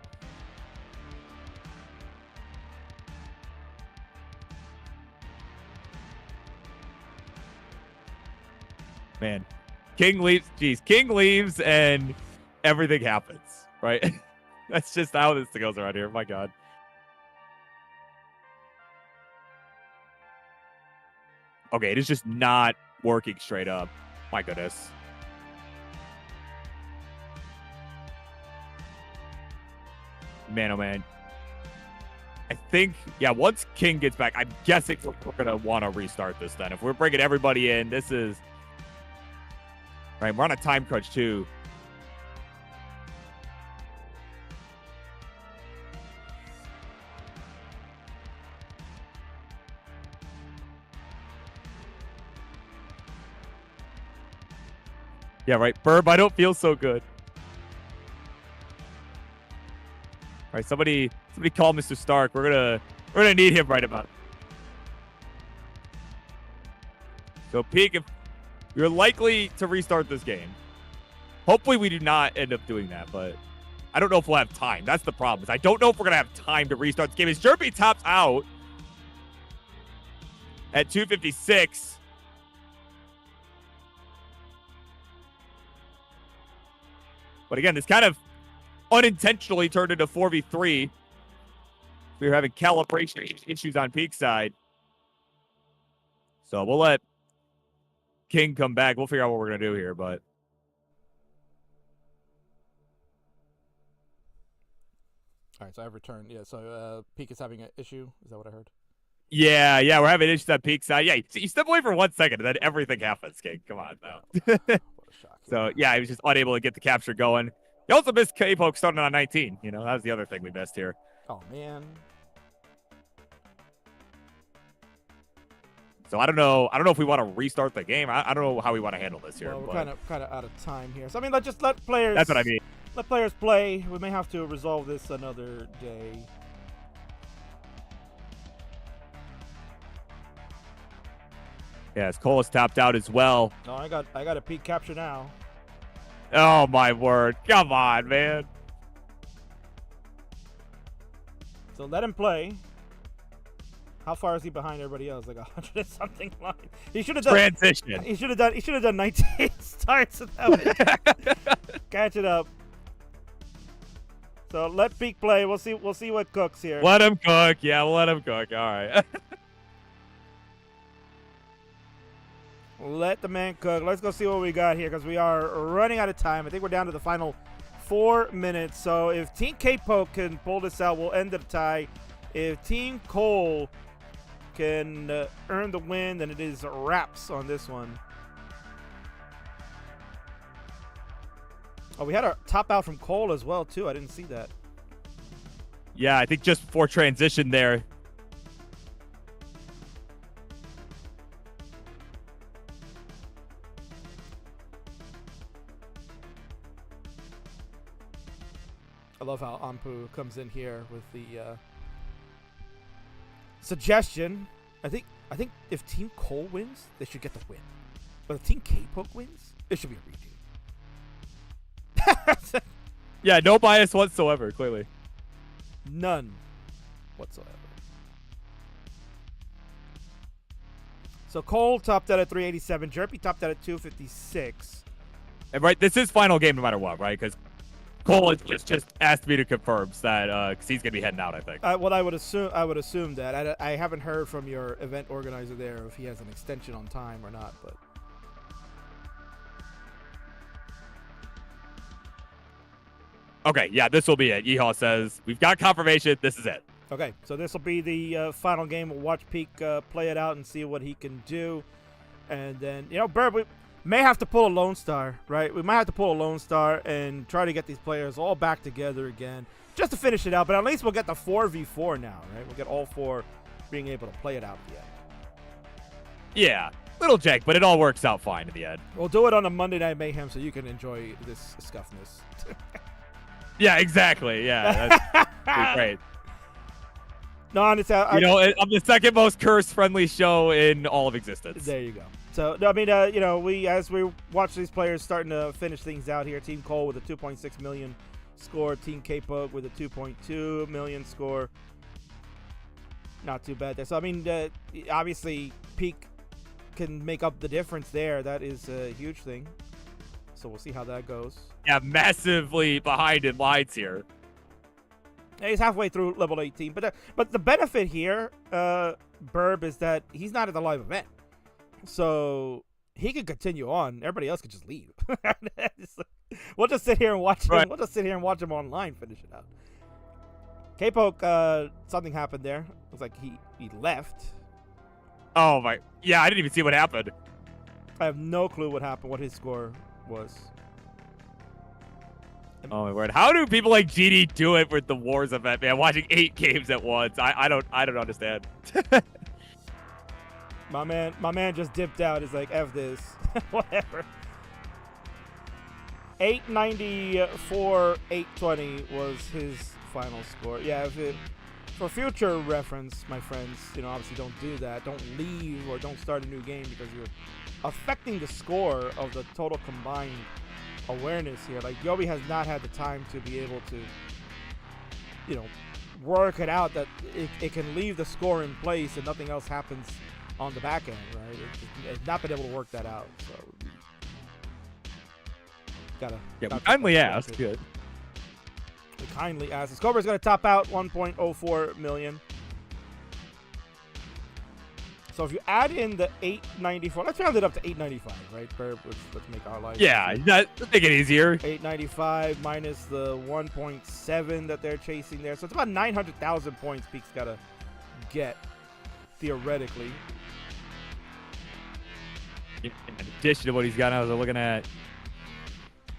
S3: Man, King leaves. Geez, King leaves and everything happens, right? That's just how this goes around here. My God. Okay, it is just not working straight up. My goodness. Man, oh man. I think, yeah, once King gets back, I'm guessing we're going to want to restart this then. If we're bringing everybody in, this is... Right, we're on a time crunch too. Yeah, right. Burb, I don't feel so good. All right, somebody call Mr. Stark. We're gonna need him right about it. So Peak, if you're likely to restart this game. Hopefully we do not end up doing that, but I don't know if we'll have time. That's the problem. Is I don't know if we're gonna have time to restart this game. As Jerpy tops out at 2:56. But again, this kind of unintentionally turned into 4v3. We were having calibration issues on Peak's side. So we'll let King come back. We'll figure out what we're going to do here, but.
S1: All right, so I've returned. Yeah, so Peak is having an issue. Is that what I heard?
S3: Yeah, we're having issues on Peak's side. Yeah, you step away for 1 second, and then everything happens, King. Come on, now.
S1: What a shock.
S3: So, yeah, he was just unable to get the capture going. He also missed K-Poke starting on 19. You know, that was the other thing we missed here.
S1: Oh, man.
S3: So I don't know if we want to restart the game. I don't know how we want to handle this here.
S1: Well, we're kind of out of time here. So I mean, let's just let players.
S3: That's what I mean.
S1: Let players play. We may have to resolve this another day.
S3: Yes, Cole is tapped out as well.
S1: No, I got a Peak capture now.
S3: Oh my word! Come on, man.
S1: So let him play. How far is he behind everybody else? Like 100 and something line. He should have done
S3: transition.
S1: He should have done 19 starts. So that would catch it up. So let Peak play. We'll see what cooks here.
S3: Let him cook. Yeah, we'll let him cook. All right.
S1: Let the man cook. Let's go see what we got here because we are running out of time. I think we're down to the final 4 minutes. So if Team K-Poke can pull this out, we'll end the tie. If Team Cole can earn the win, then it is wraps on this one. Oh, we had a top out from Cole as well, too. I didn't see that.
S3: Yeah, I think just before transition there.
S1: I love how Ampu comes in here with the suggestion. I think if Team Cole wins, they should get the win. But if Team K-Poke wins, it should be a redo.
S3: Yeah, no bias whatsoever, clearly.
S1: None whatsoever. So Cole topped out at 387. Jerpy topped out at 256.
S3: And right, this is final game no matter what, right? Because Cole has just asked me to confirm that because he's gonna be heading out, I think.
S1: Well, I would assume that. I haven't heard from your event organizer there if he has an extension on time or not, but.
S3: Okay, yeah, this will be it. Yeehaw says we've got confirmation. This is it.
S1: Okay, so this will be the final game. We'll watch Peak play it out and see what he can do. And then, Burb, we may have to pull a Lone Star, right? We might have to pull a Lone Star and try to get these players all back together again just to finish it out. But at least we'll get the 4v4 now, right? We'll get all four being able to play it out at the end.
S3: Yeah, little jank, but it all works out fine in the end.
S1: We'll do it on a Monday Night Mayhem so you can enjoy this scuffness.
S3: Yeah, exactly. Yeah, that's great.
S1: No, I'm
S3: the second most curse-friendly show in all of existence.
S1: There you go. So, I mean, we as we watch these players starting to finish things out here, Team Cole with a 2.6 million score, Team K-Poke with a 2.2 million score. Not too bad there. So, I mean, obviously, Peak can make up the difference there. That is a huge thing. So, we'll see how that goes.
S3: Yeah, massively behind in lines here.
S1: He's halfway through level 18. But the benefit here, Burb, is that he's not at the live event. So he can continue on. Everybody else can just leave. We'll just sit here and watch him.
S3: Right.
S1: We'll just sit here and watch him online finish it out. K-Poke, something happened there. Looks like he left.
S3: Oh my! Yeah, I didn't even see what happened.
S1: I have no clue what happened. What his score was.
S3: Oh my word! How do people like GD do it with the Wars event, man? Watching 8 games at once. I don't understand.
S1: My man just dipped out. He's like, F this. Whatever. 894, 820 was his final score. Yeah, for future reference, my friends, obviously don't do that. Don't leave or don't start a new game because you're affecting the score of the total combined awareness here. Like, Yobi has not had the time to be able to, work it out that it can leave the score in place and nothing else happens on the back end, right? It's not been able to work that out, so
S3: we kindly asked. Good.
S1: We kindly asked. Cobra's going to top out 1.04 million. So if you add in the 894, let's round it up to 895, right? Let's make our life.
S3: Yeah, let's make it easier.
S1: 895 minus the 1.7 that they're chasing there, so it's about 900,000 points. Peak's got to get theoretically.
S3: In addition to what he's got, I was looking at.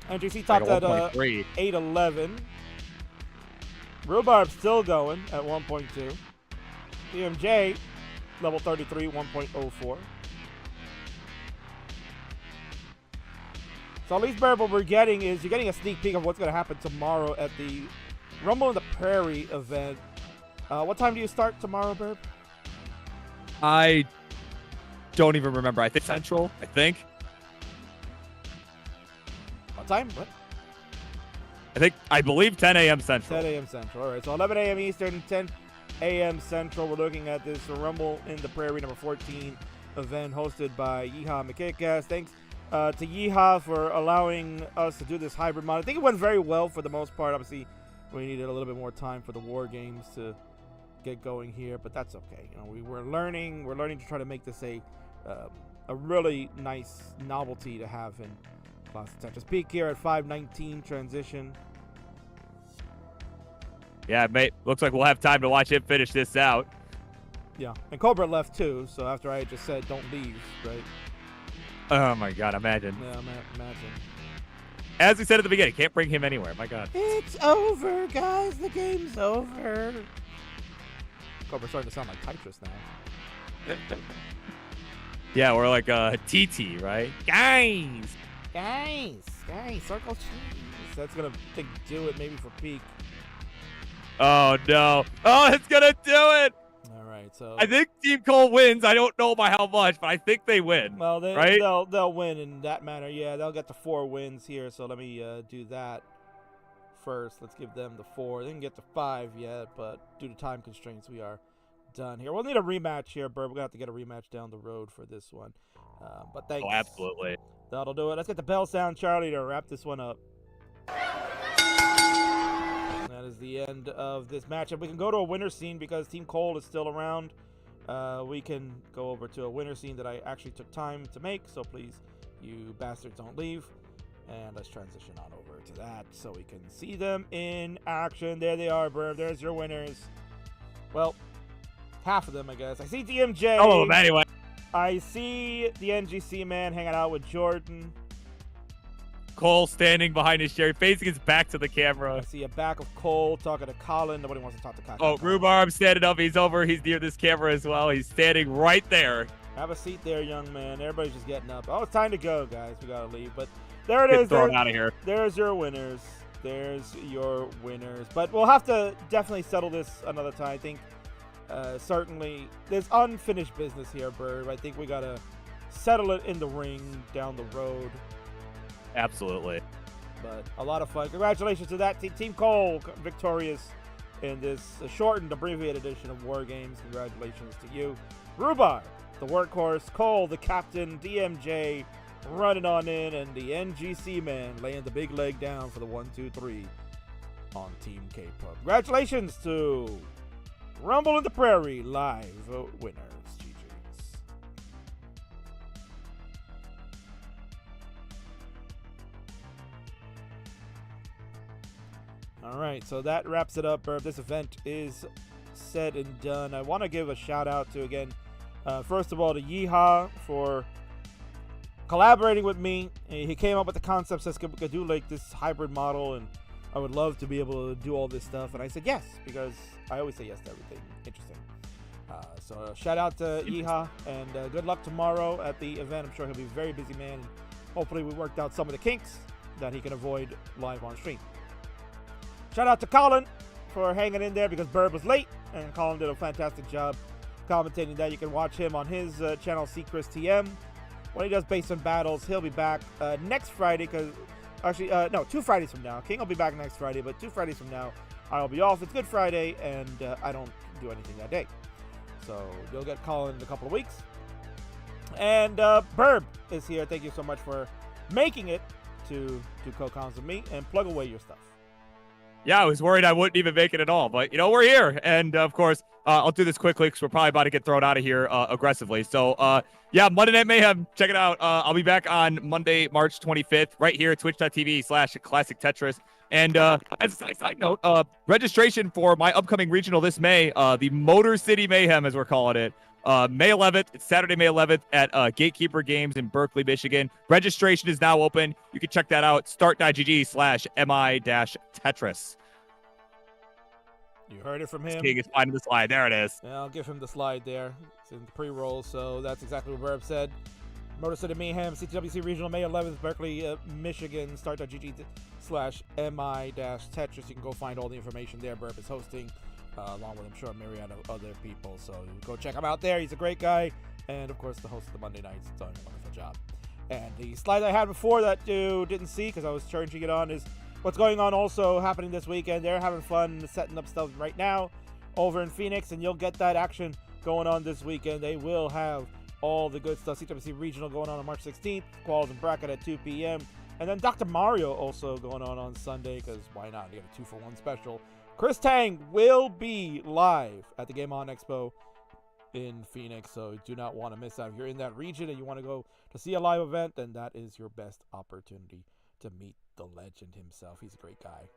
S1: NGC topped at 811. Rhubarb still going at 1.2. EMJ, level 33, 1.04. So at least, Burb, what we're getting is you're getting a sneak peek of what's going to happen tomorrow at the Rumble in the Prairie event. What time do you start tomorrow, Burb?
S3: I don't even remember. I think Central,
S1: What time? What?
S3: I believe 10 a.m. Central.
S1: 10 a.m. Central. All right, so 11 a.m. Eastern, 10 a.m. Central. We're looking at this Rumble in the Prairie number 14 event hosted by Yeehaw McKickass. Thanks to Yeehaw for allowing us to do this hybrid mod. I think it went very well for the most part. Obviously, we needed a little bit more time for the war games to get going here, but that's okay. We're learning to try to make this a really nice novelty to have in Classic Tetris. Peak here at 519 transition.
S3: Yeah, mate. Looks like we'll have time to watch him finish this out.
S1: Yeah, and Cobra left too, so after I just said don't leave, right?
S3: Oh my god, imagine.
S1: Yeah, imagine.
S3: As we said at the beginning, can't bring him anywhere. My god.
S1: It's over, guys. The game's over. Cobra's starting to sound like Tetris now.
S3: Yeah, we're like TT, right? Guys,
S1: circle cheese. That's gonna do it maybe for Peak.
S3: Oh no! Oh, it's gonna do it.
S1: All right, so
S3: I think Team Cole wins. I don't know by how much, but I think they win.
S1: Well,
S3: right?
S1: They'll win in that manner. Yeah, they'll get to 4 wins here. So let me do that first. Let's give them the 4. They didn't get to 5 yet, but due to time constraints, we are done here. We'll need a rematch here, Burb. We're gonna have to get a rematch down the road for this one. But thanks.
S3: Oh, absolutely.
S1: That'll do it. Let's get the bell sound, Charlie, to wrap this one up. That is the end of this matchup. We can go to a winner scene because Team Cole is still around. We can go over to a winner scene that I actually took time to make, so please, you bastards, don't leave. And let's transition on over to that so we can see them in action. There they are, Burb. There's your winners. Well, half of them, I guess. I see DMJ.
S3: Oh, anyway.
S1: I see the NGC man hanging out with Jordan.
S3: Cole standing behind his chair, facing his back to the camera.
S1: I see a back of Cole talking to Colin. Nobody wants to talk to Colin.
S3: Oh, Rhubarb standing up. He's over. He's near this camera as well. He's standing right there.
S1: Have a seat there, young man. Everybody's just getting up. Oh, it's time to go, guys. We gotta leave. But there it is.
S3: Thrown out of here.
S1: There's your winners. There's your winners. But we'll have to definitely settle this another time. I think certainly there's unfinished business here, Bird. I think we gotta settle it in the ring down the road.
S3: Absolutely.
S1: But a lot of fun. Congratulations to that team. Team Cole victorious in this shortened, abbreviated edition of War Games. Congratulations to you. Rhubarb, the workhorse. Cole, the captain. DMJ running on in. And the NGC man laying the big leg down for the 1-2-3 on Team K-Pub. Congratulations to Rumble in the Prairie live winners. GG's. All right, so that wraps it up. This event is said and done. I want to give a shout out to, again, first of all, to Yeehaw for collaborating with me. He came up with the concept, says we could do like this hybrid model, and I would love to be able to do all this stuff. And I said yes, because I always say yes to everything interesting. So shout out to Yeehaw, and good luck tomorrow at the event. I'm sure he'll be a very busy man. Hopefully we worked out some of the kinks that he can avoid live on stream. Shout out to Colin for hanging in there because Bird was late, and Colin did a fantastic job commentating that. You can watch him on his channel, Chris TM. When he does basement battles, he'll be back next Friday, because actually, no, 2 Fridays from now. King will be back next Friday, but 2 Fridays from now, I'll be off. It's Good Friday, and I don't do anything that day. So you'll get Colin in a couple of weeks. And Burb is here. Thank you so much for making it to do co-cons with me, and plug away your stuff.
S3: Yeah, I was worried I wouldn't even make it at all, but we're here. And of course, I'll do this quickly because we're probably about to get thrown out of here aggressively. So yeah, Monday Night Mayhem, check it out. I'll be back on Monday, March 25th, right here at twitch.tv/Classic Tetris. And as a side note, registration for my upcoming regional this May, the Motor City Mayhem, as we're calling it, May 11th, it's Saturday, May 11th at Gatekeeper Games in Berkeley, Michigan. Registration is now open. You can check that out. start.gg/mi-tetris.
S1: You heard it from him.
S3: King is finding the slide. There it is.
S1: Yeah, I'll give him the slide there. It's in the pre-roll, so that's exactly what Burb said. Motor City Mayhem, CTWC Regional, May 11th, Berkeley, Michigan. Start.gg/mi-tetris. You can go find all the information there. Burb is hosting, along with, I'm sure, a myriad of other people. So go check him out there. He's a great guy. And, of course, the host of the Monday Nights. He's doing a wonderful job. And the slide I had before that you didn't see because I was charging it on is what's going on also happening this weekend. They're having fun setting up stuff right now over in Phoenix, and you'll get that action going on this weekend. They will have all the good stuff. CTWC Regional going on March 16th, Quals and Bracket at 2 p.m. And then Dr. Mario also going on Sunday, because why not? You get a 2-for-1 special. Chris Tang will be live at the Game On Expo in Phoenix, so you do not want to miss out. If you're in that region and you want to go to see a live event, then that is your best opportunity to meet the legend himself. He's a great guy.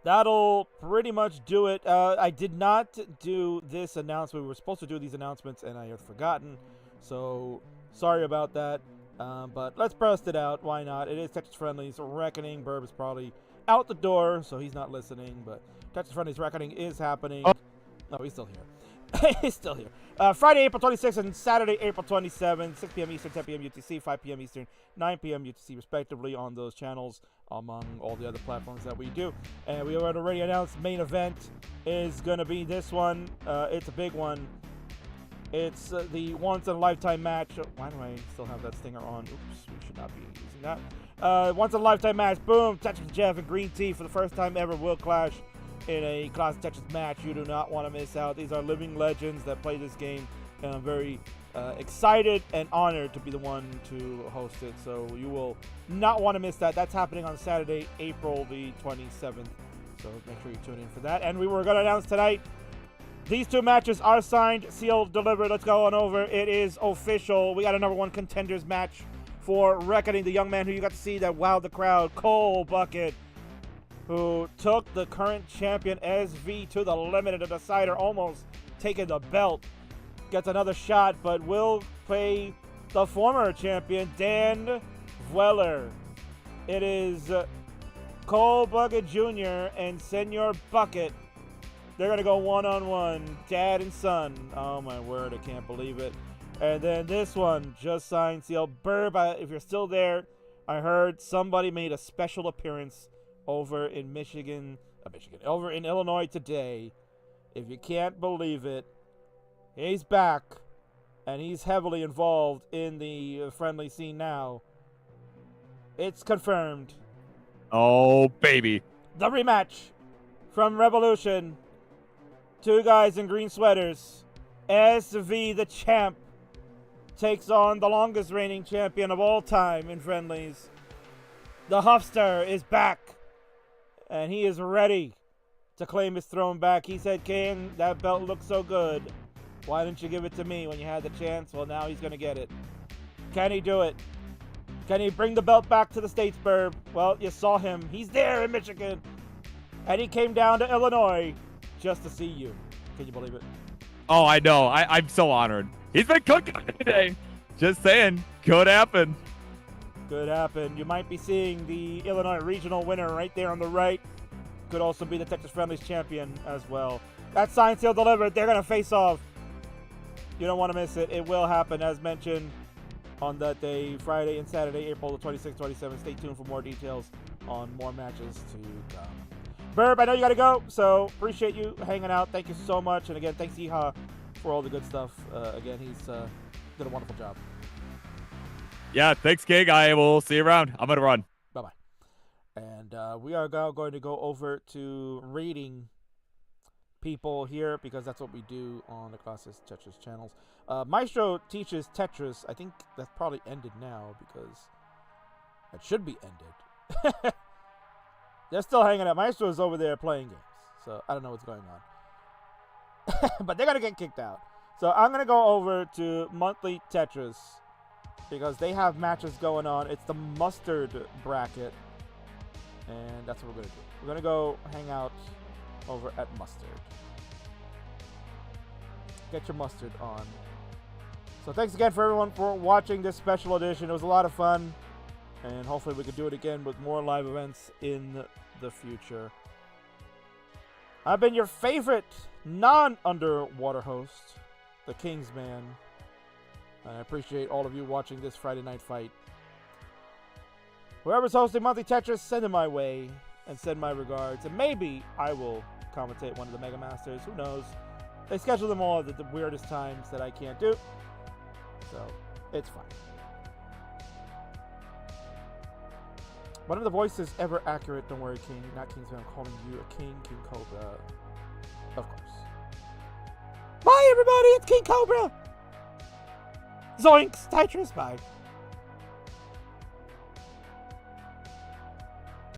S1: That'll pretty much do it. I did not do this announcement. We were supposed to do these announcements, and I had forgotten. So, sorry about that. But let's burst it out. Why not? It is Tetris Friendlies Reckoning. Burb is probably out the door, so he's not listening. But Tetris Friendlies Reckoning is happening. Oh. No, he's still here. He's still here. Friday, April 26th and Saturday, April 27th, 6 p.m. Eastern, 10 p.m. UTC, 5 p.m. Eastern, 9 p.m. UTC, respectively, on those channels, among all the other platforms that we do. And we already announced main event is going to be this one. It's a big one. It's the once-in-a-lifetime match. Why do I still have that stinger on? Oops, we should not be using that. Once-in-a-lifetime match. Boom. Tetris Jeff and Green Tea for the first time ever will clash in a Classic Tetris match. You do not want to miss out. These are living legends that play this game, and I'm very excited and honored to be the one to host it. So you will not want to miss that. That's happening on Saturday, April the 27th. So make sure you tune in for that. And we were going to announce tonight, these 2 matches are signed, sealed, delivered. Let's go on over. It is official. We got a #1 contenders match for Reckoning. The young man who you got to see that wowed the crowd, CoalBucket, who took the current champion SV to the limit of the decider, almost taking the belt. gets another shot, but will play the former champion, Dan Vueller. It is CoalBucket Jr. and Senor Bucket. They're going to go one-on-one, dad and son. Oh, my word, I can't believe it. And then this one, just signed, sealed. Burb, if you're still there, I heard somebody made a special appearance over in over in Illinois today. If you can't believe it, he's back, and he's heavily involved in the friendly scene now. It's confirmed.
S3: Oh, baby.
S1: The rematch from Revolution. Two guys in green sweaters. SV the champ takes on the longest reigning champion of all time in friendlies. The Huffster is back, and he is ready to claim his throne back. He said, King, that belt looks so good. Why didn't you give it to me when you had the chance? Well, now he's going to get it. Can he do it? Can he bring the belt back to the States, Burb? Well, you saw him. He's there in Michigan. And he came down to Illinois just to see you. Can you believe it?
S3: Oh, I know. I'm so honored. He's been cooking today. Just saying. Could happen.
S1: Could happen. You might be seeing the Illinois regional winner right there on the right. Could also be the Tetris Friendlies champion as well. That's signed, sealed, delivered. They're going to face off. You don't want to miss it. It will happen, as mentioned, on that day, Friday and Saturday, April the 26th, 27th. Stay tuned for more details on more matches to come. Burb, I know you got to go, so appreciate you hanging out. Thank you so much. And again, thanks, Yeehaw, for all the good stuff. Again, he's did a wonderful job.
S3: Yeah, thanks, King. I will see you around. I'm going to run.
S1: Bye-bye. And we are now going to go over to rating people here, because that's what we do on the Classic Tetris channels. Maestro teaches Tetris. I think that's probably ended now, because it should be ended. They're still hanging out. Maestro is over there playing games, so I don't know what's going on. But they're going to get kicked out. So I'm going to go over to Monthly Tetris, because they have matches going on. It's the Mustard bracket, and that's what we're going to do. We're going to go hang out over at Mustard. Get your mustard on. So thanks again for everyone for watching this special edition. It was a lot of fun, and hopefully we can do it again with more live events in the future. I've been your favorite non-underwater host, the Kingsman. And I appreciate all of you watching this Friday night fight. Whoever's hosting Monthly Tetris, send it my way and send my regards. And maybe I will commentate one of the Mega Masters. Who knows? They schedule them all at the weirdest times that I can't do. So, it's fine. One of the voices ever accurate. Don't worry, King. Not Kingsman. I'm calling you a King Cobra. Of course. Bye, everybody. It's King Cobra. Zoinks. Tetris. Bye.